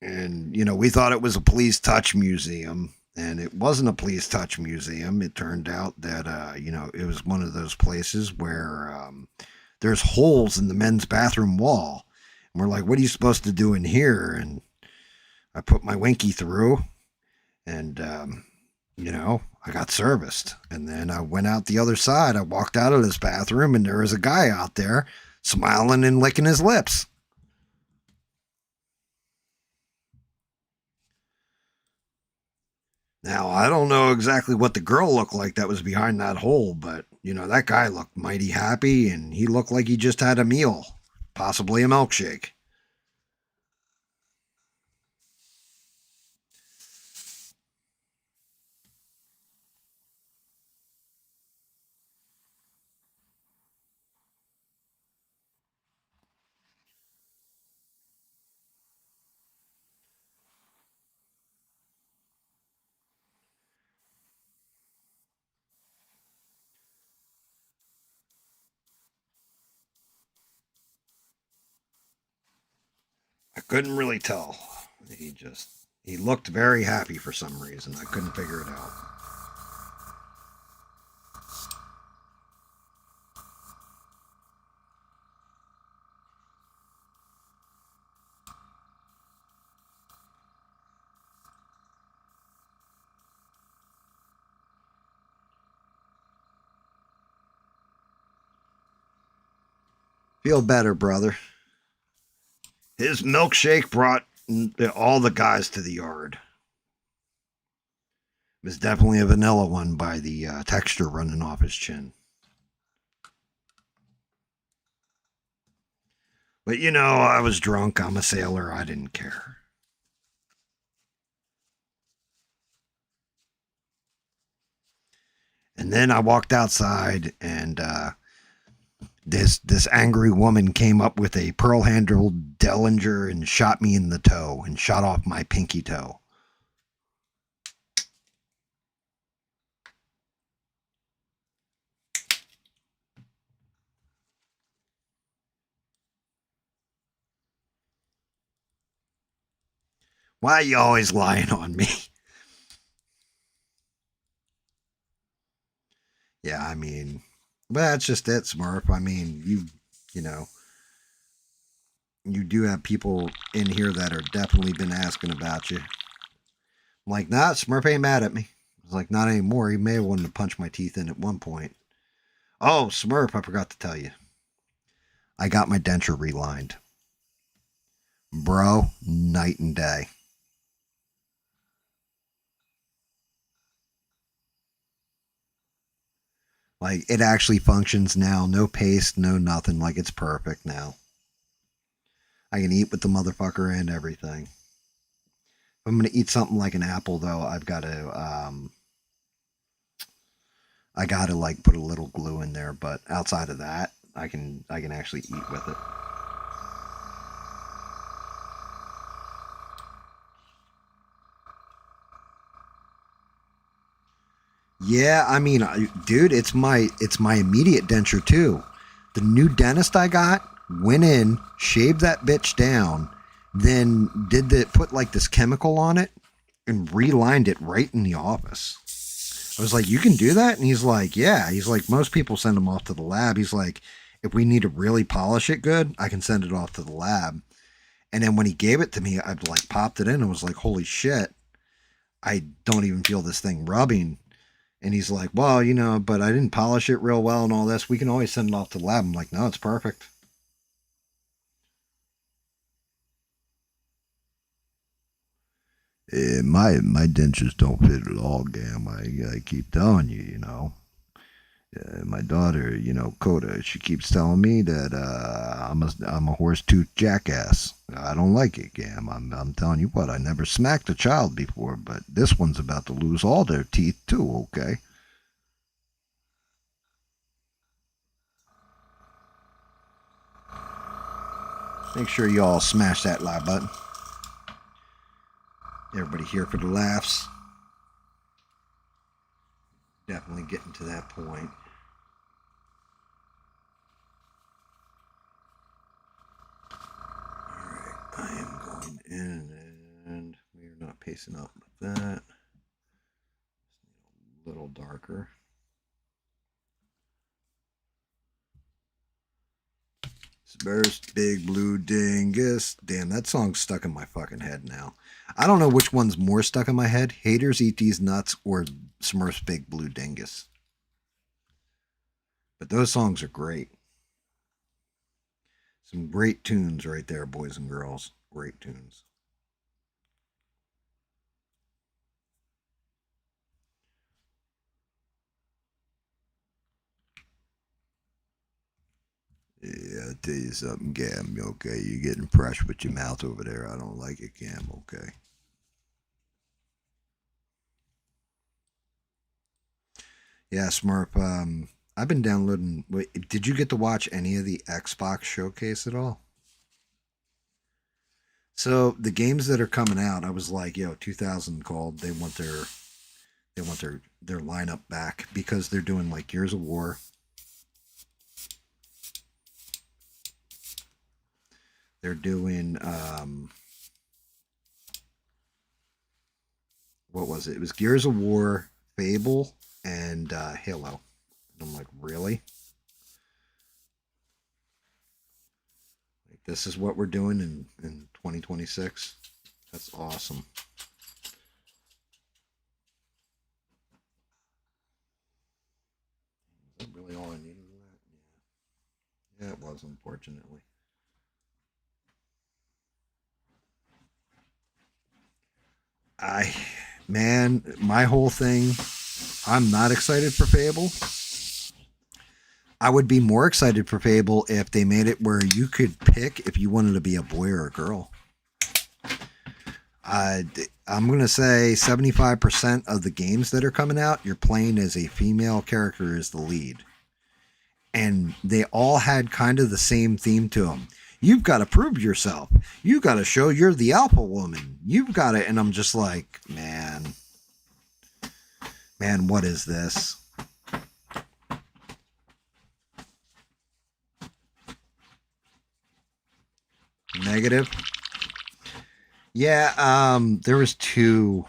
and, you know, we thought it was a Please Touch museum, and it wasn't a Please Touch museum. It turned out that, you know, it was one of those places where there's holes in the men's bathroom wall. And we're like, what are you supposed to do in here? And I put my Winky through, and, you know, I got serviced. And then I went out the other side. I walked out of this bathroom, and there was a guy out there smiling and licking his lips. Now, I don't know exactly what the girl looked like that was behind that hole, but, you know, that guy looked mighty happy, and he looked like he just had a meal, possibly a milkshake. I couldn't really tell. He looked very happy for some reason. I couldn't figure it out. Feel better, brother. His milkshake brought all the guys to the yard. It was definitely a vanilla one by the texture running off his chin. But you know, I was drunk. I'm a sailor. I didn't care. And then I walked outside, and this angry woman came up with a pearl-handled Dellinger and shot me in the toe and shot off my pinky toe. Why are you always lying on me? Yeah, I mean, but that's just it, Smurf. I mean, you know, you do have people in here that are definitely been asking about you. I'm like, nah, Smurf ain't mad at me. I was like, not anymore. He may have wanted to punch my teeth in at one point. Oh, Smurf, I forgot to tell you. I got my denture relined. Bro, night and day. Like, it actually functions now. No paste, no nothing. Like, it's perfect now. I can eat with the motherfucker and everything. If I'm going to eat something like an apple, though, I gotta like put a little glue in there. But outside of that, I can actually eat with it. Yeah, I mean, dude, it's my immediate denture too. The new dentist I got went in, shaved that bitch down, then put like this chemical on it and relined it right in the office. I was like, you can do that? And he's like, yeah. He's like, most people send them off to the lab. He's like, if we need to really polish it good, I can send it off to the lab. And then when he gave it to me, I like popped it in and was like, holy shit, I don't even feel this thing rubbing. And he's like, well, you know, but I didn't polish it real well and all this. We can always send it off to the lab. I'm like, no, it's perfect. My dentures don't fit at all, Gam. I keep telling you, you know. My daughter, you know, Coda, she keeps telling me that I'm a horse tooth jackass. I don't like it, Gam. I'm telling you what, I never smacked a child before, but this one's about to lose all their teeth too, okay? Make sure you all smash that like button. Everybody here for the laughs. Definitely getting to that point. Alright, I am going in and we are not pacing up with that. A little darker. Burst, Big Blue Dingus. Damn, that song's stuck in my fucking head now. I don't know which one's more stuck in my head. Haters Eat These Nuts or Smurfs Big Blue Dingus. But those songs are great. Some great tunes right there, boys and girls. Great tunes. Yeah, I'll tell you something, Gam, okay? You're getting fresh with your mouth over there. I don't like it, Gam, okay? Yeah, Smurf, I've been downloading. Wait, did you get to watch any of the Xbox showcase at all? So the games that are coming out, I was like, yo, 2000 called. They want their lineup back because they're doing like Gears of War. They're doing what was it? It was Gears of War, Fable, and Halo. And I'm like, really? Like, this is what we're doing in 2026? That's awesome. Is that really all I needed of that? Yeah. Yeah, it was. was, unfortunately. Man, my whole thing, I'm not excited for Fable. I would be more excited for Fable if they made it where you could pick if you wanted to be a boy or a girl. I'm going to say 75% of the games that are coming out, you're playing as a female character as the lead. And they all had kind of the same theme to them. You've got to prove yourself. You've got to show you're the alpha woman. You've got to, and I'm just like, man, what is this? Negative. Yeah, there was two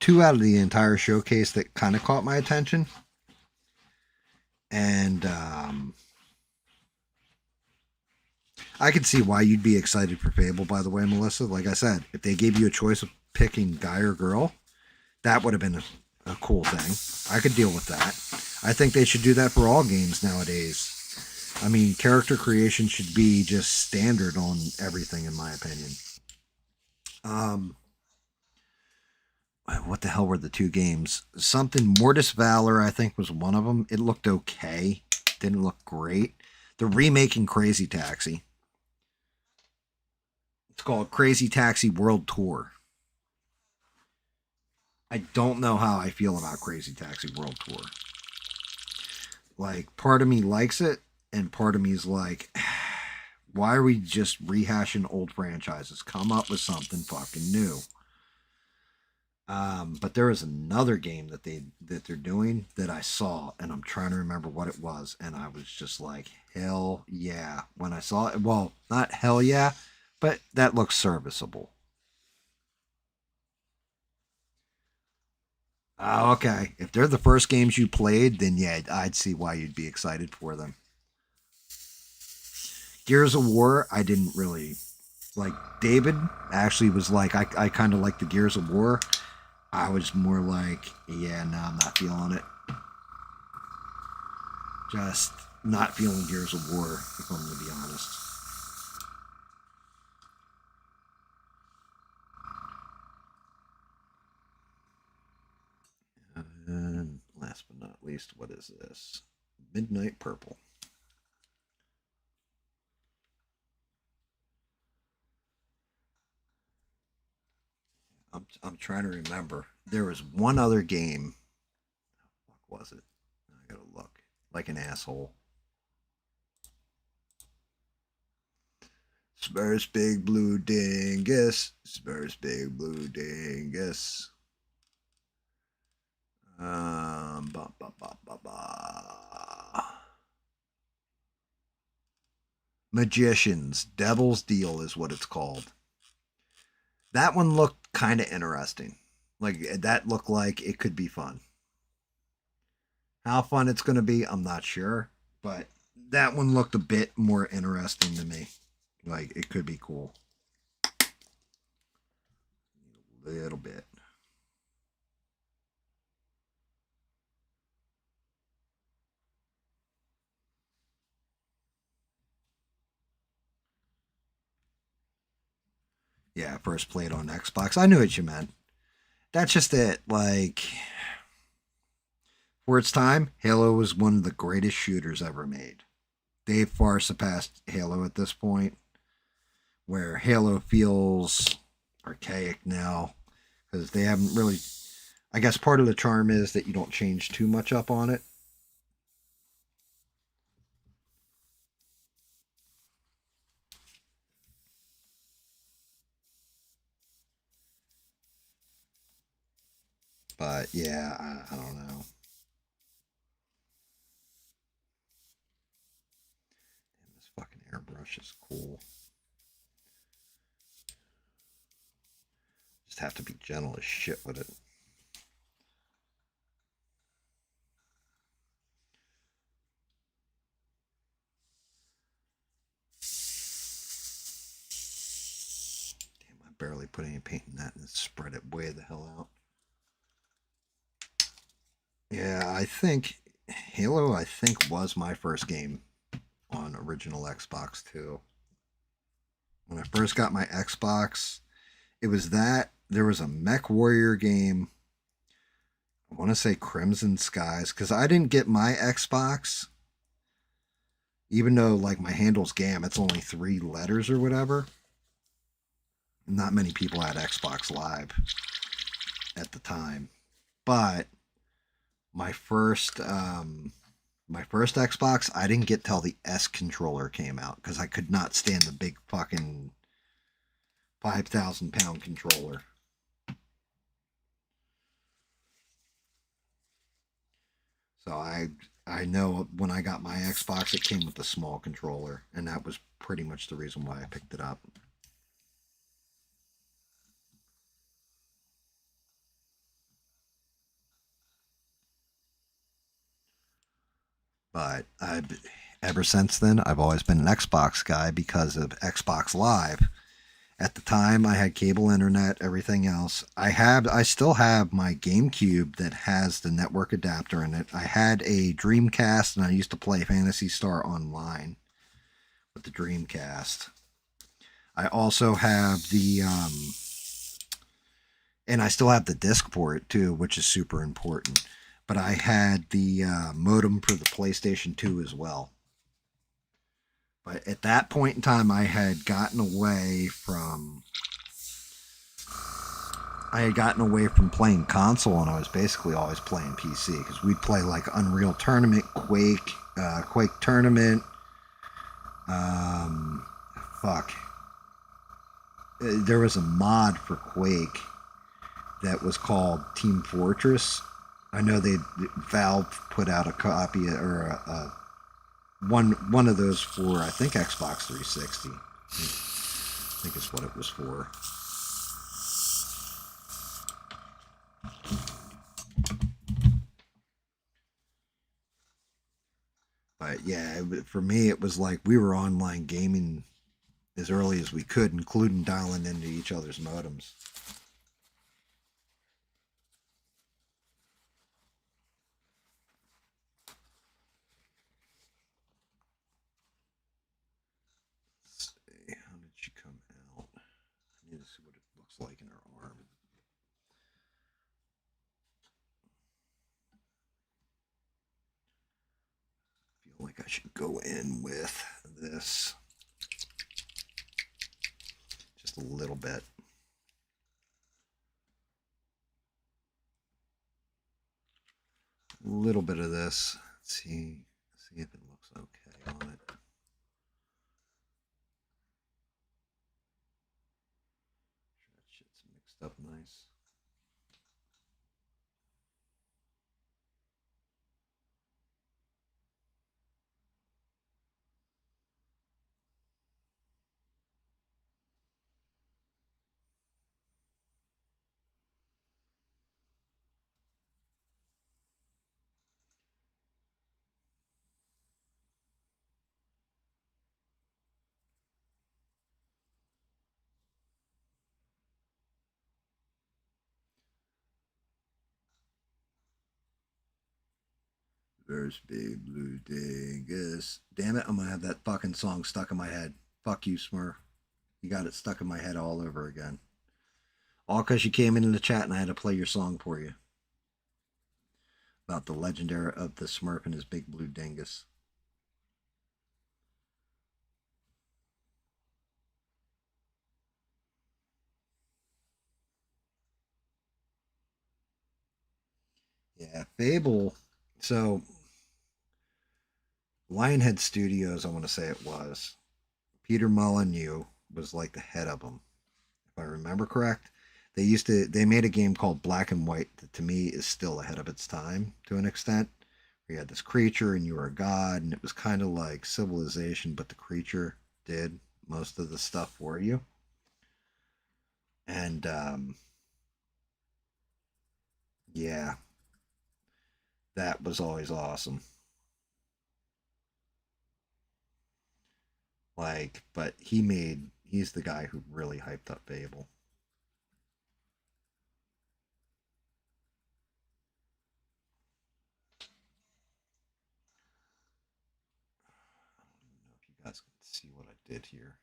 out of the entire showcase that kind of caught my attention. And I could see why you'd be excited for Fable, by the way, Melissa. Like I said, if they gave you a choice of picking guy or girl, that would have been a cool thing. I could deal with that. I think they should do that for all games nowadays. I mean, character creation should be just standard on everything, in my opinion. What the hell were the two games? Something Mortis Valor, I think, was one of them. It looked okay. Didn't look great. They're remaking Crazy Taxi. It's called Crazy Taxi World Tour. I don't know how I feel about Crazy Taxi World Tour. Like, part of me likes it, and part of me is like, why are we just rehashing old franchises? Come up with something fucking new. But there was another game that they're doing that I saw, and I'm trying to remember what it was, and I was just like, hell yeah. When I saw it, well, not hell yeah, but that looks serviceable. Oh, okay. If they're the first games you played, then yeah, I'd see why you'd be excited for them. Gears of War, I didn't really like. David actually was like, I kind of like the Gears of War. I was more like, yeah, no, I'm not feeling it. Just not feeling Gears of War, if I'm going to be honest. And last but not least, what is this? Midnight Purple. I'm trying to remember. There was one other game. What was it? I gotta look. Like an asshole. Spurs big blue dingus. Spurs big blue dingus. Ba, ba, ba, ba, ba. Magicians. Devil's Deal is what it's called. That one looked kind of interesting. Like, that looked like it could be fun. How fun it's going to be, I'm not sure. But that one looked a bit more interesting to me. Like, it could be cool. A little bit. Yeah, first played on Xbox. I knew what you meant. That's just it. Like, for its time, Halo was one of the greatest shooters ever made. They've far surpassed Halo at this point, where Halo feels archaic now, because they haven't really... I guess part of the charm is that you don't change too much up on it. But yeah, I don't know. Damn, this fucking airbrush is cool. Just have to be gentle as shit with it. Damn, I barely put any paint in that and spread it way the hell out. Yeah, I think Halo, was my first game on original Xbox too. When I first got my Xbox, it was that there was a Mech Warrior game. I want to say Crimson Skies, because I didn't get my Xbox, even though like my handle's GAM, it's only 3 letters or whatever. Not many people had Xbox Live at the time, but my first Xbox, I didn't get till the S controller came out because I could not stand the big fucking 5,000-pound controller. So I know when I got my Xbox, it came with the small controller, and that was pretty much the reason why I picked it up. But ever since then, I've always been an Xbox guy because of Xbox Live. At the time, I had cable internet, everything else. I still have my GameCube that has the network adapter in it. I had a Dreamcast, and I used to play Phantasy Star Online with the Dreamcast. I also have and I still have the disc port too, which is super important. But I had the modem for the PlayStation 2 as well. But at that point in time, I had gotten away from playing console, and I was basically always playing PC because we'd play like Unreal Tournament, Quake Tournament. There was a mod for Quake that was called Team Fortress. I know Valve put out a copy or one of those for, I think, Xbox 360. I think it's what it was for. But yeah, for me, it was like we were online gaming as early as we could, including dialing into each other's modems. How did she come out? I need to see what it looks like in her arm. I feel like I should go in with this just a little bit. A little bit of this. Let's see if it looks okay on it. That shit's mixed up nice. There's Big Blue Dingus. Damn it, I'm gonna have that fucking song stuck in my head. Fuck you, Smurf. You got it stuck in my head all over again. All because you came into the chat and I had to play your song for you. About the legendary of the Smurf and his Big Blue Dingus. Yeah, Fable. So, Lionhead Studios, I want to say it was. Peter Molyneux was like the head of them, if I remember correct. They made a game called Black and White that to me is still ahead of its time to an extent. Where you had this creature and you were a god, and it was kind of like Civilization, but the creature did most of the stuff for you. And yeah, that was always awesome. But he's the guy who really hyped up Fable. I don't even bit here.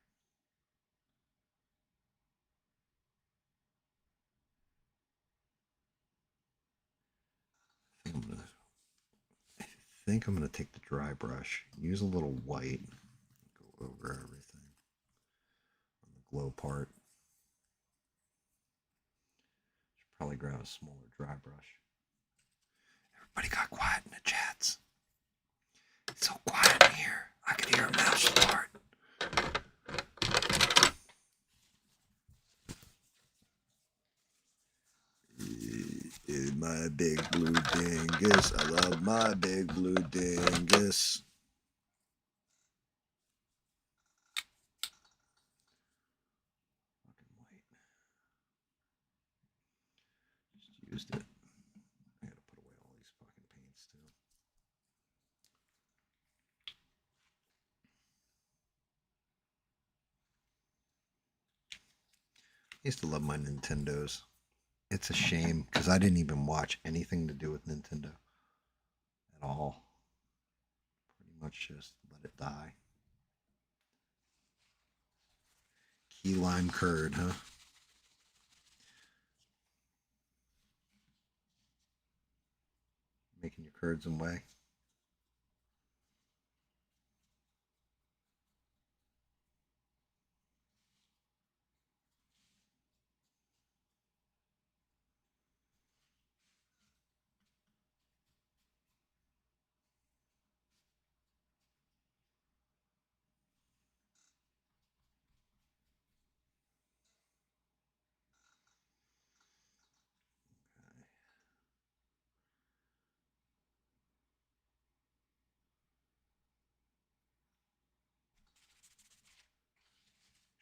I think I'm gonna take the dry brush, use a little white, go over everything on the glow part. Should probably grab a smaller dry brush. Everybody got quiet in the chats. It's so quiet in here. I can hear a mouse fart. My big blue dingus. I love my big blue dingus. Fucking white. Just used it. I gotta put away all these fucking paints too. I used to love my Nintendos. It's a shame because I didn't even watch anything to do with Nintendo at all. Pretty much just let it die. Key lime curd, huh? Making your curds and whey.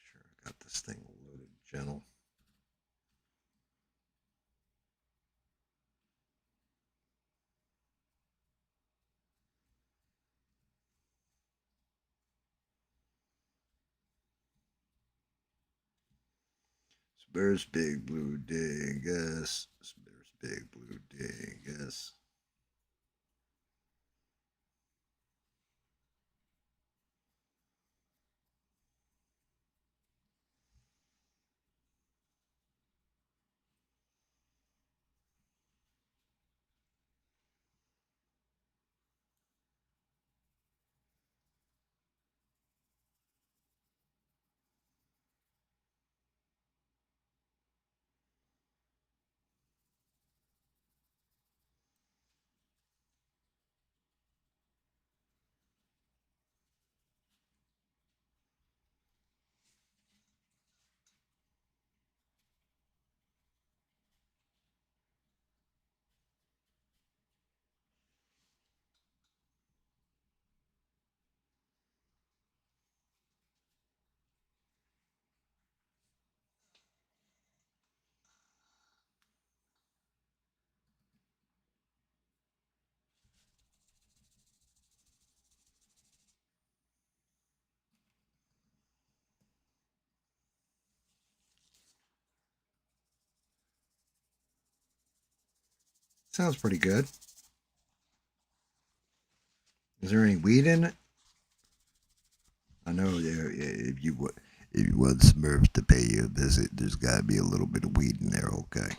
Sure, I got this thing loaded gentle. Spurs big blue dingus. Spurs big blue dingus. Sounds pretty good. Is there any weed in it? I know if you want Smurfs to pay you a visit, there's got to be a little bit of weed in there, okay?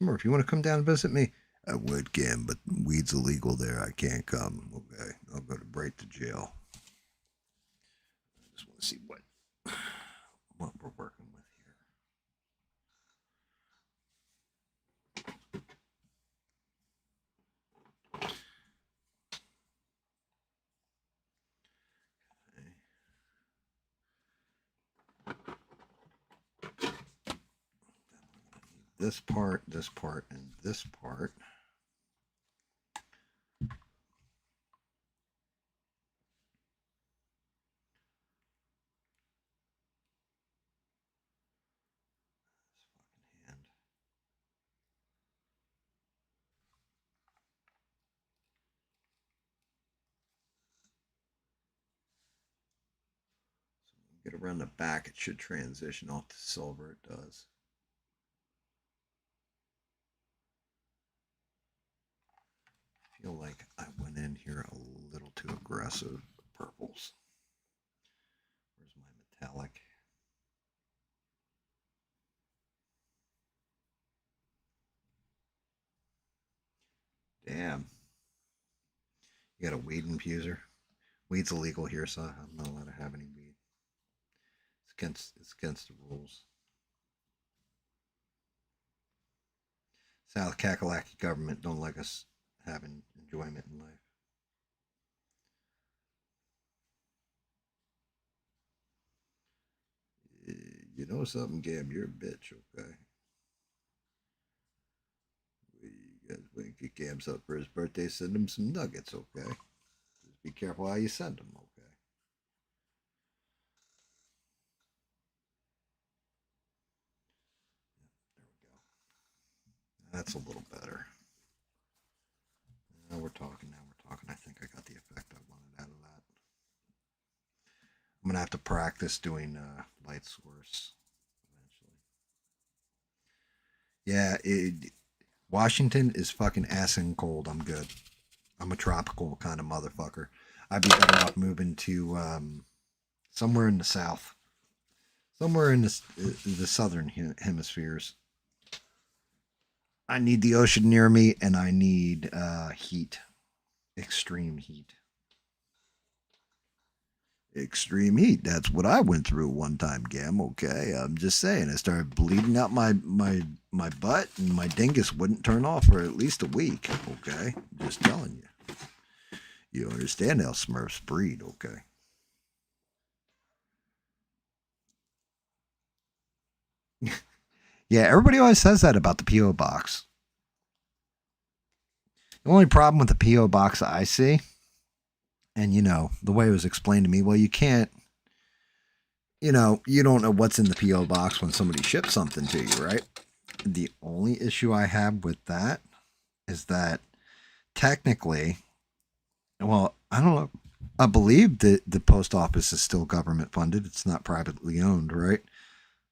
Smurf, you want to come down and visit me? I would, Cam, but weed's illegal there. I can't come. Okay, I'll go to break to jail. I just want to see what we're working with here. This part, and this part. This fucking hand. So when we get around the back, it should transition off to silver. It does. feel like I went in here a little too aggressive. Purples. Where's my metallic? Damn. You got a weed infuser? Weed's illegal here, so I'm not allowed to have any weed. It's against the rules. South Kakalaki government don't like us having enjoyment in life. You know something, Gab? You're a bitch, okay? You guys want to get Gabs up for his birthday? Send him some nuggets, okay? Just be careful how you send them, okay? There we go. That's a little better. Now we're talking. I think I got the effect I wanted out of that. I'm going to have to practice doing light source eventually. Yeah, Washington is fucking assing cold. I'm good. I'm a tropical kind of motherfucker. I'd be better off moving to somewhere in the south. Somewhere in the southern hemispheres. I need the ocean near me, and I need heat. Extreme heat. Extreme heat. That's what I went through one time, Gam. Okay, I'm just saying. I started bleeding out my butt, and my dingus wouldn't turn off for at least a week. Okay, just telling you. You understand how Smurfs breed, okay? Yeah, everybody always says that about the P.O. box. The only problem with the P.O. box I see, and the way it was explained to me, well, you can't, you don't know what's in the P.O. box when somebody ships something to you, right? The only issue I have with that is that technically, well, I don't know. I believe that the post office is still government funded. It's not privately owned, right?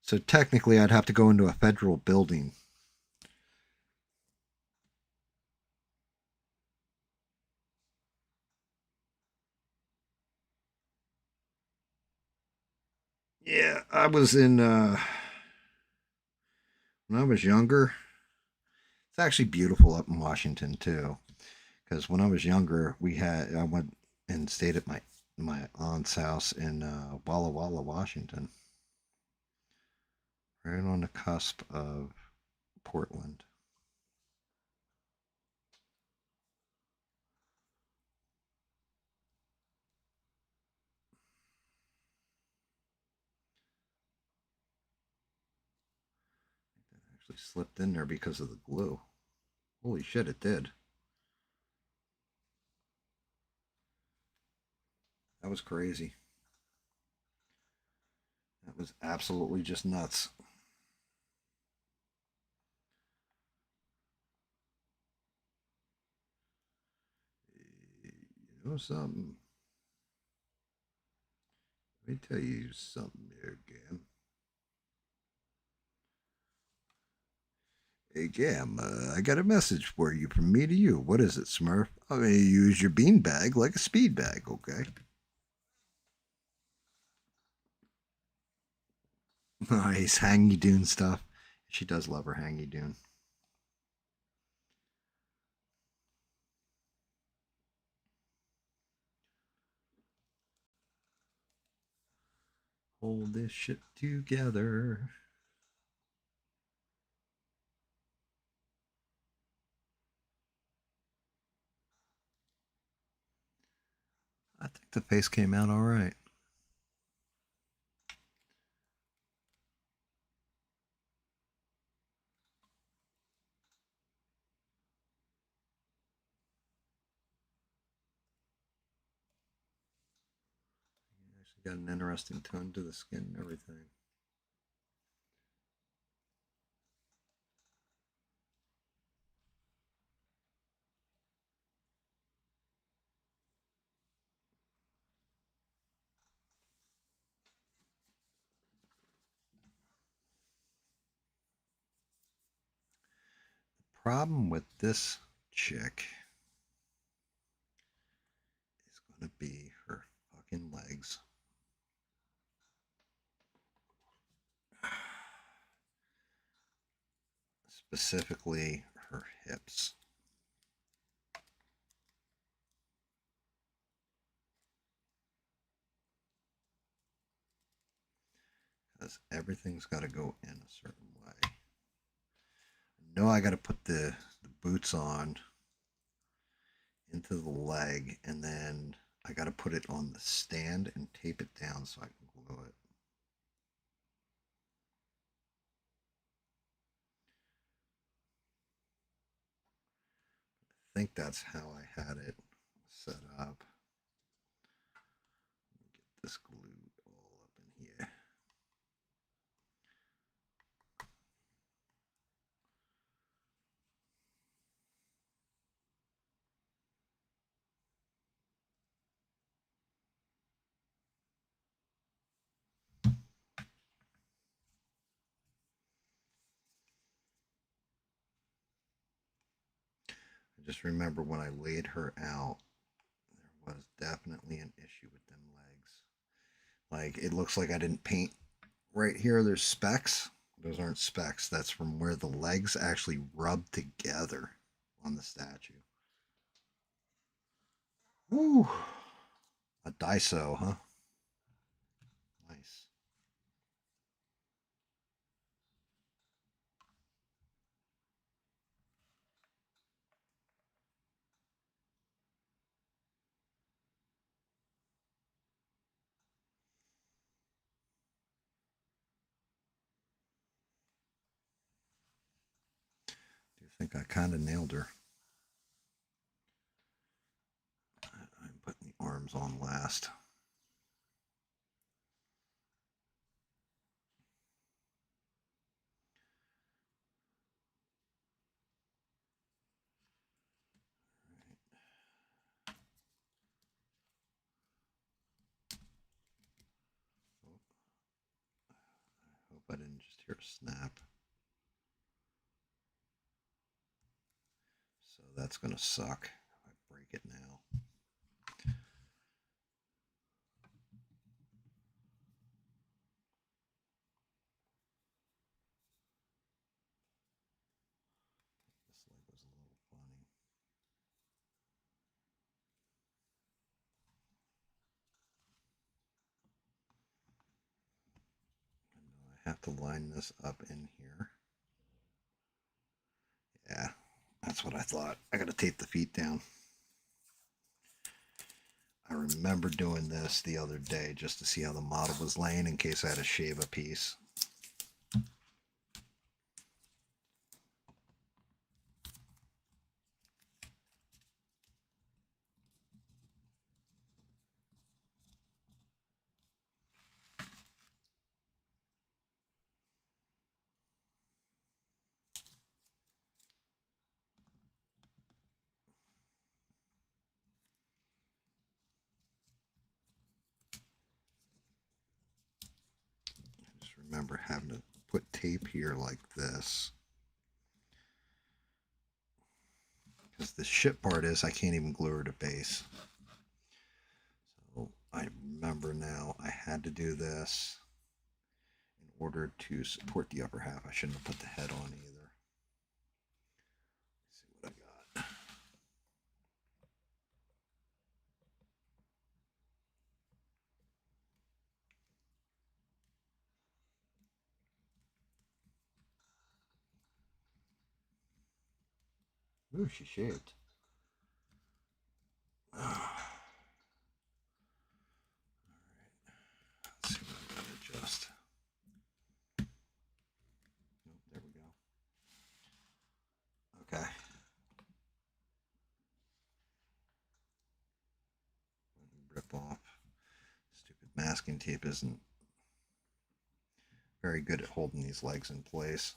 So technically, I'd have to go into a federal building. Yeah, I was in, when I was younger, it's actually beautiful up in Washington too. Because when I was younger, I went and stayed at my aunt's house in Walla Walla, Washington, right on the cusp of Portland. That actually slipped in there because of the glue. Holy shit, it did. That was crazy. That was absolutely just nuts. You know something? Let me tell you something there, Gam. Hey, Gam, I got a message for you from me to you. What is it, Smurf? I'm going to use your beanbag like a speed bag, okay? Nice, Hangy Dune stuff. She does love her Hangy Dune. Hold this shit together. I think the face came out all right. Actually got an interesting tone to the skin and everything. The problem with this chick specifically her hips. Because everything's got to go in a certain way. I know I got to put the boots on into the leg, and then I got to put it on the stand and tape it down so I can glue it. I think that's how I had it set up. Get this glued all up in here. I just remember when I laid her out, there was definitely an issue with them legs. Like, it looks like I didn't paint right here. There's specks. Those aren't specks. That's from where the legs actually rub together on the statue. Woo! A Daiso, huh? Nice. Do you think I kind of nailed her? I'm putting the arms on last. I hope I didn't just hear a snap. So that's going to suck if I break it now. This leg was a little funny. I have to line this up in here. Yeah, that's what I thought. I got to tape the feet down. I remember doing this the other day just to see how the model was laying in case I had to shave a piece. I just remember having to put tape here like this. Because the shit part is I can't even glue her to base. So I remember now I had to do this in order to support the upper half. I shouldn't have put the head on either. Let's see what I got. Ooh, she shaved. All right. Let's see what I gotta adjust. Oh, there we go. Okay. Rip off. Stupid masking tape isn't very good at holding these legs in place.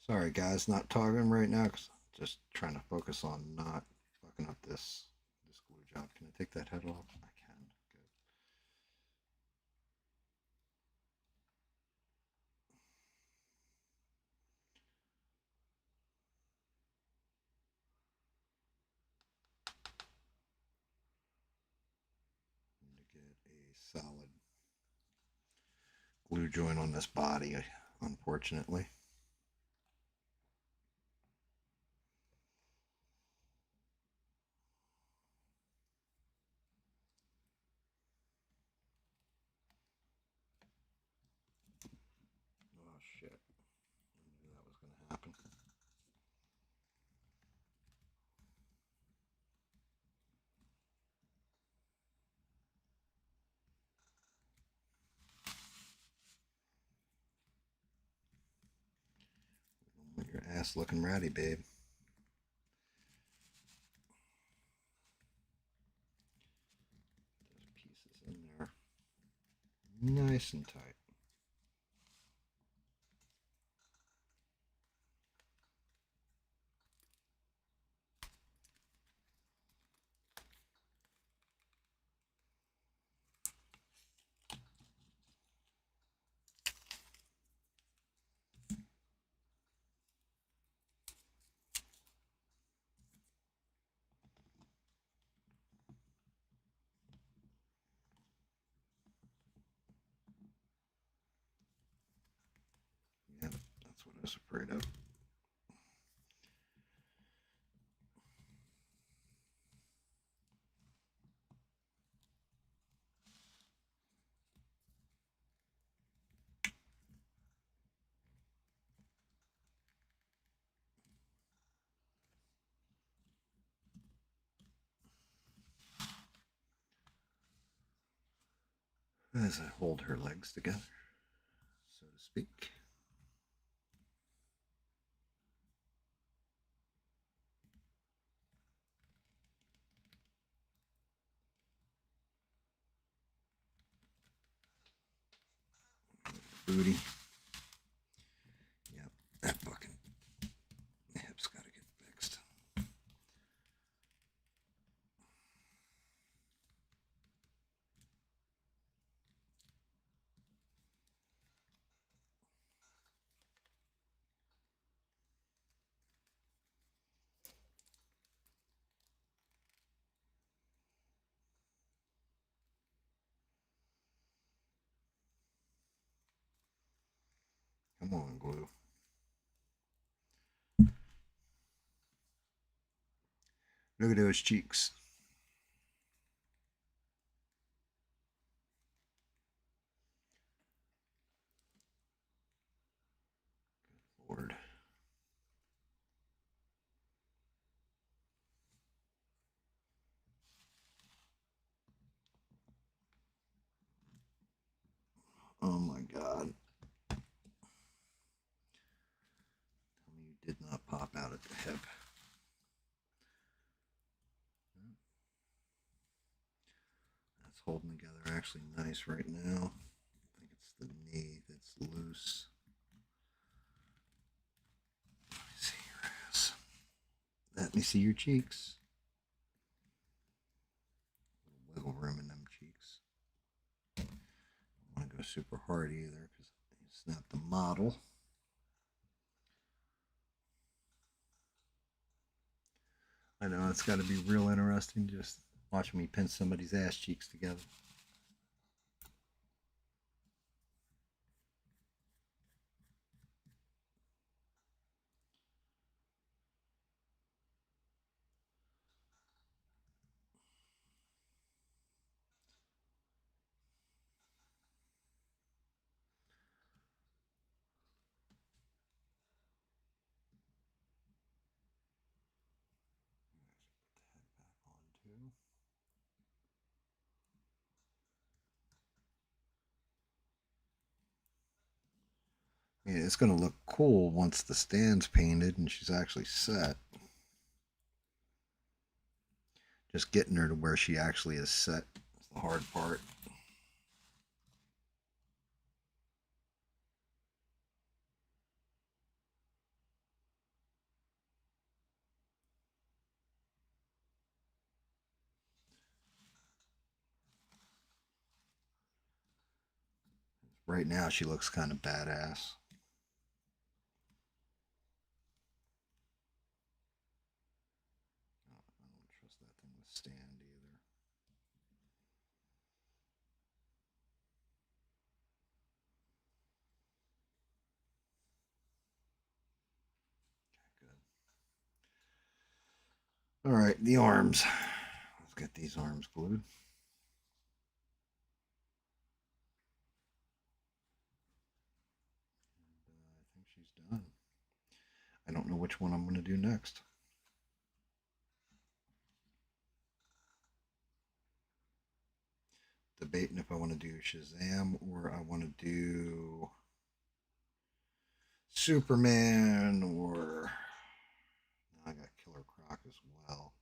Sorry, guys, not talking right now because just trying to focus on not fucking up this glue job. Can I take that head off? I can. Good. Need to get a solid glue joint on this body, unfortunately. Oh shit. I knew that was going to happen. Your ass looking ratty, babe. Those pieces in there. Nice and tight. Yeah, that's what I was afraid of. As I hold her legs together, so to speak. Booty. Yep, that fucking hip's got to get fixed. Come on, glue. Look at those cheeks. Good Lord. Oh my God. Tell me you did not pop out at the hip. That's holding together actually nice right now. I think it's the knee that's loose. Let me see your ass. Let me see your cheeks. A little wiggle room in them cheeks. Don't want to go super hard either because you snap the model. I know it's got to be real interesting just watching me pin somebody's ass cheeks together. Yeah, it's going to look cool once the stand's painted and she's actually set. Just getting her to where she actually is set is the hard part. Right now, she looks kind of badass. Oh, I don't trust that thing with stand either. Okay, good. All right, the arms. Let's get these arms glued. I think she's done. I don't know which one I'm going to do next. Debating if I want to do Shazam or I want to do Superman or I got Killer Croc as well.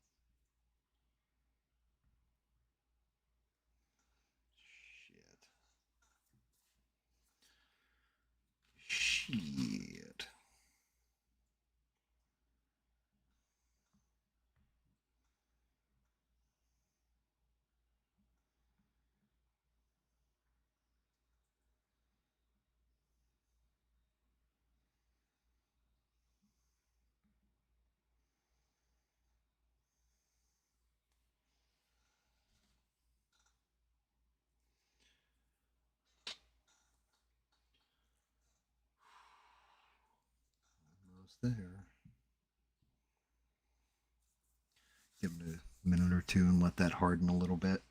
Shit. Almost there. Give it a minute or two and let that harden a little bit.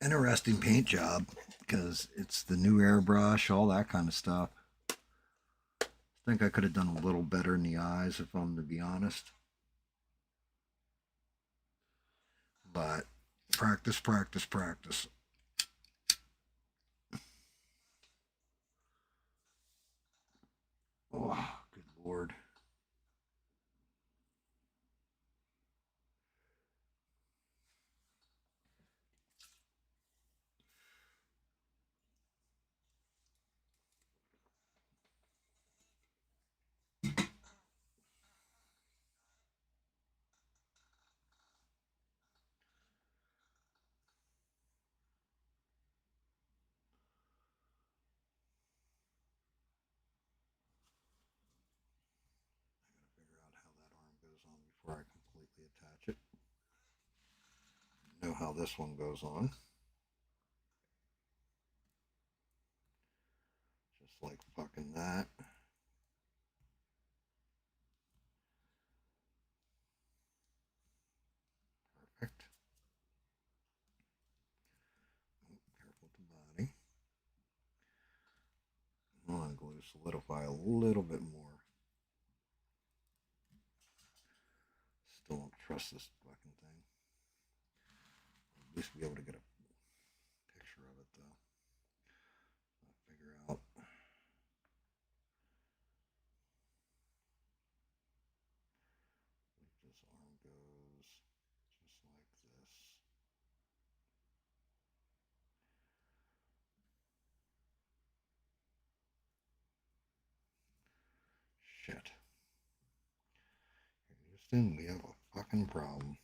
Interesting paint job because it's the new airbrush, all that kind of stuff. I think I could have done a little better in the eyes if I'm to be honest. But practice, practice, practice. Oh, good Lord. Figure out how that arm goes on before I completely attach it. Know how this one goes on. Just like fucking that. Perfect. Oh, careful with the body. I want to glue solidify a little bit more. Still don't trust this fucking thing. At least be able to get a picture of it though. I'll figure out. Like this arm goes just like this. Shit. Houston, we have a fucking problem.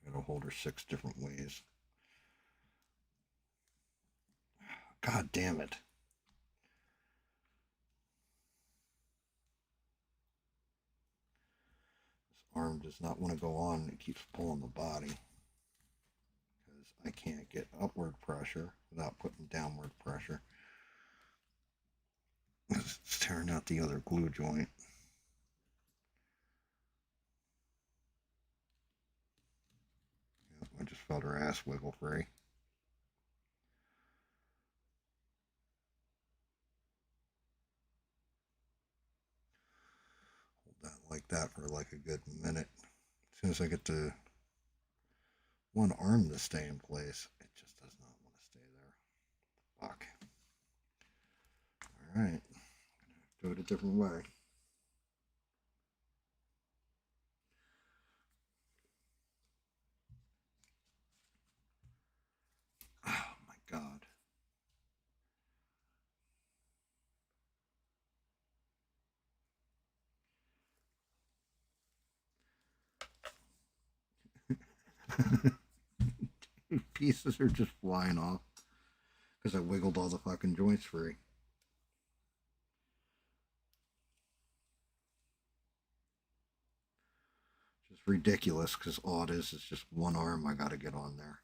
I gotta hold her 6 different ways. God damn it. This arm does not want to go on. It keeps pulling the body. Because I can't get upward pressure without putting downward pressure. It's tearing out the other glue joint. Yep, I just felt her ass wiggle free. Hold that like that for like a good minute. As soon as I get the one arm to stay in place, it just does not want to stay there. Fuck. Alright. Do it a different way. Oh my god. pieces are just flying off because I wiggled all the fucking joints free. Just ridiculous because all it is just one arm I got to get on there.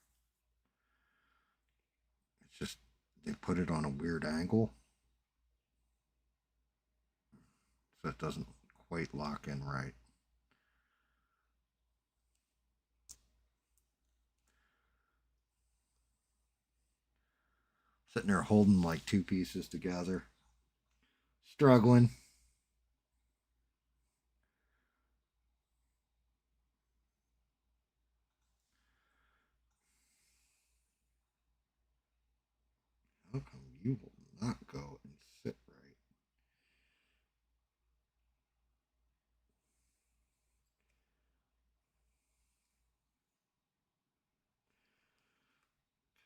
It's just, they put it on a weird angle, so it doesn't quite lock in right. Sitting there holding like two pieces together, struggling. How come you will not go and sit right?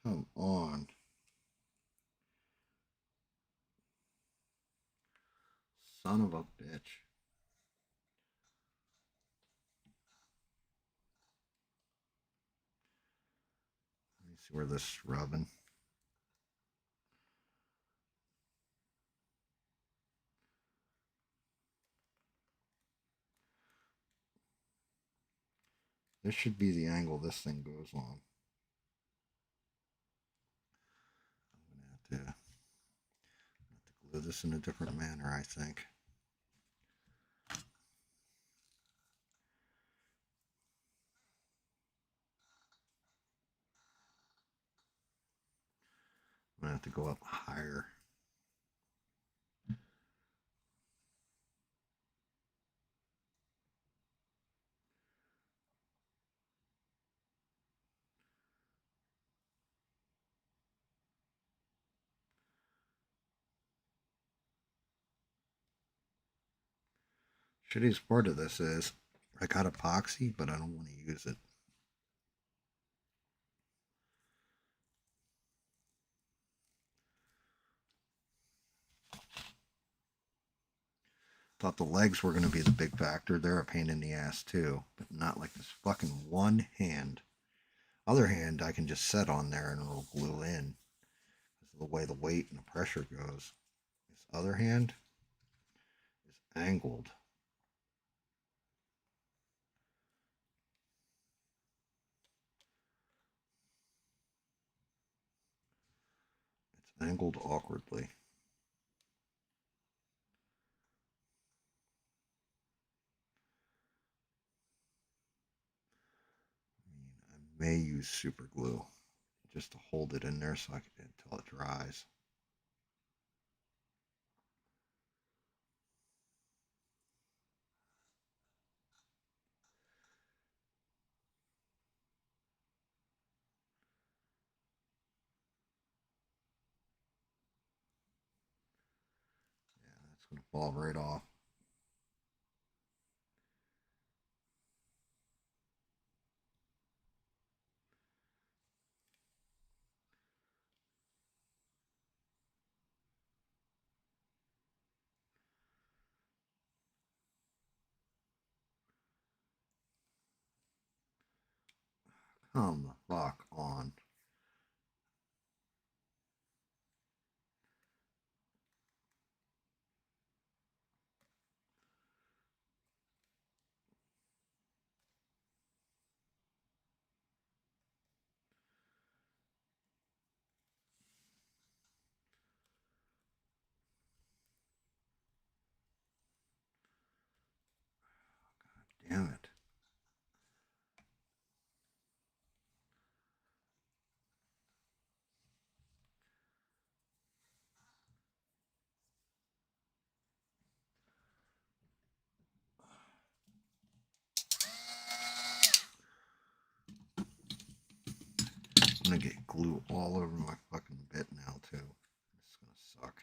Come on. Son of a bitch. Let me see where this is rubbing. This should be the angle this thing goes on. I'm going to have to glue this in a different manner, I think. I'm going to have to go up higher. Shittiest part of this is I got epoxy, but I don't want to use it. Thought the legs were going to be the big factor. They're a pain in the ass too, but not like this fucking one hand. Other hand, I can just set on there and it'll glue in because of the way the weight and the pressure goes. This other hand is angled. It's angled awkwardly. I may use super glue just to hold it in there so I can, until it dries. Yeah, that's going to fall right off. Come the fuck on. Damn it. I'm gonna get glue all over my fucking bit now too. This is gonna suck.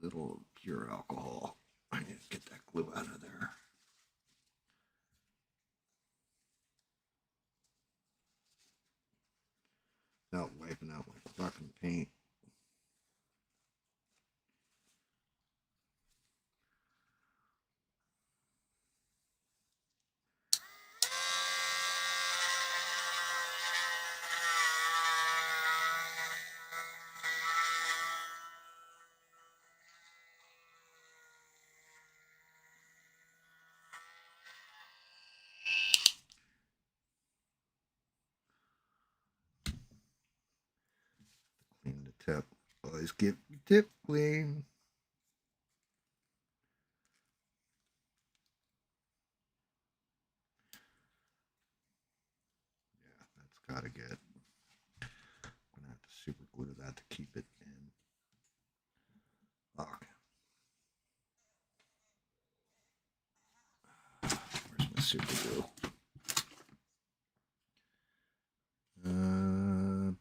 little pure alcohol. I need to get that glue out of there. Without wiping out my fucking paint. Clean the tip. Always get your tip clean. Yeah, that's gotta get. I'm gonna have to super glue that to keep it in. Okay. Where's my super glue?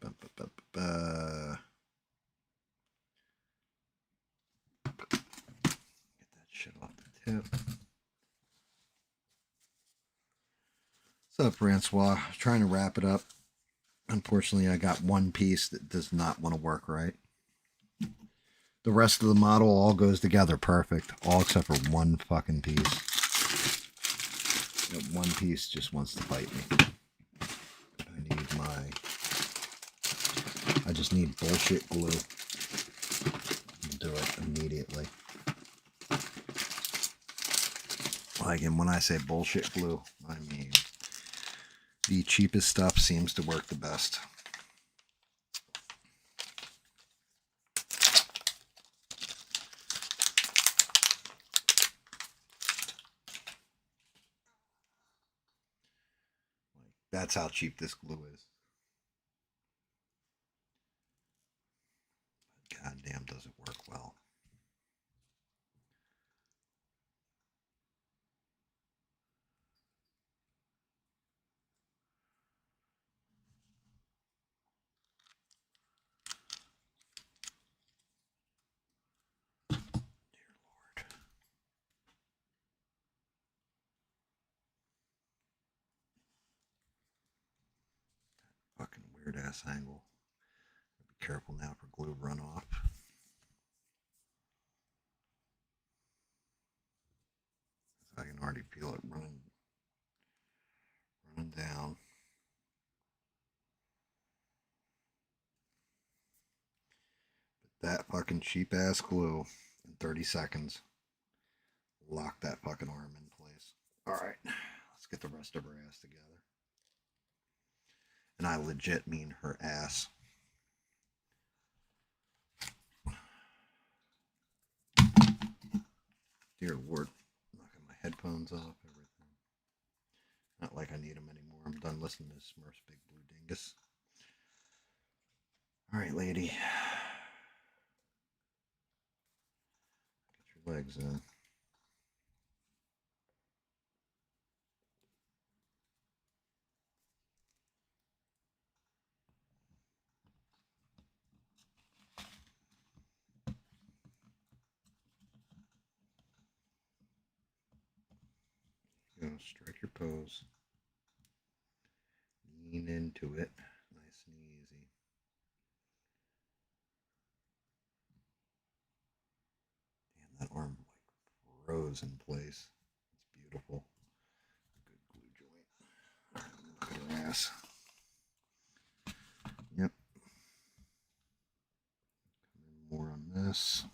Ba, ba, ba, ba, ba. Get that shit off the tip. What's up, Francois? Trying to wrap it up. Unfortunately, I got one piece that does not want to work right. The rest of the model all goes together perfect, all except for one fucking piece. That one piece just wants to fight me. I just need bullshit glue. I'll do it immediately. Like, and when I say bullshit glue, I mean the cheapest stuff seems to work the best. That's how cheap this glue is. Goddamn, does it work well. Dear Lord. Fucking weird ass angle. Be careful now for glue runoff. I can already feel it running down. But that fucking cheap ass glue in 30 seconds. Lock that fucking arm in place. Alright, let's get the rest of her ass together. And I legit mean her ass. Dear Lord, knocking my headphones off, everything. Not like I need them anymore. I'm done listening to Smurf's Big Blue Dingus. Alright, lady. Get your legs in. Go, strike your pose. Lean into it. Nice and easy. Damn, that arm like froze in place. It's beautiful. Good glue joint. Alright, look at her ass. Yep. More on this.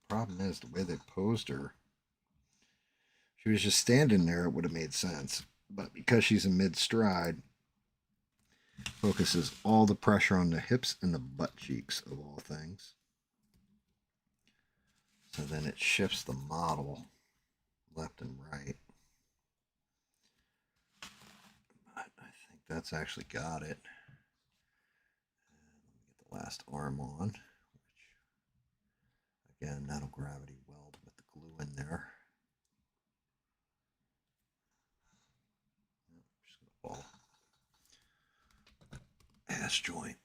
Problem is the way they posed her. She was just standing there, it would have made sense. But because she's in mid-stride, focuses all the pressure on the hips and the butt cheeks of all things. So then it shifts the model left and right. But I think that's actually got it. And let me get the last arm on, which again, that'll gravity weld with the glue in there. Just gonna fall. ass joint.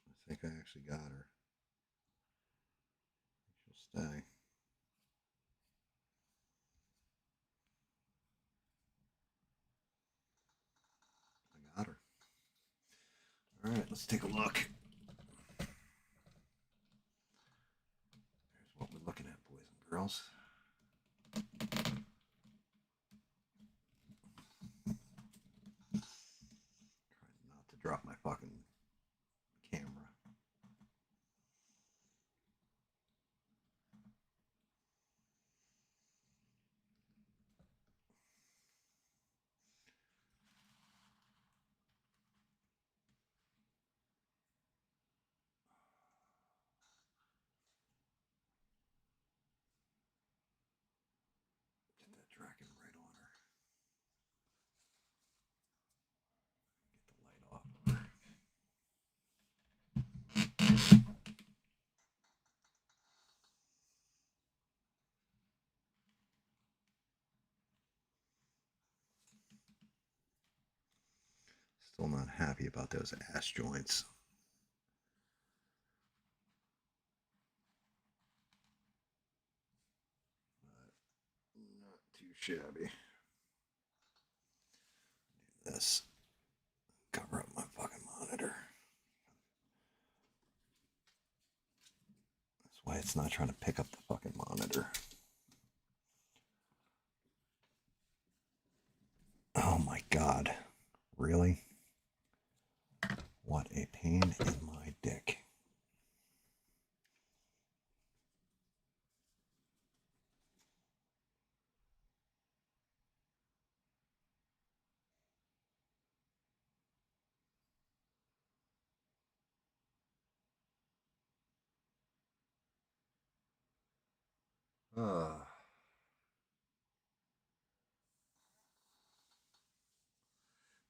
I think I actually got her. She'll stay. I got her. All right, let's take a look. Here's what we're looking at, boys and girls. Trying not to drop my fucking camera. Get that tracking right on her. Get the light off of her. Still not happy about those ass joints. But not too shabby. Do this. Cover up my fucking monitor. That's why it's not trying to pick up the fucking monitor. Oh my god. Really? What a pain in my dick.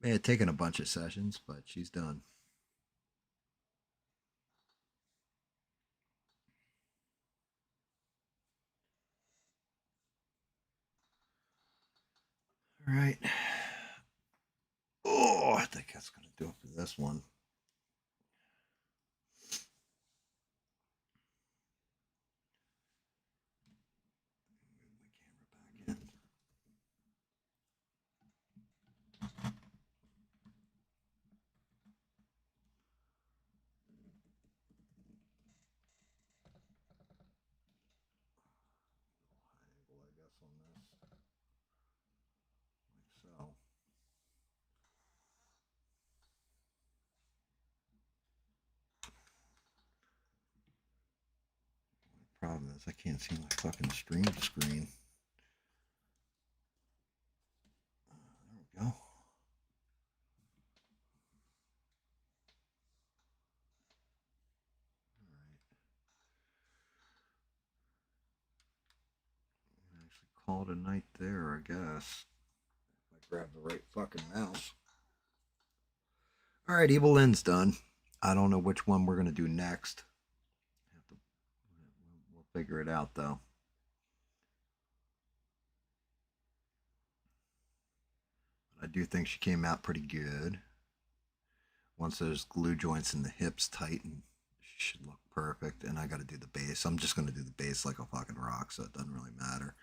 May have taken a bunch of sessions, but she's done. All right. Oh, I think that's going to do it for this one. Move my camera back in. High angle, I guess, on this. Like so. The problem is I can't see my fucking stream screen. There we go. Actually call it a night there, I guess. If I grab the right fucking mouse. Alright, Evil-Lyn's done. I don't know which one we're going to do next. We'll figure it out, though. I do think she came out pretty good. Once those glue joints in the hips tighten, she should look perfect. And I got to do the base. I'm just going to do the base like a fucking rock, so it doesn't really matter.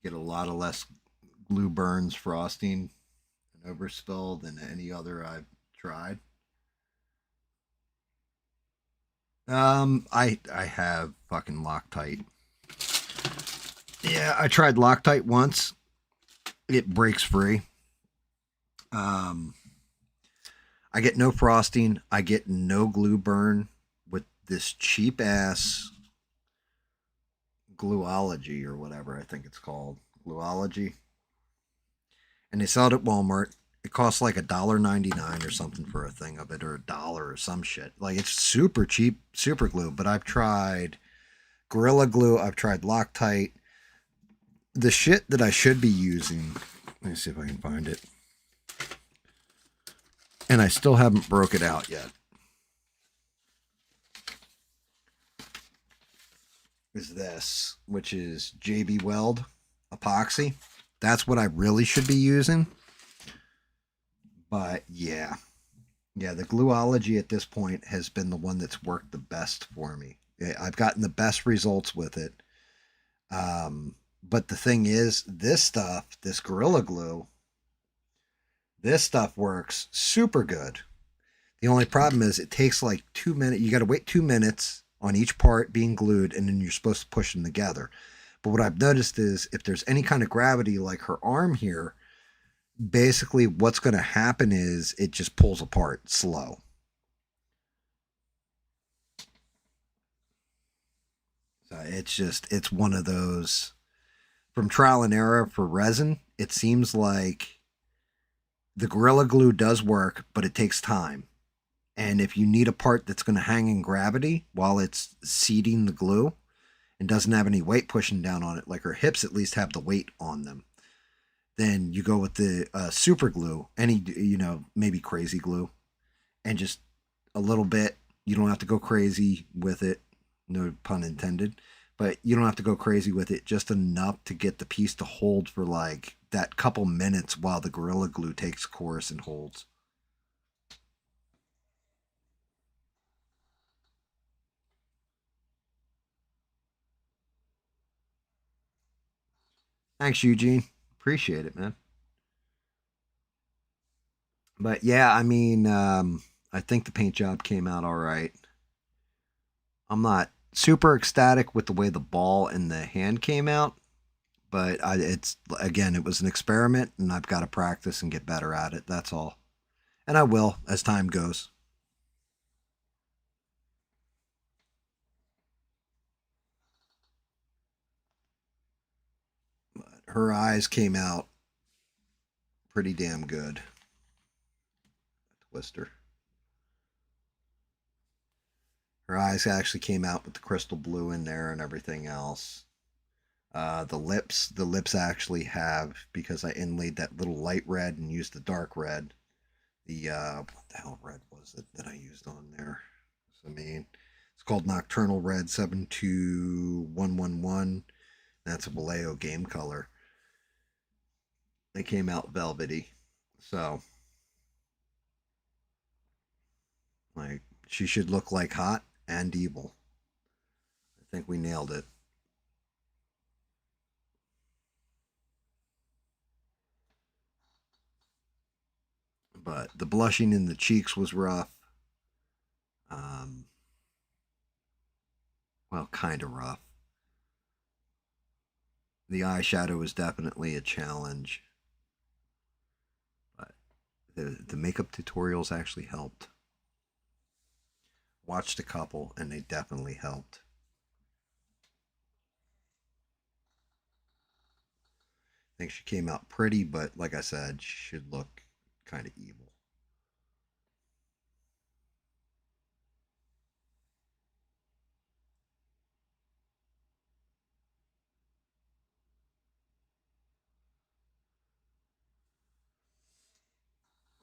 Get a lot of less glue burns, frosting, and overspill than any other I've tried. I have fucking Loctite. Yeah, I tried Loctite once. It breaks free. I get no frosting. I get no glue burn with this cheap ass Gluology or whatever I think it's called. Gluology. And they sell it at Walmart. It costs like $1.99 or something for a thing of it, or $1 or some shit. Like, it's super cheap, super glue. But I've tried Gorilla Glue. I've tried Loctite. The shit that I should be using. Let me see if I can find it. And I still haven't broke it out yet. Is this, which is JB Weld epoxy. That's what I really should be using. But yeah. Yeah, the Gluology at this point has been the one that's worked the best for me. I've gotten the best results with it. But the thing is, this stuff, this Gorilla Glue, this stuff works super good. The only problem is it takes like 2 minutes. You got to wait 2 minutes on each part being glued, and then you're supposed to push them together. But what I've noticed is if there's any kind of gravity like her arm here, basically what's going to happen is it just pulls apart slow. So it's one of those, from trial and error for resin, it seems like the Gorilla Glue does work, but it takes time. And if you need a part that's going to hang in gravity while it's seating the glue and doesn't have any weight pushing down on it, like her hips at least have the weight on them, then you go with the super glue, any, maybe crazy glue, and just a little bit. You don't have to go crazy with it, no pun intended, but you don't have to go crazy with it, just enough to get the piece to hold for like that couple minutes while the Gorilla Glue takes course and holds. Thanks, Eugene. Appreciate it, man. But yeah, I mean, I think the paint job came out all right. I'm not super ecstatic with the way the ball and the hand came out, but it was an experiment, and I've got to practice and get better at it. That's all, and I will as time goes. But her eyes came out pretty damn good. Twister. Her eyes actually came out with the crystal blue in there and everything else. The lips actually have, because I inlaid that little light red and used the dark red. The what the hell red was it that I used on there? It's called Nocturnal Red 72111. That's a Vallejo game color. They came out velvety, so like she should look like hot and evil. I think we nailed it. But the blushing in the cheeks was rough. Well, kind of rough. The eyeshadow was definitely a challenge. But the makeup tutorials actually helped. Watched a couple, and they definitely helped. I think she came out pretty, but like I said, she should look kind of evil.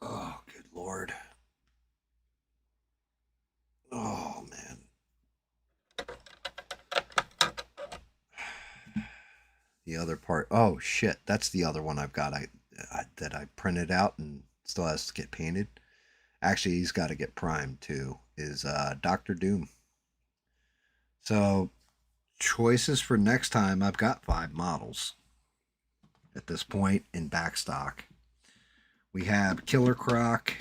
Oh, good Lord. Oh, man. The other part. Oh, shit. That's the other one I've got that I printed out and still has to get painted. Actually, he's got to get primed, too, is Dr. Doom. So, choices for next time. I've got 5 models at this point in backstock. We have Killer Croc.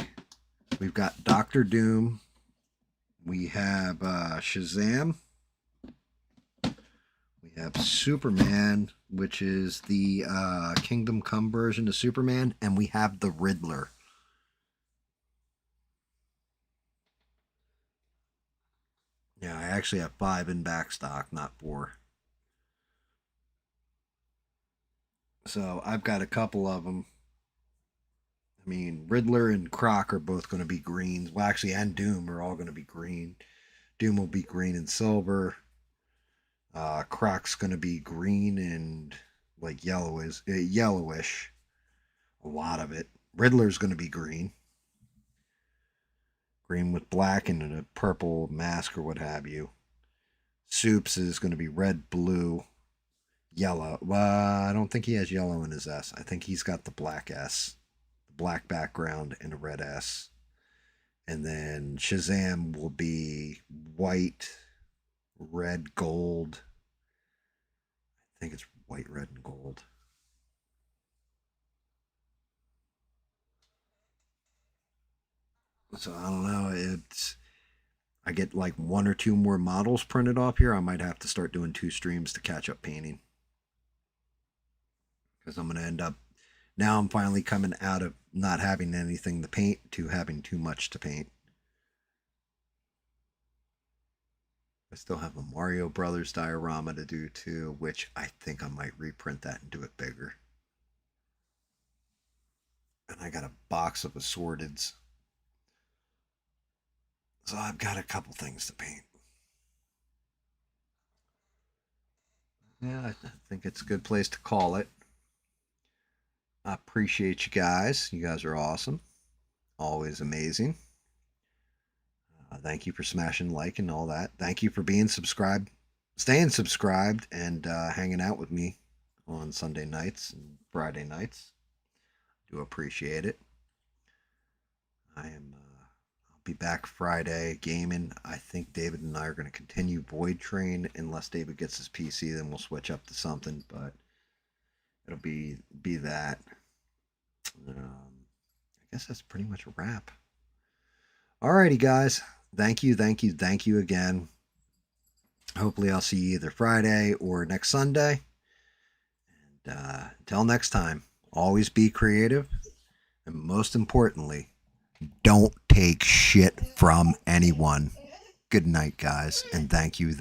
We've got Dr. Doom. We have Shazam. We have Superman, which is the Kingdom Come version of Superman. And we have the Riddler. Yeah, I actually have 5 in backstock, not 4. So I've got a couple of them. I mean, Riddler and Croc are both going to be greens. Well, actually, and Doom are all going to be green. Doom will be green and silver. Croc's going to be green and like yellowish. A lot of it. Riddler's going to be green. green with black and a purple mask or what have you. Soups is going to be red, blue, yellow. Well, I don't think he has yellow in his S. I think he's got the black S, the black background and a red S. And then Shazam will be white, red, gold. I think it's white, red, and gold. So I don't know. I get like one or two more models printed off here. I might have to start doing 2 streams to catch up painting. Because I'm going to end up, now I'm finally coming out of not having anything to paint to having too much to paint. I still have a Mario Brothers diorama to do too, which I think I might reprint that and do it bigger. And I got a box of assorteds. So I've got a couple things to paint. Yeah, I think it's a good place to call it. I appreciate you guys. You guys are awesome. Always amazing. Thank you for smashing like and all that. Thank you for being subscribed, staying subscribed, and hanging out with me on Sunday nights and Friday nights. Do appreciate it. I'll be back Friday gaming. I think David and I are going to continue Void Train unless David gets his PC. Then we'll switch up to something, but it'll be that. I guess that's pretty much a wrap. Alrighty, guys. Thank you again. Hopefully I'll see you either Friday or next Sunday. And until next time, always be creative. And most importantly, don't take shit from anyone. Good night, guys. And thank you.